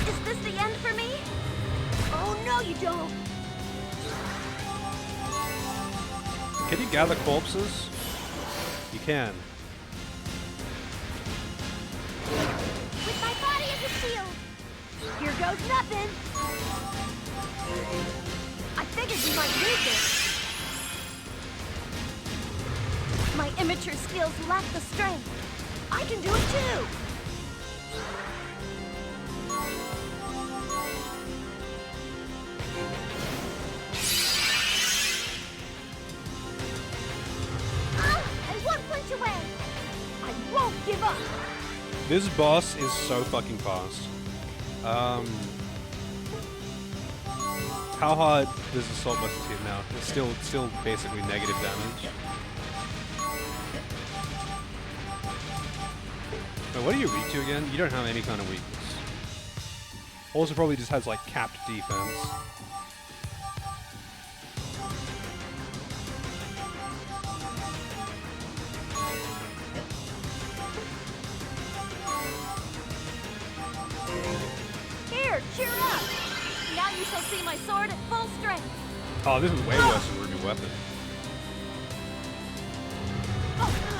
Speaker 2: Is this the end for me?
Speaker 4: Oh no, you don't.
Speaker 1: Can you gather corpses? You can.
Speaker 2: With my body as a shield.
Speaker 4: Here goes nothing. I figured we might need this.
Speaker 8: My immature skills lack the strength.
Speaker 4: I can do it too.
Speaker 2: I won't punch away.
Speaker 4: I won't give up.
Speaker 1: This boss is so fucking fast. How hard does Assault Buster hit now? It's still basically negative damage. Wait, what are you weak to again? You don't have any kind of weakness. Also probably just has like capped defense.
Speaker 8: Here, cheer up. Now you shall see my sword at full strength.
Speaker 1: Oh, this is way worse than Ruby Weapon.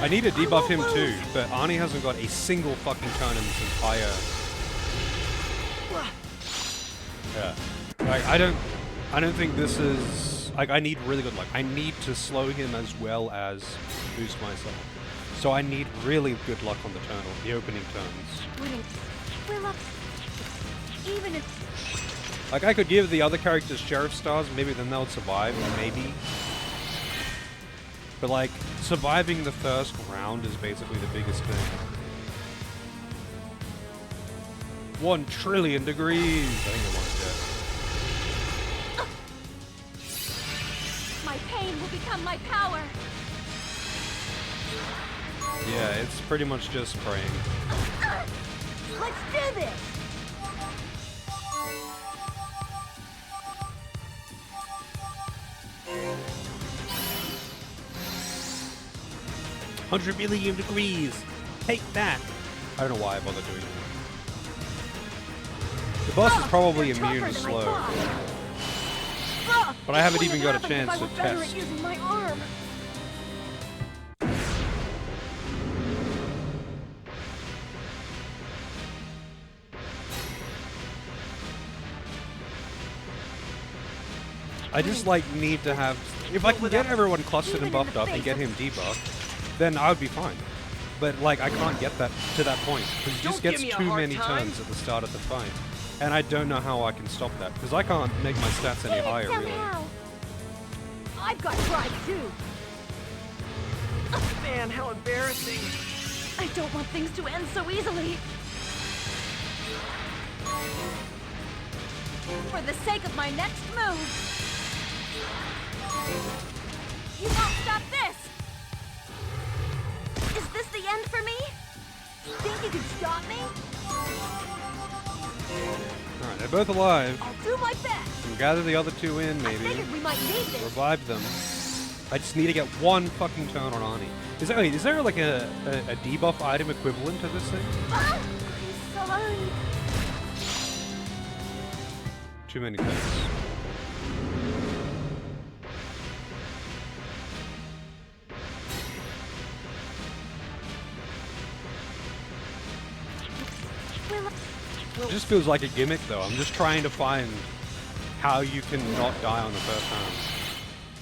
Speaker 1: I need to debuff him too, but Arnie hasn't got a single fucking turn in this entire... Yeah. Like, I don't think this is... Like, I need really good luck. I need to slow him as well as boost myself. So I need really good luck on the opening turns.
Speaker 2: Will up. Even if
Speaker 1: Like, I could give the other characters Sheriff Stars, maybe then they'll survive, maybe. But, like, surviving the first round is basically the biggest thing. 1 trillion degrees. I think it was
Speaker 4: My pain will become my power.
Speaker 1: dead. Yeah, it's pretty much just praying.
Speaker 4: Let's do this.
Speaker 1: 100 million degrees. Take that. I don't know why I bothered doing that. The boss is probably
Speaker 4: You're
Speaker 1: immune
Speaker 4: tougher
Speaker 1: to
Speaker 4: than I
Speaker 1: slow.
Speaker 4: thought.
Speaker 1: But I haven't
Speaker 4: This
Speaker 1: even
Speaker 4: wouldn't
Speaker 1: got a
Speaker 4: have
Speaker 1: chance
Speaker 4: happened
Speaker 1: to
Speaker 4: if I was better
Speaker 1: test.
Speaker 4: at using my arm.
Speaker 1: I just like need to have. If I can get everyone clustered and buffed up and get him debuffed, then I would be fine. But like I can't get that to that point because he just
Speaker 3: Don't
Speaker 1: gets
Speaker 3: give me a
Speaker 1: too
Speaker 3: hard
Speaker 1: many
Speaker 3: time.
Speaker 1: turns at the start of the fight, and I don't know how I can stop that because I can't make my stats any
Speaker 4: Get it
Speaker 1: higher really.
Speaker 4: somehow. I've got pride too.
Speaker 3: Man, how embarrassing.
Speaker 4: I don't want things to end so easily. For the sake of my next move. You won't stop this! Is this the end for me? Think you can stop me?
Speaker 1: Alright, they're both alive.
Speaker 4: I'll do my best.
Speaker 1: Can gather the other two in,
Speaker 4: I
Speaker 1: maybe.
Speaker 4: figured we might need this.
Speaker 1: Revive them. I just need to get 1 fucking turn on Arnie. Is there like a debuff item equivalent to this thing?
Speaker 4: Ah, I'm sorry.
Speaker 1: Too many turns. It just feels like a gimmick though. I'm just trying to find how you can not die on the first turn.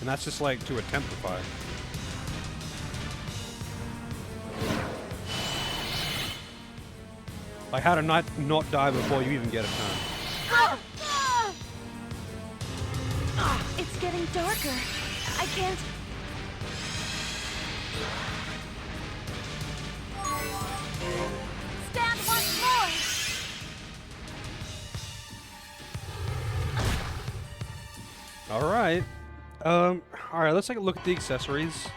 Speaker 1: And that's just like to attemptify. Like how to not die before you even get a turn.
Speaker 4: Ah, ah. Ah, it's getting darker. I can't. Stand once more.
Speaker 1: Alright. Alright, let's take a look at the accessories.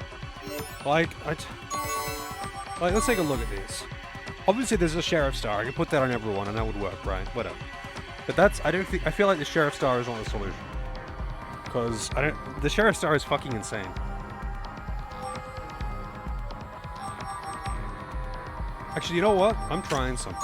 Speaker 1: Like, let's take a look at these. Obviously, there's a Sheriff Star. I can put that on everyone, and that would work, right? Whatever. But that's, I feel like the Sheriff Star is not the solution. Because, the Sheriff Star is fucking insane. Actually, you know what? I'm trying something.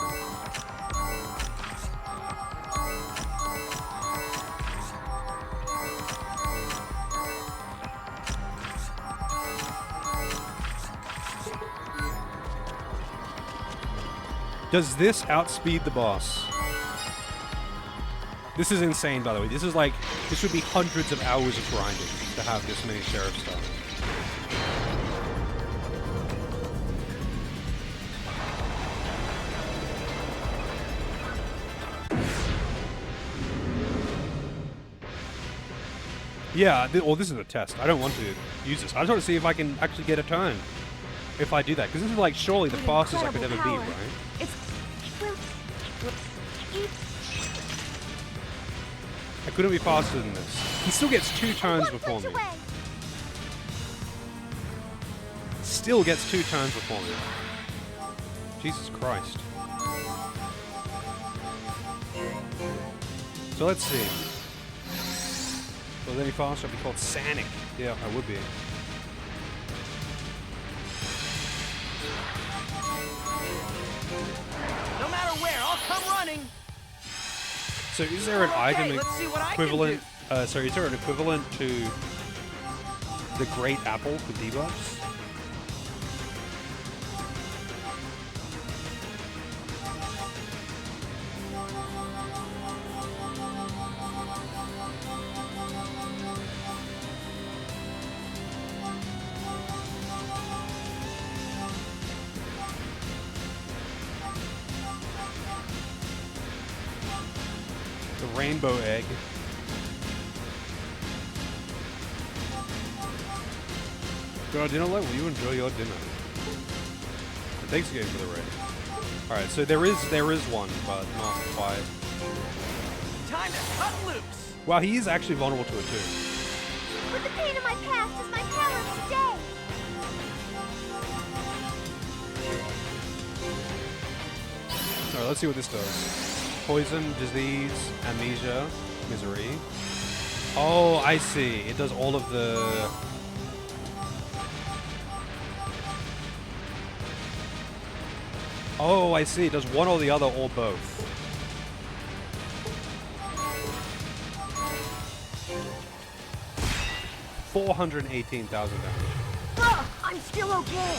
Speaker 1: Does this outspeed the boss? This is insane, by the way. This would be hundreds of hours of grinding to have this many Sheriff Stars. Yeah, well, this is a test. I don't want to use this. I just want to see if I can actually get a turn if I do that. Because this is like surely the fastest I could ever
Speaker 4: Incredible
Speaker 1: be,
Speaker 4: power.
Speaker 1: right?
Speaker 4: It's
Speaker 1: I couldn't be faster than this. He still gets 2 turns before me. Still gets 2 turns before me. Jesus Christ. So let's see. If I was any faster, I'd be called Sanic. Yeah, I would be.
Speaker 3: No matter where, I'll come running.
Speaker 1: So is there an item
Speaker 3: let's see what I can
Speaker 1: equivalent? Sorry, is there an equivalent to the Great Apple for debuffs? The rainbow egg. Good dinner, will you enjoy your dinner? And thanks again for the raid. All right, so there is one, but not quite.
Speaker 3: Time to cut loose!
Speaker 1: Wow, he is actually vulnerable to it too.
Speaker 2: But the pain of my past is my power of today.
Speaker 1: All right, let's see what this does. Poison, disease, amnesia, misery. Oh, I see. It does all of the... Oh, I see. It does one or the other or both. $418,000 damage.
Speaker 4: Ugh, I'm still okay.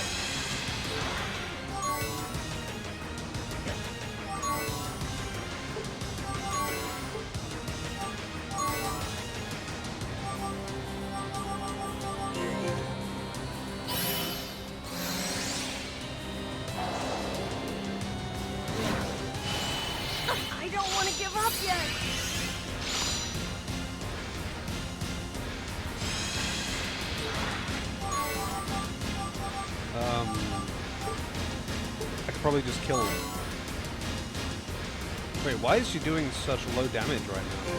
Speaker 4: I don't want to give up yet.
Speaker 1: I could probably just kill him. Wait, why is she doing such low damage right now?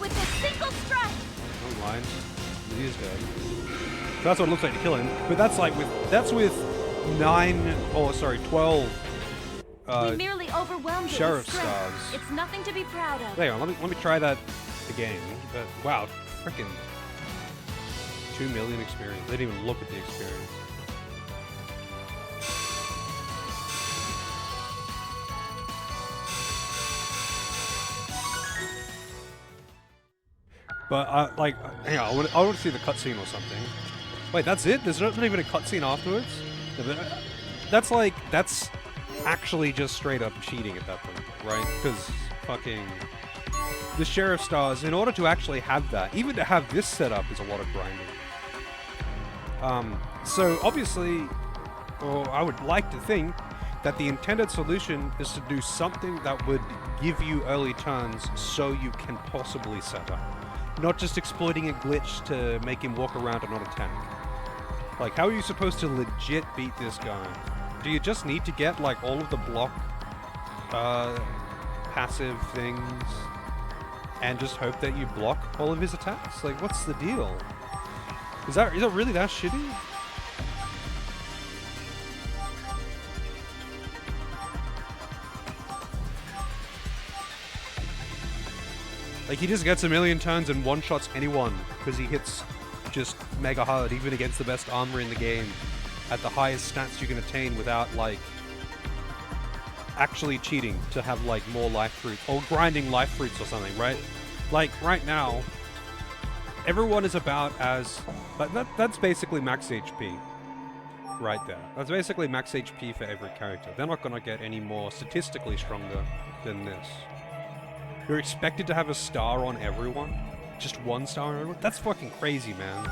Speaker 2: With a single strike.
Speaker 1: Don't mind. He is dead. So that's what it looks like to kill him. But that's like with 12
Speaker 4: We merely overwhelmed it
Speaker 1: sheriff
Speaker 4: with strength.
Speaker 1: stars.
Speaker 4: It's nothing to be proud of.
Speaker 1: Hang on, let me try that again. But wow, freaking 2 million experience. They didn't even look at the experience. But like, hang on, I want to see the cutscene or something. Wait, that's it? There's not even a cutscene afterwards? That's actually just straight up cheating at that point, right? Because fucking the sheriff stars, in order to actually have that, even to have this set up is a lot of grinding. So obviously, or I would like to think that the intended solution is to do something that would give you early turns so you can possibly set up. Not just exploiting a glitch to make him walk around and not attack. Like, how are you supposed to legit beat this guy? Do you just need to get, like, all of the block, passive things, and just hope that you block all of his attacks? Like, what's the deal? Is that really that shitty? Like, he just gets a million turns and one-shots anyone, because he hits just mega hard, even against the best armor in the game, at the highest stats you can attain without, like, actually cheating to have, like, more life fruits, or grinding life fruits or something, right? Like, right now, everyone is about as... that's basically max HP, right there. That's basically max HP for every character. They're not gonna get any more statistically stronger than this. You're expected to have a star on everyone? Just one star on everyone? That's fucking crazy, man.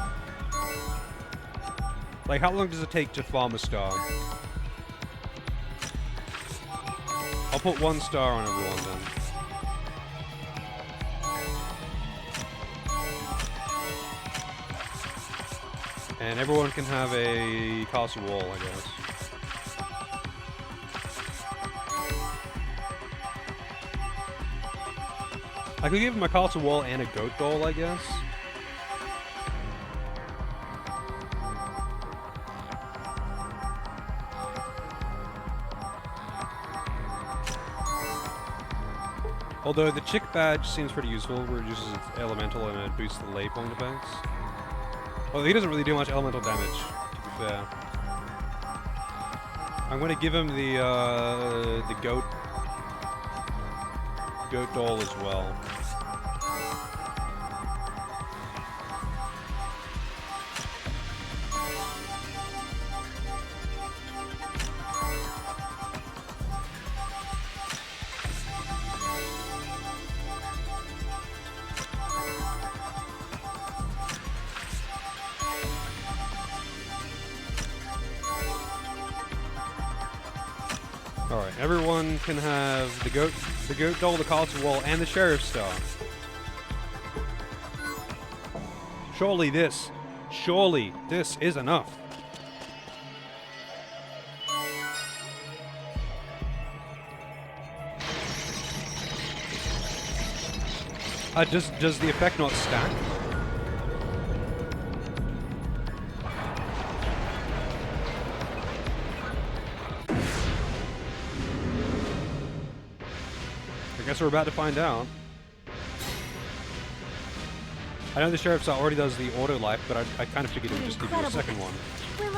Speaker 1: Like, how long does it take to farm a star? I'll put 1 star on everyone then. And everyone can have a castle wall, I guess. I could give him a castle wall and a goat doll, I guess. Although the chick badge seems pretty useful, reduces its elemental and it boosts the lay point effects. Well, he doesn't really do much elemental damage, to be fair. I'm going to give him the goat doll as well. Alright, everyone can have the goat doll, the castle wall, and the sheriff's star. Surely this is enough. Does the effect not stack? I guess we're about to find out. I know the sheriff's already does the auto life, but I kind of figured it would just give you a second one.
Speaker 2: Will,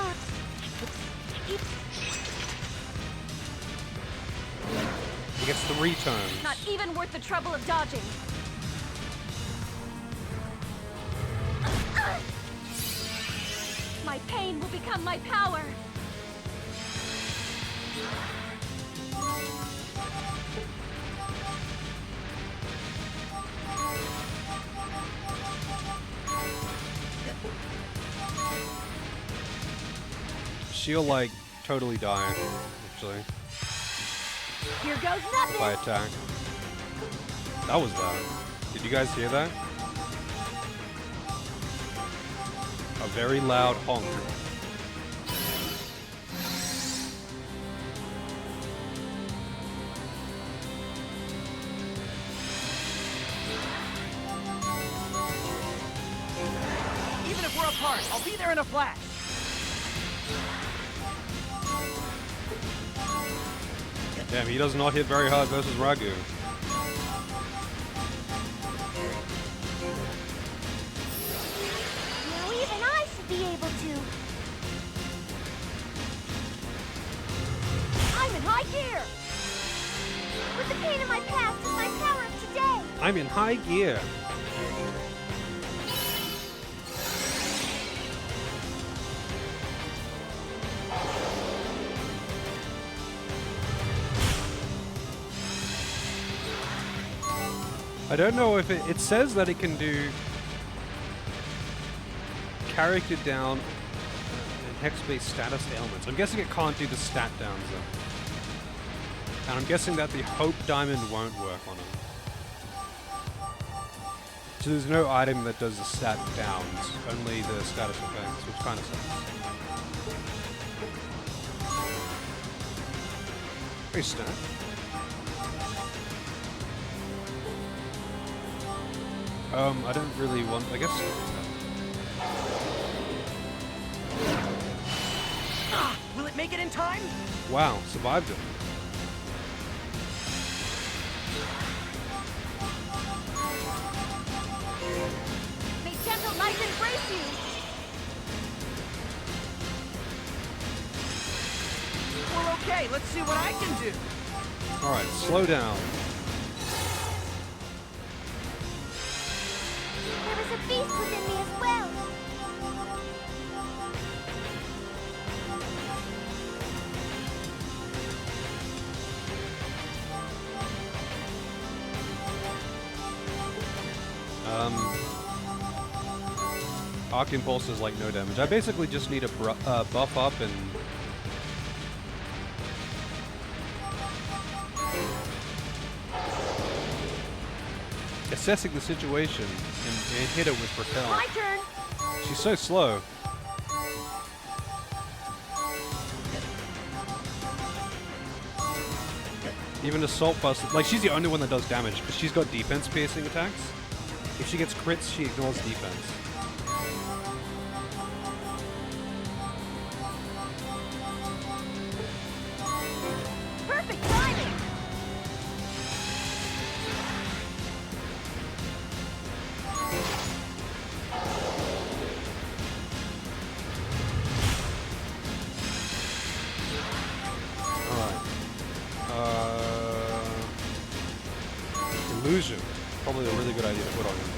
Speaker 1: He gets 3 turns.
Speaker 4: Not even worth the trouble of dodging. My pain will become my power.
Speaker 1: She'll like totally die, actually,
Speaker 4: Here goes nothing.
Speaker 1: by attack. That was that. Did you guys hear that? A very loud honk.
Speaker 3: Even if we're apart, I'll be there in a flash.
Speaker 1: Damn, he does not hit very hard versus Ragu.
Speaker 2: now even I should be able to.
Speaker 4: I'm in high gear.
Speaker 2: With the pain in my past as my power of today.
Speaker 1: I'm in high gear. I don't know if it says that it can do character down and hex-based status ailments. I'm guessing it can't do the stat downs though. And I'm guessing that the Hope Diamond won't work on it. So there's no item that does the stat downs, only the status effects, which kind of sucks. Very stat. I don't really want, I guess.
Speaker 3: Will it make it in time?
Speaker 1: Wow, survived it.
Speaker 4: May gentle light embrace you.
Speaker 3: Well, okay, let's see what I can do.
Speaker 1: Alright, slow down.
Speaker 2: There is a beast within me as well.
Speaker 1: Arc Impulse is like no damage. I basically just need to buff up and... assessing the situation and hit it with Propel.
Speaker 4: My turn.
Speaker 1: She's so slow. Even Assault Bust, like she's the only one that does damage because she's got defense piercing attacks. If she gets crits, she ignores defense.
Speaker 4: Perfect timing.
Speaker 1: Illusion. Probably a really good idea to put on him.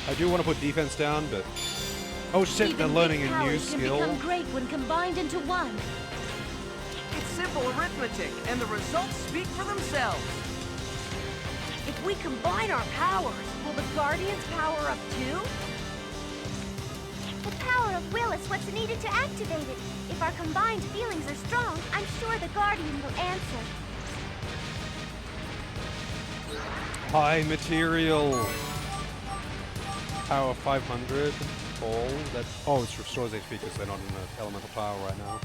Speaker 1: I do want to put defense down, but... oh shit, they're
Speaker 4: Even
Speaker 1: learning
Speaker 4: weak
Speaker 1: a new
Speaker 4: powers can
Speaker 1: skill.
Speaker 4: become great when combined into one.
Speaker 3: It's simple arithmetic, and the results speak for themselves.
Speaker 4: If we combine our powers, will the Guardians power up too?
Speaker 2: The power of will is what's needed to activate it. If our combined feelings are strong, I'm sure the Guardian will answer.
Speaker 1: High material. Power 500. All that. Oh, it restores HP because they're not in the elemental power right now.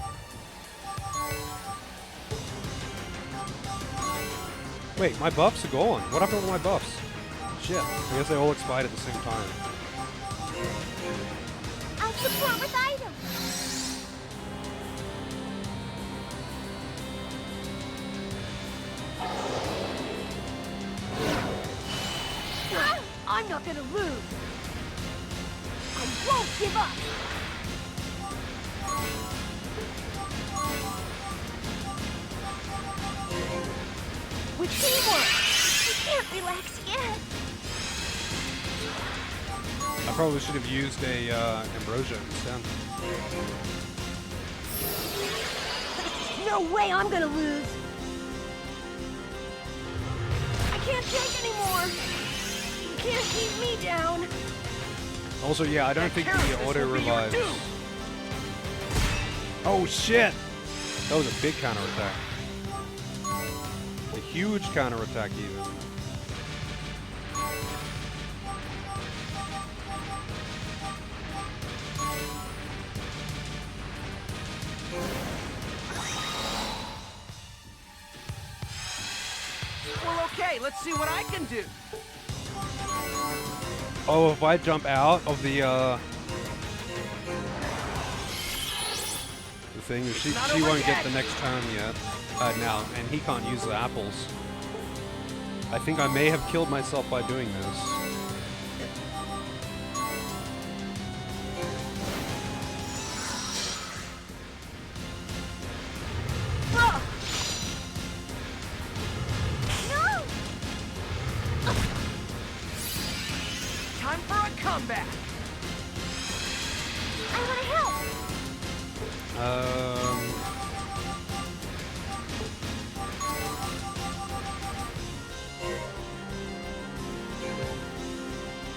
Speaker 1: Wait, my buffs are gone. What happened with my buffs? Shit. I guess they all expired at the same time.
Speaker 2: I'll support with items.
Speaker 4: I'm not gonna lose. I won't give up. With teamwork.
Speaker 2: We can't relax yet.
Speaker 1: I probably should have used a ambrosia instead.
Speaker 4: No way I'm gonna lose. I can't take anymore. You can't keep me down.
Speaker 1: Also, yeah, I don't think the auto revives. Oh shit! That was a big counterattack. A huge counterattack, even.
Speaker 3: Well, okay, let's see what I can do.
Speaker 1: Oh, if I jump out of the thing, she won't get the next turn yet. Now, and he can't use the apples. I think I may have killed myself by doing this.
Speaker 2: No!
Speaker 3: Time for a comeback.
Speaker 2: I want to help.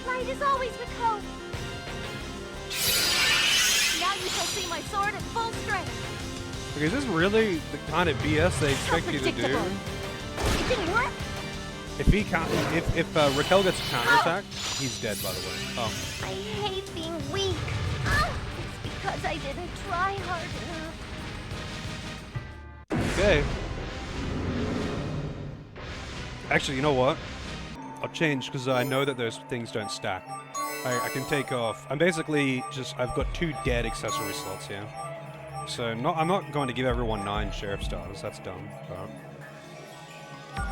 Speaker 2: Light is always with hope. Now you shall see my sword at full strength.
Speaker 1: Okay, is this really the kind of BS they expect you to do?
Speaker 2: It didn't work.
Speaker 1: If Raquel gets a counterattack, he's dead, by the way. Oh.
Speaker 2: I hate being weak. It's because I didn't try hard enough.
Speaker 1: Okay. Actually, you know what? I'll change because I know that those things don't stack. I can take off. I'm basically I've got 2 dead accessory slots here. So I'm not going to give everyone 9 sheriff stars. That's dumb.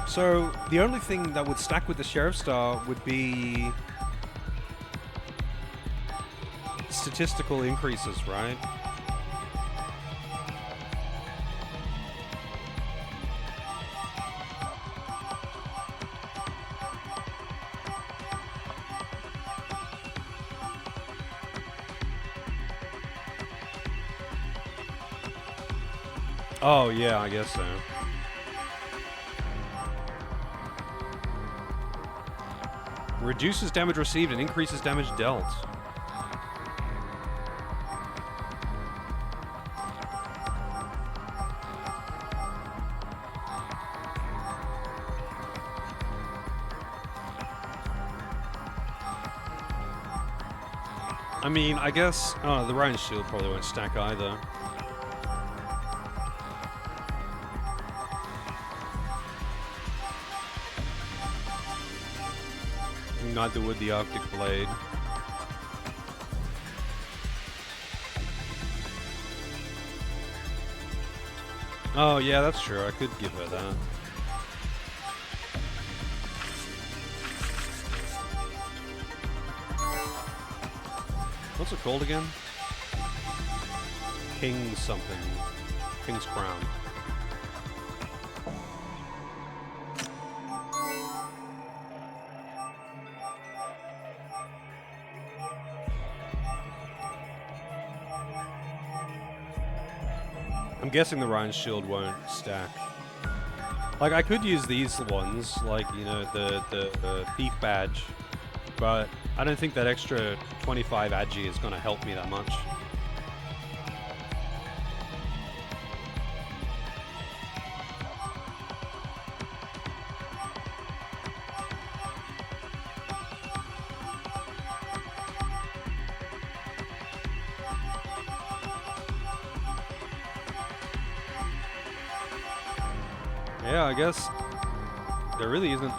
Speaker 1: So the only thing that would stack with the sheriff star would be statistical increases, right? Oh yeah, I guess so. Reduces damage received and increases damage dealt. I mean, I guess... Oh, the Ryan shield probably won't stack either. Neither would the Arctic Blade. Oh yeah, that's true. I could give her that. What's it called again? King's something. King's Crown. I'm guessing the Ryan's shield won't stack. Like, I could use these ones, like, you know, the thief badge, but I don't think that extra 25 agi is going to help me that much. Yeah, I guess there really isn't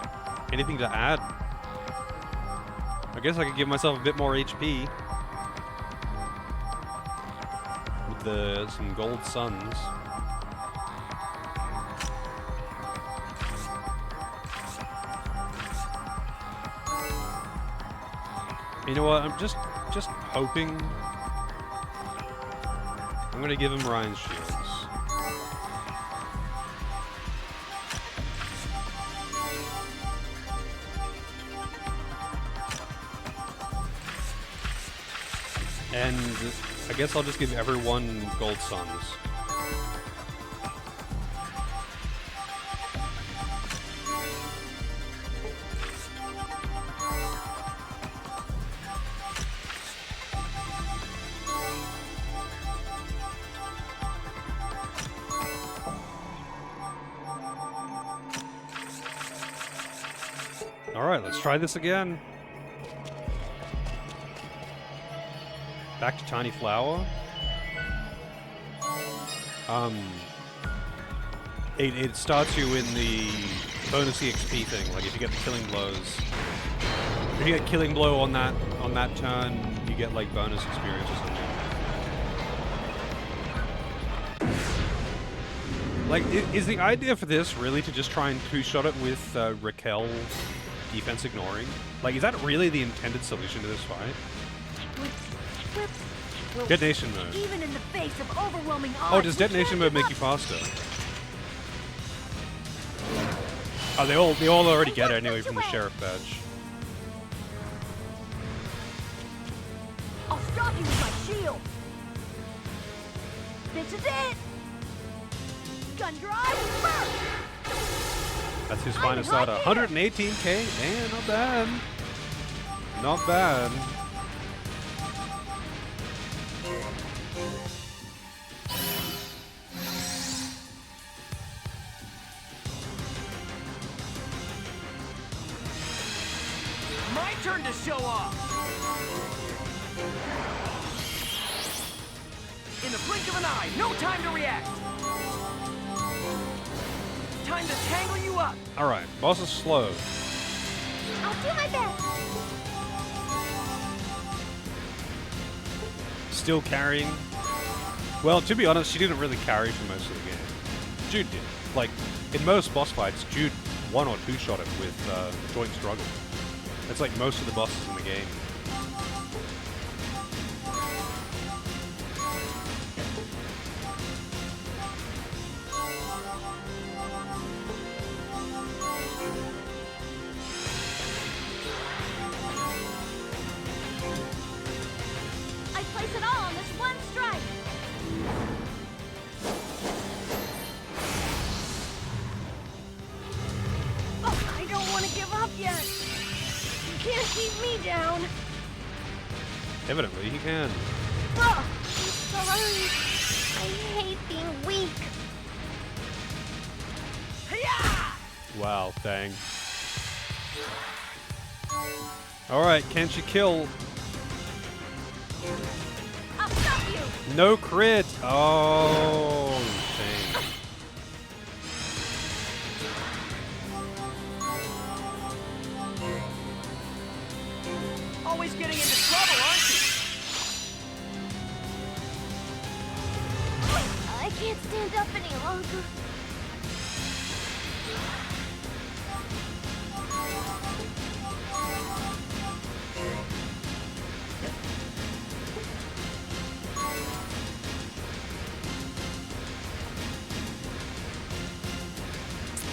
Speaker 1: anything to add. I guess I could give myself a bit more HP with some gold suns. You know what? I'm just hoping. I'm gonna give him Ryan's shields. And I guess I'll just give everyone gold suns. Alright, let's try this again. Back to Tiny Flower. It starts you in the bonus EXP thing. Like if you get the killing blows, if you get killing blow on that turn, you get like bonus experience or something. Like, is the idea for this really to just try and two-shot it with Raquel defense ignoring? Like, is that really the intended solution to this fight? Detonation mode.
Speaker 4: Even in the face of overwhelming odds.
Speaker 1: Oh, does detonation mode make you faster? Oh, they all already get it anyway from the sheriff badge.
Speaker 4: I'll stop you with my shield. This is it. Gun drive. Burn.
Speaker 1: That's his finest order. 118k. Man, not bad. Not bad.
Speaker 3: My turn to show off! In the blink of an eye, no time to react! Time to tangle you up!
Speaker 1: Alright, boss is slow.
Speaker 2: I'll do my best.
Speaker 1: Still carrying. Well, to be honest, she didn't really carry for most of the game. Jude did. Like, in most boss fights, Jude one or two shot it with joint struggle. It's like most of the bosses in the game.
Speaker 2: I place it all on this one strike.
Speaker 4: Oh, I don't want to give up yet. You can't keep me down.
Speaker 1: Evidently, he can.
Speaker 4: Oh,
Speaker 2: Sorry. I hate being weak.
Speaker 1: Wow, dang. Alright, can't you kill?
Speaker 4: I'll stop you.
Speaker 1: No crit! Oh, dang.
Speaker 3: Always getting into trouble, aren't you?
Speaker 2: I can't stand up any longer.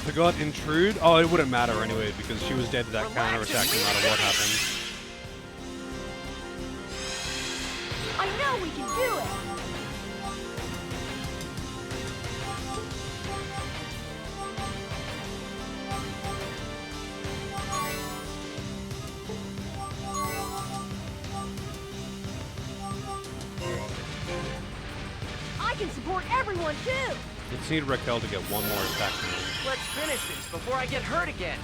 Speaker 1: Forgot intrude? Oh, it wouldn't matter anyway because she was dead to that counterattack no matter what happened.
Speaker 4: I know we can do it. I can support everyone too.
Speaker 1: Let's need Raquel to get one more attack from him.
Speaker 3: Let's finish this before I get hurt again.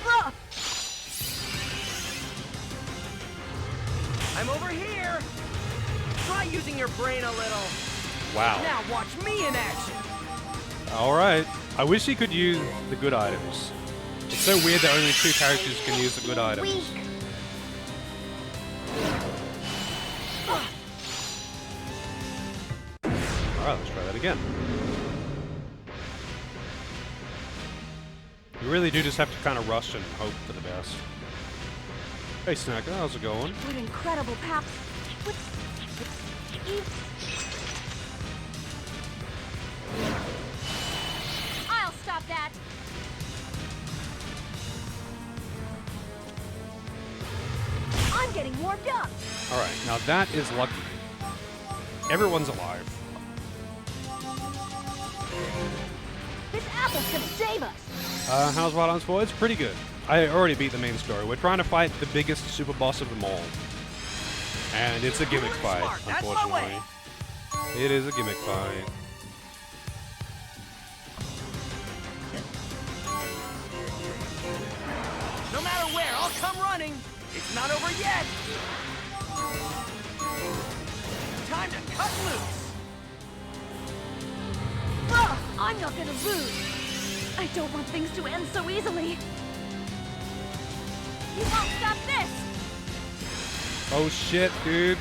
Speaker 4: Ugh.
Speaker 3: I'm over here! Try using your brain a little.
Speaker 1: Wow.
Speaker 3: Now watch me in action.
Speaker 1: Alright. I wish he could use the good items. It's so weird that only 2 characters can use the good items.
Speaker 2: Weak.
Speaker 1: Alright, let's try that again. You really do just have to kind of rush and hope for the best. Hey Snacker, how's it going?
Speaker 4: What incredible power. What? I'll stop that. I'm getting warmed up.
Speaker 1: Alright, now that is lucky. Everyone's alive.
Speaker 4: This apple's gonna save us.
Speaker 1: How's Wild Arms 4? It's pretty good. I already beat the main story. We're trying to fight the biggest super boss of them all. And it's a gimmick fight,
Speaker 3: Smart, that's my way.
Speaker 1: unfortunately. It is a gimmick fight.
Speaker 3: No matter where, I'll come running. It's not over yet. Time to cut loose.
Speaker 4: Ugh, I'm not gonna lose. I don't want things to end so easily. You won't stop this.
Speaker 1: Oh shit, dude.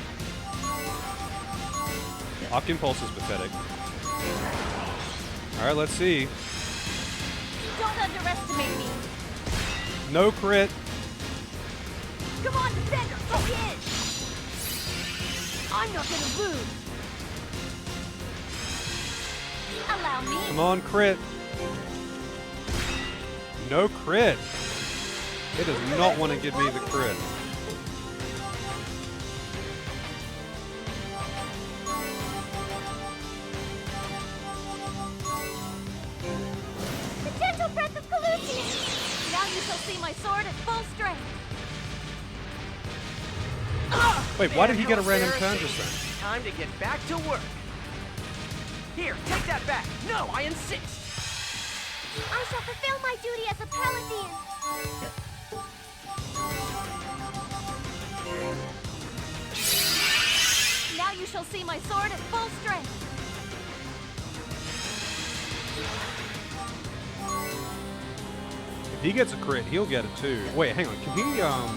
Speaker 1: Opt Impulse is pathetic. Alright, let's see.
Speaker 4: Don't underestimate me.
Speaker 1: No crit.
Speaker 4: Come on, defender, go in. I'm not gonna lose. Allow me.
Speaker 1: Come on, crit. No crit. It does not want to give me the crit.
Speaker 4: The gentle breath of Collusius. Now you shall see my sword at full strength.
Speaker 1: Wait, why did he get a
Speaker 3: Man,
Speaker 1: random
Speaker 3: how
Speaker 1: turn
Speaker 3: embarrassing.
Speaker 1: just then?
Speaker 3: Time to get back to work. Here, take that back. No, I insist.
Speaker 2: I shall fulfill my duty as a paladin.
Speaker 4: Now you shall see my sword at full strength.
Speaker 1: If he gets a crit, he'll get it too. Wait, hang on. Can he, Yeah,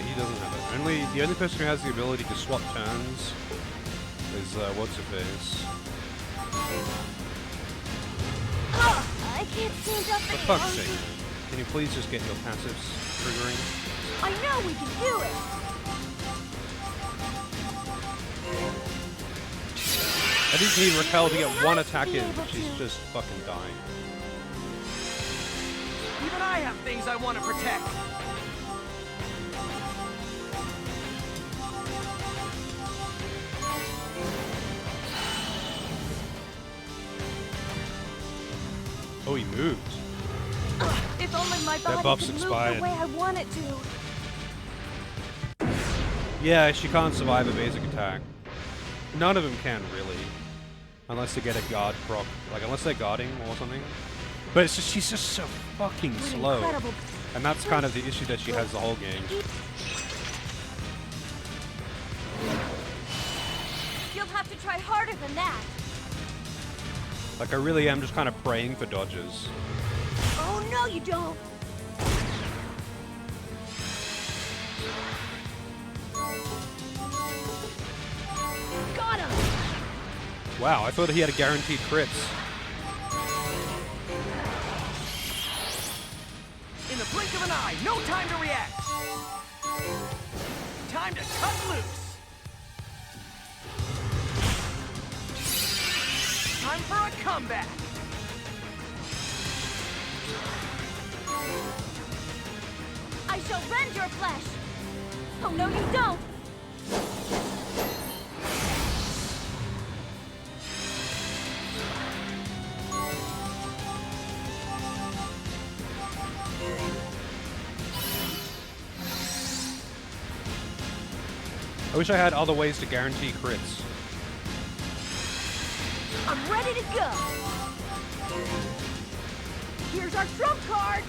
Speaker 1: he doesn't have it. The only person who has the ability to swap turns is, what's her face?
Speaker 2: I can't stand up
Speaker 1: For
Speaker 2: any
Speaker 1: fuck's
Speaker 2: longer.
Speaker 1: sake. Can you please just get your passives triggering?
Speaker 4: I know we can do it.
Speaker 1: I just need Raquel to get one attack in, but she's just fucking dying.
Speaker 3: Even I have things I want to protect.
Speaker 1: Oh, he moved.
Speaker 4: If only my body
Speaker 1: buff's
Speaker 4: could move
Speaker 1: expired.
Speaker 4: the way I want it to.
Speaker 1: Yeah, she can't survive a basic attack. None of them can, really. Unless they get a guard proc. Like, unless they're guarding or something. But it's just, she's just so fucking
Speaker 4: What
Speaker 1: slow.
Speaker 4: incredible.
Speaker 1: And that's kind of the issue that she has the whole game.
Speaker 4: You'll have to try harder than that.
Speaker 1: Like, I really am just kind of praying for dodges.
Speaker 4: Oh, no, you don't. Got him.
Speaker 1: Wow, I thought he had a guaranteed crits.
Speaker 3: In the blink of an eye, no time to react. Time to cut loose. Time for a comeback.
Speaker 4: I shall rend your flesh. Oh, no, you don't.
Speaker 1: I wish I had other ways to guarantee crits.
Speaker 4: I'm ready to go. Here's our trump card.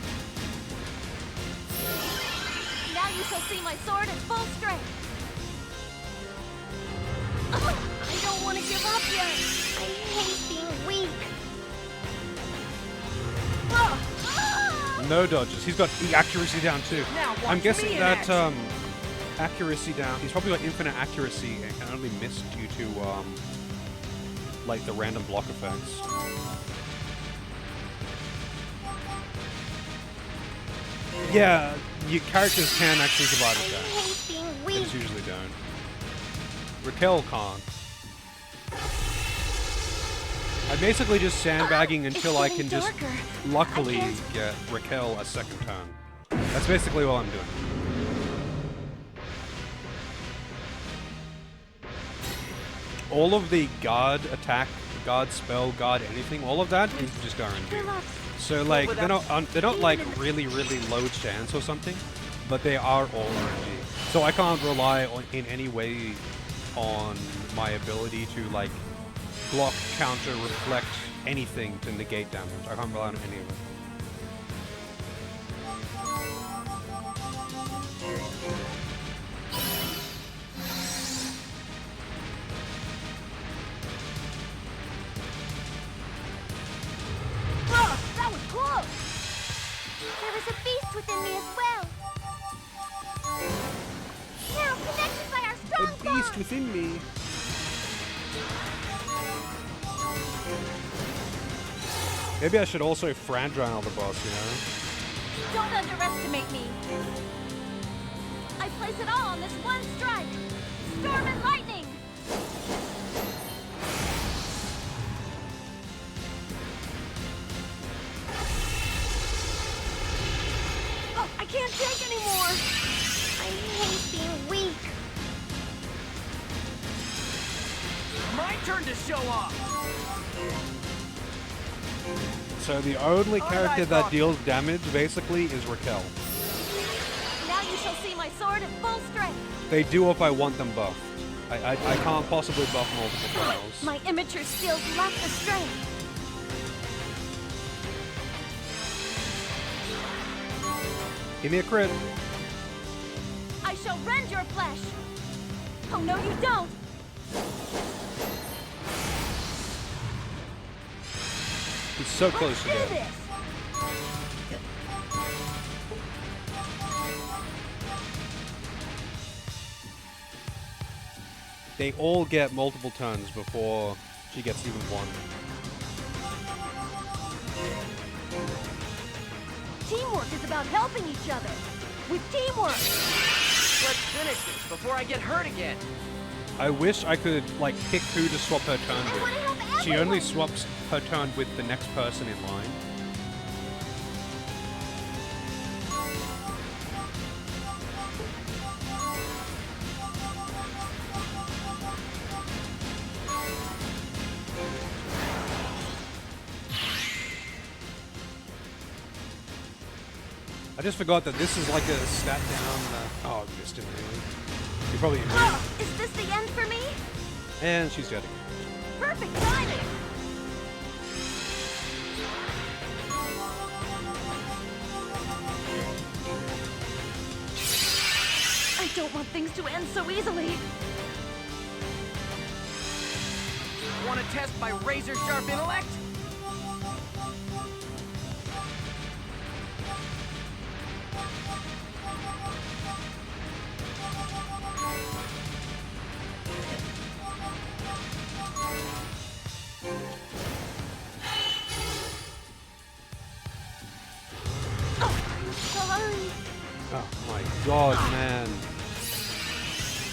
Speaker 4: Now
Speaker 8: you shall see my sword at full strength.
Speaker 2: I don't want to give up yet. I hate being weak.
Speaker 1: No dodges. He's got the accuracy down too.
Speaker 3: Now
Speaker 1: I'm
Speaker 3: watch
Speaker 1: guessing
Speaker 3: me in
Speaker 1: that
Speaker 3: action.
Speaker 1: accuracy down. He's probably got infinite accuracy and can only miss due to like the random block effects. Yeah, your characters can actually survive
Speaker 2: I
Speaker 1: attacks.
Speaker 2: hate being
Speaker 1: They
Speaker 2: weak.
Speaker 1: just usually don't. Raquel can't. I'm basically just sandbagging until I can just
Speaker 2: darker.
Speaker 1: luckily
Speaker 2: I can't-
Speaker 1: get Raquel a second turn. That's basically all I'm doing. All of the guard attack, guard spell, guard anything, all of that is just RNG. So like they're not like really low chance or something, but they are all RNG. So I can't rely on in any way on my ability to like block, counter, reflect anything to negate damage. I can't rely on any of it.
Speaker 2: That was close. There is a beast within me as well. Now connected by our strong bond.
Speaker 1: Within me. Maybe I should also fragile the boss, you know?
Speaker 8: Don't underestimate me. I place it all on this one strike. Storm and lightning.
Speaker 2: Oh, I can't take anymore. I hate being weak.
Speaker 3: My turn to show off.
Speaker 1: So the only
Speaker 3: Alright,
Speaker 1: character that
Speaker 3: Doc.
Speaker 1: deals damage, basically, is Raquel.
Speaker 8: Now you shall see my sword at full strength.
Speaker 1: They do if I want them buffed. I can't possibly buff multiple tiles.
Speaker 8: My immature skills lack the strength.
Speaker 1: Give me a crit.
Speaker 8: I shall rend your flesh. Oh, no, you don't.
Speaker 1: He's so close to
Speaker 8: Do
Speaker 1: death.
Speaker 8: this.
Speaker 1: They all get multiple turns before she gets even one.
Speaker 4: Teamwork is about helping each other. With teamwork.
Speaker 3: Let's finish this before I get hurt again.
Speaker 1: I wish I could, like, pick who to swap her turn
Speaker 2: I want to help
Speaker 1: with. She
Speaker 2: everyone.
Speaker 1: only swaps her turn with the next person in line. I just forgot that this is like a stat down. Oh, I missed it anyway. You probably immune.
Speaker 8: Is this the end for me?
Speaker 1: And she's dead again.
Speaker 8: Perfect timing. I don't want things to end so easily.
Speaker 3: Want to test my razor-sharp intellect?
Speaker 8: Sorry.
Speaker 1: Oh my god, man.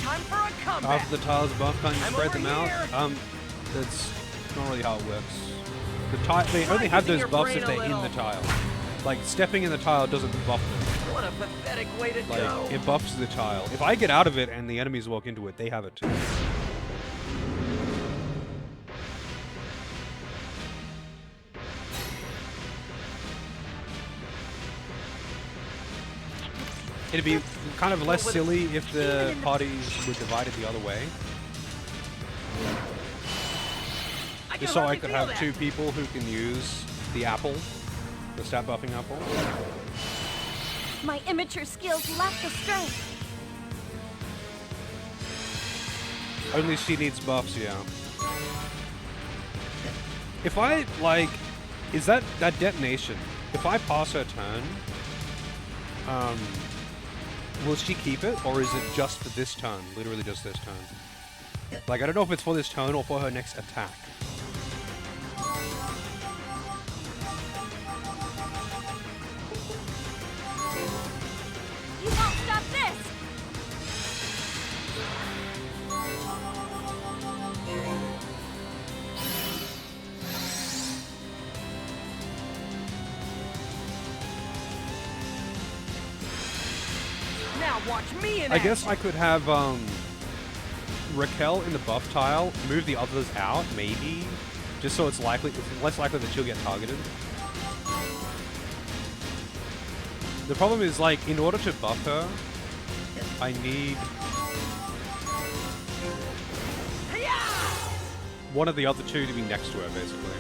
Speaker 3: Time for a comeback.
Speaker 1: After the tiles buff, can't you
Speaker 3: I'm
Speaker 1: spread
Speaker 3: over
Speaker 1: them out?
Speaker 3: here.
Speaker 1: That's not really how it works. They only have
Speaker 3: using
Speaker 1: those
Speaker 3: your
Speaker 1: buffs
Speaker 3: brain
Speaker 1: if
Speaker 3: a
Speaker 1: they're in
Speaker 3: little.
Speaker 1: the tile. Like, stepping in the tile doesn't buff them.
Speaker 3: What a pathetic way to
Speaker 1: Like,
Speaker 3: go.
Speaker 1: it buffs the tile. If I get out of it and the enemies walk into it, they have it too. It'd be kind of less silly if the parties were divided the other way.
Speaker 3: I can
Speaker 1: Just so I
Speaker 3: hardly
Speaker 1: could
Speaker 3: feel
Speaker 1: have
Speaker 3: that.
Speaker 1: two people who can use the apple, the stat buffing apple.
Speaker 4: My immature skills lack the strength.
Speaker 1: Only she needs buffs, yeah. If I, like... Is that detonation? If I pass her turn... will she keep it? Or is it just for this turn? Literally just this turn. Like, I don't know if it's for this turn or for her next attack.
Speaker 4: You won't stop this!
Speaker 3: Now watch me in
Speaker 1: I guess
Speaker 3: action.
Speaker 1: I could have, Raquel in the buff tile, move the others out, maybe, just so it's less likely that she'll get targeted. The problem is, like, in order to buff her, I need one of the other two to be next to her, basically.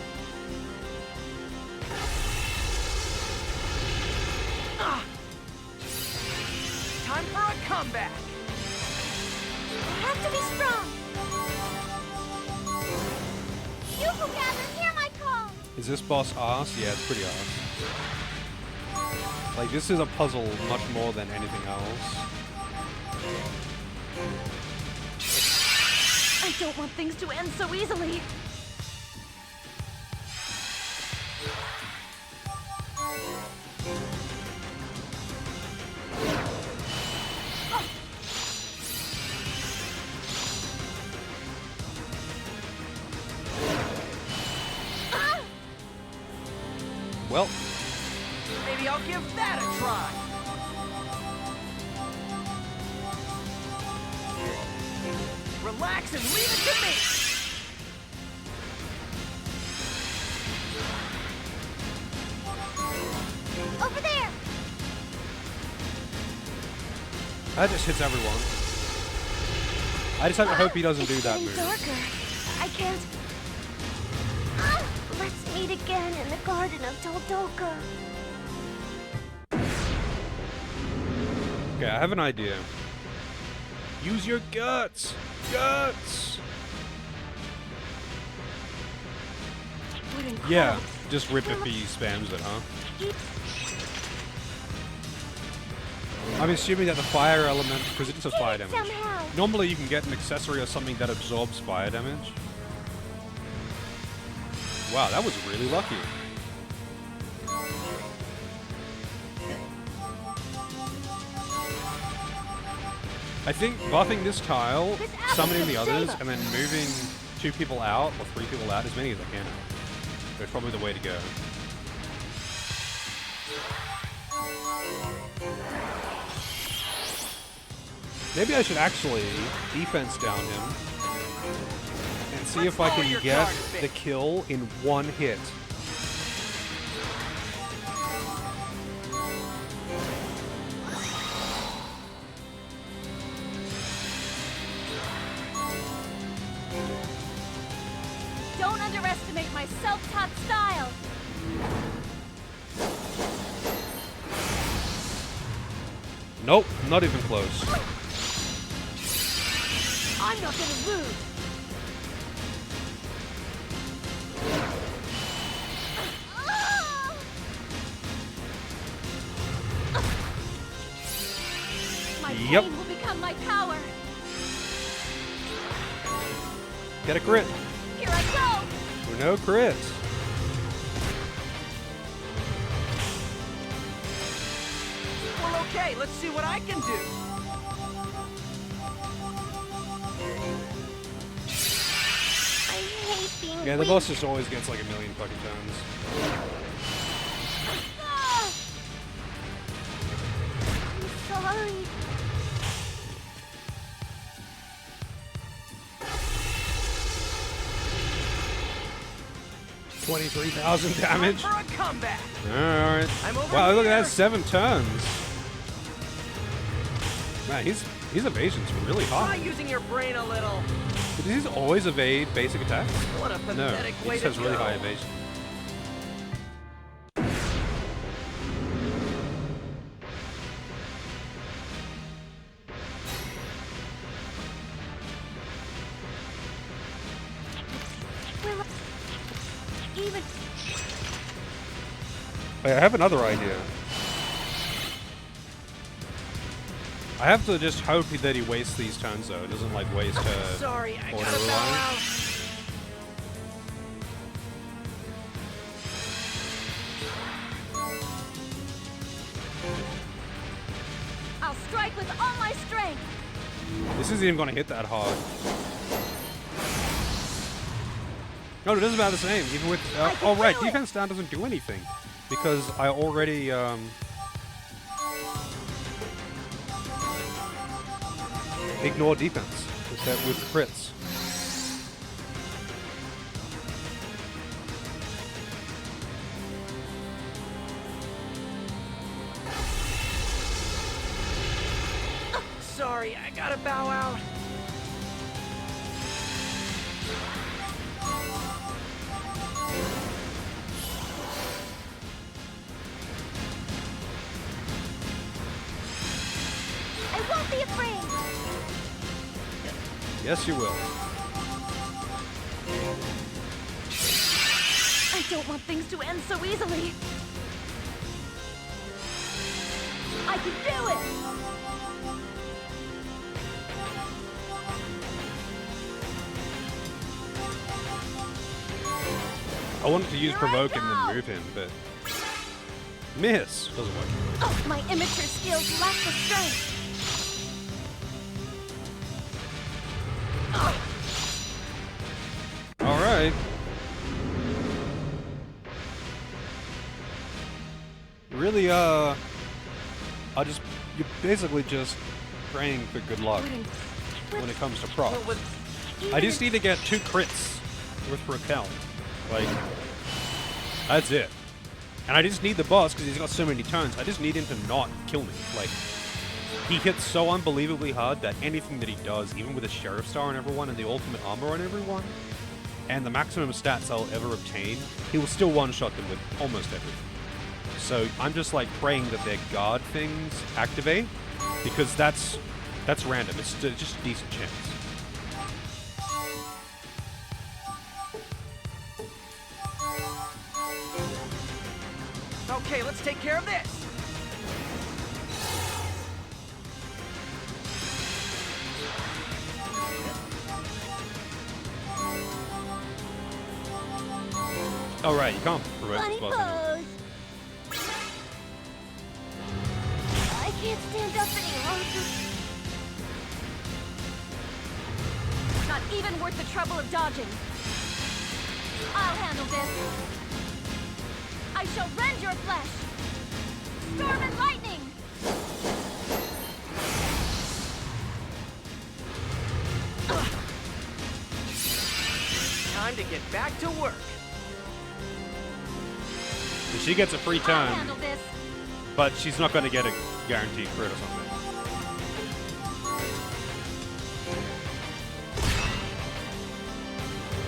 Speaker 3: Time for a comeback.
Speaker 2: I have to be strong. You who gather, hear my call.
Speaker 1: Is this boss arse? Yeah, it's pretty arse. Like, this is a puzzle much more than anything else.
Speaker 4: I don't want things to end so easily.
Speaker 1: Well,
Speaker 3: Maybe I'll give that a try. Relax and leave it to me.
Speaker 2: Over there.
Speaker 1: that just hits everyone. I just hope he doesn't do
Speaker 2: It's
Speaker 1: that
Speaker 2: getting
Speaker 1: move.
Speaker 2: darker. I can't. Let's meet again in the Garden of Toldoka.
Speaker 1: Okay, I have an idea. Use your guts! Guts!
Speaker 4: What in
Speaker 1: Yeah,
Speaker 4: crap?
Speaker 1: just rip if he spams it, huh? I'm assuming that the fire element, because it does fire damage.
Speaker 2: Somehow.
Speaker 1: Normally you can get an accessory or something that absorbs fire damage. Wow, that was really lucky. I think buffing this tile, summoning the others, and then moving 2 people out, or 3 people out, as many as I can. That's probably the way to go. Maybe I should actually defense down him and see if I can get the kill in 1 hit.
Speaker 4: Don't underestimate my self-taught style.
Speaker 1: Nope, not even close.
Speaker 4: I'm not gonna lose. My
Speaker 1: Yep.
Speaker 4: pain will become my power.
Speaker 1: Get a crit.
Speaker 4: Here I go.
Speaker 1: No crit.
Speaker 3: Well, okay, let's see what I can do.
Speaker 2: I hate being
Speaker 1: Yeah, the
Speaker 2: weak.
Speaker 1: boss just always gets like a million fucking turns.
Speaker 2: Ah! I'm sorry.
Speaker 1: 23,000 damage.
Speaker 3: For a comeback.
Speaker 1: Alright.
Speaker 3: I'm over
Speaker 1: Wow, look at
Speaker 3: here.
Speaker 1: that, 7 turns. Man, his evasion's really
Speaker 3: Try
Speaker 1: high.
Speaker 3: using your brain a little.
Speaker 1: Does he always evade basic attacks?
Speaker 3: What a
Speaker 1: No,
Speaker 3: pathetic
Speaker 1: he
Speaker 3: way
Speaker 1: just
Speaker 3: to
Speaker 1: has really
Speaker 3: go.
Speaker 1: high evasion. Wait, I have another idea. I have to just hope that he wastes these turns though. It doesn't like waste her.
Speaker 3: Sorry, I
Speaker 1: order
Speaker 3: gotta bow
Speaker 1: line.
Speaker 3: out.
Speaker 4: I'll strike with all my strength.
Speaker 1: This isn't even gonna hit that hard. No, it is about the same. Even with oh right, defense down doesn't do anything because I already ignore defense with crits.
Speaker 3: Sorry, I gotta bow out.
Speaker 2: I won't be afraid.
Speaker 1: Yes, you will.
Speaker 4: I don't want things to end so easily. I can do it!
Speaker 1: I wanted to use
Speaker 4: Here I
Speaker 1: provoke and
Speaker 4: go!
Speaker 1: then move him, but miss doesn't work.
Speaker 4: Oh, my immature skills lack the strength.
Speaker 1: All right. Really, you're basically just praying for good luck when it comes to procs. I just need to get 2 crits with Raquel. Like, that's it. And I just need the boss because he's got so many turns. I just need him to not kill me. Like, he hits so unbelievably hard that anything that he does, even with a Sheriff Star on everyone and the ultimate armor on everyone, and the maximum stats I'll ever obtain, he will still one-shot them with almost everything. So I'm just like praying that their guard things activate, because that's random. It's just a decent chance.
Speaker 3: Okay, let's take care of this.
Speaker 1: Oh right, you can't provoke
Speaker 2: Funny
Speaker 1: this boss anymore.
Speaker 2: pose. I can't stand up any longer.
Speaker 4: Not even worth the trouble of dodging. I'll handle this. I shall rend your flesh. Storm and lightning.
Speaker 3: Time to get back to work.
Speaker 1: She gets a free
Speaker 4: I'll
Speaker 1: turn,
Speaker 4: handle this.
Speaker 1: but she's not going to get a guaranteed crit or something.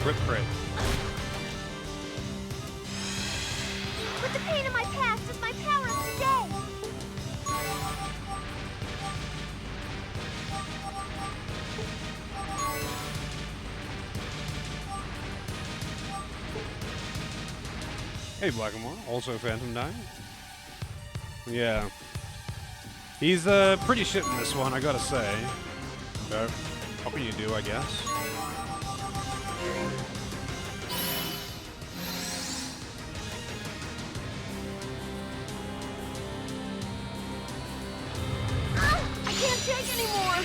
Speaker 1: Rip crit.
Speaker 2: But the pain in my past is my power of today.
Speaker 1: Hey, Black and White. Also Phantom Knight. Yeah. He's pretty shit in this one, I gotta say. But what can you do, I guess?
Speaker 2: I can't take anymore.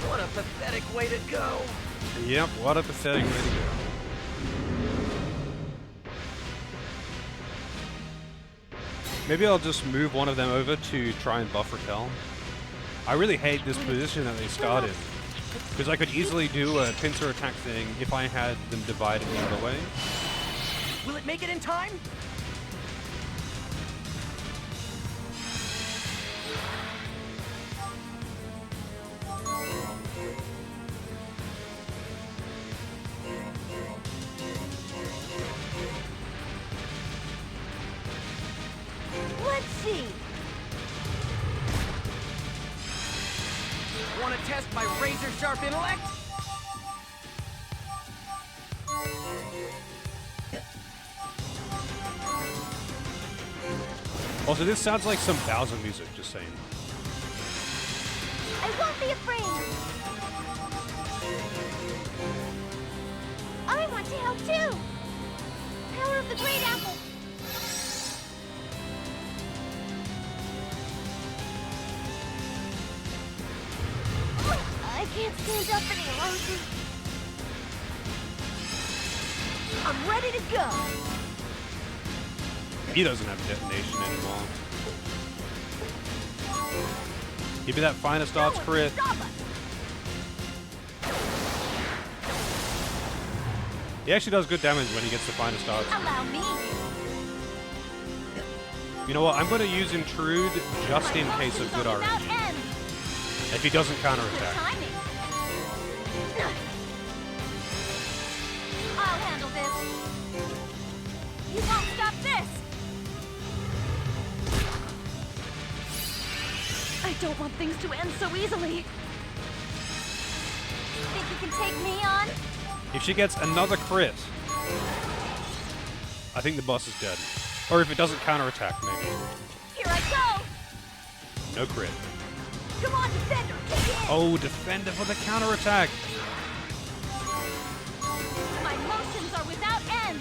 Speaker 3: What a pathetic way to go.
Speaker 1: Yep, what a pathetic way to go. Maybe I'll just move one of them over to try and buff Raquel. I really hate this position that they started. Because I could easily do a pincer attack thing if I had them divided the other way.
Speaker 3: Will it make it in time?
Speaker 2: Let's see.
Speaker 3: Want to sharp intellect?
Speaker 1: Also, this sounds like some Bowser music, just saying.
Speaker 2: I won't be afraid. I want to help too. Power of the Great Apple. I can't stand up any longer.
Speaker 4: I'm ready to go.
Speaker 1: He doesn't have detonation anymore. Give me that finest arts crit.
Speaker 4: Stop us.
Speaker 1: He actually does good damage when he gets the finest arts.
Speaker 2: Allow me.
Speaker 1: You know what? I'm going to use Intrude just in case of good
Speaker 2: Without
Speaker 1: RNG.
Speaker 2: end.
Speaker 1: If he doesn't
Speaker 2: Good
Speaker 1: counterattack.
Speaker 2: timing. I'll handle this. You won't stop this.
Speaker 4: I don't want things to end so easily.
Speaker 2: Think you can take me on?
Speaker 1: If she gets another crit, I think the boss is dead. Or if it doesn't counterattack, maybe.
Speaker 2: Here I go.
Speaker 1: No crit.
Speaker 2: Come on, defender, kick in.
Speaker 1: Oh, defender for the counterattack.
Speaker 2: My motions are without end.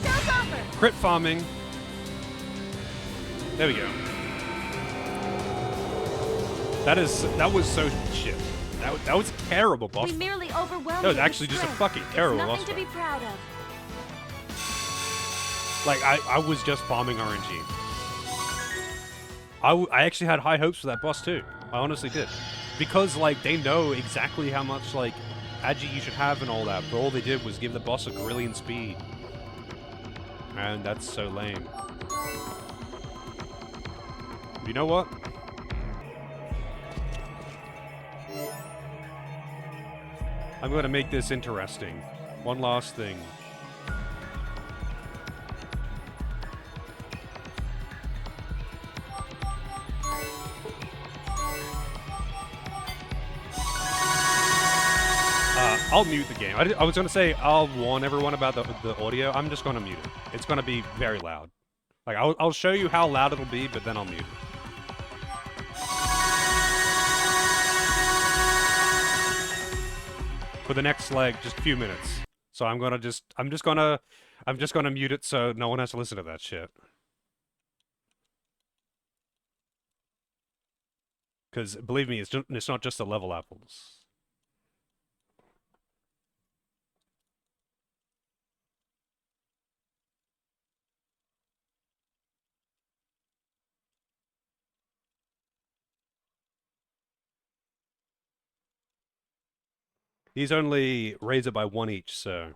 Speaker 2: Show's offer.
Speaker 1: Crit farming. There we go. That was so shit. That was terrible boss.
Speaker 2: We merely overwhelmed
Speaker 1: That was
Speaker 2: you with
Speaker 1: actually just a
Speaker 2: strength.
Speaker 1: fucking terrible
Speaker 2: It's
Speaker 1: boss
Speaker 2: nothing to be
Speaker 1: fight.
Speaker 2: proud of.
Speaker 1: Like, I was just farming RNG. I actually had high hopes for that boss too. I honestly did. Because, like, they know exactly how much, like, agi you should have and all that, but all they did was give the boss a grillion speed. And that's so lame. You know what? I'm going to make this interesting. One last thing. I'll mute the game. I was going to say I'll warn everyone about the audio. I'm just going to mute it. It's going to be very loud. Like, I'll show you how loud it'll be, but then I'll mute it. For the next, like, just a few minutes. So I'm just gonna mute it so no one has to listen to that shit. Because believe me, it's not just the level apples. These only raise it by 1 each, so.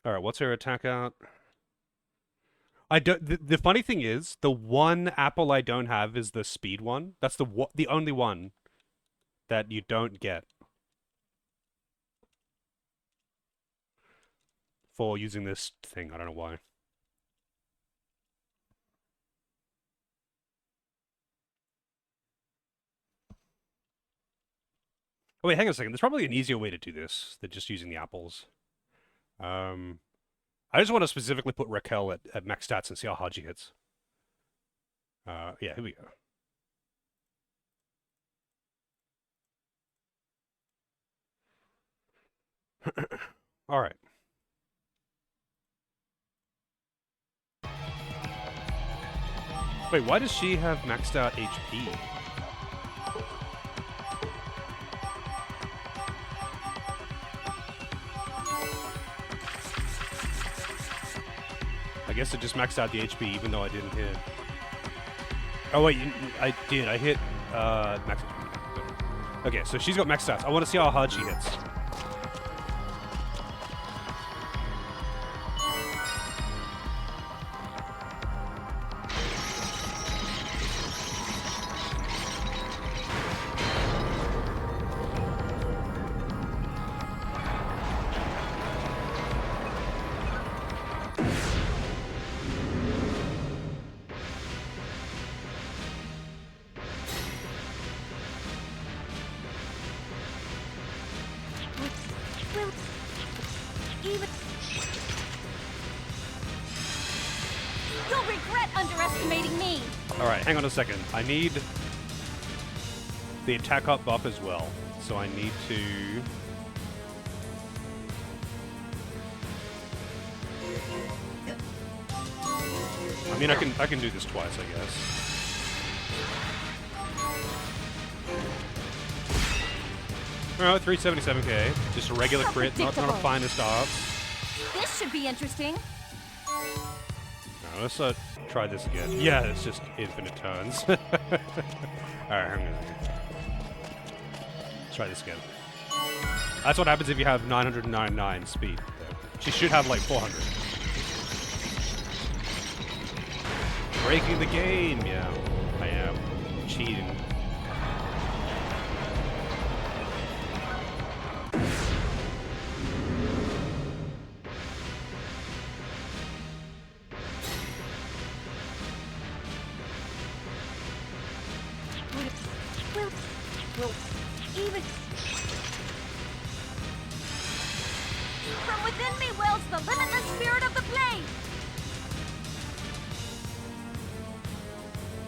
Speaker 1: Alright, what's her attack out? I don't. The funny thing is, the one apple I don't have is the speed one. That's the only one that you don't get for using this thing. I don't know why. Oh wait, hang on a second. There's probably an easier way to do this than just using the apples. I just want to specifically put Raquel at max stats and see how hard she hits. Yeah, here we go. All right. Wait, why does she have maxed out HP? I guess it just maxed out the HP even though I didn't hit. Oh wait, I did. I hit max HP. Okay, so she's got max stats. I want to see how hard she hits.
Speaker 8: You'll regret underestimating me.
Speaker 1: Alright, hang on a second. I need the attack up buff as well. So I need to... I mean, I can do this twice, I guess. Alright, 377k. Just a regular
Speaker 8: How
Speaker 1: crit, not a
Speaker 8: predictable.
Speaker 1: finest arts.
Speaker 8: This should be interesting.
Speaker 1: Now, let's try this again. Yeah, it's just infinite turns. Alright, hang on a second. Let's try this again. That's what happens if you have 999 speed. She should have like 400. Breaking the game, yeah. I am. Cheating.
Speaker 8: Will even... From within me wells the limitless spirit of the blade!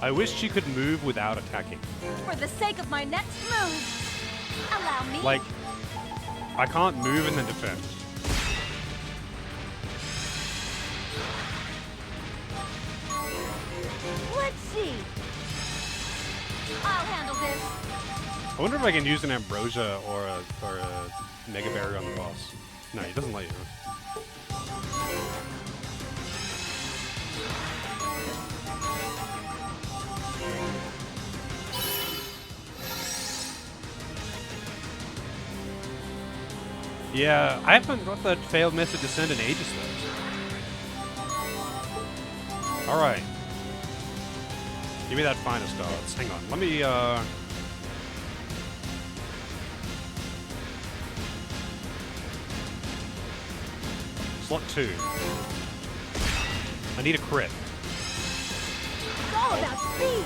Speaker 1: I wish she could move without attacking.
Speaker 8: For the sake of my next move, allow me.
Speaker 1: Like, I can't move and then defend.
Speaker 8: Let's see. I'll handle this.
Speaker 1: I wonder if I can use an Ambrosia or a Mega Berry on the boss. No, he doesn't let you. Yeah, I haven't got that failed method to send in ages though. Alright. Give me that finest arts. Hang on, let me Slot 2. I need a crit.
Speaker 8: It's all about speed.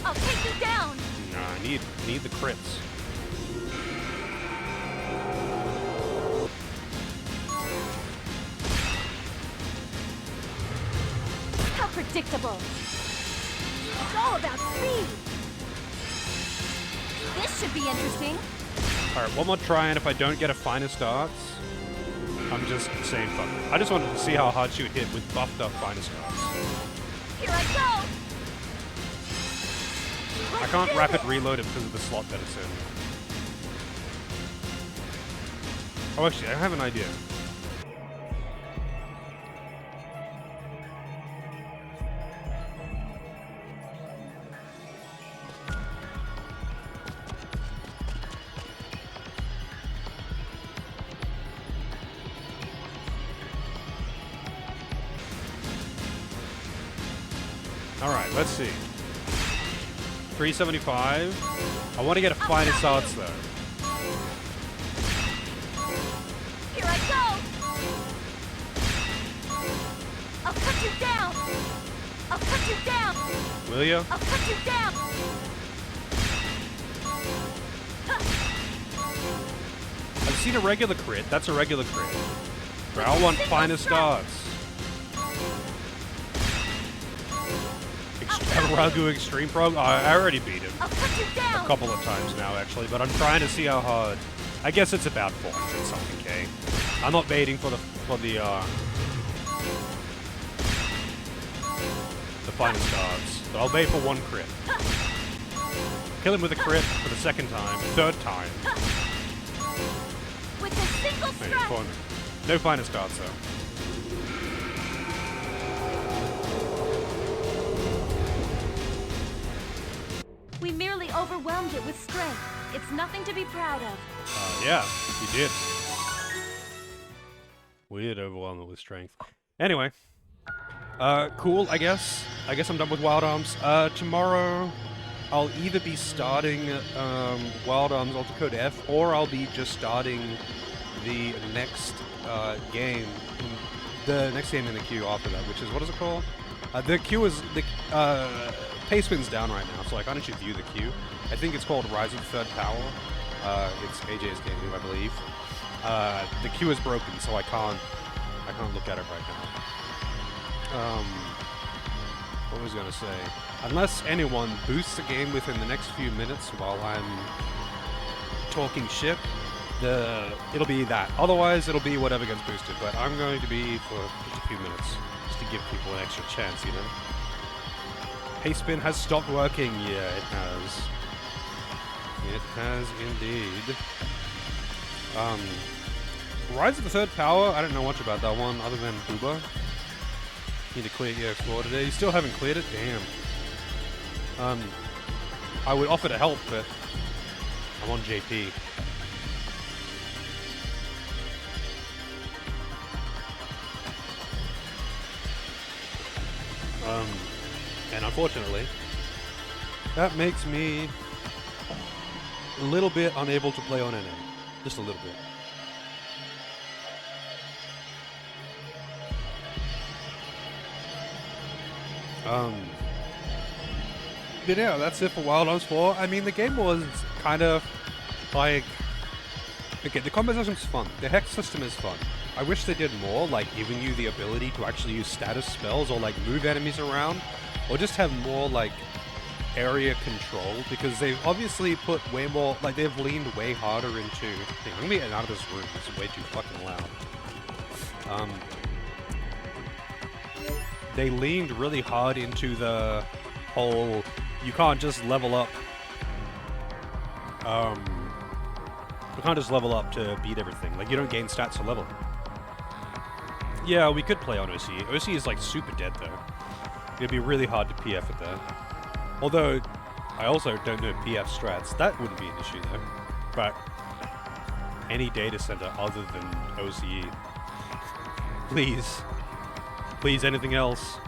Speaker 8: I'll take you down.
Speaker 1: No, I need the crits.
Speaker 8: How predictable. It's all about speed. This should be interesting.
Speaker 1: Alright, one more try, and if I don't get a finest arts, I'm just saying fuck it. I just wanted to see how hard she would hit with buffed up finest arts.
Speaker 8: Here I go.
Speaker 1: I can't rapid reload it because of the slot that it's in. Oh, actually, I have an idea. Alright, let's see. 375. I want to get a finest arts though.
Speaker 8: Here I go. I'll cut you down. I'll cut you down.
Speaker 1: Will you?
Speaker 8: I'll cut you down.
Speaker 1: I've seen a regular crit. That's a regular crit. But I want finest arts. Ragu Extreme Prog? Oh, I already beat him
Speaker 8: I'll cut you
Speaker 1: a
Speaker 8: down.
Speaker 1: couple of times now, actually, but I'm trying to see how hard. I guess it's about 400 something K. I'm not baiting for the finest odds, but I'll bait for one crit. Kill him with a crit for the second time, third time.
Speaker 8: With a single
Speaker 1: Hey,
Speaker 8: strike.
Speaker 1: 400. No finest odds though.
Speaker 8: We merely overwhelmed it with strength. It's nothing to be proud of.
Speaker 1: Yeah, you did. We did overwhelm it with strength. Anyway. Cool, I guess. I guess I'm done with Wild Arms. Tomorrow, I'll either be starting, Wild Arms Ultra Code F, or I'll be just starting the next, game. The next game in the queue after that, which is, what is it called? The queue is, pace spin's down right now, so I can't actually view the queue. I think it's called Rise of the Third Power. It's AJ's game, I believe. The queue is broken, so I can't I can't look at it right now. What was I gonna say? Unless anyone boosts the game within the next few minutes while I'm talking shit, it'll be that. Otherwise, it'll be whatever gets boosted. But I'm going to be for just a few minutes, just to give people an extra chance, you know. Hayspin has stopped working. Yeah, it has. It has indeed. Rise of the Third Power. I don't know much about that one other than Booba. Need to clear EX4 today. You still haven't cleared it? Damn. I would offer to help, but I'm on JP. And unfortunately, that makes me a little bit unable to play on NA. Just a little bit. But yeah, that's it for Wild Arms 4. I mean, the game was kind of like... Okay, the combat system's fun. The hex system is fun. I wish they did more, like giving you the ability to actually use status spells or like move enemies around, or just have more like area control, because they've obviously put way more, like they've leaned way harder into... Hang on, let me get out of this room, it's way too fucking loud. They leaned really hard into the whole, you can't just level up, you can't just level up to beat everything, like you don't gain stats to level. Yeah, we could play on OC. OC is like super dead though. It'd be really hard to PF it there. Although, I also don't know PF strats. That wouldn't be an issue though. But any data center other than OCE. Please. Please, anything else.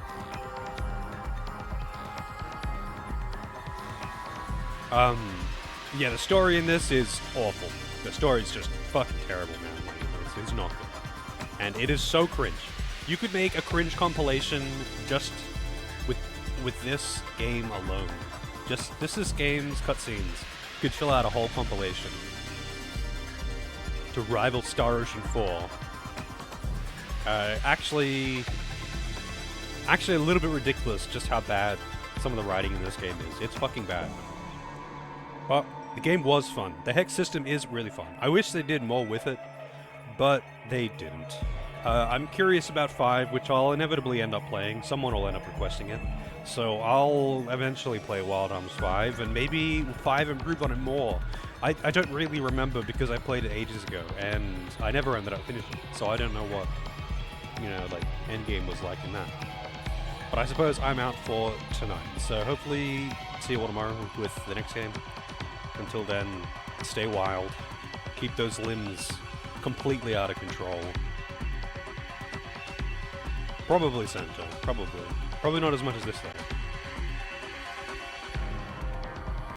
Speaker 1: Yeah, the story in this is awful. The story's just fucking terrible, man. Like, it's not good. And it is so cringe. You could make a cringe compilation just with this game alone. Just this game's cutscenes could fill out a whole compilation to rival Star Ocean 4. Actually a little bit ridiculous just how bad some of the writing in this game is. It's fucking bad. But the game was fun. The hex system is really fun. I wish they did more with it, but they didn't. I'm curious about 5, which I'll inevitably end up playing. Someone will end up requesting it. So I'll eventually play Wild Arms 5, and maybe 5 improve on it more. I don't really remember because I played it ages ago, and I never ended up finishing it, so I don't know what, you know, like, endgame was like in that. But I suppose I'm out for tonight, so hopefully see you all tomorrow with the next game. Until then, stay wild, keep those limbs completely out of control. Probably Santo, probably. Probably not as much as this though.